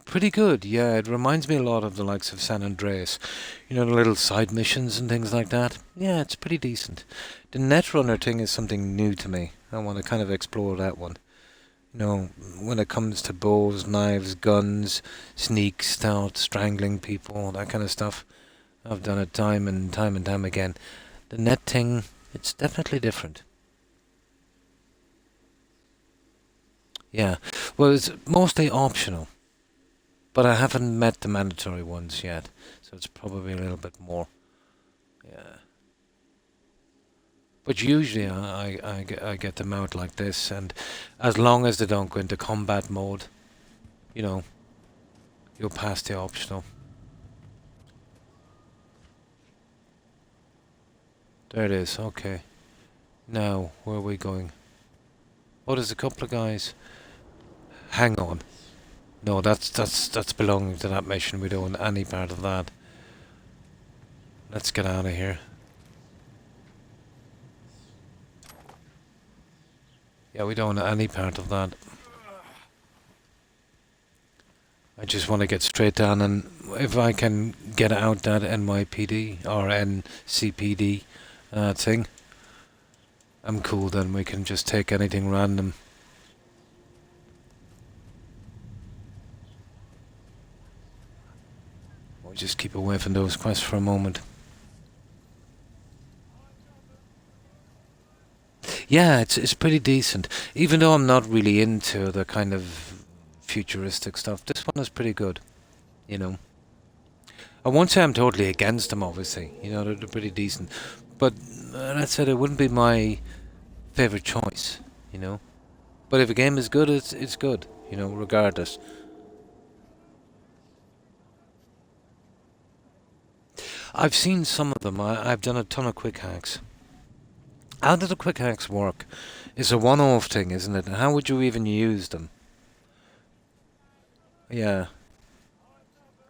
Pretty good, yeah. It reminds me a lot of the likes of San Andreas. You know, the little side missions and things like that. Yeah, it's pretty decent. The Netrunner thing is something new to me. I want to kind of explore that one. You know, when it comes to bows, knives, guns, sneak, stealth, strangling people, that kind of stuff. I've done it time and time again. The net thing, it's definitely different. Yeah. Well, it's mostly optional. But I haven't met the mandatory ones yet. So it's probably a little bit more. Yeah. But usually I get them out like this, and as long as they don't go into combat mode, you know, you'll pass the optional. There it is, okay. Now, where are we going? Oh, there's a couple of guys. Hang on. No, that's belonging to that mission. We don't want any part of that. Let's get out of here. Yeah, we don't want any part of that. I just want to get straight down, and if I can get out that NYPD or NCPD thing, I'm cool. Then we can just take anything random. We'll just keep away from those quests for a moment. Yeah, it's pretty decent. Even though I'm not really into the kind of futuristic stuff, this one is pretty good. You know. I won't say I'm totally against them, obviously. You know, they're pretty decent. But that said, it wouldn't be my favorite choice, you know. But if a game is good, it's good, you know, regardless. I've seen some of them. I've done a ton of quick hacks. How do the quick hacks work? It's a one-off thing, isn't it? How would you even use them? Yeah.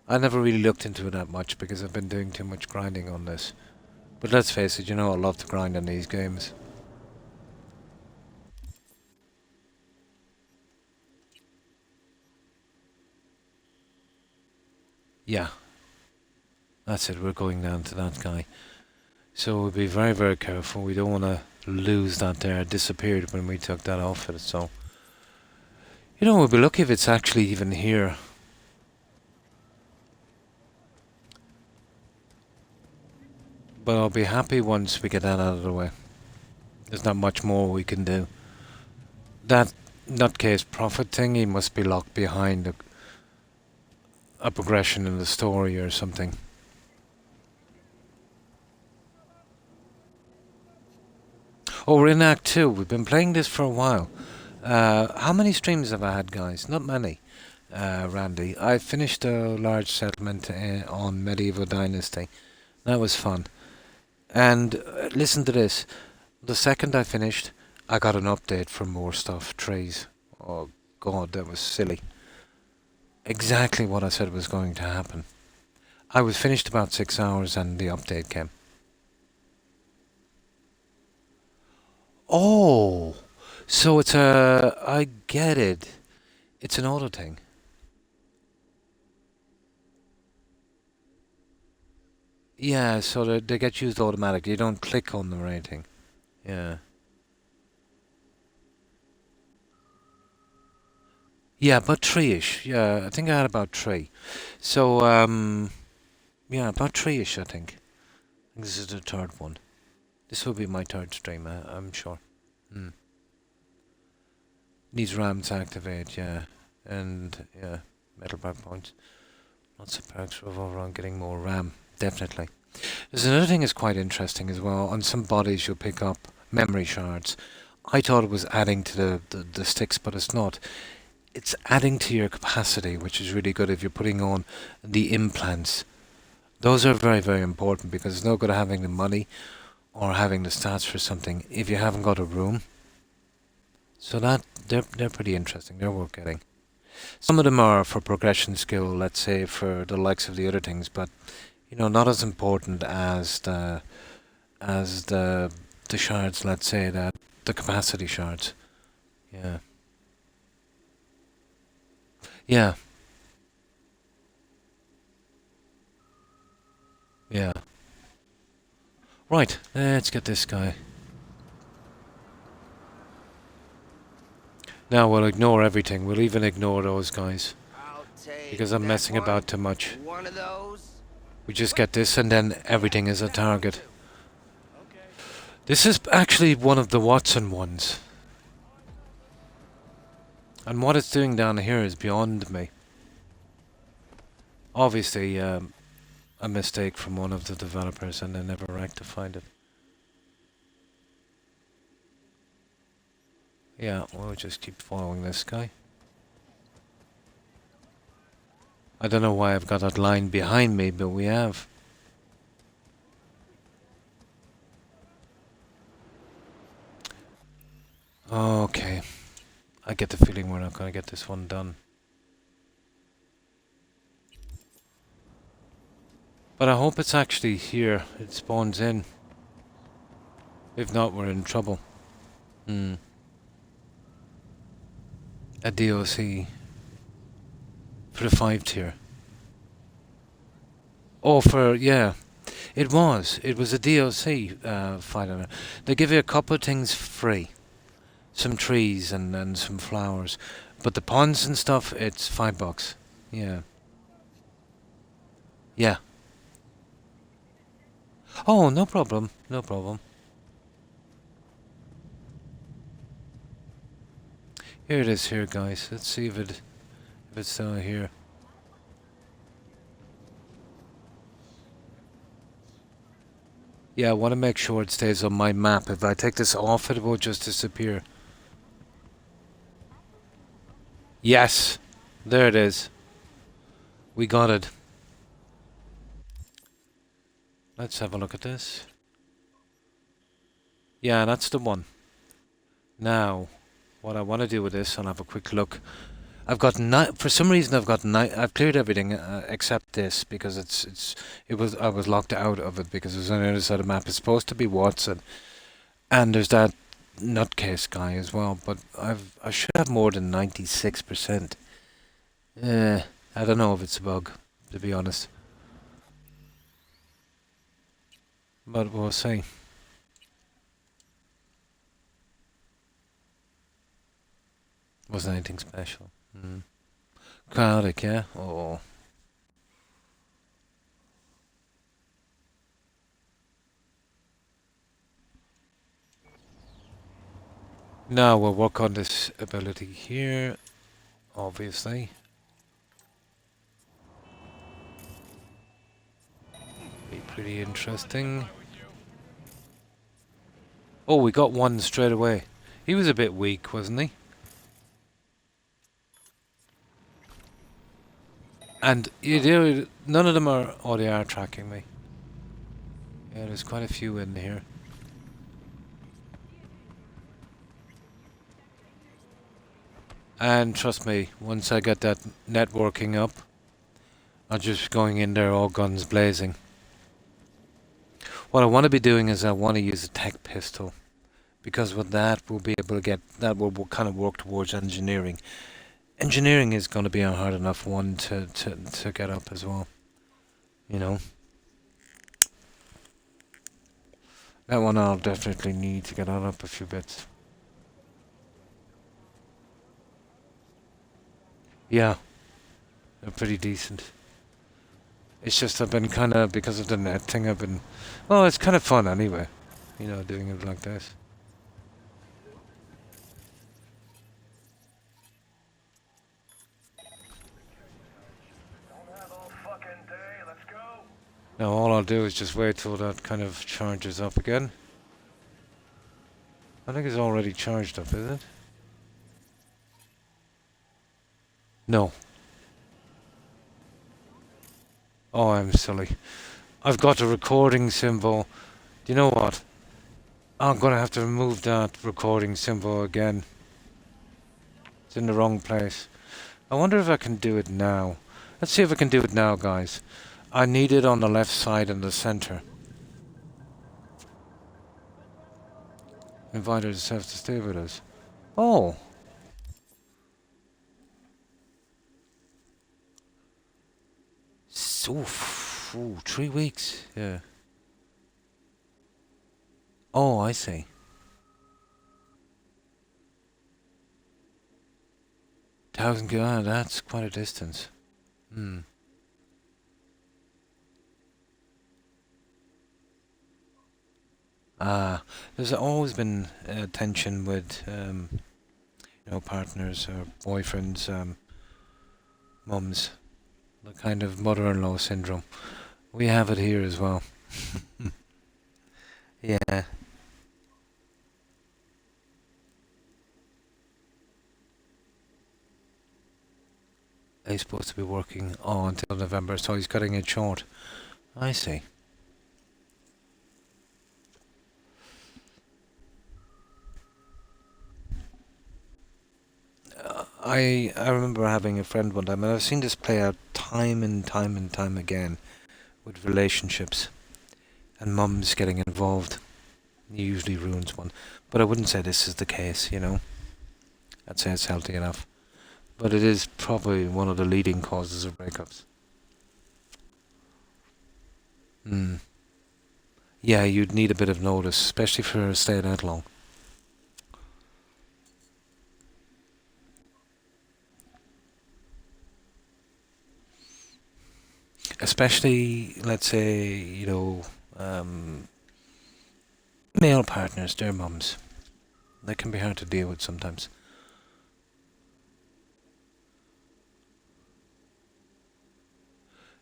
I never really looked into it that much because I've been doing too much grinding on this. But let's face it, you know I love to grind on these games. Yeah. That's it, we're going down to that guy. So we'll be very, very careful. We don't want to lose that there. It disappeared when we took that off it, so... You know, we'll be lucky if it's actually even here. But I'll be happy once we get that out of the way. There's not much more we can do. That nutcase prophet thingy must be locked behind a progression in the story or something. Oh, we're in Act 2. We've been playing this for a while. How many streams have I had, guys? Not many, Randy. I finished a large settlement on Medieval Dynasty. That was fun. And listen to this. The second I finished, I got an update for more stuff. Trees. Oh, God, that was silly. Exactly what I said was going to happen. I was finished about 6 hours and the update came. Oh, so it's I get it. It's an auto thing. Yeah, so they get used automatically. You don't click on them or anything. Yeah. Yeah, about 3-ish. Yeah, I think I had about 3. So, yeah, about 3-ish, I think. This is the third one. This will be my third stream, I'm sure. Needs RAM to activate, yeah. And, yeah, metal bar points. Lots of perks revolve around getting more RAM, definitely. There's another thing that's quite interesting as well. On some bodies you'll pick up memory shards. I thought it was adding to the sticks, but it's not. It's adding to your capacity, which is really good if you're putting on the implants. Those are very, very important because it's no good having the money or having the stats for something if you haven't got a room. So that they're pretty interesting. They're worth getting. Some of them are for progression skill, let's say, for the likes of the other things, but you know, not as important as the shards, let's say, that the capacity shards. Yeah. Yeah. Yeah. Right, let's get this guy. Now we'll ignore everything. We'll even ignore those guys. Because I'm messing about too much. We just get this and then everything is a target. This is actually one of the Watson ones. And what it's doing down here is beyond me. Obviously, a mistake from one of the developers, and they never rectified it. Yeah, we'll just keep following this guy. I don't know why I've got that line behind me, but we have. Okay. I get the feeling we're not going to get this one done. But I hope it's actually here. It spawns in. If not, we're in trouble. A DOC. For the 5 tier. Oh, yeah. It was a DOC fighter. They give you a couple of things free. Some trees and some flowers. But the ponds and stuff, it's $5. Yeah. Yeah. Oh, no problem. No problem. Here it is here, guys. Let's see if it's here. Yeah, I want to make sure it stays on my map. If I take this off, it will just disappear. Yes! There it is. We got it. Let's have a look at this. Yeah, that's the one. Now, what I want to do with this, I'll have a quick look. I've got for some reason I've cleared everything except this because I was locked out of it because it was on the other side of the map. It's supposed to be Watson, and there's that nutcase guy as well. But I should have more than 96%. I don't know if it's a bug, to be honest. But we'll see. Wasn't anything special. Chaotic, yeah? Oh. Now we'll work on this ability here, obviously. Be pretty interesting. Oh, we got one straight away. He was a bit weak, wasn't he? And none of them are, oh, they are tracking me. Yeah, there's quite a few in here. And trust me, once I get that networking up, I'm just going in there all guns blazing. What I want to be doing is I want to use a tech pistol. Because with that, we'll be able to get, that will kind of work towards engineering. Engineering is going to be a hard enough one to get up as well. You know. That one I'll definitely need to get on up a few bits. Yeah. They're pretty decent. It's just I've been kind of, because of the net thing, I've been... Well, it's kind of fun anyway. You know, doing it like this. Now all I'll do is just wait till that kind of charges up again. I think it's already charged up, is it? No. Oh, I'm silly. I've got a recording symbol. Do you know what? I'm gonna have to remove that recording symbol again. It's in the wrong place. I wonder if I can do it now. Let's see if I can do it now, guys. I need it on the left side in the center. Invite herself to stay with us. Oh! So, 3 weeks, yeah. Oh, I see. $1,000, that's quite a distance. There's always been tension with, you know, partners or boyfriends, mums, the kind of mother-in-law syndrome. We have it here as well. Yeah. He's supposed to be working until November, so he's cutting it short. I see. I remember having a friend one time, and I've seen this play out time and time and time again with relationships and mums getting involved. It usually ruins one. But I wouldn't say this is the case, you know. I'd say it's healthy enough. But it is probably one of the leading causes of breakups. Yeah, you'd need a bit of notice, especially for a stay that long. Especially, let's say, you know, male partners, their mums. They can be hard to deal with sometimes.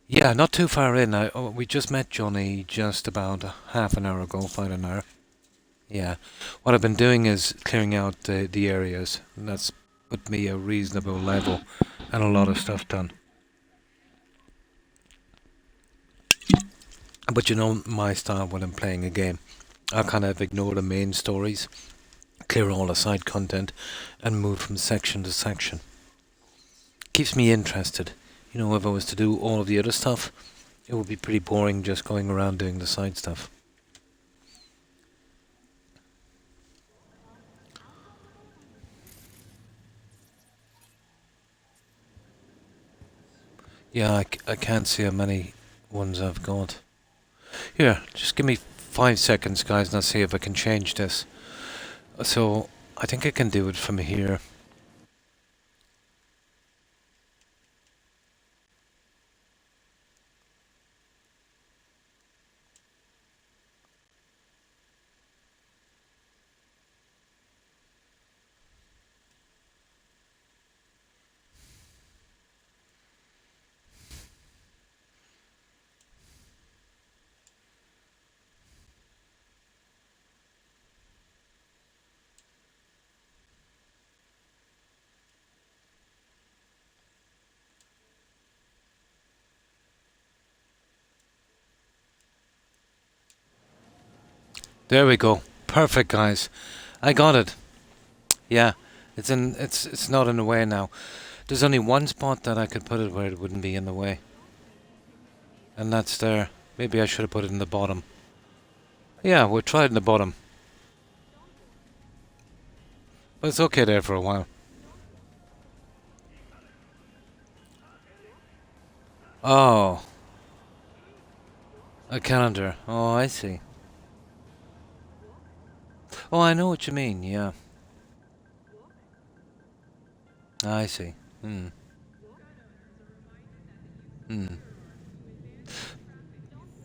Yeah, not too far in. We just met Johnny just about half an hour ago, about an hour. Yeah. What I've been doing is clearing out the areas, and that's put me a reasonable level and a lot of stuff done. But you know my style when I'm playing a game. I kind of ignore the main stories, clear all the side content, and move from section to section. Keeps me interested. You know, if I was to do all of the other stuff, it would be pretty boring just going around doing the side stuff. Yeah, I can't see how many ones I've got. Here, just give me 5 seconds, guys, and I'll see if I can change this. So, I think I can do it from here. There we go. Perfect, guys. I got it. Yeah, it's not in the way now. There's only one spot that I could put it where it wouldn't be in the way. And that's there. Maybe I should have put it in the bottom. Yeah, we'll try it in the bottom. But it's okay there for a while. Oh. A calendar. Oh, I see. Oh, I know what you mean, yeah. I see. Hmm.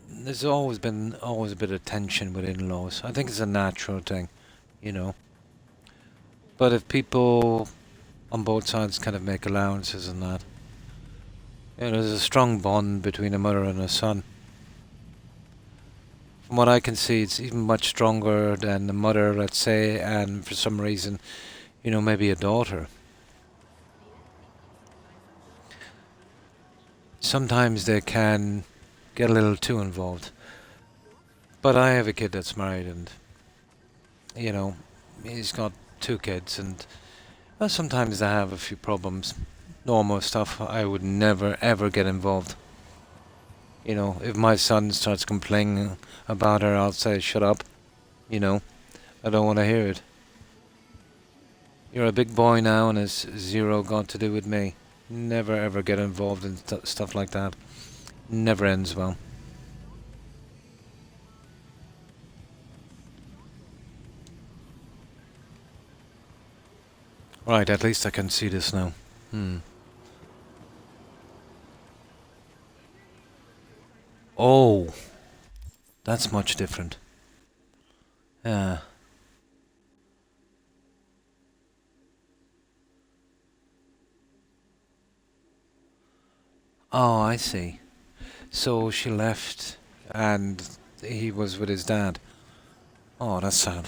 There's always been a bit of tension with in-laws. I think it's a natural thing, you know. But if people on both sides kind of make allowances and that, you know, there's a strong bond between a mother and a son. From what I can see, it's even much stronger than the mother, let's say, and for some reason, you know, maybe a daughter. Sometimes they can get a little too involved. But I have a kid that's married and, you know, he's got 2 kids and well, sometimes they have a few problems. Normal stuff. I would never ever get involved. You know, if my son starts complaining about her, I'll say, shut up. You know, I don't want to hear it. You're a big boy now and it's zero got to do with me. Never ever get involved in stuff like that. Never ends well. Right, at least I can see this now. Oh, that's much different. Yeah. Oh, I see. So she left and he was with his dad. Oh, that's sad.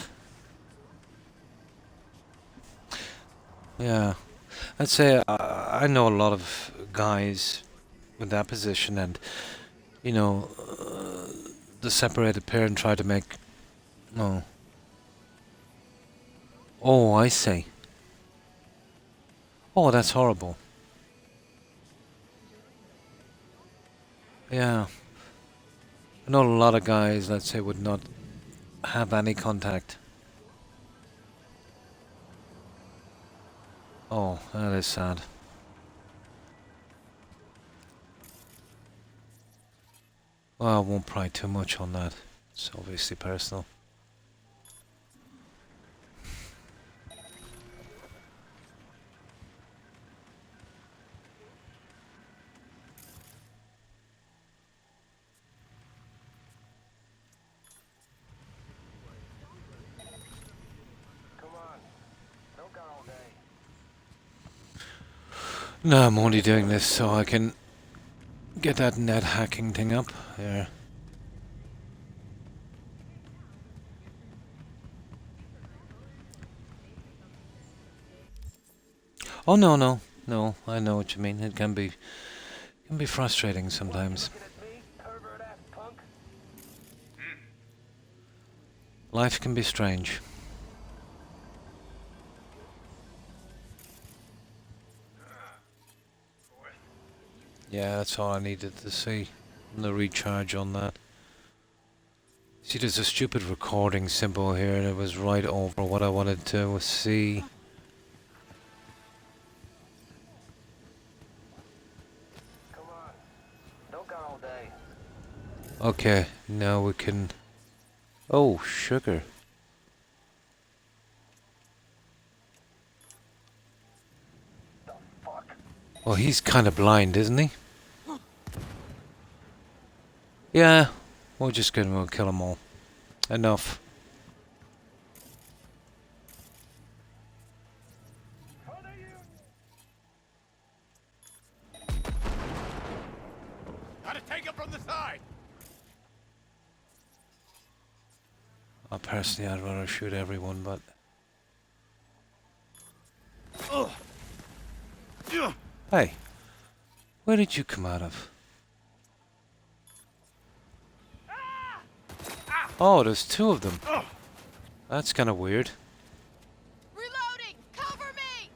Yeah. I'd say I know a lot of guys in that position, and, you know, the separated parent tried to make... Oh. Oh, I see. Oh, that's horrible. Yeah. I know a lot of guys, let's say, would not have any contact. Oh, that is sad. Well, I won't pry too much on that. It's obviously personal. No, I'm only doing this so I can get that net hacking thing up. There. Oh, no, no. No, I know what you mean. It can be frustrating sometimes. Life can be strange. Yeah, that's all I needed to see. The recharge on that. See, there's a stupid recording symbol here that was right over what I wanted to see. Okay, now we can... Oh, sugar. Well, he's kind of blind, isn't he? Yeah, we'll just get him, we'll kill them all. Enough. Gotta take him from the side. Personally, I'd rather shoot everyone, but... Hey, where did you come out of? Oh, there's two of them. That's kind of weird. Reloading! Cover me!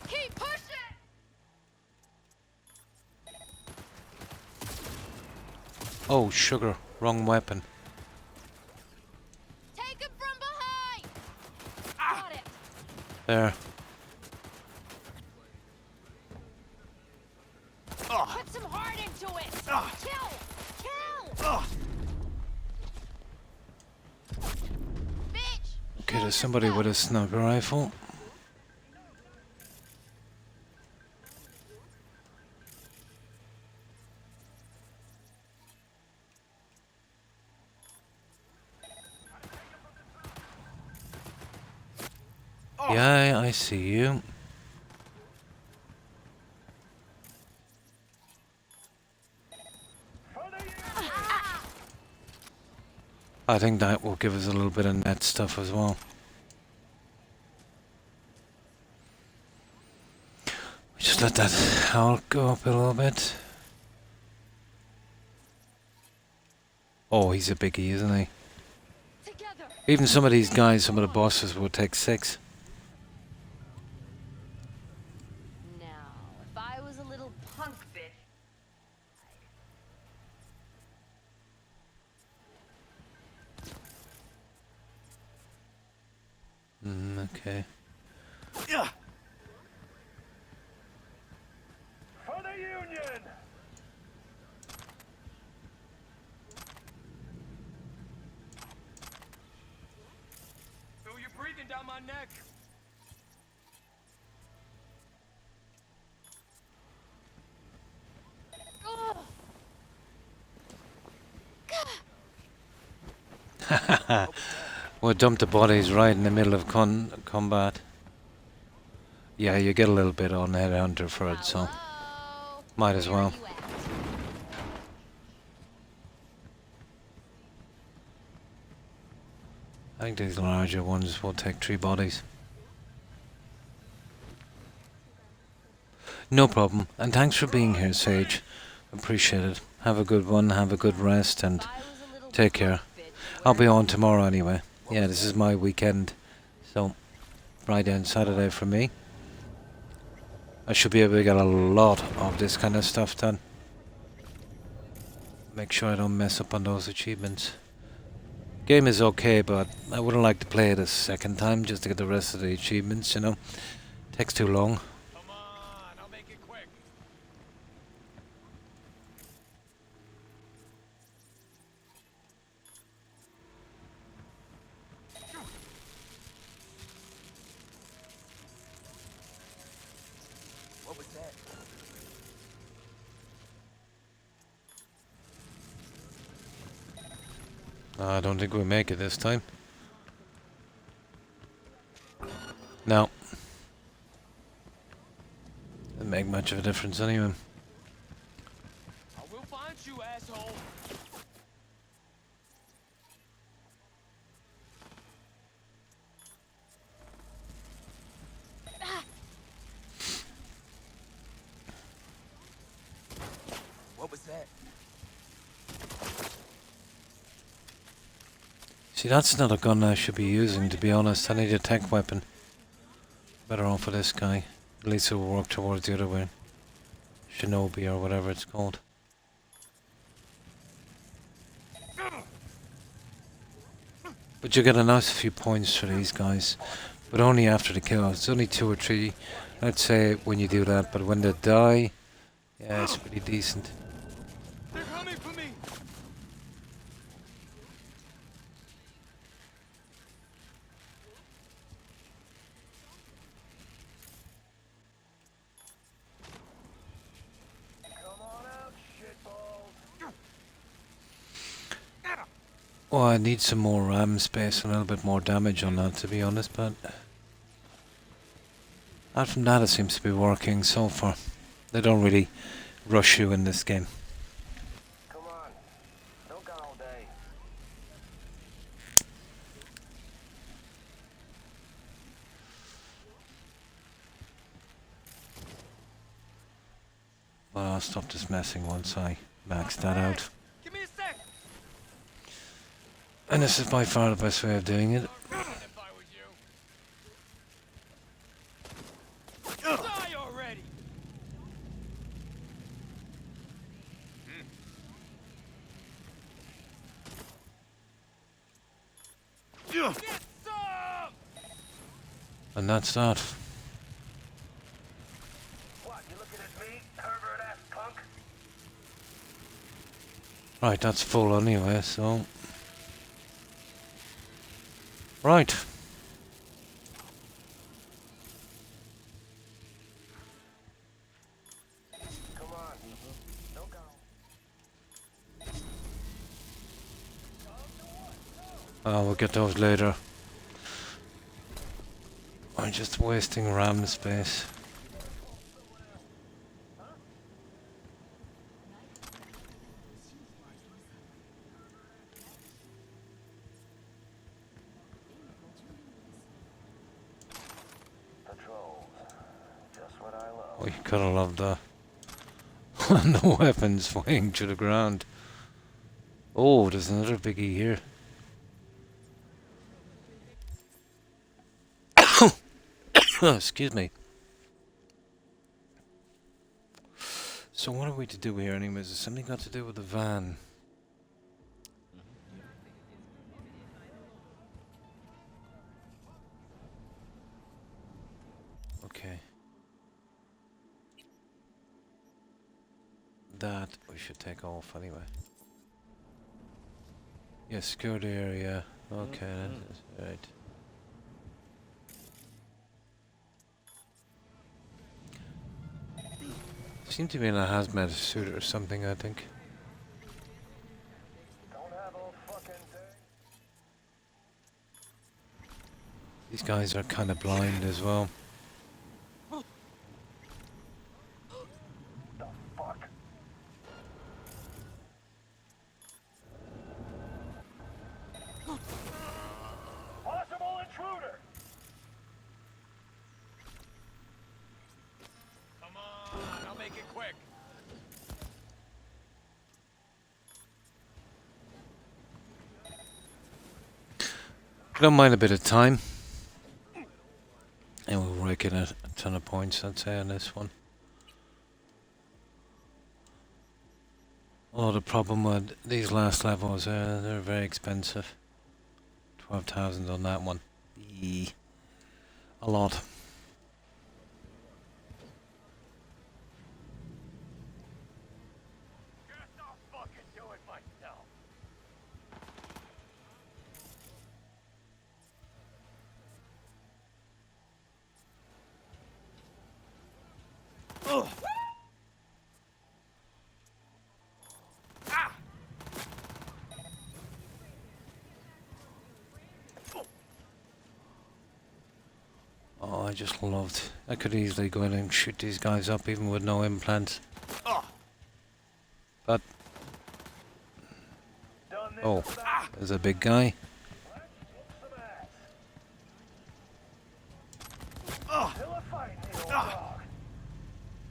Keep pushing! Oh, sugar. Wrong weapon. Take him from behind! Got it! There. Put some heart into it! Kill! Kill! Bitch! Okay, there's somebody with a sniper rifle. Yeah, I see you. I think that will give us a little bit of net stuff as well. Just let that health go up a little bit. Oh, he's a biggie, isn't he? Even some of these guys, some of the bosses will take 6. Now, if I was a little punk bitch... Okay. Yeah. For the Union. Feel you breathing down my neck. We'll dump the bodies right in the middle of combat. Yeah, you get a little bit on Headhunter for it, so... Might as well. I think these larger ones will take 3 bodies. No problem. And thanks for being here, Sage. Appreciate it. Have a good one, have a good rest, and take care. I'll be on tomorrow anyway. Yeah, this is my weekend. So, Friday and Saturday for me. I should be able to get a lot of this kind of stuff done. Make sure I don't mess up on those achievements. Game is okay, but I wouldn't like to play it a second time just to get the rest of the achievements, you know. Takes too long. What was that? I don't think we'll make it this time. No. Doesn't make much of a difference anyway. I will find you, asshole. What was that? See, that's not a gun I should be using, to be honest. I need a tech weapon. Better off for this guy. At least it will work towards the other way. Shinobi or whatever it's called. But you get a nice few points for these guys. But only after the kill. It's only 2 or 3, I'd say, when you do that. But when they die, yeah, it's pretty decent. They're coming for me. Well, I need some more RAM space and a little bit more damage on that, to be honest, but apart from that, it seems to be working so far. They don't really rush you in this game. Come on. Don't got all day. Well, I'll stop this messing once I max that out. Give me a sec. And this is by far the best way of doing it. Die already. Get some. And that's that. What, you looking at me, pervert-ass punk? Right, that's full anyway, so... Right. Come on. Don't go. We'll get those later. I'm just wasting RAM space. Oh, you gotta love that. And the weapons flying to the ground. Oh, there's another biggie here. Excuse me. So what are we to do here anyways? Is something got to do with the van? Okay. That we should take off anyway. Yes, security area. Okay, that's right. Seem to be in a hazmat suit or something, I think. These guys are kind of blind as well. The fuck? Don't mind a bit of time. And we'll rake in a ton of points, I'd say, on this one. Oh, the problem with these last levels, they're very expensive. 12,000 on that one. A lot. Oh, I just loved. I could easily go in and shoot these guys up even with no implants. But oh, there's a big guy.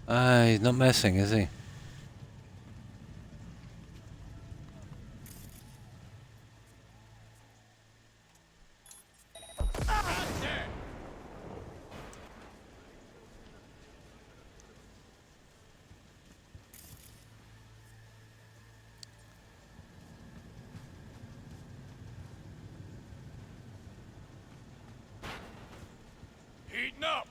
Ah, he's not messing, is he? Heating up.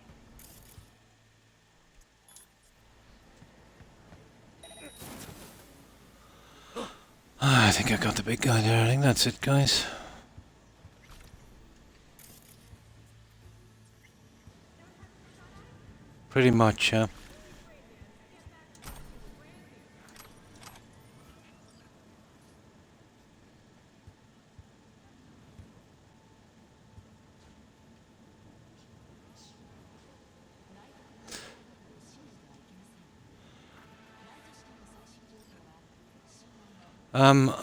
Ah, I think I got the big guy there. I think that's it, guys. Pretty much, yeah.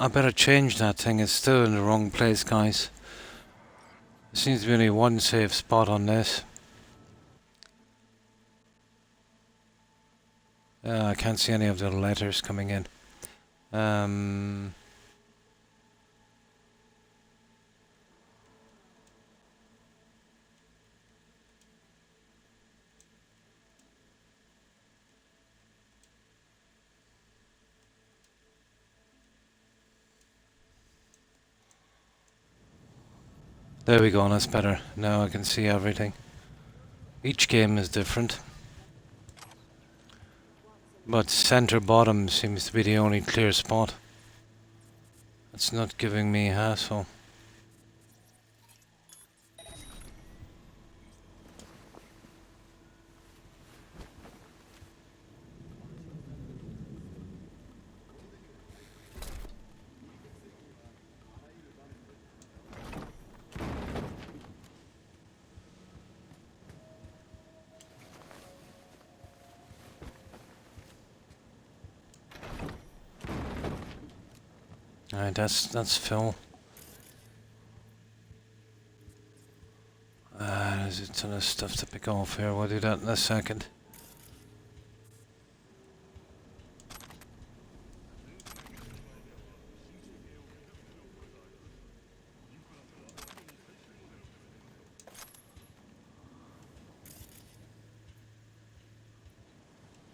I better change that thing. It's still in the wrong place, guys. There seems to be only one safe spot on this. I can't see any of the letters coming in. There we go, that's better. Now I can see everything. Each game is different. But center bottom seems to be the only clear spot. It's not giving me hassle. Alright, that's Phil. There's a ton of stuff to pick off here. We'll do that in a second.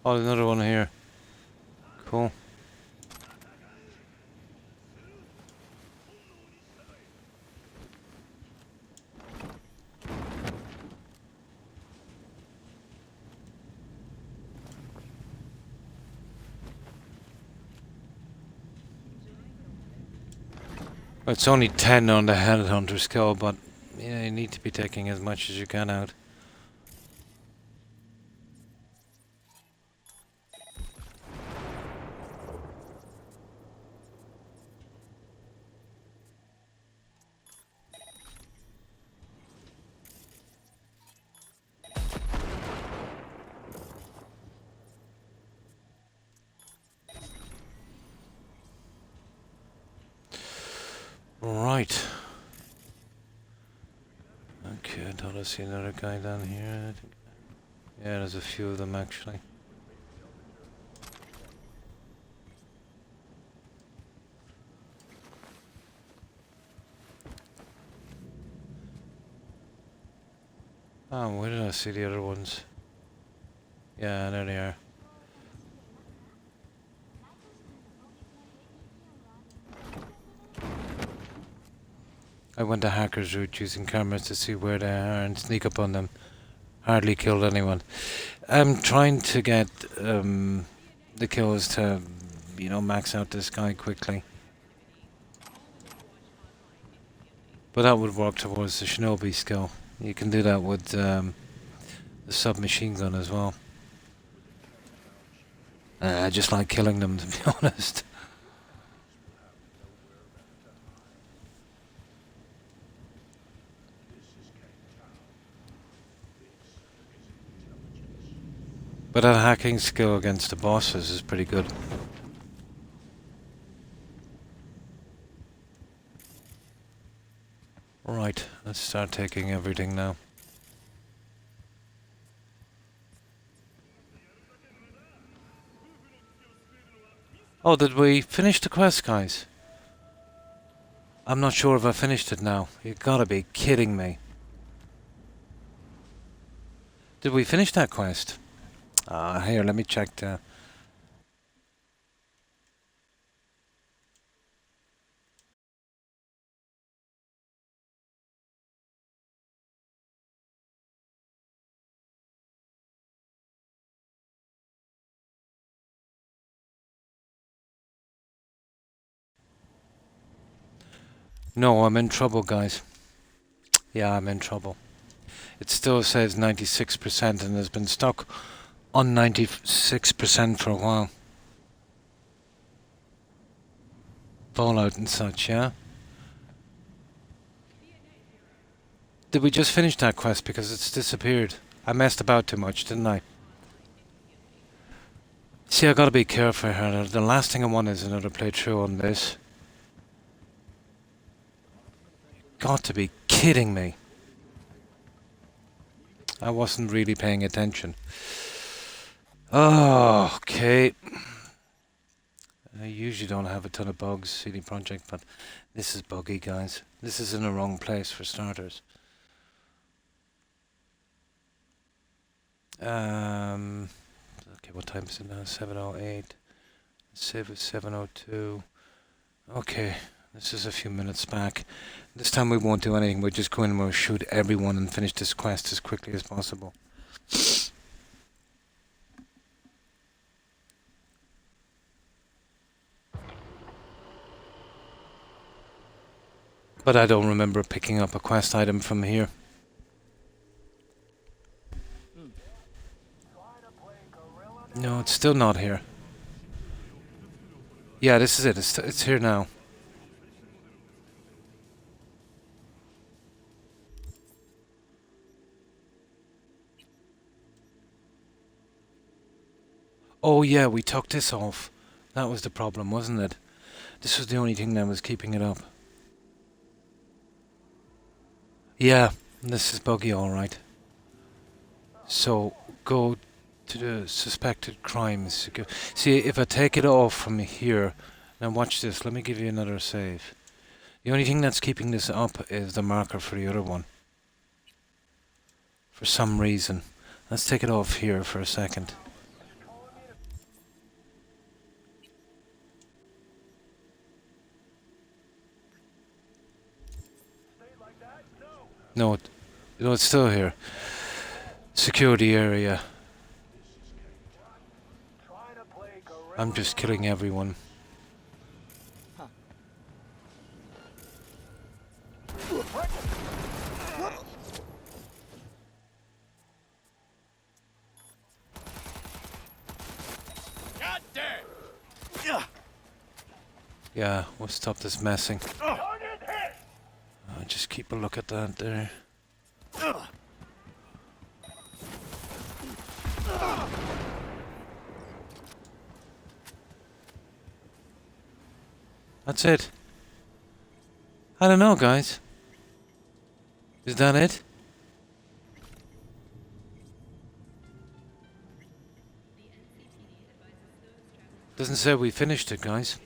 Oh, another one here. Cool. It's only 10 on the Headhunter skill, but yeah, you need to be taking as much as you can out. Right. Okay, I thought I see another guy down here. I think. Yeah, there's a few of them actually. Oh, where did I see the other ones? Yeah, there they are. I went the hacker's route using cameras to see where they are and sneak up on them. Hardly killed anyone. I'm trying to get the kills to, you know, max out this guy quickly. But that would work towards the shinobi skill. You can do that with the submachine gun as well. I just like killing them, to be honest. But that hacking skill against the bosses is pretty good. Right, let's start taking everything now. Oh, did we finish the quest, guys? I'm not sure if I finished it now. You gotta be kidding me. Did we finish that quest? Here, let me check the... No, I'm in trouble, guys. Yeah, I'm in trouble. It still says 96% and has been stuck on 96% for a while. Fallout and such, yeah? Did we just finish that quest because it's disappeared? I messed about too much, didn't I? See, I gotta be careful here. The last thing I want is another playthrough on this. Got to be kidding me. I wasn't really paying attention. Oh, okay. I usually don't have a ton of bugs, CD Projekt, but this is buggy, guys. This is in the wrong place for starters. Okay, what time is it now? 7:08. Save is 7:02. Okay, this is a few minutes back. This time we won't do anything. We'll just go in and we'll shoot everyone and finish this quest as quickly as possible. But I don't remember picking up a quest item from here. No, it's still not here. Yeah, this is it. It's here now. Oh yeah, we took this off. That was the problem, wasn't it? This was the only thing that was keeping it up. Yeah, this is buggy, alright. So, go to the suspected crimes. See, if I take it off from here, now watch this, let me give you another save. The only thing that's keeping this up is the marker for the other one. For some reason. Let's take it off here for a second. No, it's still here. Security area. I'm just killing everyone. Yeah, we'll stop this messing. Just keep a look at that there. That's it. I don't know, guys. Is that it? Doesn't say we finished it, guys.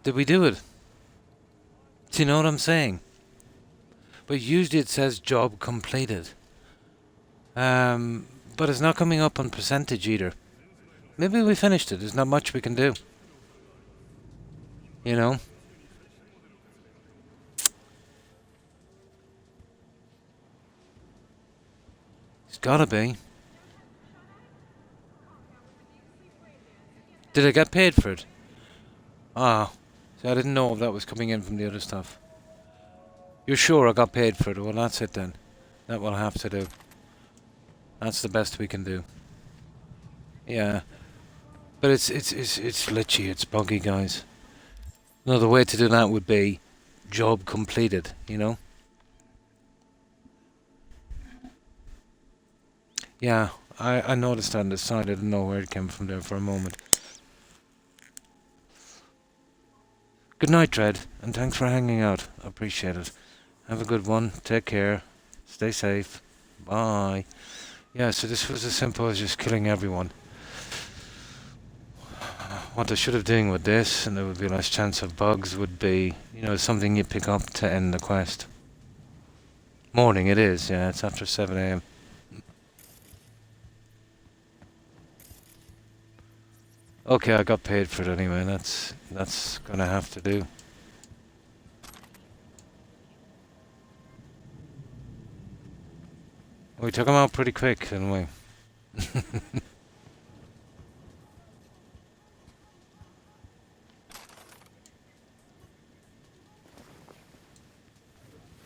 Did we do it? Do you know what I'm saying? But usually it says job completed. But it's not coming up on percentage either. Maybe we finished it. There's not much we can do. You know? It's gotta be. Did I get paid for it? Ah. See, I didn't know if that was coming in from the other stuff. You're sure I got paid for it? Well, that's it then. That will have to do. That's the best we can do. Yeah. But it's glitchy, it's buggy, guys. No, the way to do that would be job completed, you know? Yeah, I noticed that on the side. I didn't know where it came from there for a moment. Good night, Dredd, and thanks for hanging out. I appreciate it. Have a good one. Take care. Stay safe. Bye. Yeah, so this was as simple as just killing everyone. What I should have done with this, and there would be less chance of bugs, would be, you know, something you pick up to end the quest. Morning it is, yeah, it's after 7 AM. Okay, I got paid for it anyway, that's gonna have to do. We took him out pretty quick, didn't we?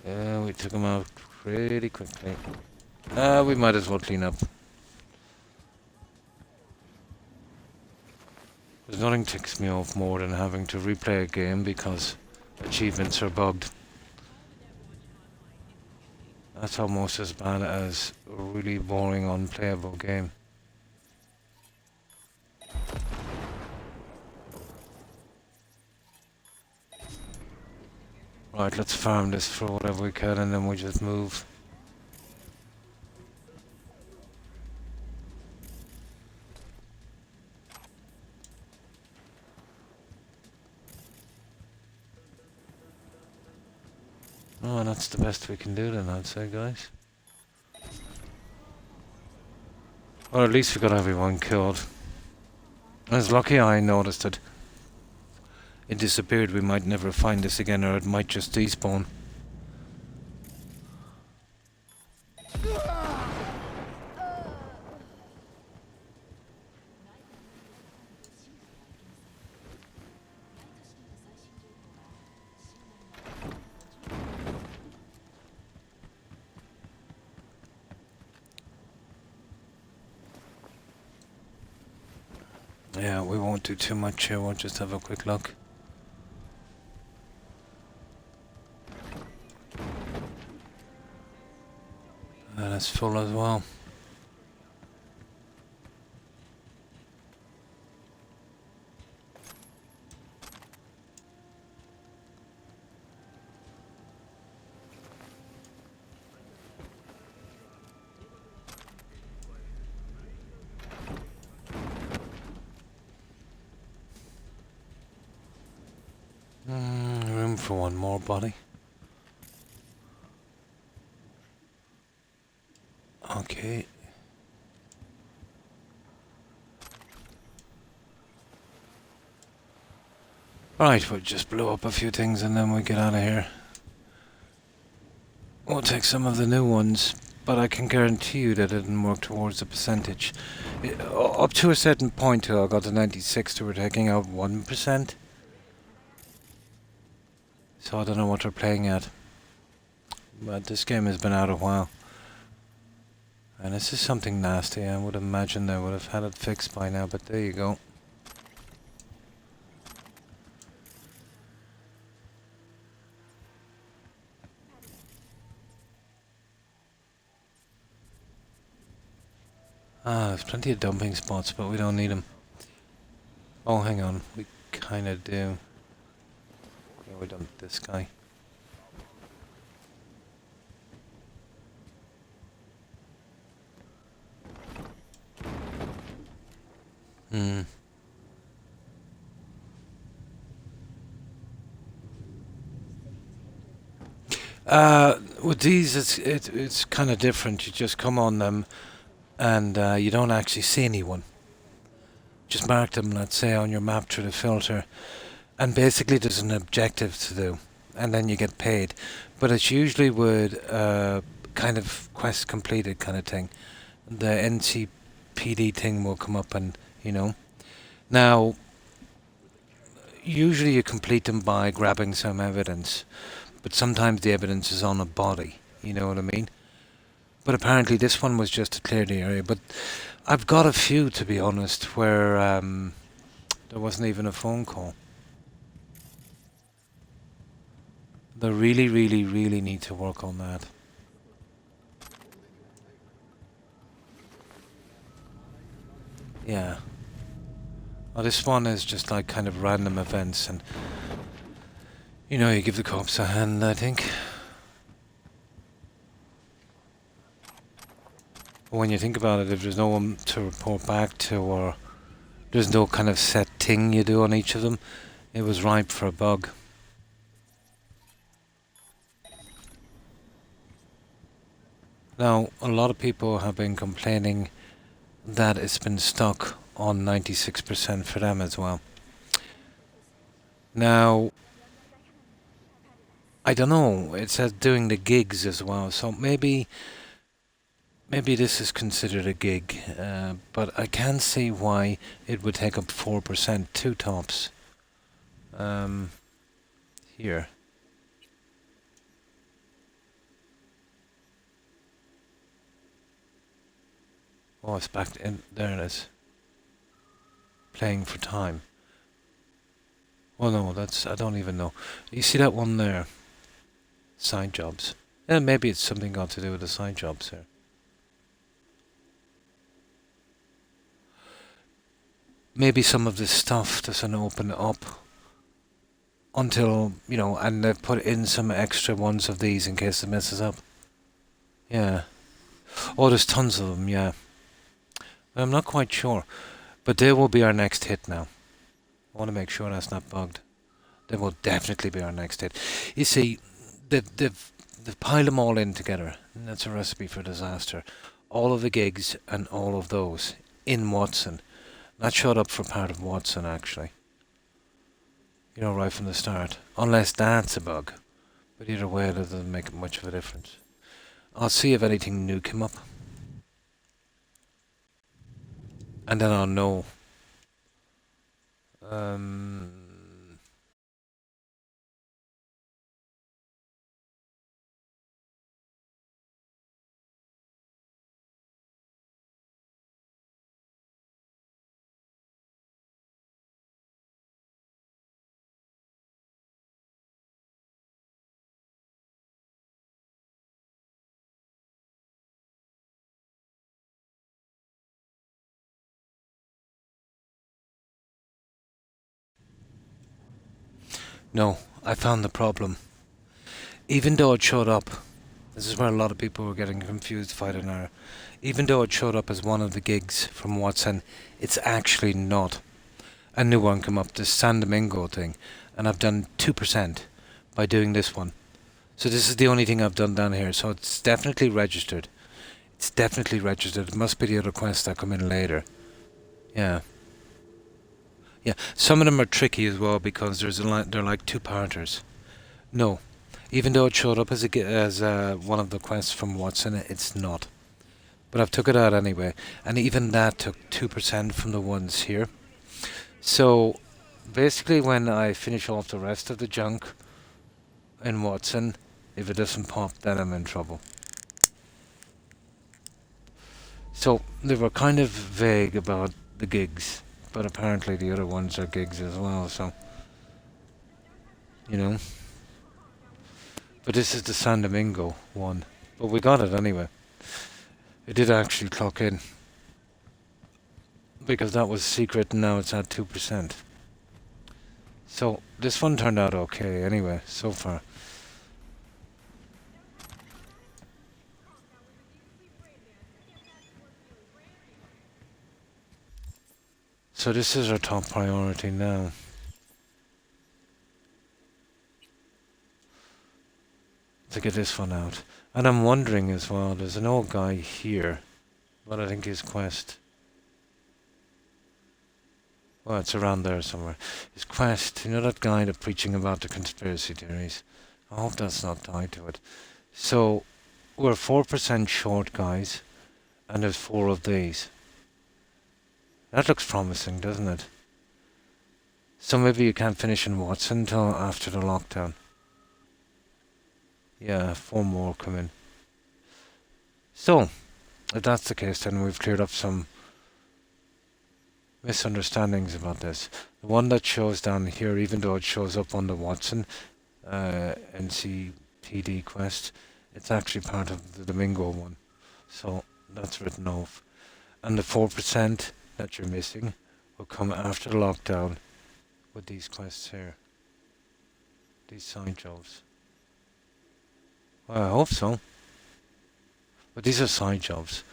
Yeah, we took him out pretty quickly. We might as well clean up. There's nothing ticks me off more than having to replay a game because achievements are bugged. That's almost as bad as a really boring, unplayable game. Right, let's farm this for whatever we can and then we just move. Oh, that's the best we can do then, I'd say, guys. Well, at least we got everyone killed. I was lucky I noticed it. It disappeared, we might never find this again, or it might just despawn. Yeah, we won't do too much here, we'll just have a quick look. And it's full as well. Room for one more body. Okay. Right, we'll just blow up a few things and then we get out of here. We'll take some of the new ones, but I can guarantee you that it didn't work towards the percentage. Up to a certain point till I got to 96, they were taking out 1%. So I don't know what they're playing at. But this game has been out a while. And this is something nasty. I would imagine they would have had it fixed by now, but there you go. Ah, there's plenty of dumping spots, but we don't need them. Oh, hang on. We kind of do. Yeah, we dumped this guy. With these, it's kind of different. You just come on them, and you don't actually see anyone. Just mark them, let's say, on your map through the filter, and basically there's an objective to do, and then you get paid. But it's usually with kind of quest completed kind of thing. The NCPD thing will come up, and now usually you complete them by grabbing some evidence, but sometimes the evidence is on a body. You know what I mean? But apparently this one was just to clear the area. But I've got a few, to be honest, where there wasn't even a phone call. They really, really, really need to work on that. Yeah. Well, this one is just like kind of random events, and you give the cops a hand, I think. But when you think about it, if there's no one to report back to, or there's no kind of set thing you do on each of them, it was ripe for a bug. Now, a lot of people have been complaining that it's been stuck on 96% for them as well. Now, I don't know, it says doing the gigs as well, so maybe this is considered a gig, but I can't see why it would take up 4%, two tops. Here. Oh, it's back in. There it is. Playing for time. Oh no, I don't even know. You see that one there? Side jobs. Yeah, maybe it's something got to do with the side jobs here. Maybe some of this stuff doesn't open up until, and they've put in some extra ones of these in case it messes up. Yeah. Oh, there's tons of them, yeah. I'm not quite sure. But they will be our next hit now. I want to make sure that's not bugged. They will definitely be our next hit. You see, they've piled them all in together. And that's a recipe for disaster. All of the gigs and all of those in Watson. That showed up for part of Watson, actually. Right from the start. Unless that's a bug. But either way, it doesn't make much of a difference. I'll see if anything new came up. And then I'll know. No, I found the problem. Even though it showed up, this is where a lot of people were getting confused fighting her. Even though it showed up as one of the gigs from Watson, it's actually not. A new one came up, this San Domingo thing, and I've done 2% by doing this one. So this is the only thing I've done down here, so it's definitely registered. It's definitely registered. It must be the other quests that come in later. Yeah. Yeah, some of them are tricky as well because they're like two-parters. No, even though it showed up as one of the quests from Watson, it's not. But I've took it out anyway, and even that took 2% from the ones here. So basically, when I finish off the rest of the junk in Watson, if it doesn't pop, then I'm in trouble. So they were kind of vague about the gigs. But apparently the other ones are gigs as well, so... But this is the San Domingo one. But we got it anyway. It did actually clock in. Because that was secret and now it's at 2%. So, this one turned out okay anyway, so far. So this is our top priority now. to get this one out. And I'm wondering as well, there's an old guy here, but I think his quest... Well, it's around there somewhere. His quest, you know that guy that's preaching about the conspiracy theories? I hope that's not tied to it. So, we're 4% short, guys, and there's 4 of these. That looks promising, doesn't it? So maybe you can't finish in Watson until after the lockdown. Yeah, 4 more come in. So, if that's the case, then we've cleared up some misunderstandings about this. The one that shows down here, even though it shows up on the Watson NCPD quest, it's actually part of the Domingo one. So that's written off. And the 4% that you're missing will come after the lockdown with these quests here. These side jobs. Well, I hope so. But these are side jobs.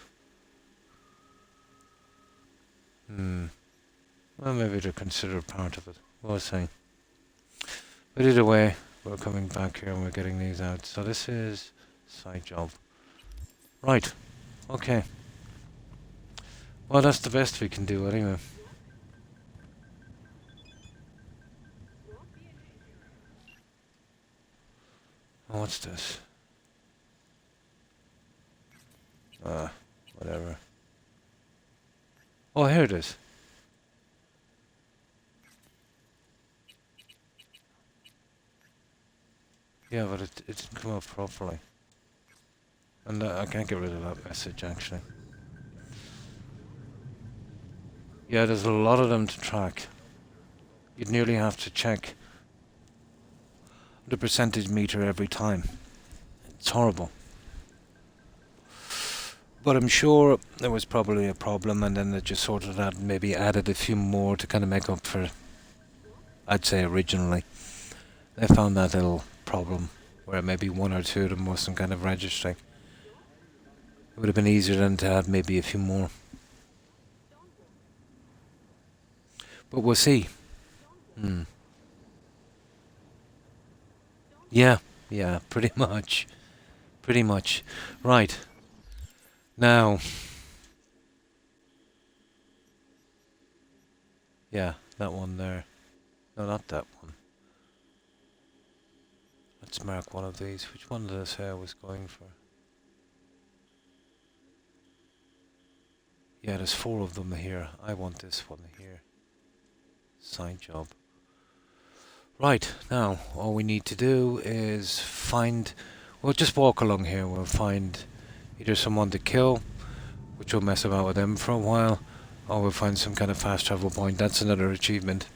Well, maybe they're considered part of it. We'll see. But either way, we're coming back here and we're getting these out. So this is side job. Right. Okay. Well, that's the best we can do anyway. Oh, what's this? Whatever. Oh, here it is. Yeah, but it didn't come up properly. And I can't get rid of that message, actually. Yeah, there's a lot of them to track. You'd nearly have to check the percentage meter every time. It's horrible. But I'm sure there was probably a problem, and then they just sorted it out and maybe added a few more to kind of make up for, I'd say originally. They found that little problem where maybe 1 or 2 of them wasn't kind of registering. It would have been easier than to add maybe a few more. But we'll see. Yeah, pretty much. Pretty much. Right. Now. Yeah, that one there. No, not that one. Let's mark one of these. Which one did I say I was going for? Yeah, there's 4 of them here. I want this one here. Side job. Right, now, all we need to do is find... We'll just walk along here. We'll find either someone to kill, which will mess about with them for a while, or we'll find some kind of fast travel point. That's another achievement.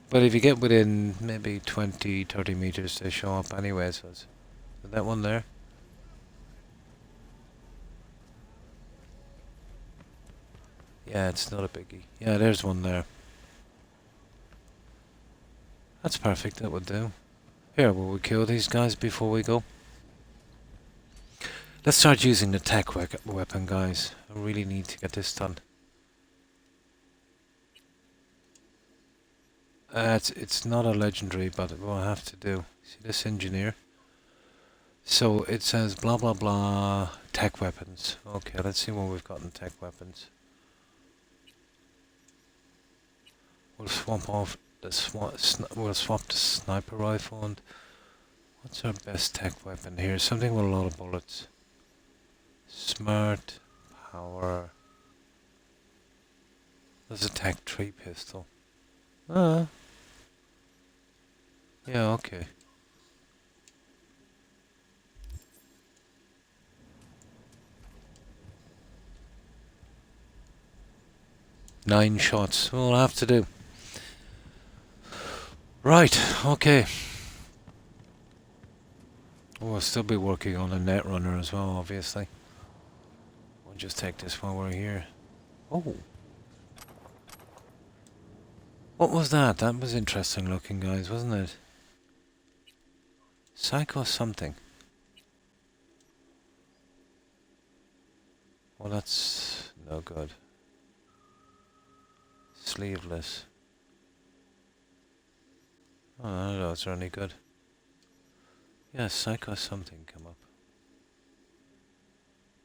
But if you get within maybe 20, 30 meters, they show up anyway. So is that one there? Yeah, it's not a biggie. Yeah, there's one there. That's perfect, that would do. Here, will we kill these guys before we go? Let's start using the tech weapon, guys. I really need to get this done. It's not a legendary, but we'll have to do. See this engineer? So it says blah blah blah tech weapons. Okay, let's see what we've got in tech weapons. We'll swap off the we'll swap the sniper rifle, and what's our best tech weapon here? Something with a lot of bullets. Smart, power. There's a Tech 3 pistol. Yeah, okay. Nine shots. We'll have to do. Right, okay. We'll still be working on a net runner as well, obviously. We'll just take this while we're here. Oh. What was that? That was interesting looking, guys, wasn't it? Psycho something. Well, that's no good. Sleeveless. Oh, none of those are any good. Yes, I saw something come up.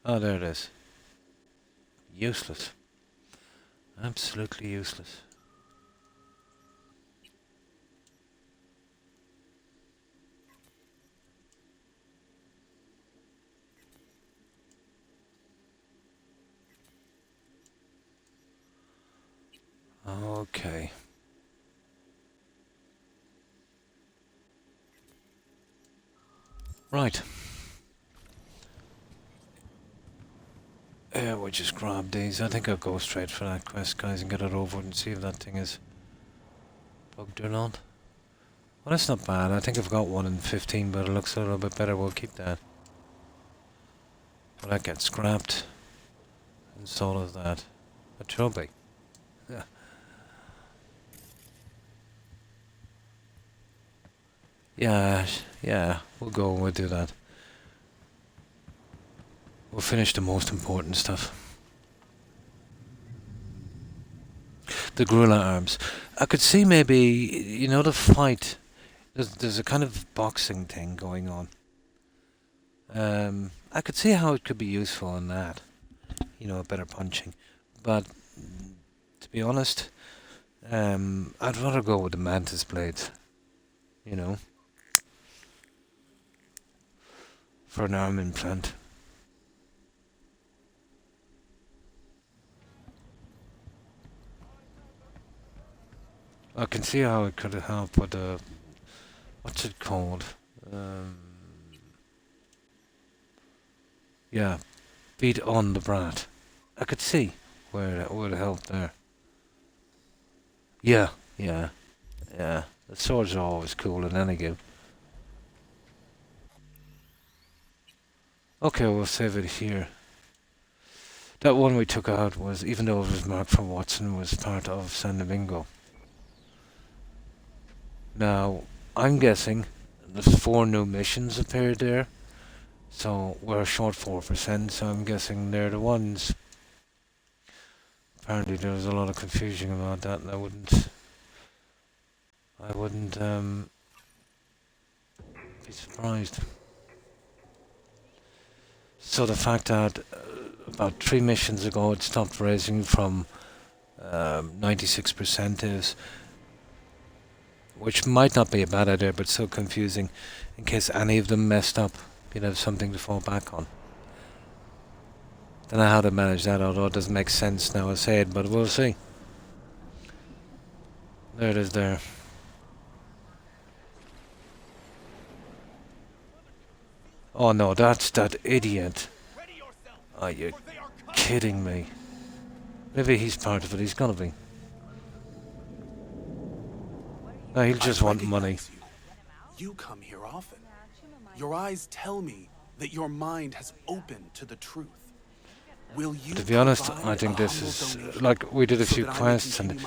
Oh, there it is. Useless. Absolutely useless. Okay. Right. We'll just grab these. I think I'll go straight for that quest, guys, and get it over and see if that thing is bugged or not. Well, that's not bad. I think I've got one in 15, but it looks a little bit better. We'll keep that. Well, that gets scrapped. And so does that. It should be. Yeah. Yeah, we'll go and we'll do that. We'll finish the most important stuff. The gorilla arms. I could see maybe, you know, the fight. There's a kind of boxing thing going on. I could see how it could be useful in that. You know, better punching. But, to be honest, I'd rather go with the mantis blades. You know. For an arm implant. I can see how it could help with the... What's it called? Yeah, beat on the brat. I could see where it would help there. Yeah. The swords are always cool in any game. Okay, we'll save it here. That one we took out was, even though it was marked for Watson, was part of San Domingo. Now, I'm guessing there's 4 new missions appeared there. So we're short 4%, so I'm guessing they're the ones. Apparently there was a lot of confusion about that, and I wouldn't be surprised. So the fact that about 3 missions ago it stopped raising from 96% is, which might not be a bad idea, but so confusing in case any of them messed up. You'd have something to fall back on. Don't know how to manage that, although it doesn't make sense now I say it, but we'll see. There it is there. Oh no, that's that idiot. Are you kidding me? Maybe he's part of it, he's gonna be. No, he'll just want money. You come here often. Your eyes tell me that your mind has opened to the truth. Will you To be honest, I think this is like we did a few quests and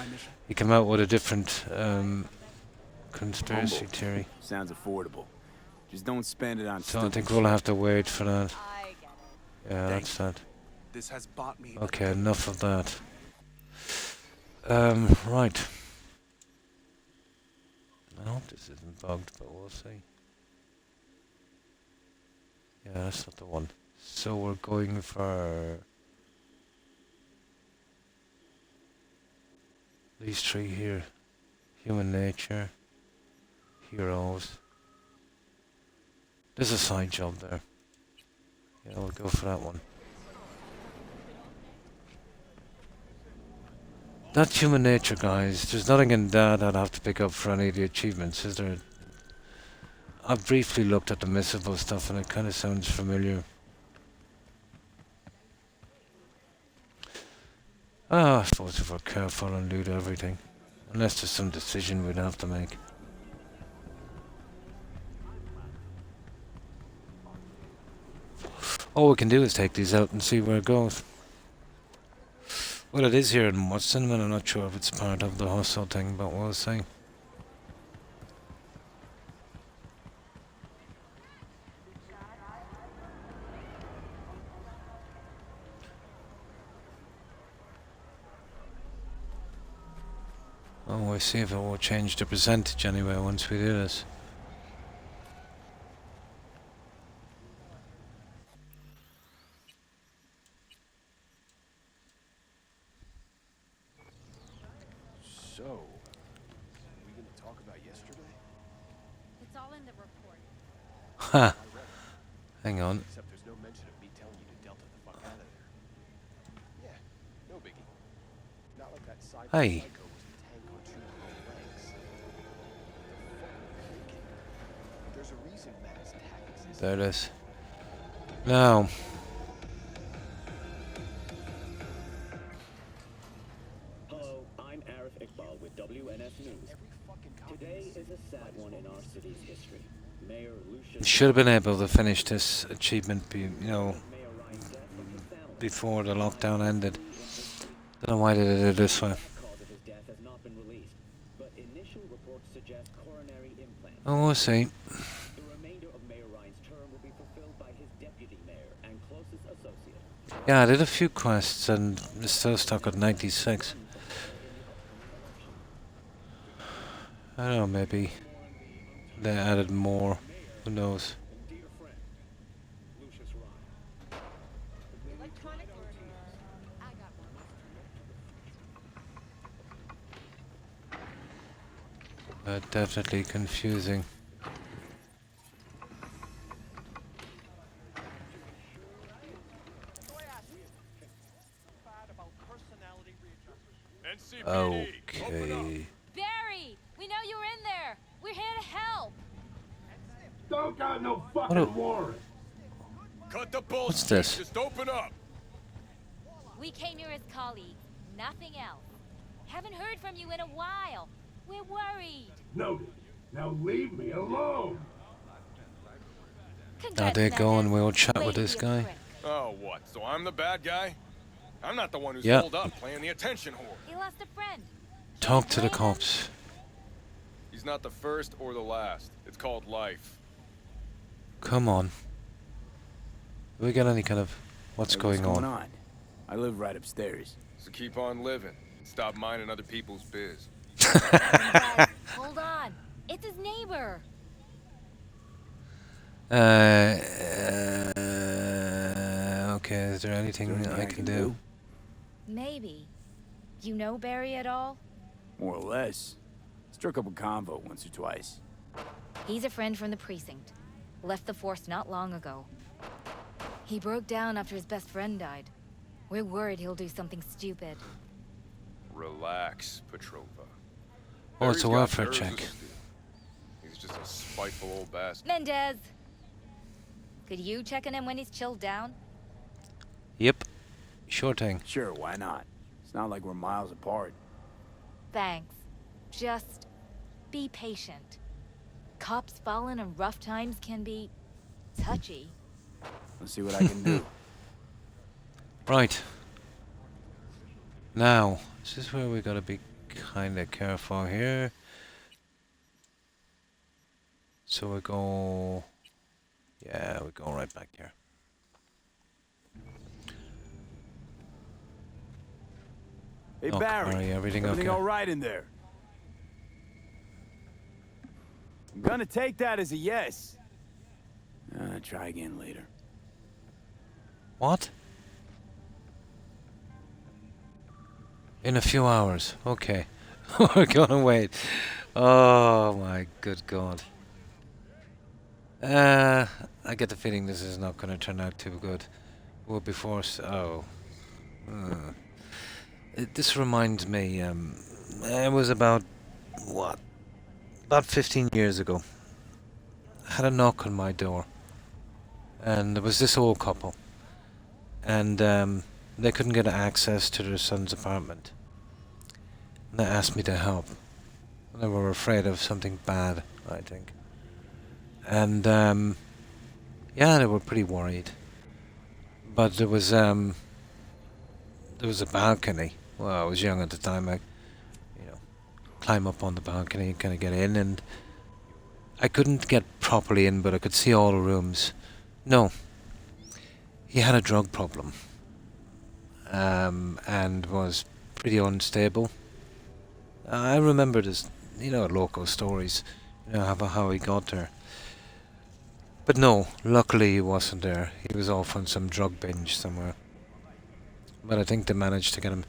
he came out with a different conspiracy theory. Sounds affordable. Just don't spend it on So I think we'll have to wait for that. Yeah, Thank that's that. This has bought me Okay, enough of that. Right. I hope this isn't bugged, but we'll see. Yeah, that's not the one. So we're going for these 3 here. Human nature. Heroes. There's a side job there. Yeah, we'll go for that one. That human nature, guys. There's nothing in that I'd have to pick up for any of the achievements, is there? I've briefly looked at the missable stuff and it kind of sounds familiar. I suppose if we're careful and loot everything. Unless there's some decision we'd have to make. All we can do is take these out and see where it goes. Well, it is here in Watson, and I'm not sure if it's part of the hustle thing, but we'll see. Oh, we'll see if it will change the percentage anyway once we do this. talk about yesterday? It's all in the report. Ha! Hang on. Except there's no mention of me telling you to delta the fuck out of there. Yeah, no biggie. Not like that Hey. psycho was a tank on two little legs. There's a reason Matt's tactics is. There it is. Now. Hello, I'm Arif Iqbal with WNS News. Today is a sad one in our city's history. Mayor Lucius Should have been able to finish this achievement, before the lockdown ended. Don't know why they did it this way. Oh, we'll see. Yeah, I did a few quests and it's still stuck at 96. I don't know, maybe they added more. Who knows? Definitely confusing. Okay. Barry, we know you're in there. We're here to help. Don't got no What fucking warrant. Cut the bullshit. What's this? Just open up. We came here as colleagues, nothing else. Haven't heard from you in a while. We're worried. Noted. Now leave me alone. Now they go and we'll chat with this guy. Oh, what? So I'm the bad guy? I'm not the one who's Yep. pulled up playing the attention whore. He lost a friend. Talk to the cops. He's not the first or the last. It's called life. Come on. Do we get any kind of what's Hey, going on? I live right upstairs. So keep on living. Stop minding other people's biz. Hold on. It's his neighbor. Okay, is there anything I can do? Maybe. You know Barry at all? More or less. Struck up a convo once or twice. He's a friend from the precinct. Left the force not long ago. He broke down after his best friend died. We're worried he'll do something stupid. Relax, Petrova. Oh, it's a Barry's got welfare nerves check. of steel. He's just a spiteful old bastard. Mendez! Could you check on him when he's chilled down? Yep. Sure thing. Sure, why not? It's not like we're miles apart. Thanks. Just be patient. Cops falling in rough times can be touchy. Let's see what I can do. Right. Now, this is where we gotta be kinda careful here. So we go... Yeah, we go right back here. Hey, Oh, Barry. everything Everything okay? all right in there? I'm gonna take that as a yes. Try again later. What? In a few hours. Okay. We're gonna wait. Oh my good god. I get the feeling this is not gonna turn out too good. We'll be forced. Oh. This reminds me, it was about, what? About 15 years ago. I had a knock on my door. And there was this old couple. And they couldn't get access to their son's apartment. And they asked me to help. They were afraid of something bad, I think. And yeah, they were pretty worried. But there was a balcony. Well, I was young at the time. I, climb up on the balcony and kind of get in, and I couldn't get properly in, but I could see all the rooms. No, he had a drug problem, and was pretty unstable. I remember this, local stories, how he got there. But no, luckily he wasn't there. He was off on some drug binge somewhere. But I think they managed to get him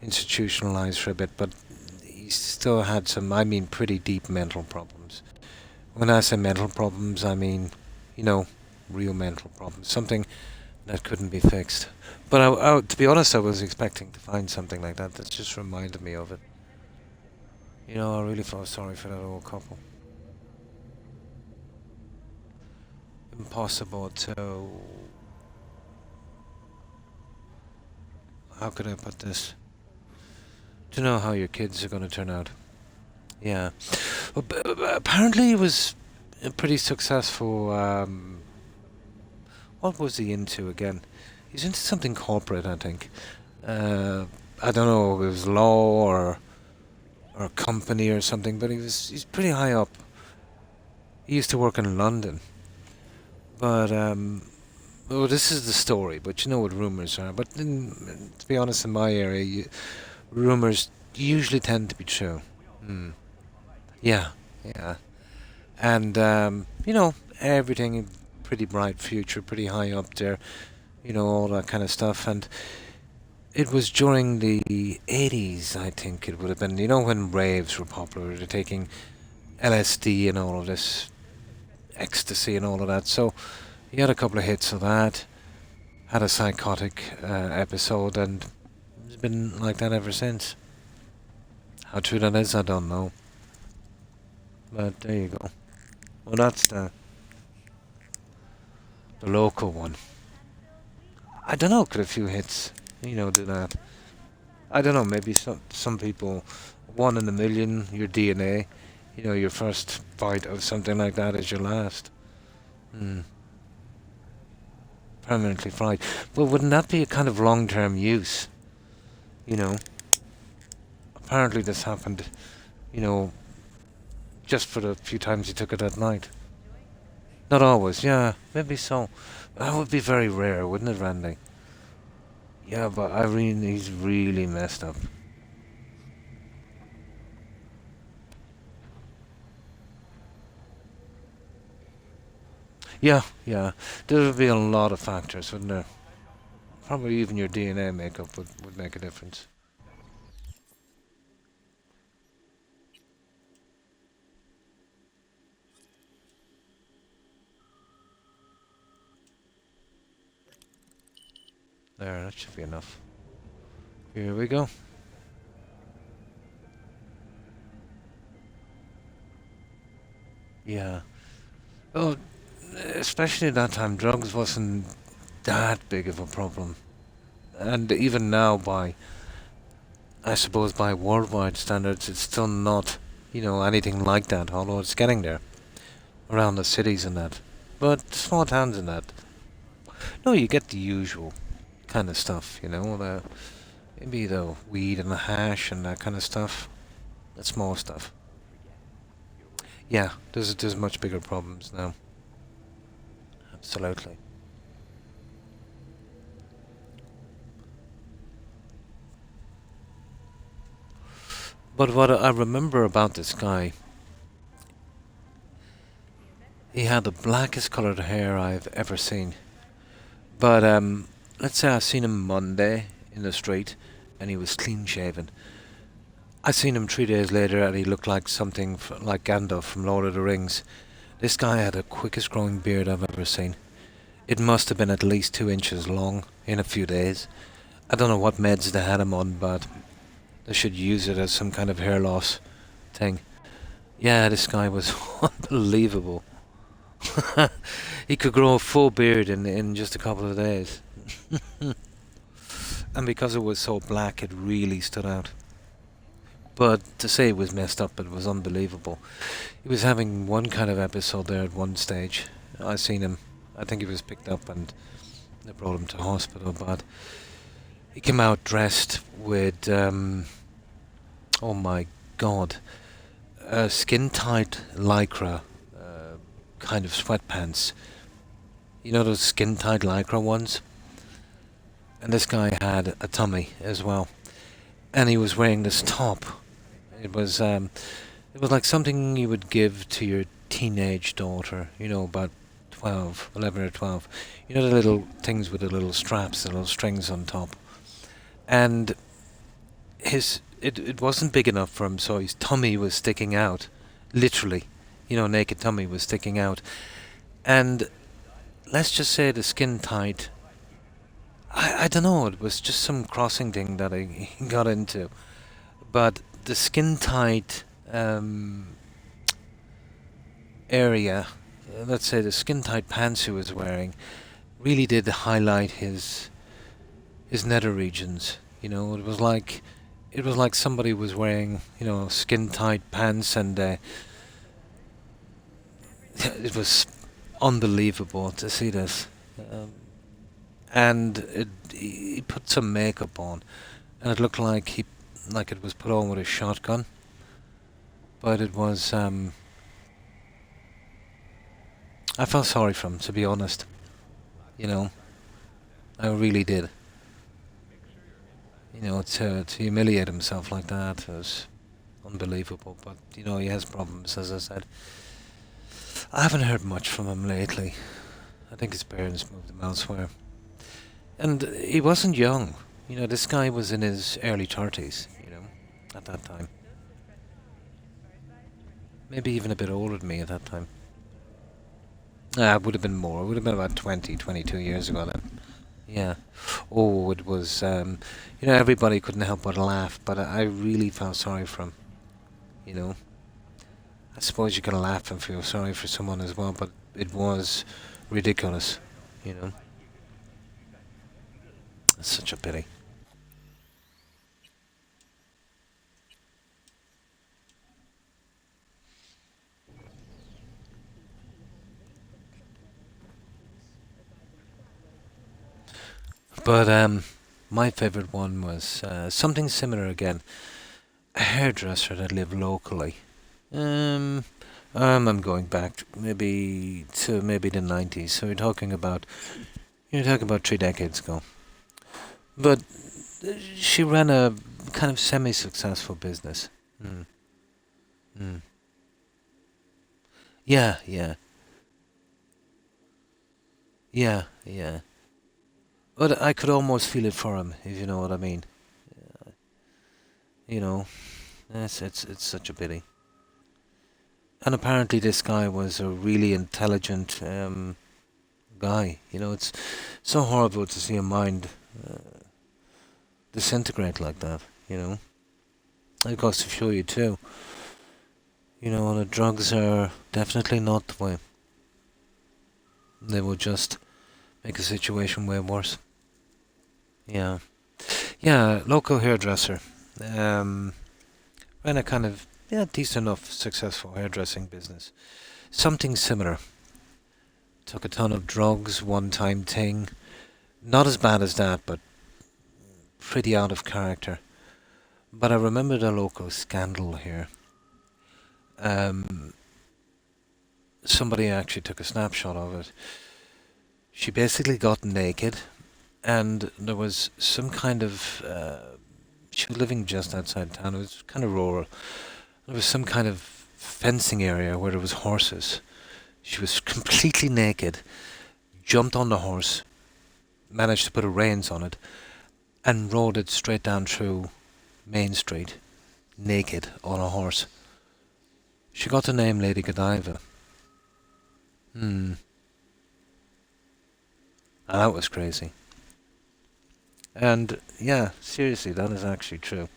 institutionalized for a bit, but he still had some, I mean, pretty deep mental problems. When I say mental problems, I mean, you know, real mental problems. Something that couldn't be fixed. But to be honest, I was expecting to find something like that. That just reminded me of it. You know, I really felt sorry for that old couple. Impossible to... How could I put this? To know how your kids are going to turn out. Yeah. Well, apparently he was a pretty successful... what was he into again? He's into something corporate, I think. I don't know if it was law or a company or something, but he's pretty high up. He used to work in London. But, well, this is the story, but you know what rumours are. But to be honest, in my area, rumours usually tend to be true. Yeah, yeah. And, you know, everything, pretty bright future, pretty high up there, you know, all that kind of stuff. And it was during the 80s, I think it would have been, you know, when raves were popular, they're taking LSD and all of this, ecstasy and all of that. So he had a couple of hits of that, had a psychotic episode, and it's been like that ever since. How true that is, I don't know. But there you go. Well, that's the local one. I don't know, could a few hits, you know, do that. I don't know, maybe some people, 1 in a million, your DNA, you know, your first bite of something like that is your last. Permanently fried. Well, wouldn't that be a kind of long-term use? You know? Apparently this happened, you know, just for the few times he took it at night. Not always, yeah, maybe so. That would be very rare, wouldn't it, Randy? Yeah, but Irene, he's really messed up. Yeah, yeah. There would be a lot of factors, wouldn't there? Probably even your DNA makeup would make a difference. There, that should be enough. Here we go. Yeah. Oh, especially at that time, drugs wasn't that big of a problem. And even now, I suppose by worldwide standards, it's still not, you know, anything like that, although it's getting there. Around the cities and that. But small towns and that. No, you get the usual kind of stuff, you know, maybe the weed and the hash and that kind of stuff. The small stuff. Yeah, there's much bigger problems now. Absolutely. But what I remember about this guy, he had the blackest coloured hair I've ever seen. But let's say I seen him Monday in the street, and he was clean shaven. I seen him 3 days later, and he looked like something like Gandalf from Lord of the Rings. This guy had the quickest growing beard I've ever seen. It must have been at least 2 inches long in a few days. I don't know what meds they had him on, but they should use it as some kind of hair loss thing. Yeah, this guy was unbelievable. He could grow a full beard in just a couple of days. And because it was so black, it really stood out. But to say it was messed up, it was unbelievable. He was having one kind of episode there at one stage. I seen him. I think he was picked up and they brought him to hospital, but he came out dressed with, oh my god, skin-tight lycra kind of sweatpants. You know those skin-tight lycra ones? And this guy had a tummy as well. And he was wearing this top. It was like something you would give to your teenage daughter, you know, about 12, 11 or 12. You know the little things with the little straps, the little strings on top. And his it wasn't big enough for him, so his tummy was sticking out, literally. Naked tummy was sticking out, and let's just say the skin tight. I don't know. It was just some crossing thing that I got into, but the skin tight area, let's say the skin tight pants he was wearing, really did highlight his nether regions. It was like somebody was wearing skin tight pants, and it was unbelievable to see this. And he put some makeup on, and it looked like it was put on with a shotgun. But it was I felt sorry for him, to be honest. I really did. To humiliate himself like that was unbelievable. But he has problems, as I said. I haven't heard much from him lately. I think his parents moved him elsewhere. And he wasn't young. This guy was in his early 30s, at that time. Maybe even a bit older than me at that time. It would have been more. It would have been about 20, 22 years ago then. Yeah. Oh, it was, everybody couldn't help but laugh, but I really felt sorry for him, I suppose you can laugh and feel sorry for someone as well, but it was ridiculous, It's such a pity. But my favourite one was something similar again. A hairdresser that lived locally. I'm going back maybe the 90s. So you're talking about 3 decades ago. But she ran a kind of semi-successful business. Yeah, yeah. Yeah, yeah. But I could almost feel it for him, if you know what I mean. It's such a pity. And apparently this guy was a really intelligent guy. It's so horrible to see a mind disintegrate like that, It goes to show you too. The drugs are definitely not the way. They will just make a situation way worse. Yeah. Yeah, local hairdresser. Ran a kind of, decent enough successful hairdressing business. Something similar. Took a ton of drugs, one-time thing. Not as bad as that, but pretty out of character. But I remember the local scandal here. Somebody actually took a snapshot of it. She basically got naked, and there was some kind of... she was living just outside town. It was kind of rural. There was some kind of fencing area where there was horses. She was completely naked, jumped on the horse, managed to put her reins on it, and rode it straight down through Main Street, naked on a horse. She got the name Lady Godiva. And that was crazy. And yeah, seriously, that is actually true.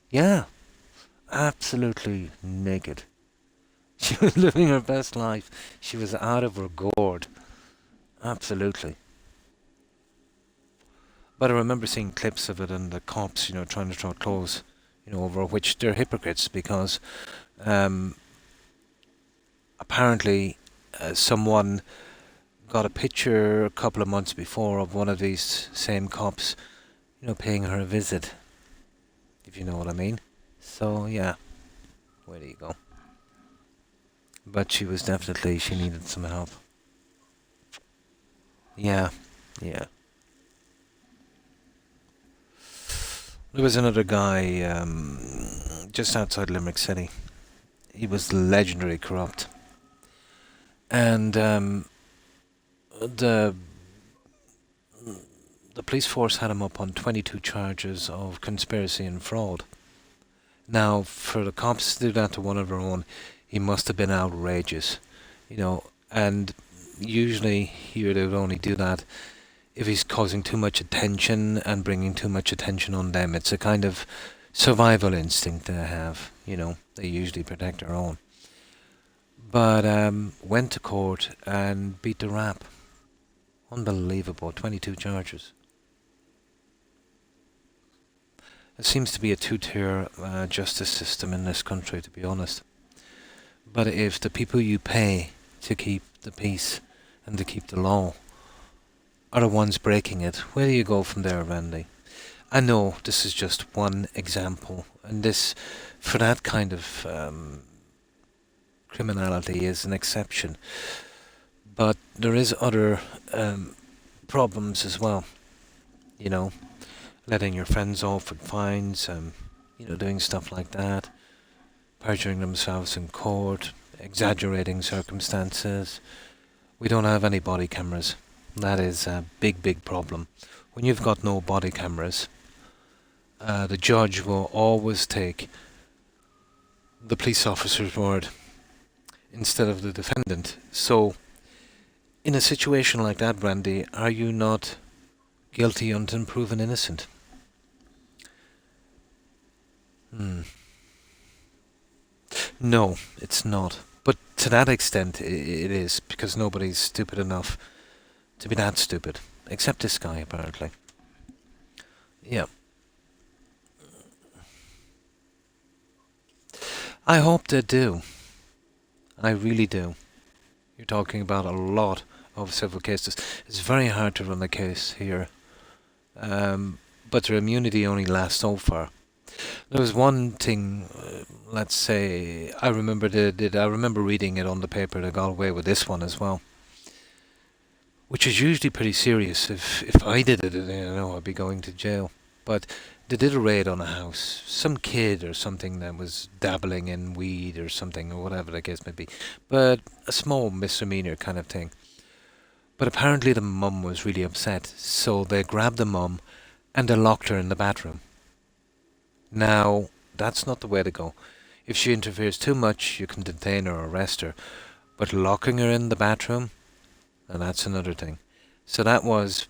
Yeah, absolutely naked. She was living her best life. She was out of her gourd. Absolutely. But I remember seeing clips of it and the cops, trying to throw clothes, over which they're hypocrites because apparently someone got a picture a couple of months before of one of these same cops, paying her a visit, if you know what I mean. So, yeah, where do you go? But she needed some help. Yeah, yeah. There was another guy just outside Limerick City. He was legendary corrupt. And the the police force had him up on 22 charges of conspiracy and fraud. Now, for the cops to do that to one of their own, he must have been outrageous, and usually he would only do that if he's causing too much attention and bringing too much attention on them. It's a kind of survival instinct they have, they usually protect their own. But went to court and beat the rap. Unbelievable, 22 charges. It seems to be a two-tier justice system in this country, to be honest. But if the people you pay to keep the peace and to keep the law are the ones breaking it, where do you go from there, Randy? I know this is just one example, and this, for that kind of criminality, is an exception. But there is other problems as well, letting your friends off with fines, doing stuff like that, perjuring themselves in court, exaggerating circumstances. We don't have any body cameras. That is a big, big problem. When you've got no body cameras, the judge will always take the police officer's word instead of the defendant. So, in a situation like that, Brandy, are you not guilty until proven innocent? No, it's not. But to that extent, it is, because nobody's stupid enough to be that stupid. Except this guy, apparently. Yeah. I hope they do. I really do. You're talking about a lot of civil cases. It's very hard to run a case here. But their immunity only lasts so far. There was one thing, let's say, I remember reading it on the paper. They got away with this one as well, which is usually pretty serious. If I did it, I'd be going to jail. But they did a raid on a house. Some kid or something that was dabbling in weed or something, or whatever the case may be. But a small misdemeanor kind of thing. But apparently the mum was really upset, so they grabbed the mum and they locked her in the bathroom. Now, that's not the way to go. If she interferes too much, you can detain her or arrest her. But locking her in the bathroom, now that's another thing. So that was,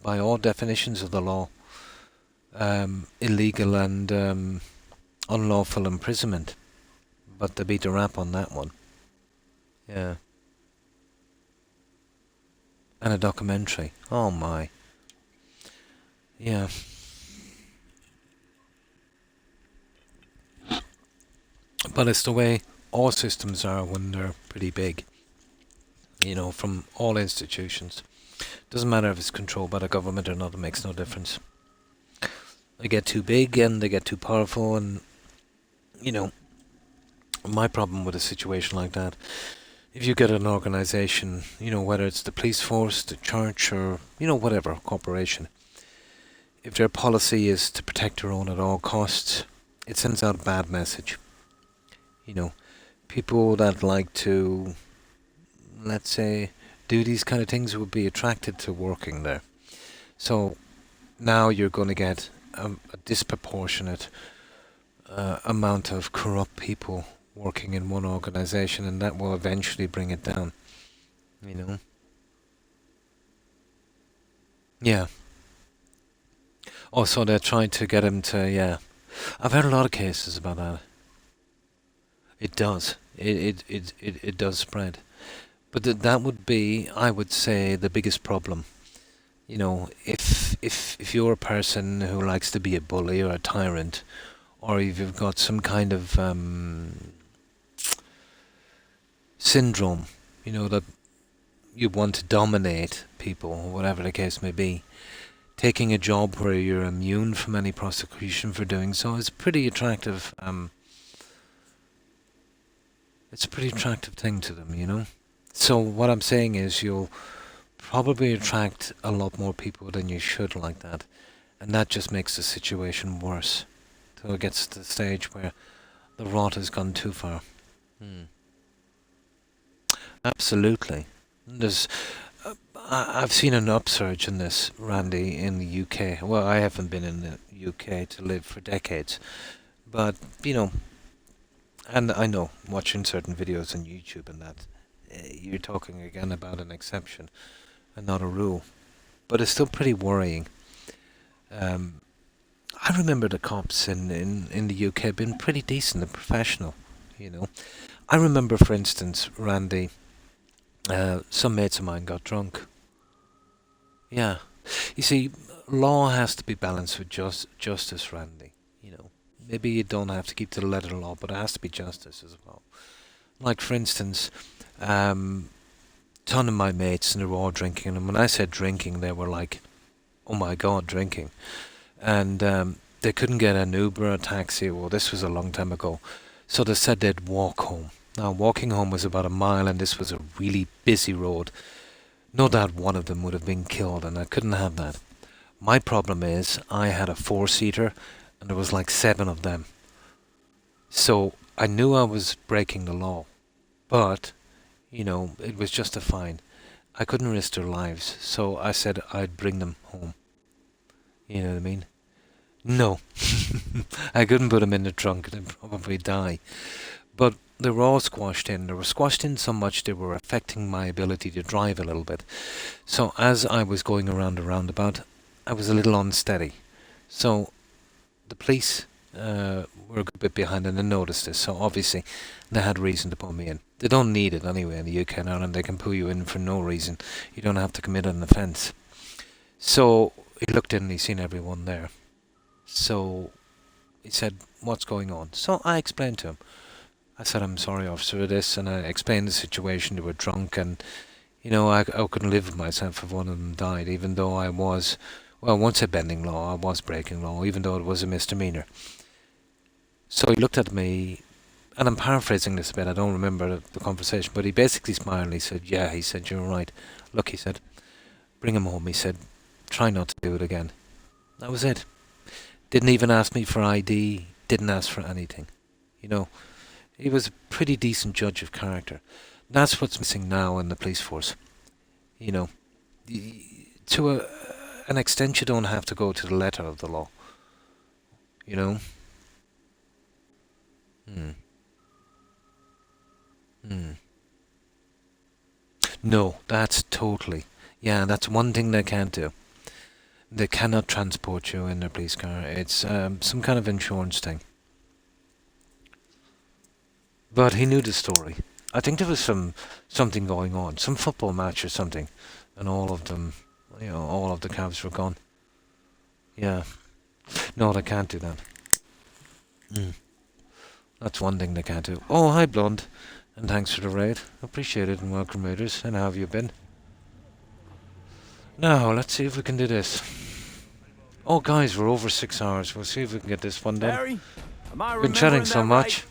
by all definitions of the law, illegal and unlawful imprisonment. But they beat a rap on that one. Yeah. And a documentary. Oh my. Yeah. But it's the way all systems are when they're pretty big. From all institutions. Doesn't matter if it's controlled by the government or not, it makes no difference. They get too big and they get too powerful, and, my problem with a situation like that, if you get an organization, whether it's the police force, the church, or, whatever, corporation, if their policy is to protect their own at all costs, it sends out a bad message. People that like to, let's say, do these kind of things would be attracted to working there. So now you're going to get a disproportionate amount of corrupt people working in one organization, and that will eventually bring it down. Yeah. Also, they're trying to get him to, yeah. I've heard a lot of cases about that. It does. It does spread. But that would be, I would say, the biggest problem. If you're a person who likes to be a bully or a tyrant, or if you've got some kind of syndrome, that you want to dominate people, or whatever the case may be, taking a job where you're immune from any prosecution for doing so is pretty attractive. It's a pretty attractive thing to them, So what I'm saying is you'll probably attract a lot more people than you should like that. And that just makes the situation worse. Till it gets to the stage where the rot has gone too far. Absolutely. I've seen an upsurge in this, Randy, in the UK. Well, I haven't been in the UK to live for decades, but you know, and I know watching certain videos on YouTube and that, you're talking again about an exception and not a rule, but it's still pretty worrying. I remember the cops in the UK being pretty decent and professional, you know. I remember, for instance, Randy, some mates of mine got drunk. Yeah. You see, law has to be balanced with justice, Randy. You know, maybe you don't have to keep to the letter of the law, but it has to be justice as well. Like, for instance, ton of my mates, and they were all drinking, and when I said drinking, they were like, oh my God, drinking. And they couldn't get an Uber or a taxi. Well, this was a long time ago. So they said they'd walk home. Now, walking home was about a mile, and this was a really busy road. No doubt one of them would have been killed, and I couldn't have that. My problem is, I had a 4-seater, and there was like 7 of them. So I knew I was breaking the law, but, you know, it was just a fine. I couldn't risk their lives, so I said I'd bring them home. You know what I mean? No. I couldn't put them in the trunk, they'd probably die. But they were all squashed in. They were squashed in so much they were affecting my ability to drive a little bit. So as I was going around the roundabout, I was a little unsteady. So the police were a good bit behind and they noticed this. So obviously they had reason to pull me in. They don't need it anyway in the UK and Ireland. They can pull you in for no reason. You don't have to commit an offence. So he looked in and he seen everyone there. So he said, what's going on? So I explained to him. I said, I'm sorry, officer, this, and I explained the situation. They were drunk, and, you know, I couldn't live with myself if one of them died, even though I was, well, once a bending law, I was breaking law, even though it was a misdemeanor. So he looked at me, and I'm paraphrasing this a bit, I don't remember the conversation, but he basically smiled, and he said, yeah, he said, you're right. Look, he said, bring him home, he said, try not to do it again. That was it. Didn't even ask me for ID, didn't ask for anything, you know. He was a pretty decent judge of character. That's what's missing now in the police force. You know, to an extent you don't have to go to the letter of the law. You know? No, that's totally. Yeah, that's one thing they can't do. They cannot transport you in their police car. It's some kind of insurance thing. But he knew the story. I think there was something going on, some football match or something, and all of them, you know, all of the cabs were gone. Yeah. No, they can't do that. That's one thing they can't do. Oh, hi, Blonde, and thanks for the raid. Appreciate it, and welcome, raiders. And how have you been? Now, let's see if we can do this. Oh, guys, we're over 6 hours. We'll see if we can get this one done. Barry, am I Been chatting so much. Right?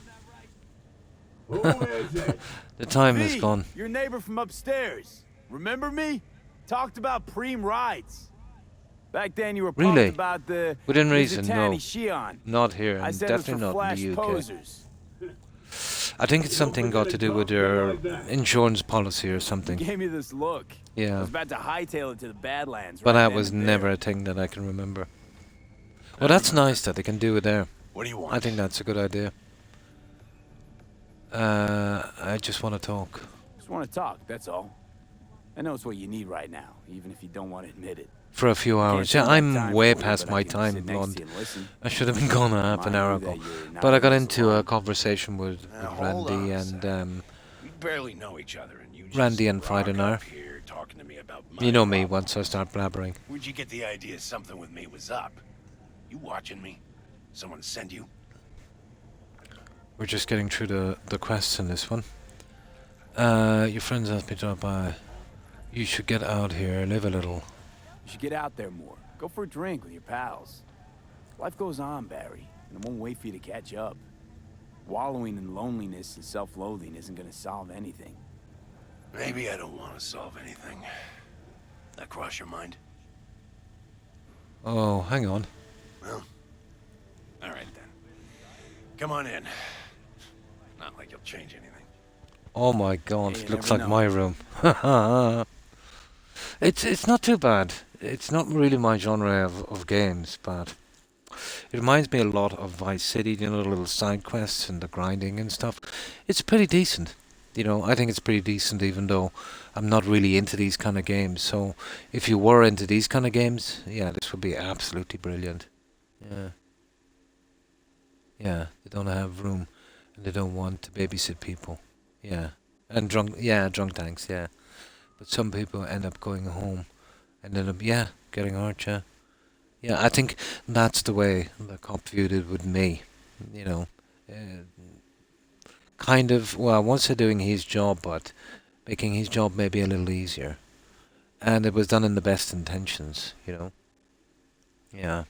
Who is it? The time is gone. Your neighbor from upstairs. Remember me? Talked about preem rides. Back then you were pumped Really? about the Within reason, no. Shion. Not here, I and said it was definitely for not in the UK. posers. I think it's something got to do with your insurance policy or something. You gave me this look. Yeah. I was about to hightail it to the Badlands. But right that then was and never there. a thing that I can remember. Well, that's nice that they can do it there. What do you want? I think that's a good idea. I just want to talk. Just want to talk, that's all. I know it's what you need right now, even if you don't want to admit it. For a few hours. Yeah, I'm way past my time, Blonde. I should have been gone a half an hour ago. But I got into a conversation with Randy and We barely know each other, and you just Randy and Friday rock now. up here talking to me about my You know me problem. once I start blabbering. Where'd you get the idea something with me was up? You watching me? Someone send you? We're just getting through the quests in this one. Your friends asked me to drop by. You should get out here, live a little. You should get out there more. Go for a drink with your pals. Life goes on, Barry, and it won't wait for you to catch up. Wallowing in loneliness and self-loathing isn't gonna solve anything. Maybe I don't want to solve anything. That cross your mind? Oh, hang on. Well, all right then. Come on in. Not like you'll change anything. Oh my god, Hey, you looks never like know. my room. It's not too bad. It's not really my genre of games, but it reminds me a lot of Vice City, you know, the little side quests and the grinding and stuff. It's pretty decent. You know, I think it's pretty decent even though I'm not really into these kind of games. So if you were into these kind of games, yeah, this would be absolutely brilliant. Yeah. Yeah, they don't have room and they don't want to babysit people. Yeah. And drunk tanks, yeah. But some people end up going home and end up, yeah, getting hurt, yeah. Yeah, I think that's the way the cop viewed it with me, you know. Uh, kind of, well, once doing his job, but making his job maybe a little easier. And it was done in the best intentions, you know. Yeah.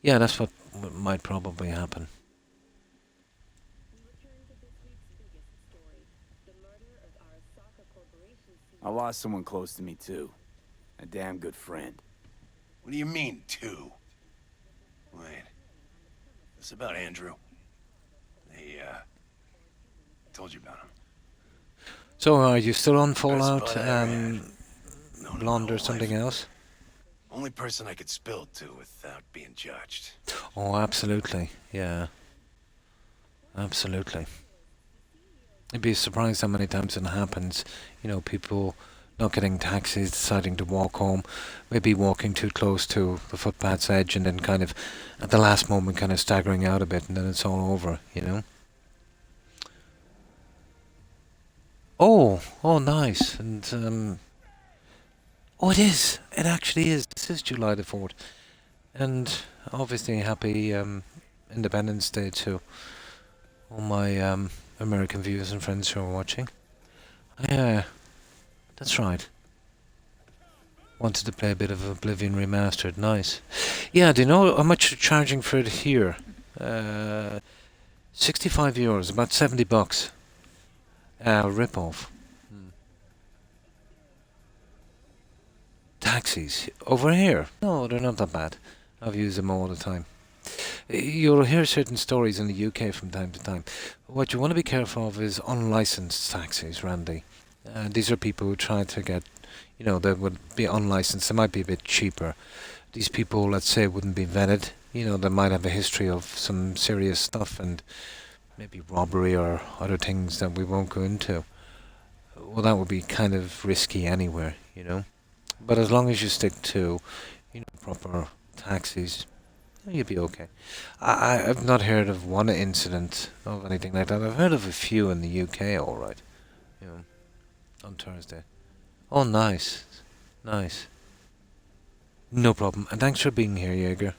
Yeah, that's what might probably happen. I lost someone close to me, too. A damn good friend. What do you mean, two? Wait. This about Andrew? They, told you about him. So, are you still on Best Fallout, bud I ever had. Blonde or something else? Only person I could spill to without being judged. Oh, absolutely. Yeah. Absolutely. You'd be surprised how many times it happens. You know, people not getting taxis, deciding to walk home, maybe walking too close to the footpath's edge and then kind of, at the last moment, kind of staggering out a bit and then it's all over, you know? Oh, nice. And, oh, it is. It actually is. This is July the 4th. And obviously happy Independence Day to all my American viewers and friends who are watching. Yeah, that's right. Wanted to play a bit of Oblivion Remastered. Nice. Yeah, do you know how much you're charging for it here? 65 euros, about $70. Rip-off. Taxis. Over here? No, they're not that bad. I've used them all the time. You'll hear certain stories in the UK from time to time. What you want to be careful of is unlicensed taxis, Randy. These are people who try to get, you know, they would be unlicensed. They might be a bit cheaper. These people, let's say, wouldn't be vetted. You know, they might have a history of some serious stuff and maybe robbery or other things that we won't go into. Well, that would be kind of risky anywhere, you know. But as long as you stick to, you know, proper taxis, you'll be okay. I've not heard of one incident of anything like that. I've heard of a few in the UK, all right. You know, on Thursday. Oh, nice. Nice. No problem. And thanks for being here, Jaeger.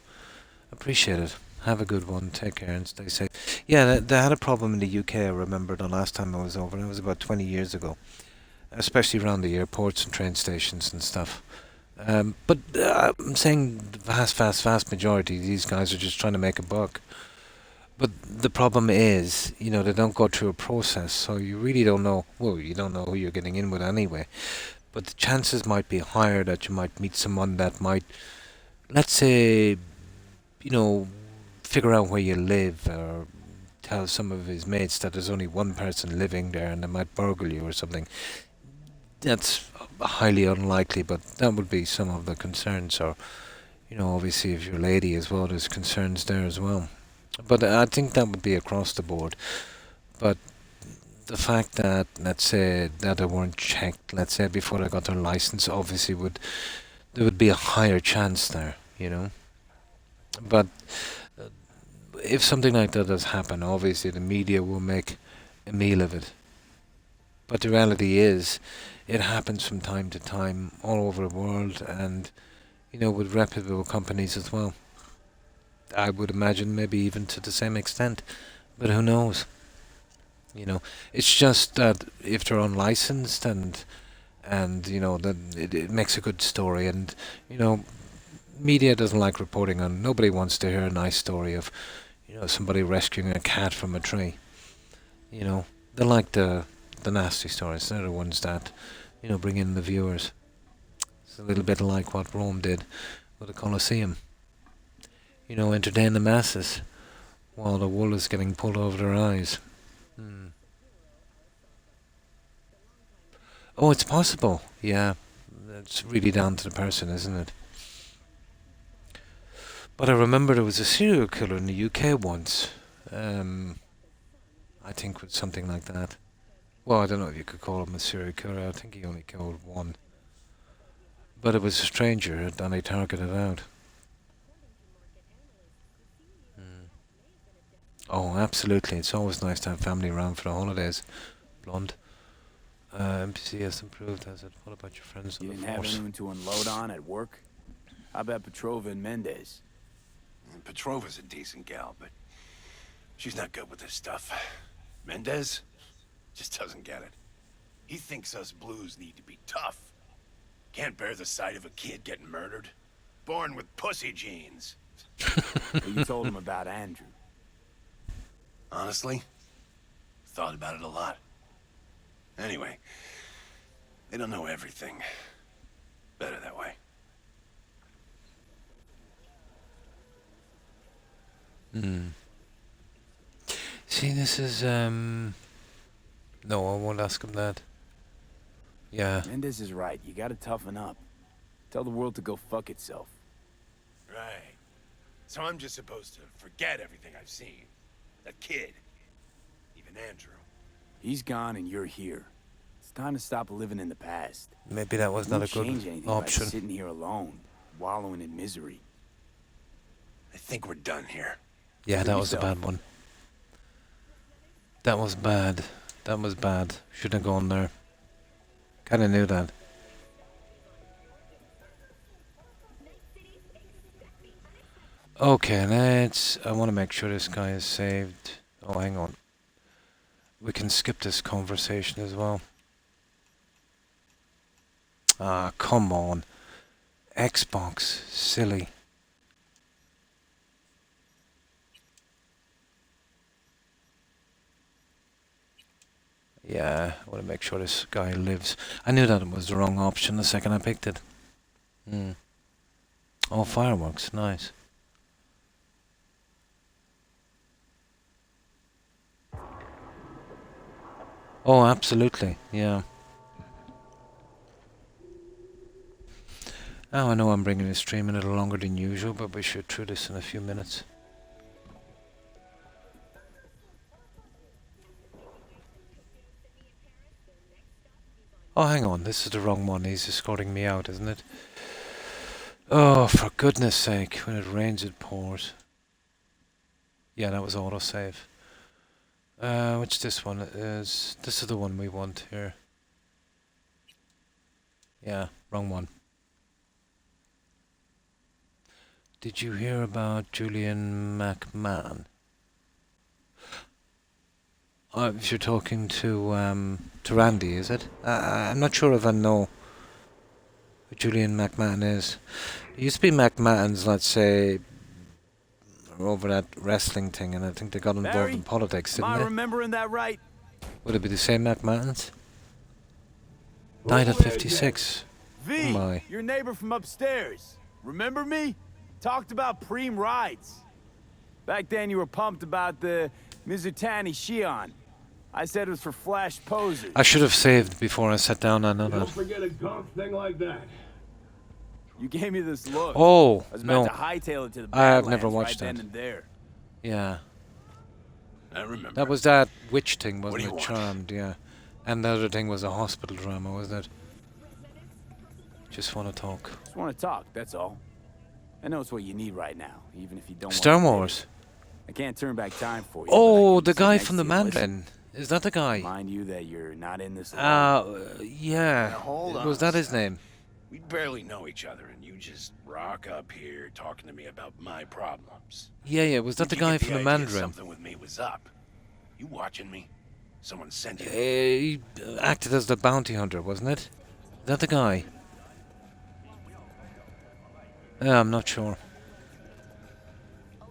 Appreciate it. Have a good one. Take care and stay safe. Yeah, they had a problem in the UK, I remember, the last time I was over. And it was about 20 years ago. Especially around the airports and train stations and stuff. But I'm saying the vast majority, these guys are just trying to make a buck. But the problem is, you know, they don't go through a process, so you really don't know, well, you don't know who you're getting in with anyway. But the chances might be higher that you might meet someone that might, let's say, you know, figure out where you live or tell some of his mates that there's only one person living there and they might burgle you or something. That's highly unlikely, but that would be some of the concerns. Or, you know, obviously if you're a lady as well, there's concerns there as well. But I think that would be across the board. But the fact that, let's say, that they weren't checked, let's say, before they got their license, obviously there would be a higher chance there, you know. But if something like that does happen, obviously the media will make a meal of it. But the reality is, it happens from time to time all over the world and, you know, with reputable companies as well. I would imagine maybe even to the same extent, but who knows? You know, it's just that if they're unlicensed and you know, that it makes a good story and, you know, media doesn't like reporting on, nobody wants to hear a nice story of, you know, somebody rescuing a cat from a tree. You know, they like the nasty stories. They're the ones that, you know, bring in the viewers. It's a little bit like what Rome did with the Colosseum. You know, entertain the masses while the wool is getting pulled over their eyes. Oh, it's possible. Yeah, It's really down to the person, isn't it? But I remember there was a serial killer in the UK once. I think with something like that. Well, I don't know if you could call him a serial killer. I think he only killed one. But it was a stranger and he targeted out. Oh, absolutely. It's always nice to have family around for the holidays. Blonde. MPC has improved, has it? What about your friends on You the didn't have force? anyone to unload on at work? How about Petrova and Mendez? Petrova's a decent gal, but she's not good with this stuff. Mendez just doesn't get it. He thinks us blues need to be tough. Can't bear the sight of a kid getting murdered. Born with pussy genes. Well, you told him about Andrew. Honestly, thought about it a lot. Anyway, they don't know everything. Better that way. See, this is, no, I won't ask him that. Yeah. Mendez is right. You gotta toughen up. Tell the world to go fuck itself. Right. So I'm just supposed to forget everything I've seen. That kid. Even Andrew. He's gone and you're here. It's time to stop living in the past. Maybe that was not a Won't good change anything option. by sitting here alone, wallowing in misery. I think we're done here. Yeah, that was a bad one. That was bad. That was bad. Shouldn't have gone there. Kinda knew that. Okay, let's... I want to make sure this guy is saved. Oh, hang on. We can skip this conversation as well. Ah, come on. Xbox. Silly. Yeah, I want to make sure this guy lives. I knew that it was the wrong option the second I picked it. Oh, fireworks. Nice. Oh, absolutely. Yeah. Now I know I'm bringing the stream a little longer than usual, but we should through this in a few minutes. Oh, hang on. This is the wrong one. He's escorting me out, isn't it? Oh, for goodness sake. When it rains, it pours. Yeah, that was autosave. Which this one is? This is the one we want here. Yeah, wrong one. Did you hear about Julian McMahon? If you're talking to Randy, is it? I'm not sure if I know who Julian McMahon is. It used to be McMahon's, let's say, over that wrestling thing, and I think they got involved Barry, in politics, am didn't I they? remembering that right? Would it be the same McMahon's? Died at 56. V, Oh my. your neighbor from upstairs. Remember me? Talked about preem rides. Back then you were pumped about the Mizutani Shion. I said it was for flash posers. I should have saved before I sat down, I know Don't that. forget a golf thing like that. You gave me this look. Oh, I was no. about to hightail it to the I have never Badlands watched right that. then and there. Yeah. I remember. That was that witch thing, What do wasn't you it? want? Charmed, yeah. And the other thing was a hospital drama, wasn't it? Just want to talk. Just want to talk, that's all. I know it's what you need right now, even if you don't Star want to. Wars. I can't turn back time for you. Oh, but the I can sit guy next from the to you and listen. Mandarin. Is that the guy? Remind you that you're not in this alone. Yeah. Now, hold on Was a that his second. name? We barely know each other, and you just rock up here talking to me about my problems. Yeah, was that the You guy get from the idea Mandarin? Something with me was up. You watching me? Someone sent you. He acted as the bounty hunter, wasn't it? Is that the guy? I'm not sure. You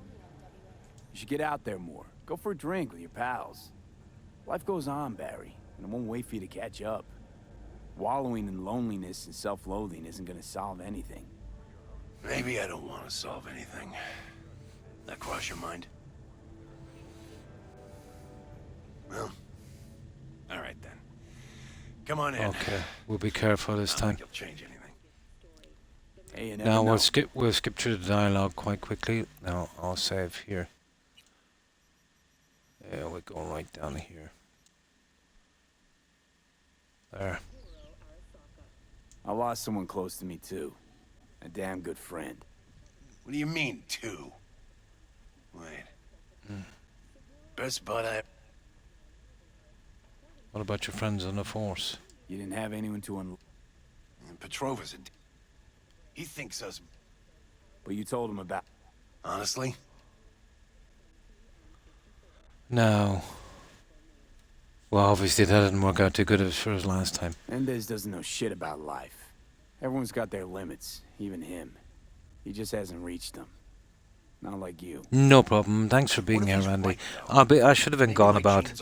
should get out there more. Go for a drink with your pals. Life goes on, Barry, and it won't wait for you to catch up. Wallowing in loneliness and self-loathing isn't gonna solve anything. Maybe I don't want to solve anything. That cross your mind? Well, all right then. Come on in. Okay, we'll be careful this I don't time. think you'll change anything. Hey, you never Now know. we'll skip through the dialogue quite quickly. Now I'll save here. Yeah, we're going right down here. There. I lost someone close to me too. A damn good friend. What do you mean, two? Wait. Best bud I... What about your friends on the force? You didn't have anyone to Petrova's a... He thinks us... But you told him about... Honestly? No. Well, obviously that didn't work out too good for us last time. Mendez doesn't know shit about life. Everyone's got their limits, even him. He just hasn't reached them. Not like you. No problem. Thanks for being here, Randy. I should have been gone about,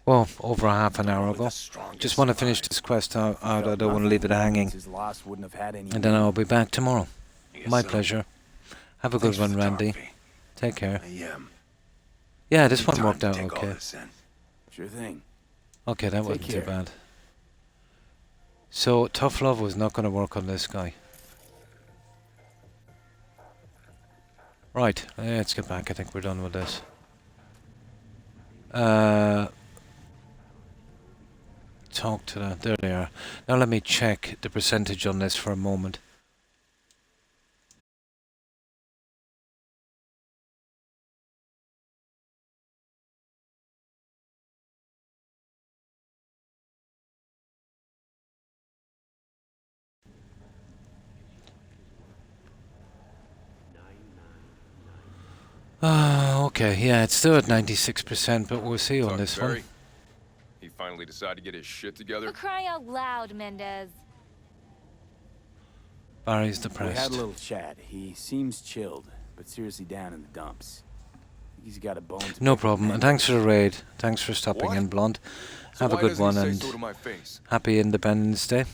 well, over a half an hour ago. Just want to finish this quest out. I don't want to leave it hanging. And then I'll be back tomorrow. My pleasure. Have a good one, Randy. Take care. Yeah, this one worked out okay. Sure thing. Okay, that wasn't too bad. So, tough love was not going to work on this guy. Right, let's get back. I think we're done with this. Talk to them. There they are. Now let me check the percentage on this for a moment. Okay, yeah, it's still at 96%, but we'll see on this one. He finally decided to get his shit together. For crying out loud, Mendez. Barry's We depressed. had a little chat. He seems chilled, but seriously down in the dumps. He's got a bone to No pick with problem, and Mendez. thanks for the raid. Thanks for stopping in, Blonde. So Have a why good doesn't one, he say and so to my face? happy Independence Day.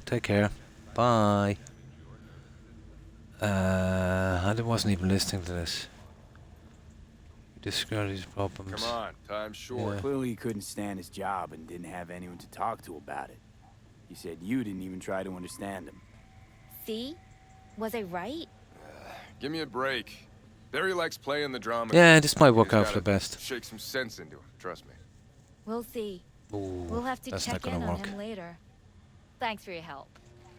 Take care. Bye. I wasn't even listening to this. Discard his problems. Come on, time's short. Yeah. Clearly he couldn't stand his job and didn't have anyone to talk to about it. He said you didn't even try to understand him. See? Was I right? Give me a break. Barry likes playing the drama. Yeah, this might work He's out for the gotta best. Shake some sense into him, trust me. We'll see. Ooh, We'll have to that's check not gonna in on work. him later. Thanks for your help.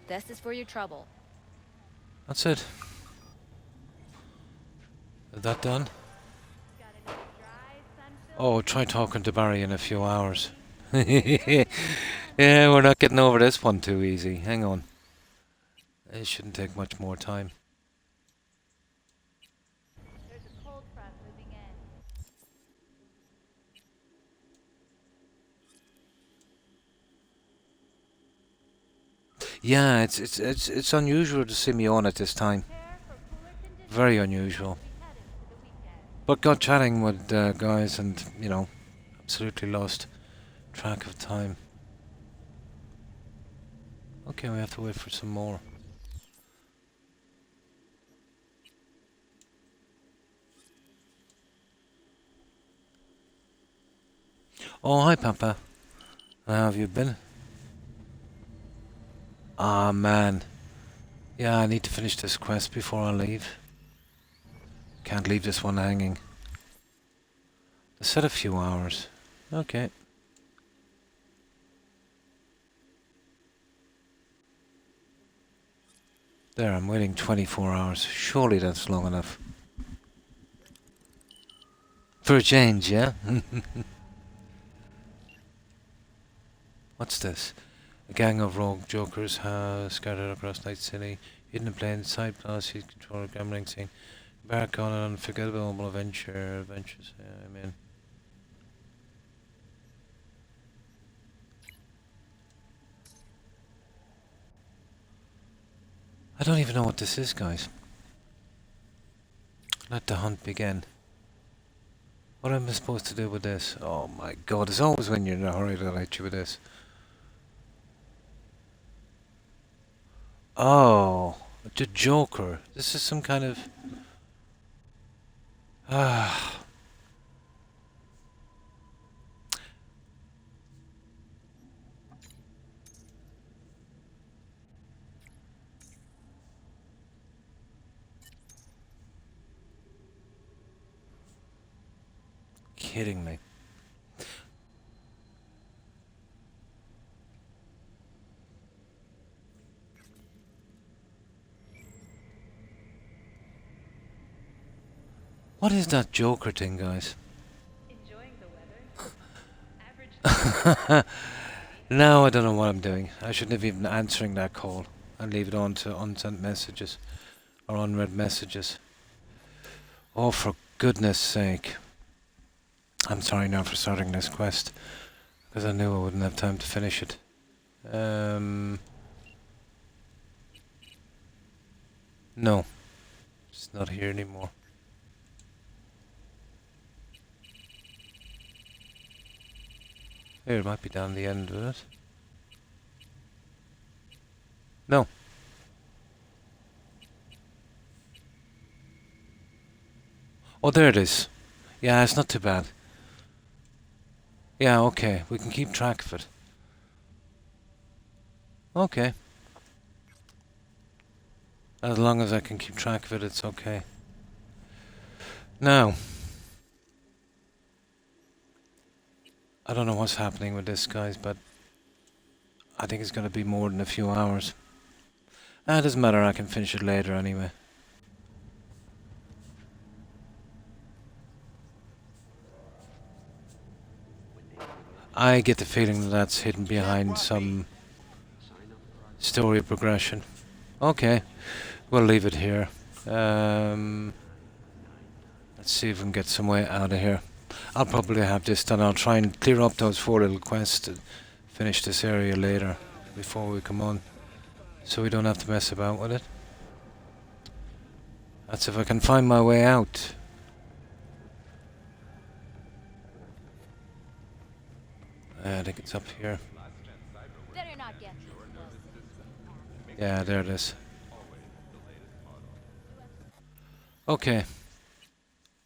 This is for your trouble. That's it. Is that done? Oh, try talking to Barry in a few hours. Yeah, we're not getting over this one too easy. Hang on. It shouldn't take much more time. Yeah, it's unusual to see me on at this time. Very unusual. But got chatting with guys and, you know, absolutely lost track of time. Okay, we have to wait for some more. Oh, hi, Papa. How have you been? Ah, man. Yeah, I need to finish this quest before I leave. Can't leave this one hanging. They said a few hours. Okay. There, I'm waiting 24 hours. Surely that's long enough. For a change, yeah? What's this? A gang of rogue jokers have scattered across Night City, hidden in plain sight, policies control a gambling scene. Embark on an unforgettable adventures, I'm in. I don't even know what this is, guys. Let the hunt begin. What am I supposed to do with this? Oh my god, it's always when you're in a hurry they'll let you with this. Oh, the Joker. This is some kind of... kidding me? What is that Joker thing, guys? No, I don't know what I'm doing. I shouldn't have even answering that call and leave it on to unsent messages or unread messages. Oh, for goodness sake. I'm sorry now for starting this quest, because I knew I wouldn't have time to finish it. No. It's not here anymore. Here, it might be down the end of it. No. Oh, there it is. Yeah, it's not too bad. Yeah, okay. We can keep track of it. Okay. As long as I can keep track of it, it's okay. Now, I don't know what's happening with this, guys, but I think it's going to be more than a few hours. It doesn't matter, I can finish it later anyway. I get the feeling that that's hidden behind some story progression. Okay, we'll leave it here. Let's see if we can get some way out of here. I'll probably have this done. I'll try and clear up those 4 little quests to finish this area later before we come on, so we don't have to mess about with it. That's if I can find my way out. I think it's up here. Better not get Yeah, there it is. Okay.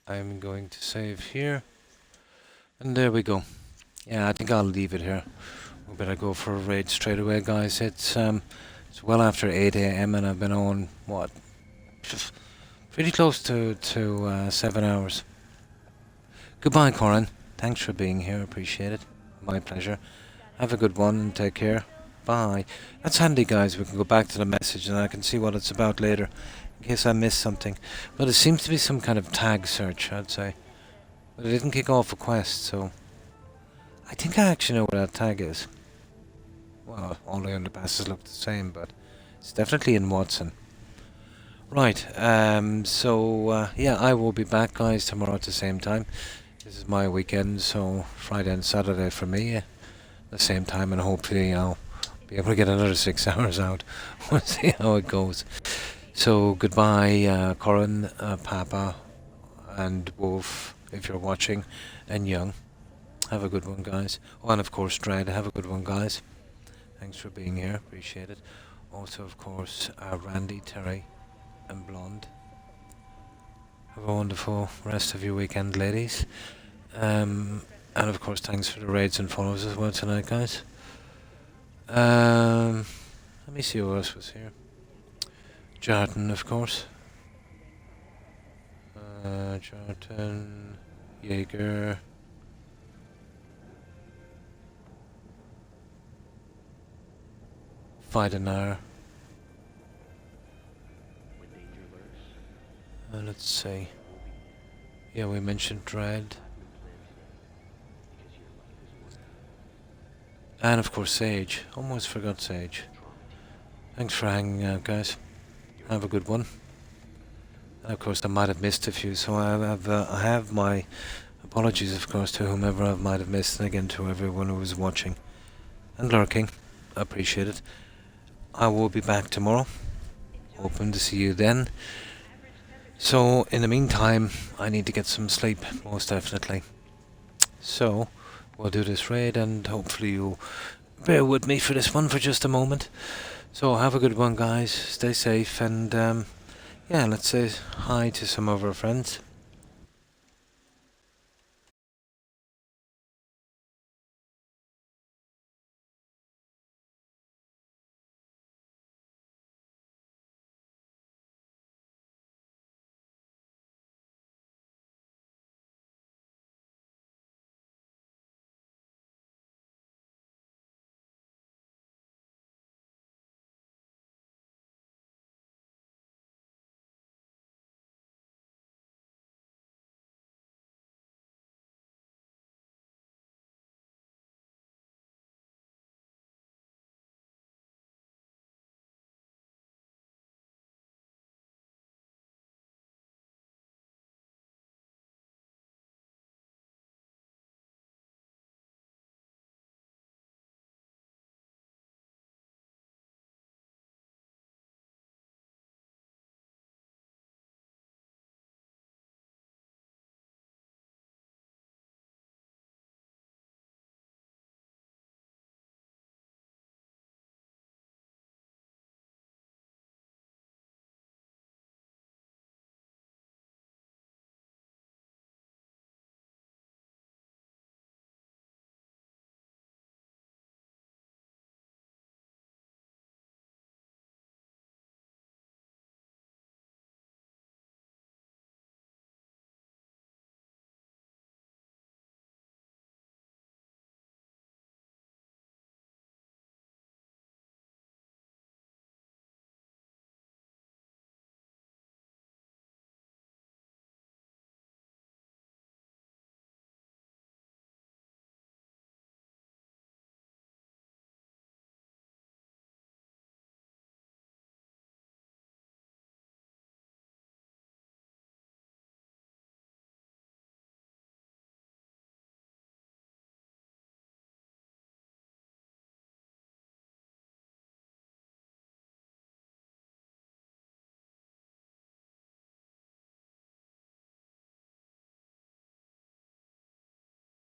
I'm going to save here. And there we go. Yeah, I think I'll leave it here. We better go for a raid straight away, guys. It's well after 8 AM and I've been on, what? Pretty close to 7 hours. Goodbye, Corin. Thanks for being here. Appreciate it. My pleasure. Have a good one and take care. Bye. That's handy, guys. We can go back to the message and I can see what it's about later, in case I missed something. But it seems to be some kind of tag search, I'd say. But it didn't kick off a quest, so I think I actually know what that tag is. Well, all the underpasses look the same, but it's definitely in Watson. Right, yeah, I will be back, guys, tomorrow at the same time. This is my weekend, so Friday and Saturday for me, the same time, and hopefully I'll be able to get another 6 hours out. We'll see how it goes. So goodbye, Corin, Papa, and Wolf, if you're watching, and Young. Have a good one, guys. Oh, and of course, Dread. Have a good one, guys. Thanks for being here. Appreciate it. Also, of course, Randy, Terry, and Blonde. Have a wonderful rest of your weekend, ladies. And of course, thanks for the raids and follows as well tonight, guys. Let me see who else was here. Jarton, of course. Jarton, Jaeger. Weidenar. Let's see. Yeah, we mentioned Dread. And of course Sage. Almost forgot Sage. Thanks for hanging out, guys. Have a good one. And of course I might have missed a few, so I have my apologies, of course, to whomever I might have missed, and again to everyone who was watching and lurking. I appreciate it. I will be back tomorrow. Hoping to see you then. So, in the meantime, I need to get some sleep, most definitely. So, we'll do this raid, and hopefully you'll bear with me for this one for just a moment. So, have a good one, guys. Stay safe, and yeah, let's say hi to some of our friends.